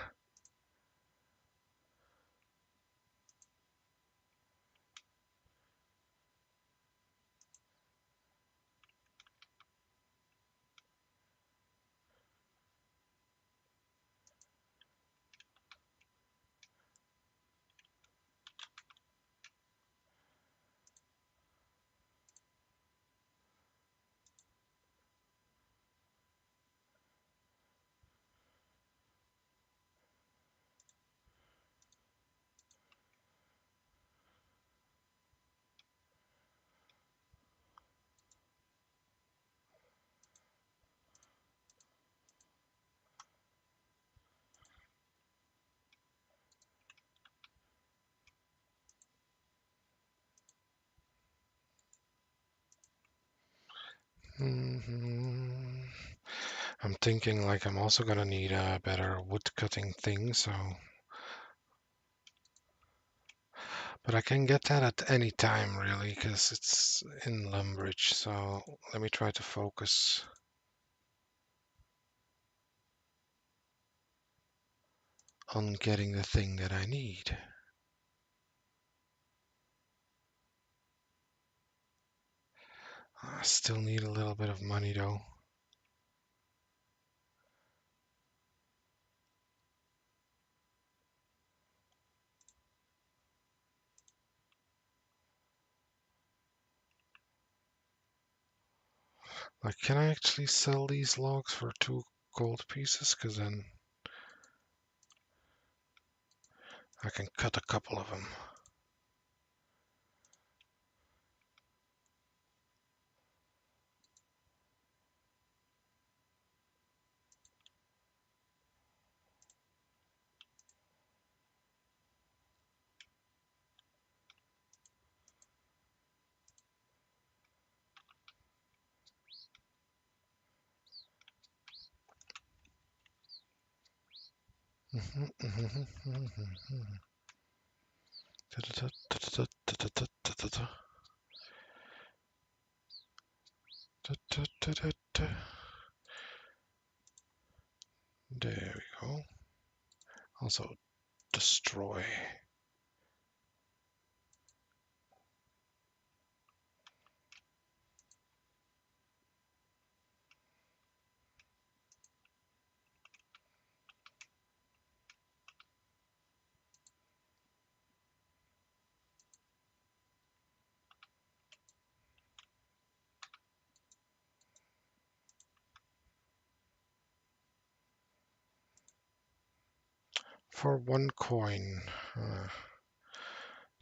Hmm. I'm thinking like I'm also gonna need a better wood cutting thing, so... But I can get that at any time, really, because it's in Lumbridge, so let me try to focus. on getting the thing that I need. I still need a little bit of money though. Like, can I actually sell these logs for 2 gold pieces? Because then I can cut a couple of them. There we go. Also, destroy. For 1 coin.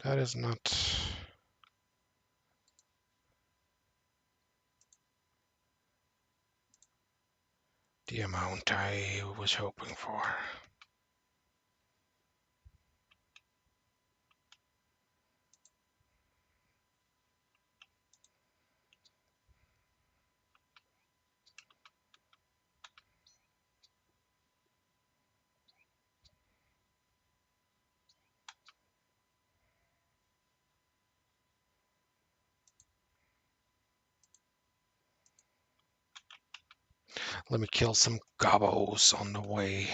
That is not the amount I was hoping for. Let me kill some gobos on the way.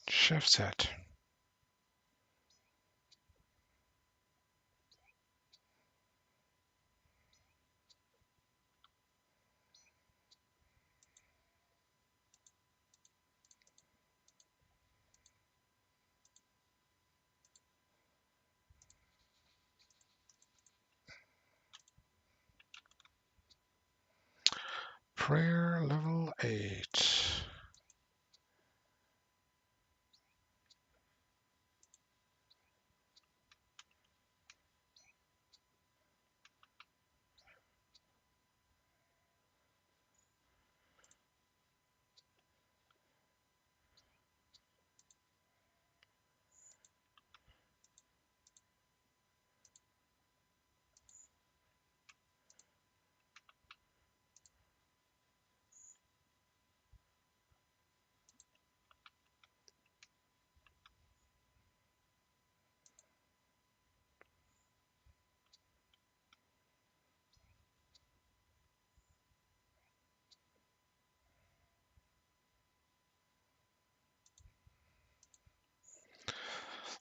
Chef's hat. Prayer level 8.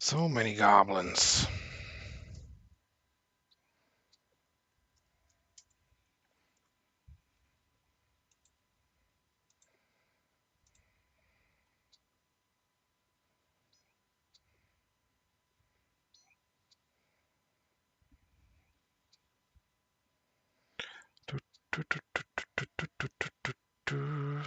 So many goblins. Do, do, do, do, do, do, do, do, do, do.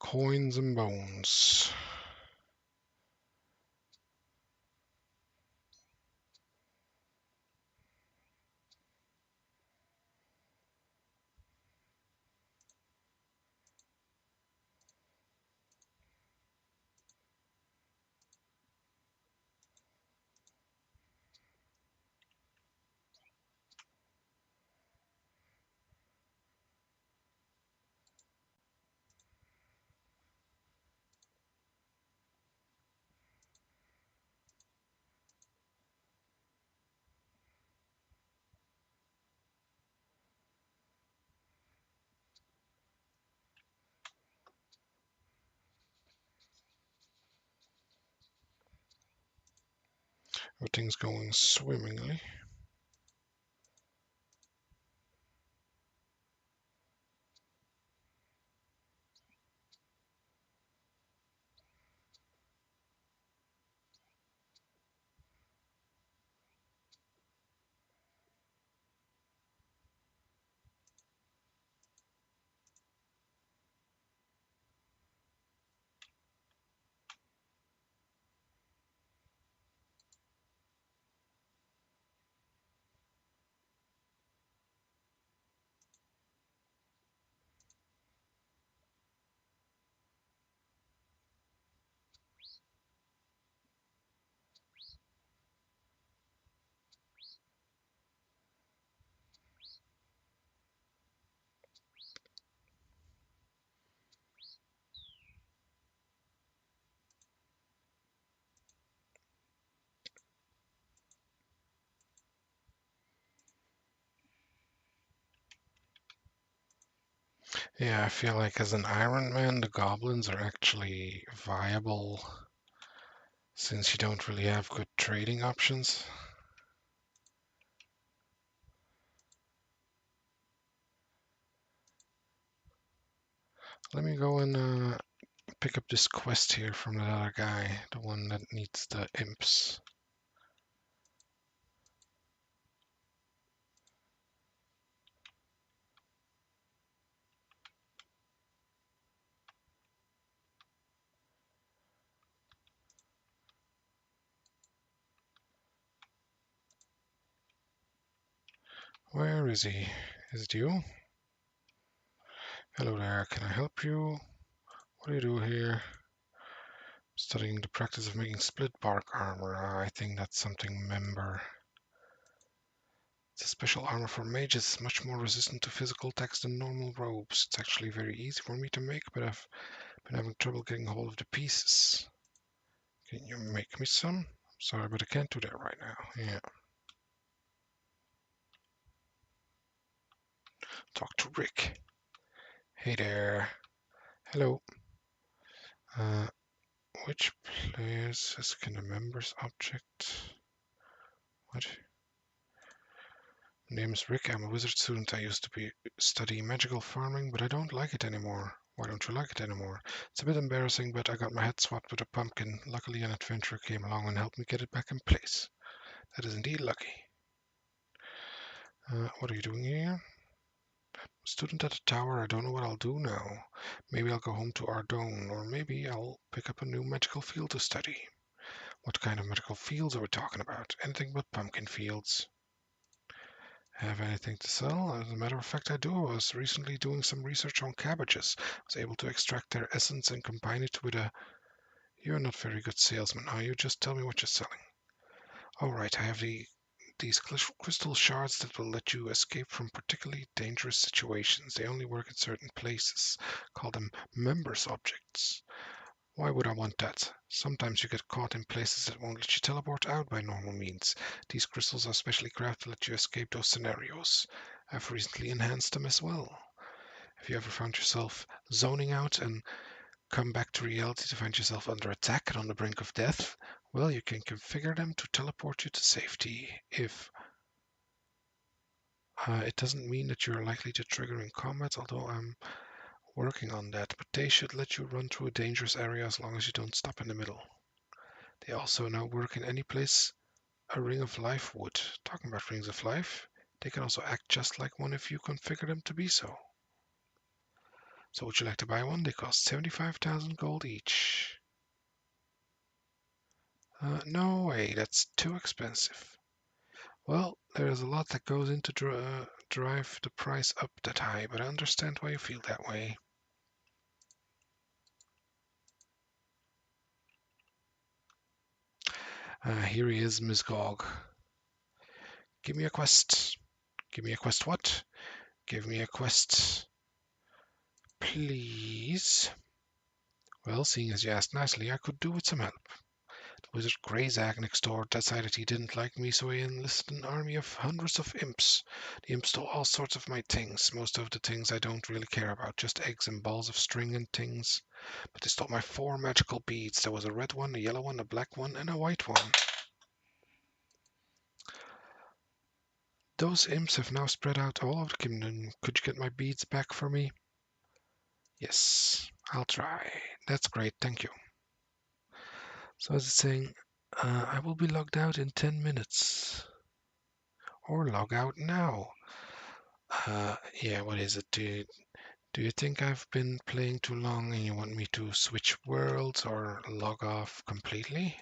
Coins and bones. Everything's going swimmingly. Yeah, I feel like as an Ironman, the goblins are actually viable since you don't really have good trading options. Let me go and pick up this quest here from that other guy, the one that needs the imps. Where is he? Is it you? Hello there, can I help you? What do you do here? Studying the practice of making split bark armor. I think that's something member. It's a special armor for mages, much more resistant to physical attacks than normal robes. It's actually very easy for me to make, but I've been having trouble getting hold of the pieces. Can you make me some? I'm sorry, but I can't do that right now. Yeah. Talk to Rick. Hey there. Hello. Uh, which places can the members object? What? My name is Rick. I'm a wizard student. I used to study magical farming, but I don't like it anymore. Why don't you like it anymore? It's a bit embarrassing, but I got my head swapped with a pumpkin. Luckily, an adventurer came along and helped me get it back in place. That is indeed lucky. What are you doing here? Student at the tower. I don't know what I'll do now. Maybe I'll go home to Ardone, or maybe I'll pick up a new magical field to study. What kind of magical fields are we talking about? Anything but pumpkin fields. Have anything to sell? As a matter of fact, I do. I was recently doing some research on cabbages. I was able to extract their essence and combine it with a... You're not very good salesman, are you? Just tell me what you're selling. All right, I have these crystal shards that will let you escape from particularly dangerous situations. They only work in certain places. Call them members objects. Why would I want that? Sometimes you get caught in places that won't let you teleport out by normal means. These crystals are specially crafted to let you escape those scenarios. I've recently enhanced them as well. Have you ever found yourself zoning out and come back to reality to find yourself under attack and on the brink of death? Well, you can configure them to teleport you to safety. If it doesn't mean that you're likely to trigger in combat, although I'm working on that, but they should let you run through a dangerous area as long as you don't stop in the middle. They also now work in any place a ring of life would. Talking about rings of life, they can also act just like one if you configure them to be so. So would you like to buy one? They cost 75,000 gold each. No way, that's too expensive. Well, there's a lot that goes into drive the price up that high, but I understand why you feel that way. Here he is, Miss Gog. Give me a quest. Give me a quest what? Give me a quest, please. Well, seeing as you asked nicely, I could do with some help. The wizard Greyzag next door decided he didn't like me, so he enlisted an army of hundreds of imps. The imps stole all sorts of my things. Most of the things I don't really care about, just eggs and balls of string and things. But they stole my 4 magical beads. There was a red one, a yellow one, a black one, and a white one. Those imps have now spread out all over the kingdom. Could you get my beads back for me? Yes, I'll try. That's great, thank you. So as it's saying, I will be logged out in 10 minutes. Or log out now. Yeah, what is it? Do you think I've been playing too long and you want me to switch worlds or log off completely?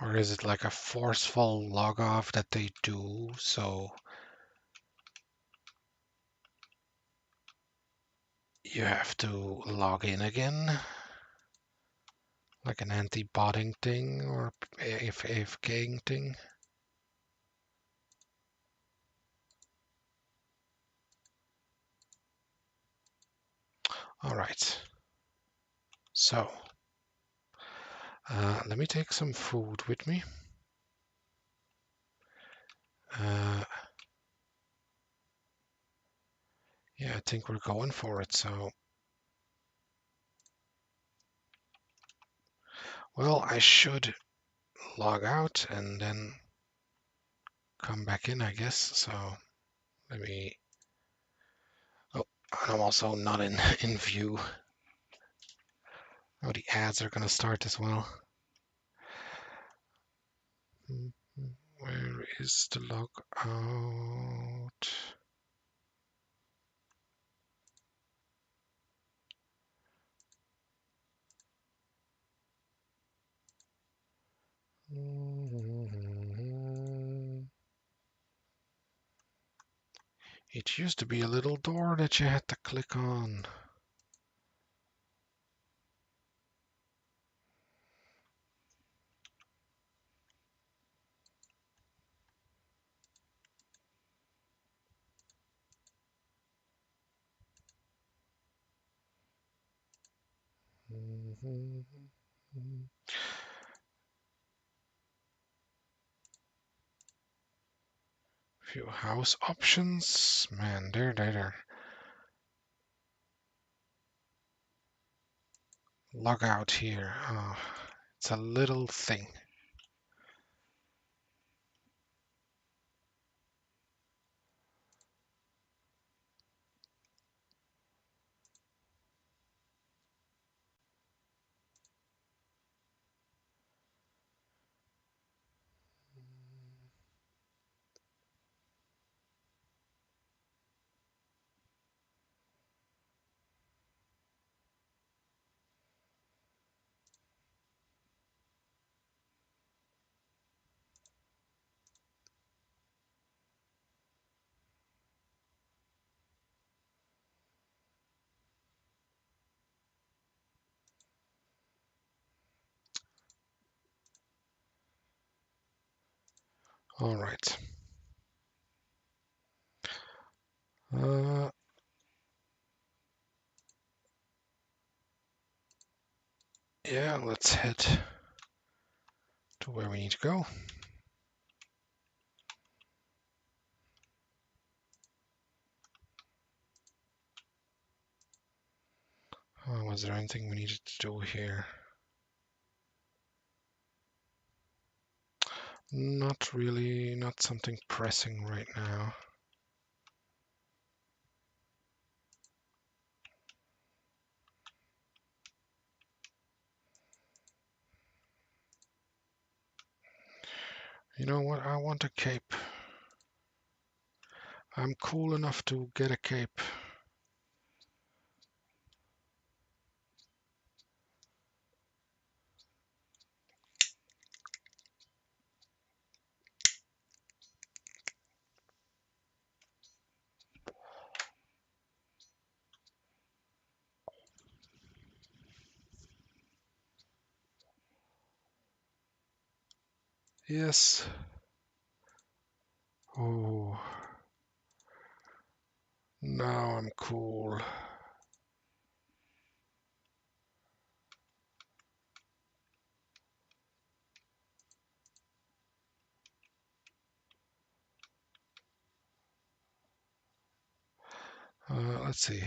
Or is it like a forceful log off that they do, so you have to log in again? Like an anti-botting thing or AFKing thing? Alright. So, let me take some food with me. Yeah, I think we're going for it, so... Well, I should log out and then come back in, I guess. So let me... Oh, I'm also not in, in view. Oh, the ads are going to start as well. Where is the log out? It used to be a little door that you had to click on. Few house options. Man, there. Log out here. Oh, it's a little thing. All right. Yeah, let's head to where we need to go. was there anything we needed to do here? Not really, not something pressing right now. You know what? I want a cape. I'm cool enough to get a cape. Yes. Oh, now I'm cool. Let's see.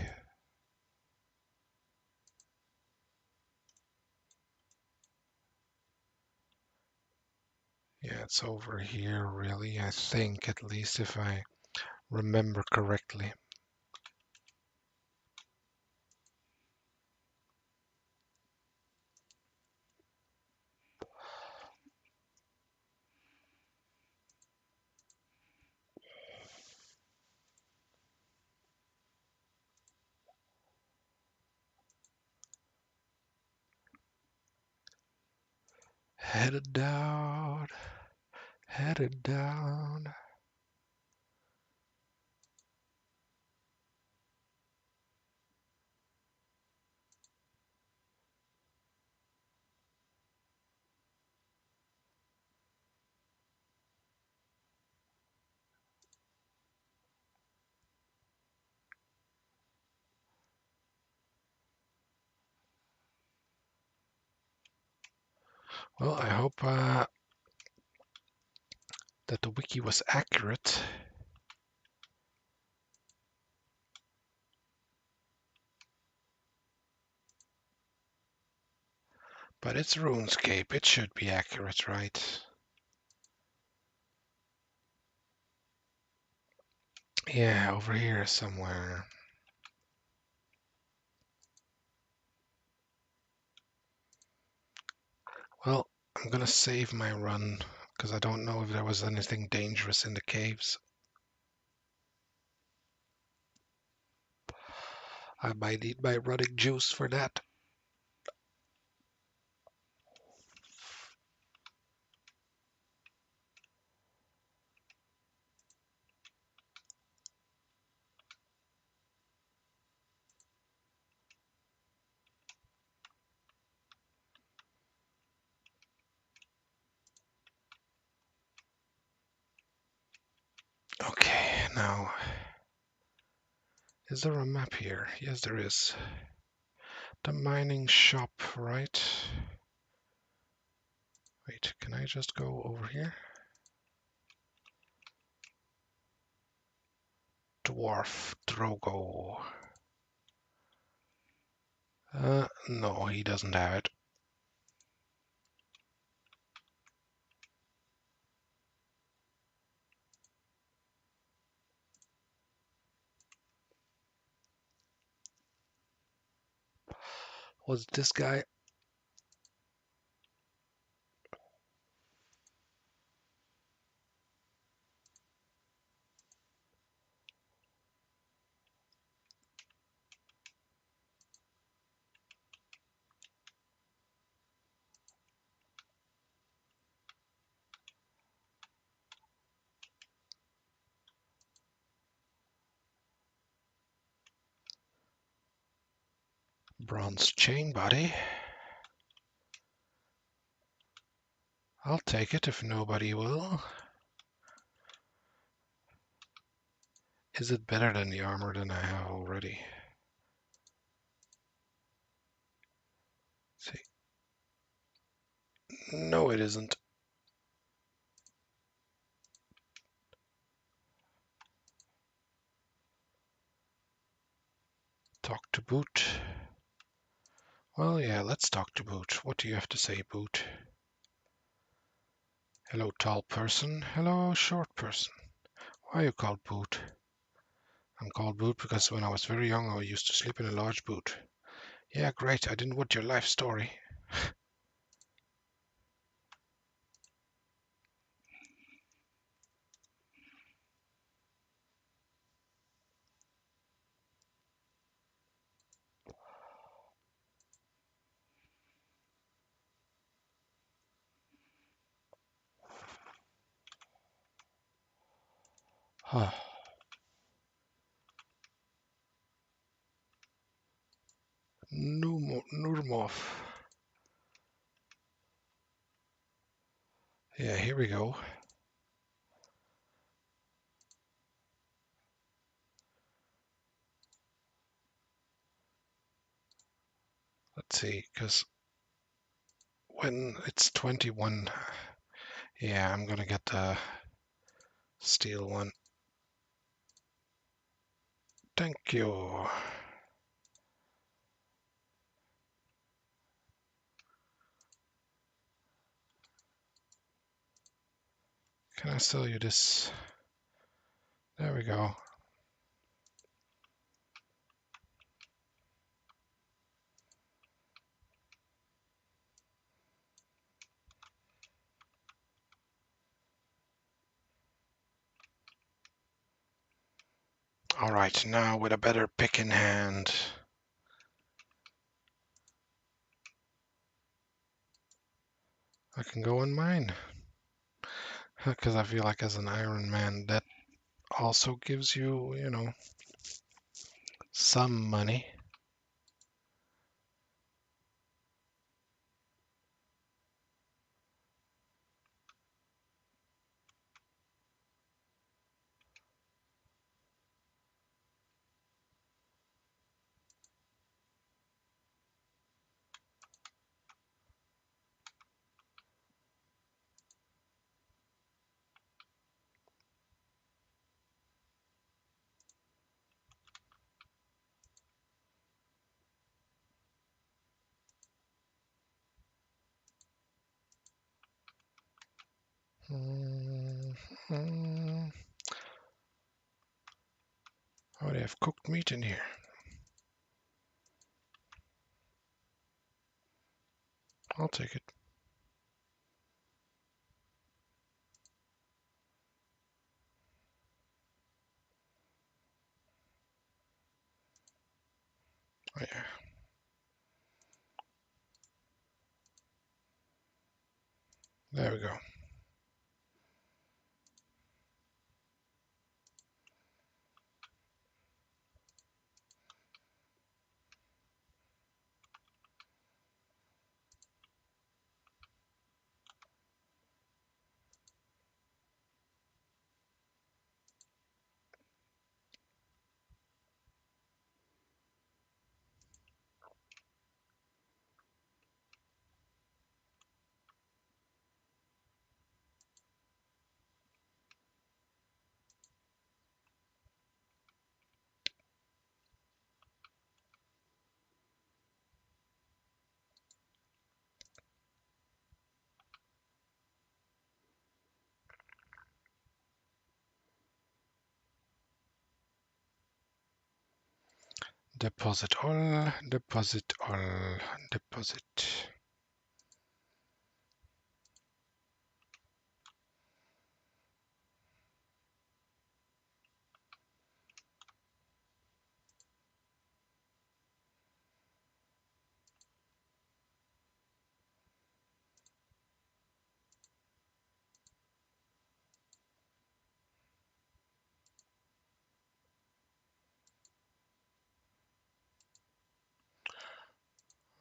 Yeah, it's over here, really, I think, at least if I remember correctly. Headed down, headed down. Well, I hope that the wiki was accurate. But it's RuneScape, it should be accurate, right? Yeah, over here somewhere. Well, I'm gonna save my run, because I don't know if there was anything dangerous in the caves. I might need my running juice for that. Okay, now, is there a map here? Yes, there is. The mining shop, right? Wait, can I just go over here? Dwarf Drogo. No, he doesn't have it. Was this guy? Bronze chain body. I'll take it if nobody will. Is it better than the armor than I have already? Let's see. No, it isn't. Talk to boot. Well, yeah, let's talk to Boot. What do you have to say, Boot? Hello, tall person. Hello, short person. Why are you called Boot? I'm called Boot because when I was very young, I used to sleep in a large boot. Yeah, great. I didn't want your life story. Nurmov. Yeah, here we go. Let's see, because when it's 21, yeah, I'm gonna get the steel one. Thank you. Can I sell you this? There we go. All right, now with a better pick in hand. I can go and mine. Because I feel like as an Iron Man, that also gives you, you know, some money. Mm-hmm. Oh, they have cooked meat in here. I'll take it. Oh, yeah. There we go. Deposit all, deposit all, deposit.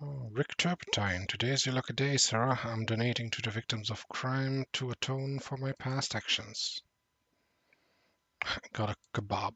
Oh, Rick Turpentine. Today is your lucky day, Sarah. I'm donating to the victims of crime to atone for my past actions. Got a kebab.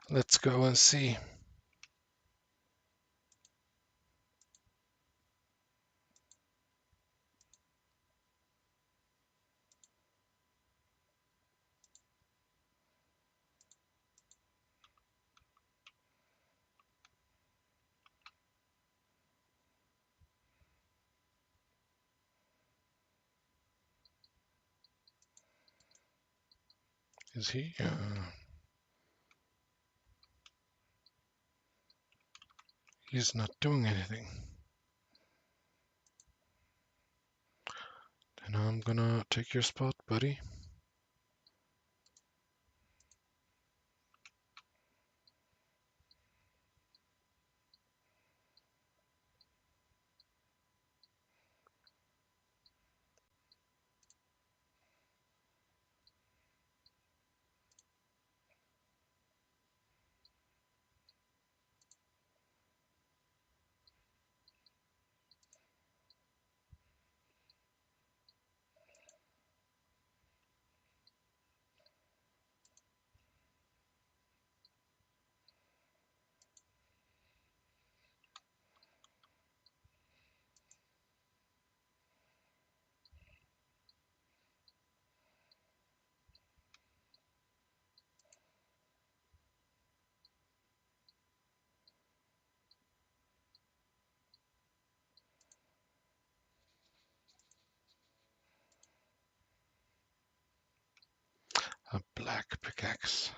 Let's go and see. Is he? He's not doing anything. Then I'm gonna take your spot, buddy. A black pickaxe.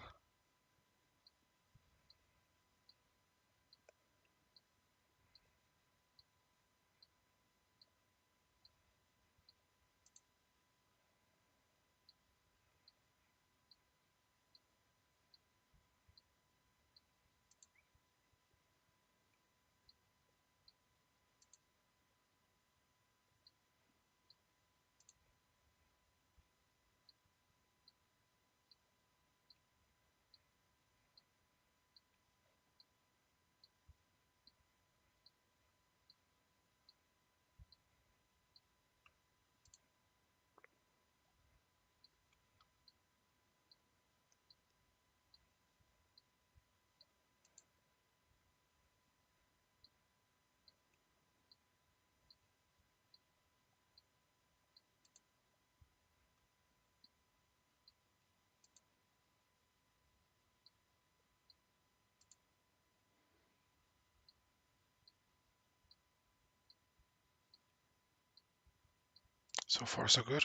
So far, so good.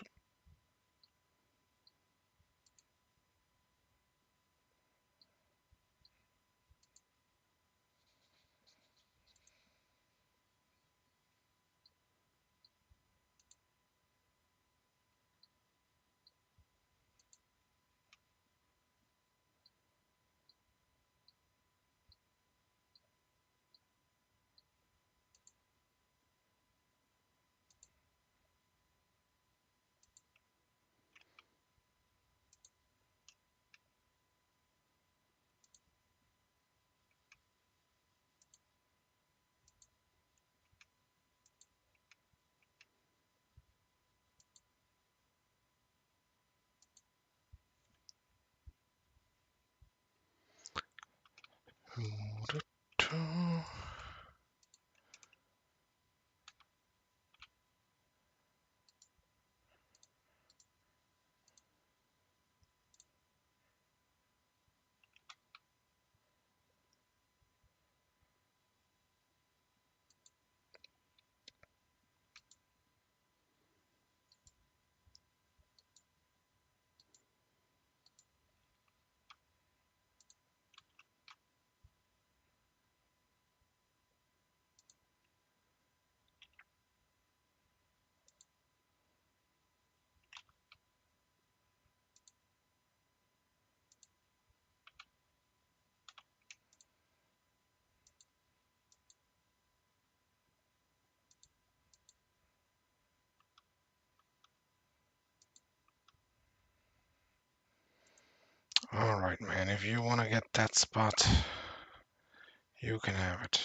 All right, man. If you want to get that spot, you can have it.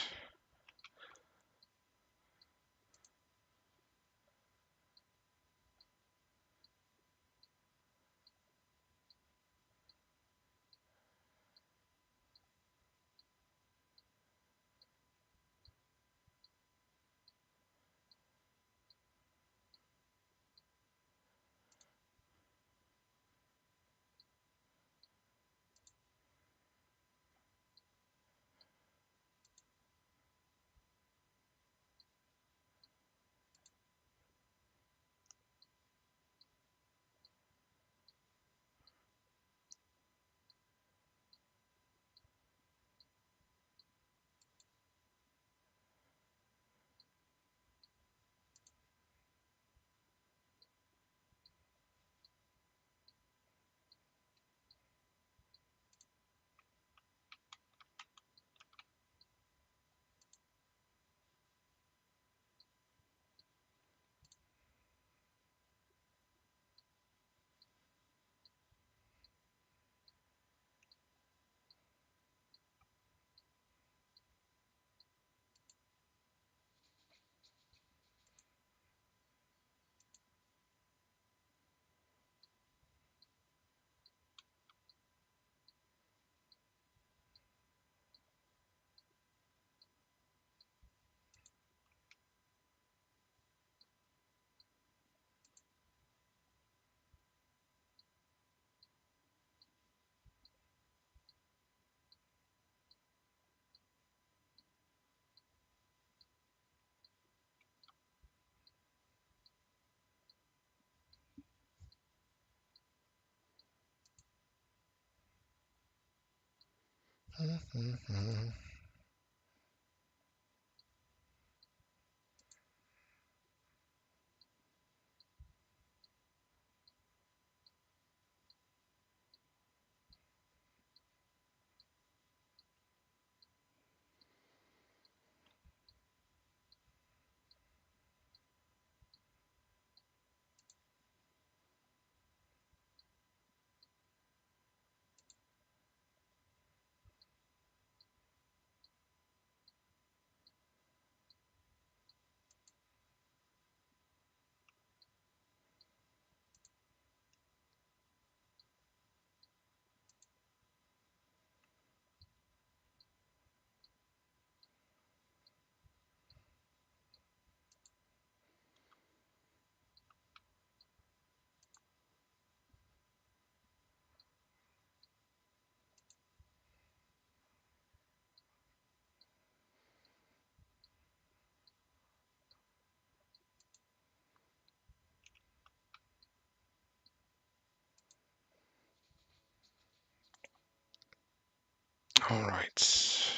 All right.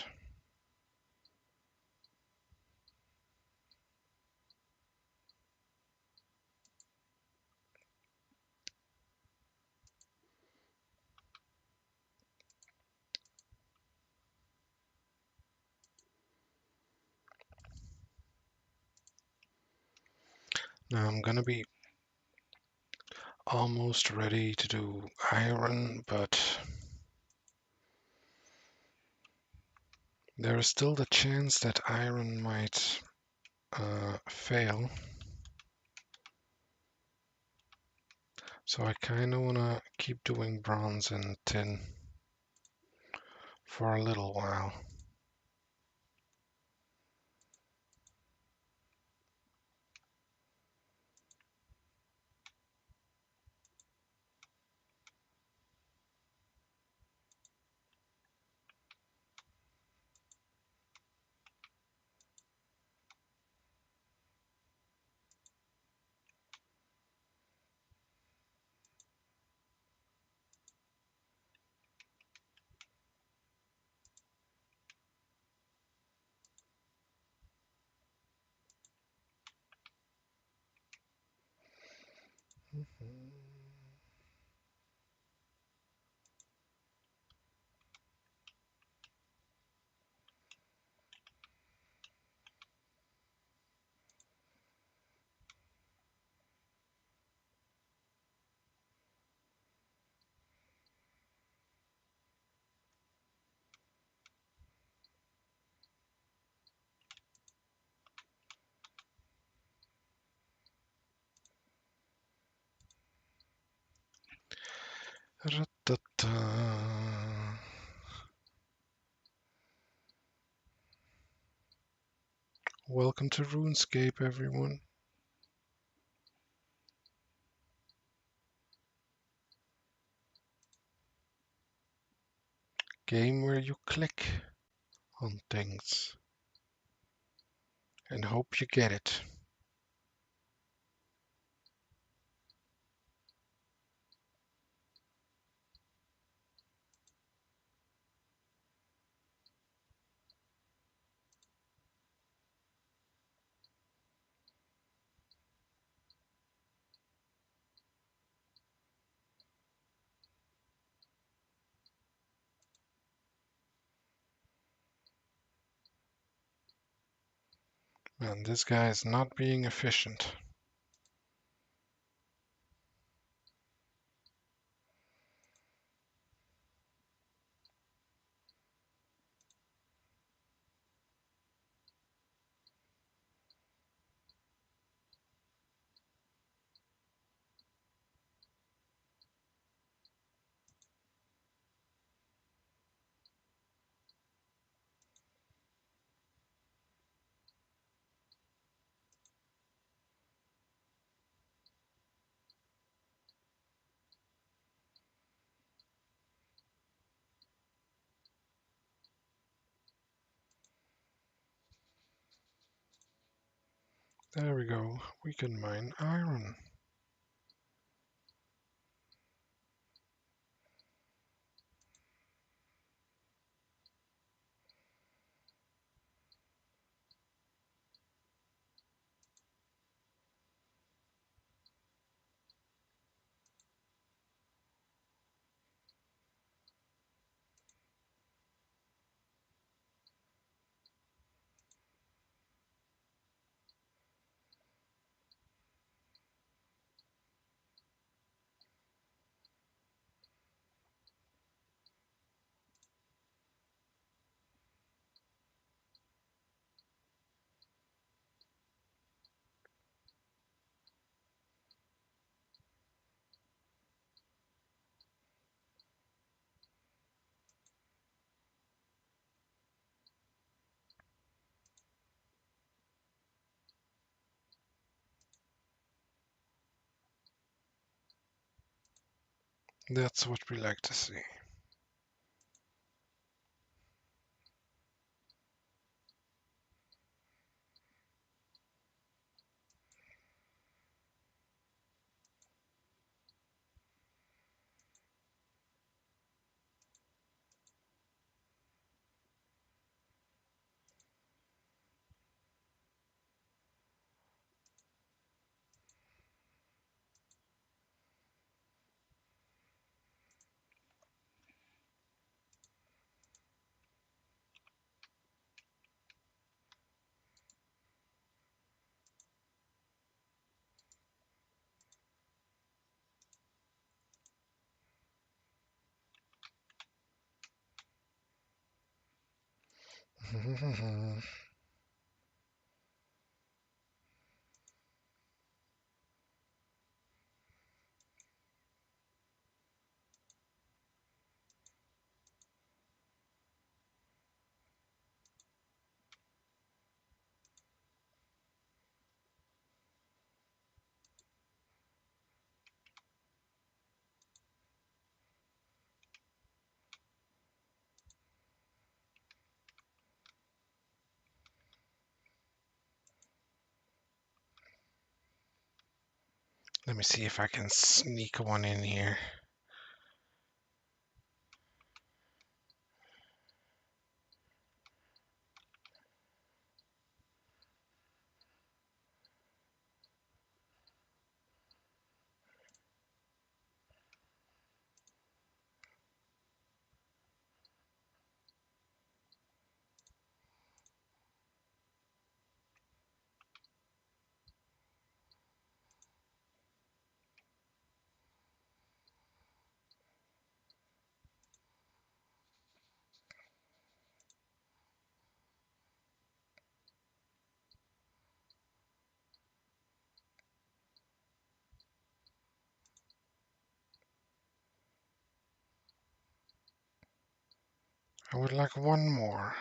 Now I'm gonna be almost ready to do iron, but there is still the chance that iron might fail. So I kind of want to keep doing bronze and tin for a little while. Ra-ta-ta. Welcome to RuneScape, everyone. Game where you click on things and hope you get it. Man, this guy is not being efficient. There we go. We can mine iron. That's what we like to see. Let me see if I can sneak one in here. I would like one more.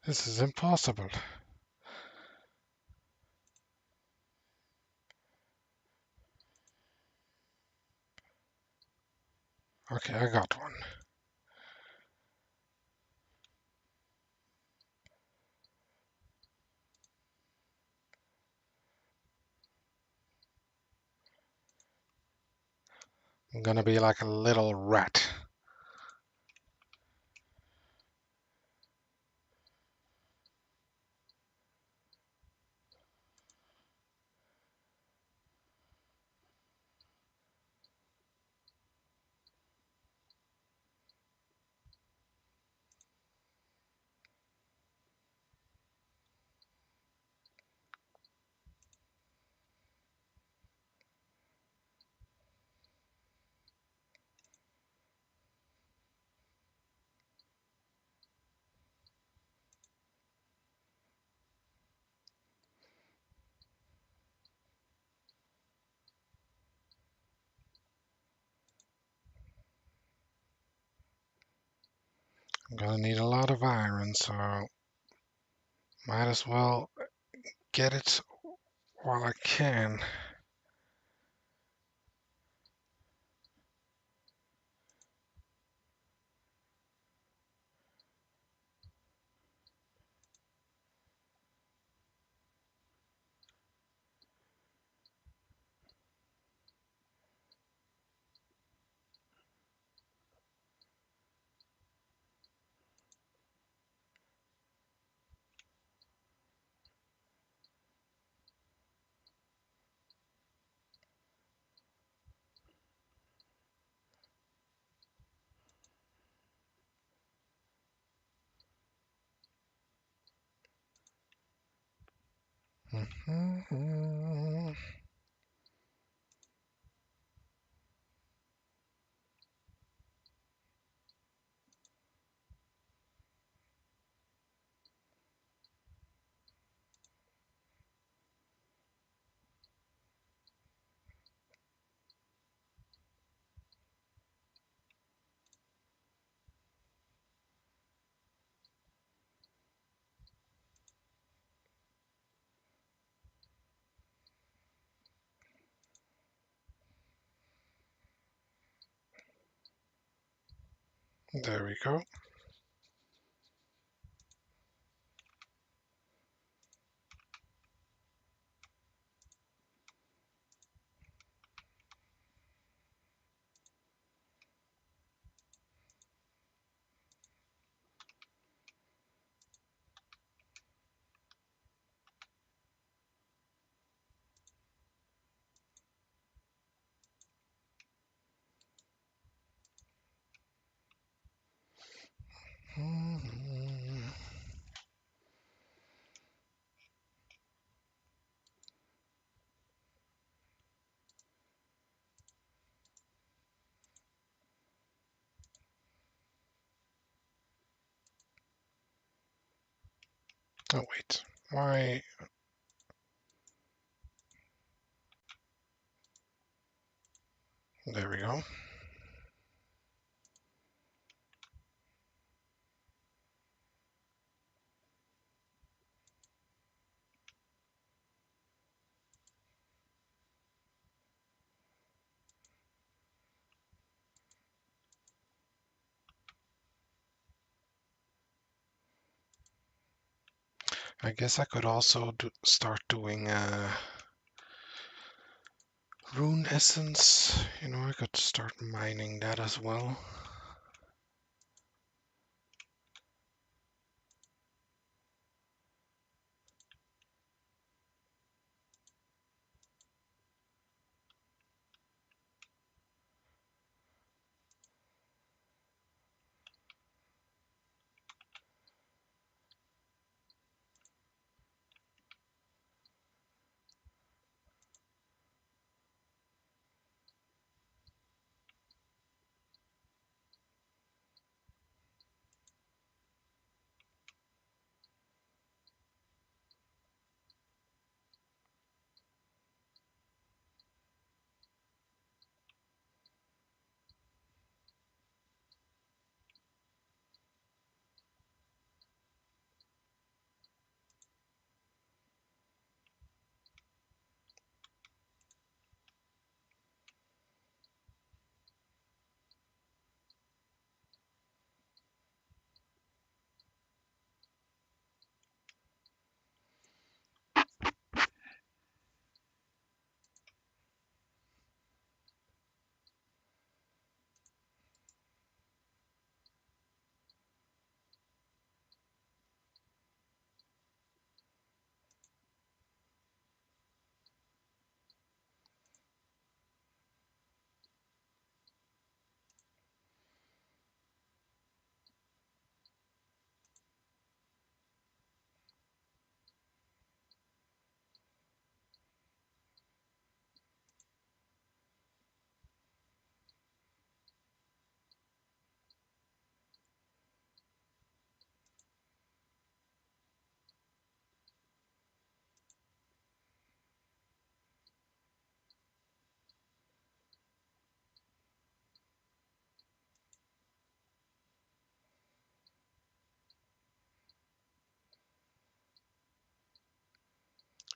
This is impossible. Okay, I got one. I'm gonna be like a little rat. I'm gonna need a lot of iron, so might as well get it while I can. There we go. Oh, wait. Why? There we go. I guess I could also start doing rune essence. You know, I could start mining that as well.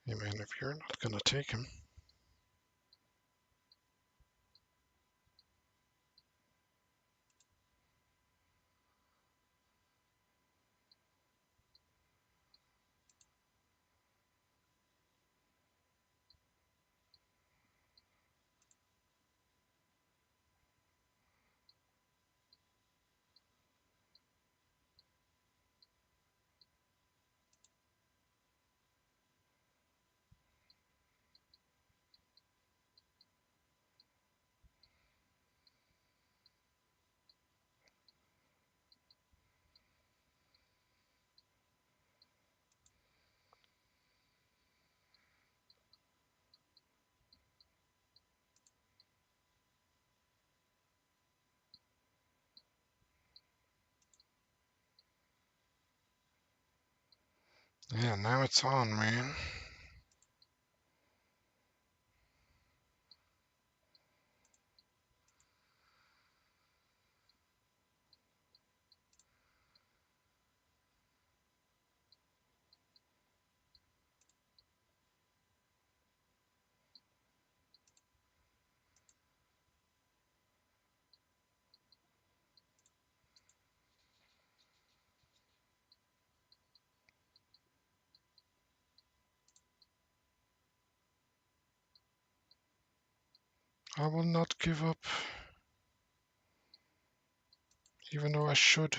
Hey man, if you're not gonna take him. Yeah, now it's on, man. I will not give up, even though I should.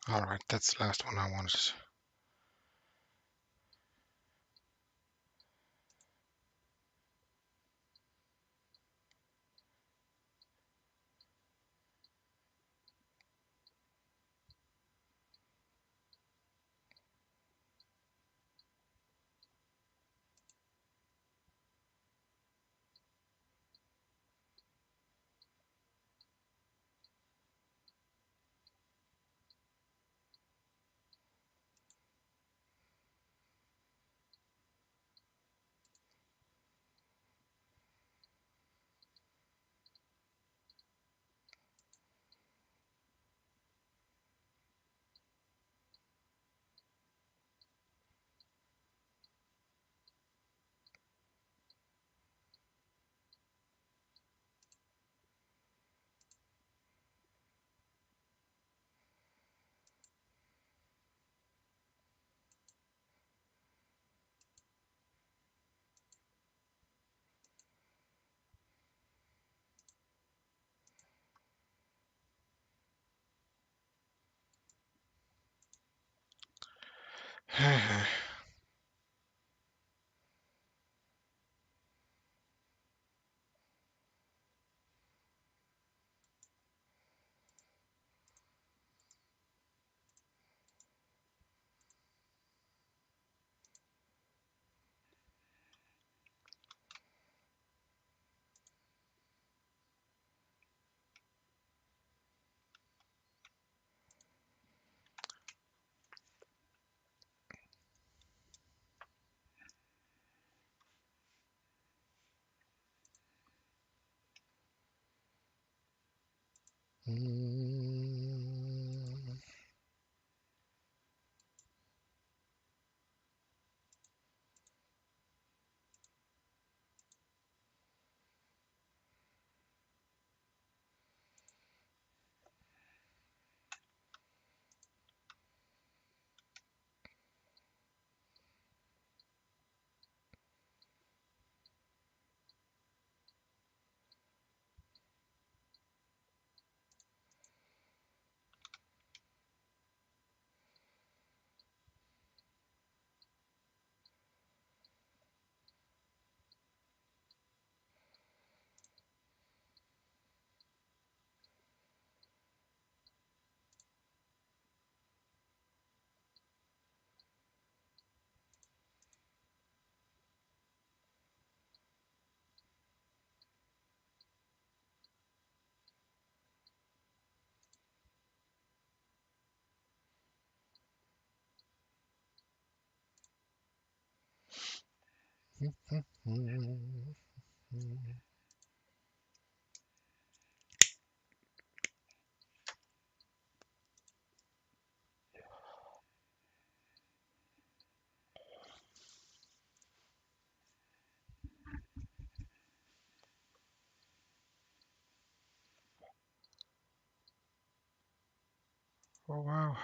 Alright, that's the last one I wanted. Oh wow.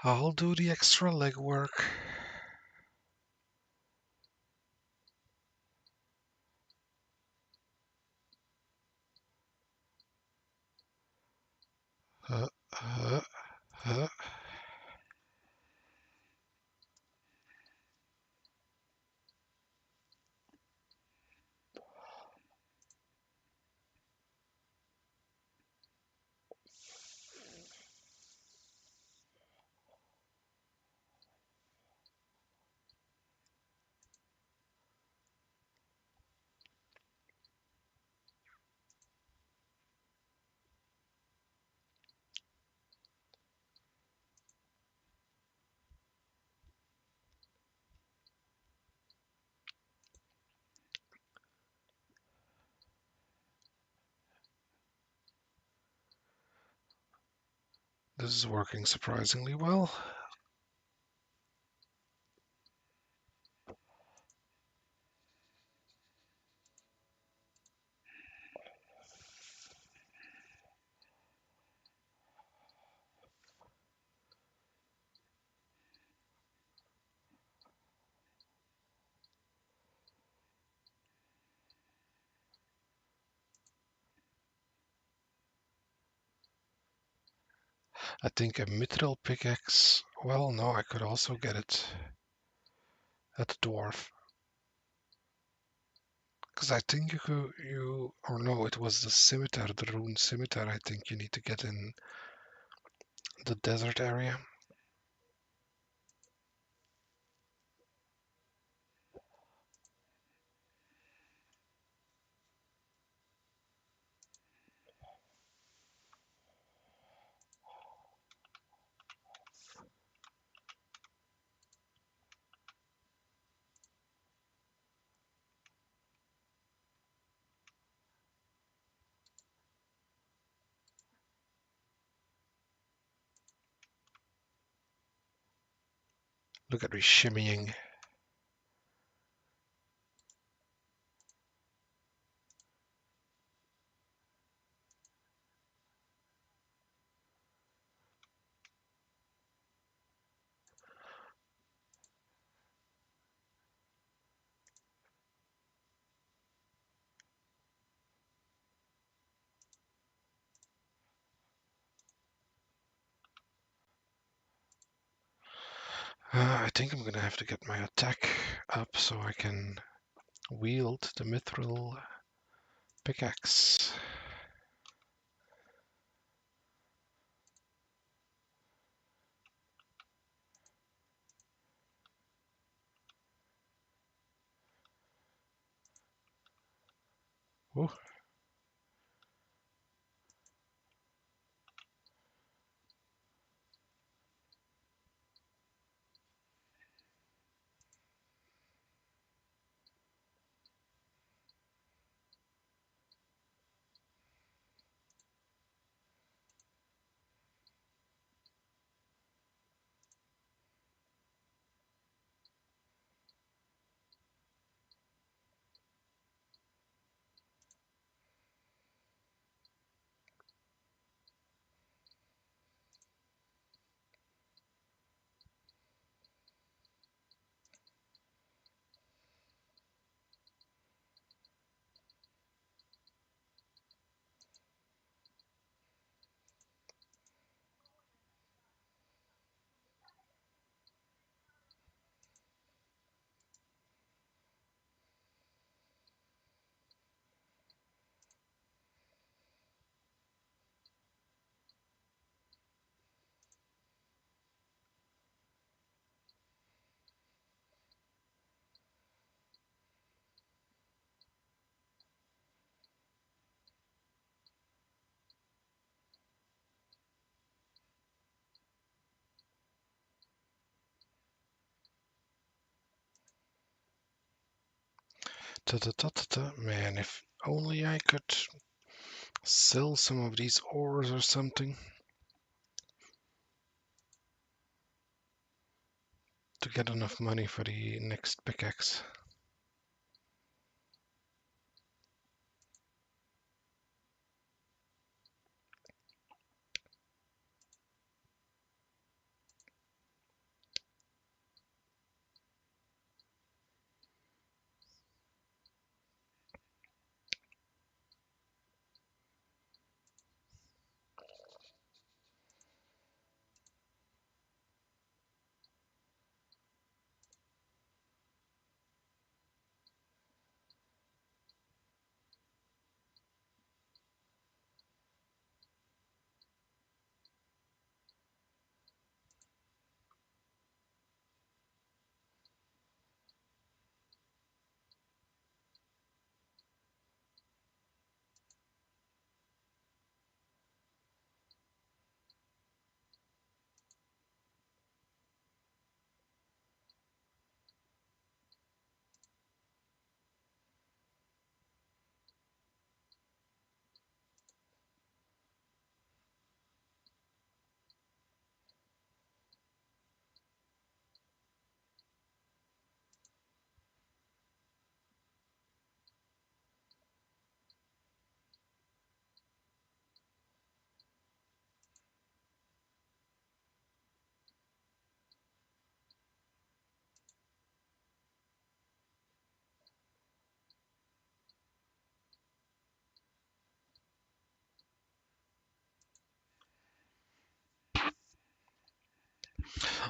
I'll do the extra legwork. Uh, uh, uh. This is working surprisingly well. I think a mithril pickaxe. Well, no, I could also get it at the dwarf. Because I think or no, it was the scimitar, the rune scimitar. I think you need to get in the desert area. Look at me shimmying. I think I'm gonna have to get my attack up so I can wield the mithril pickaxe. Ooh. Man, if only I could sell some of these ores or something to get enough money for the next pickaxe.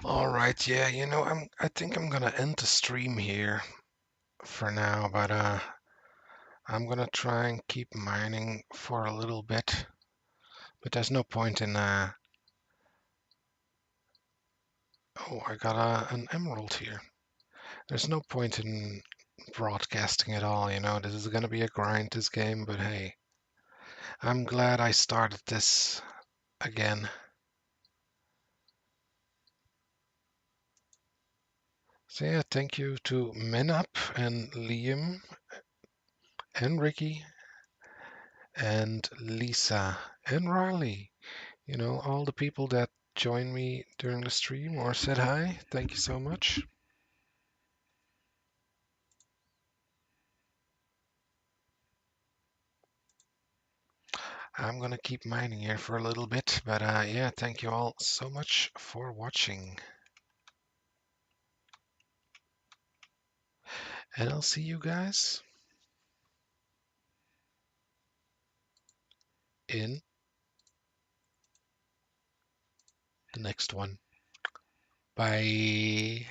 All right, yeah, I think I'm gonna end the stream here for now, but I'm gonna try and keep mining for a little bit. But there's no point in oh, I got an emerald here. There's no point in broadcasting at all, This is gonna be a grind, this game, but hey, I'm glad I started this again. So yeah, thank you to Menup and Liam and Ricky and Lisa and Riley. All the people that joined me during the stream or said hi. Thank you so much. I'm gonna keep mining here for a little bit, but yeah, thank you all so much for watching. And I'll see you guys in the next one. Bye.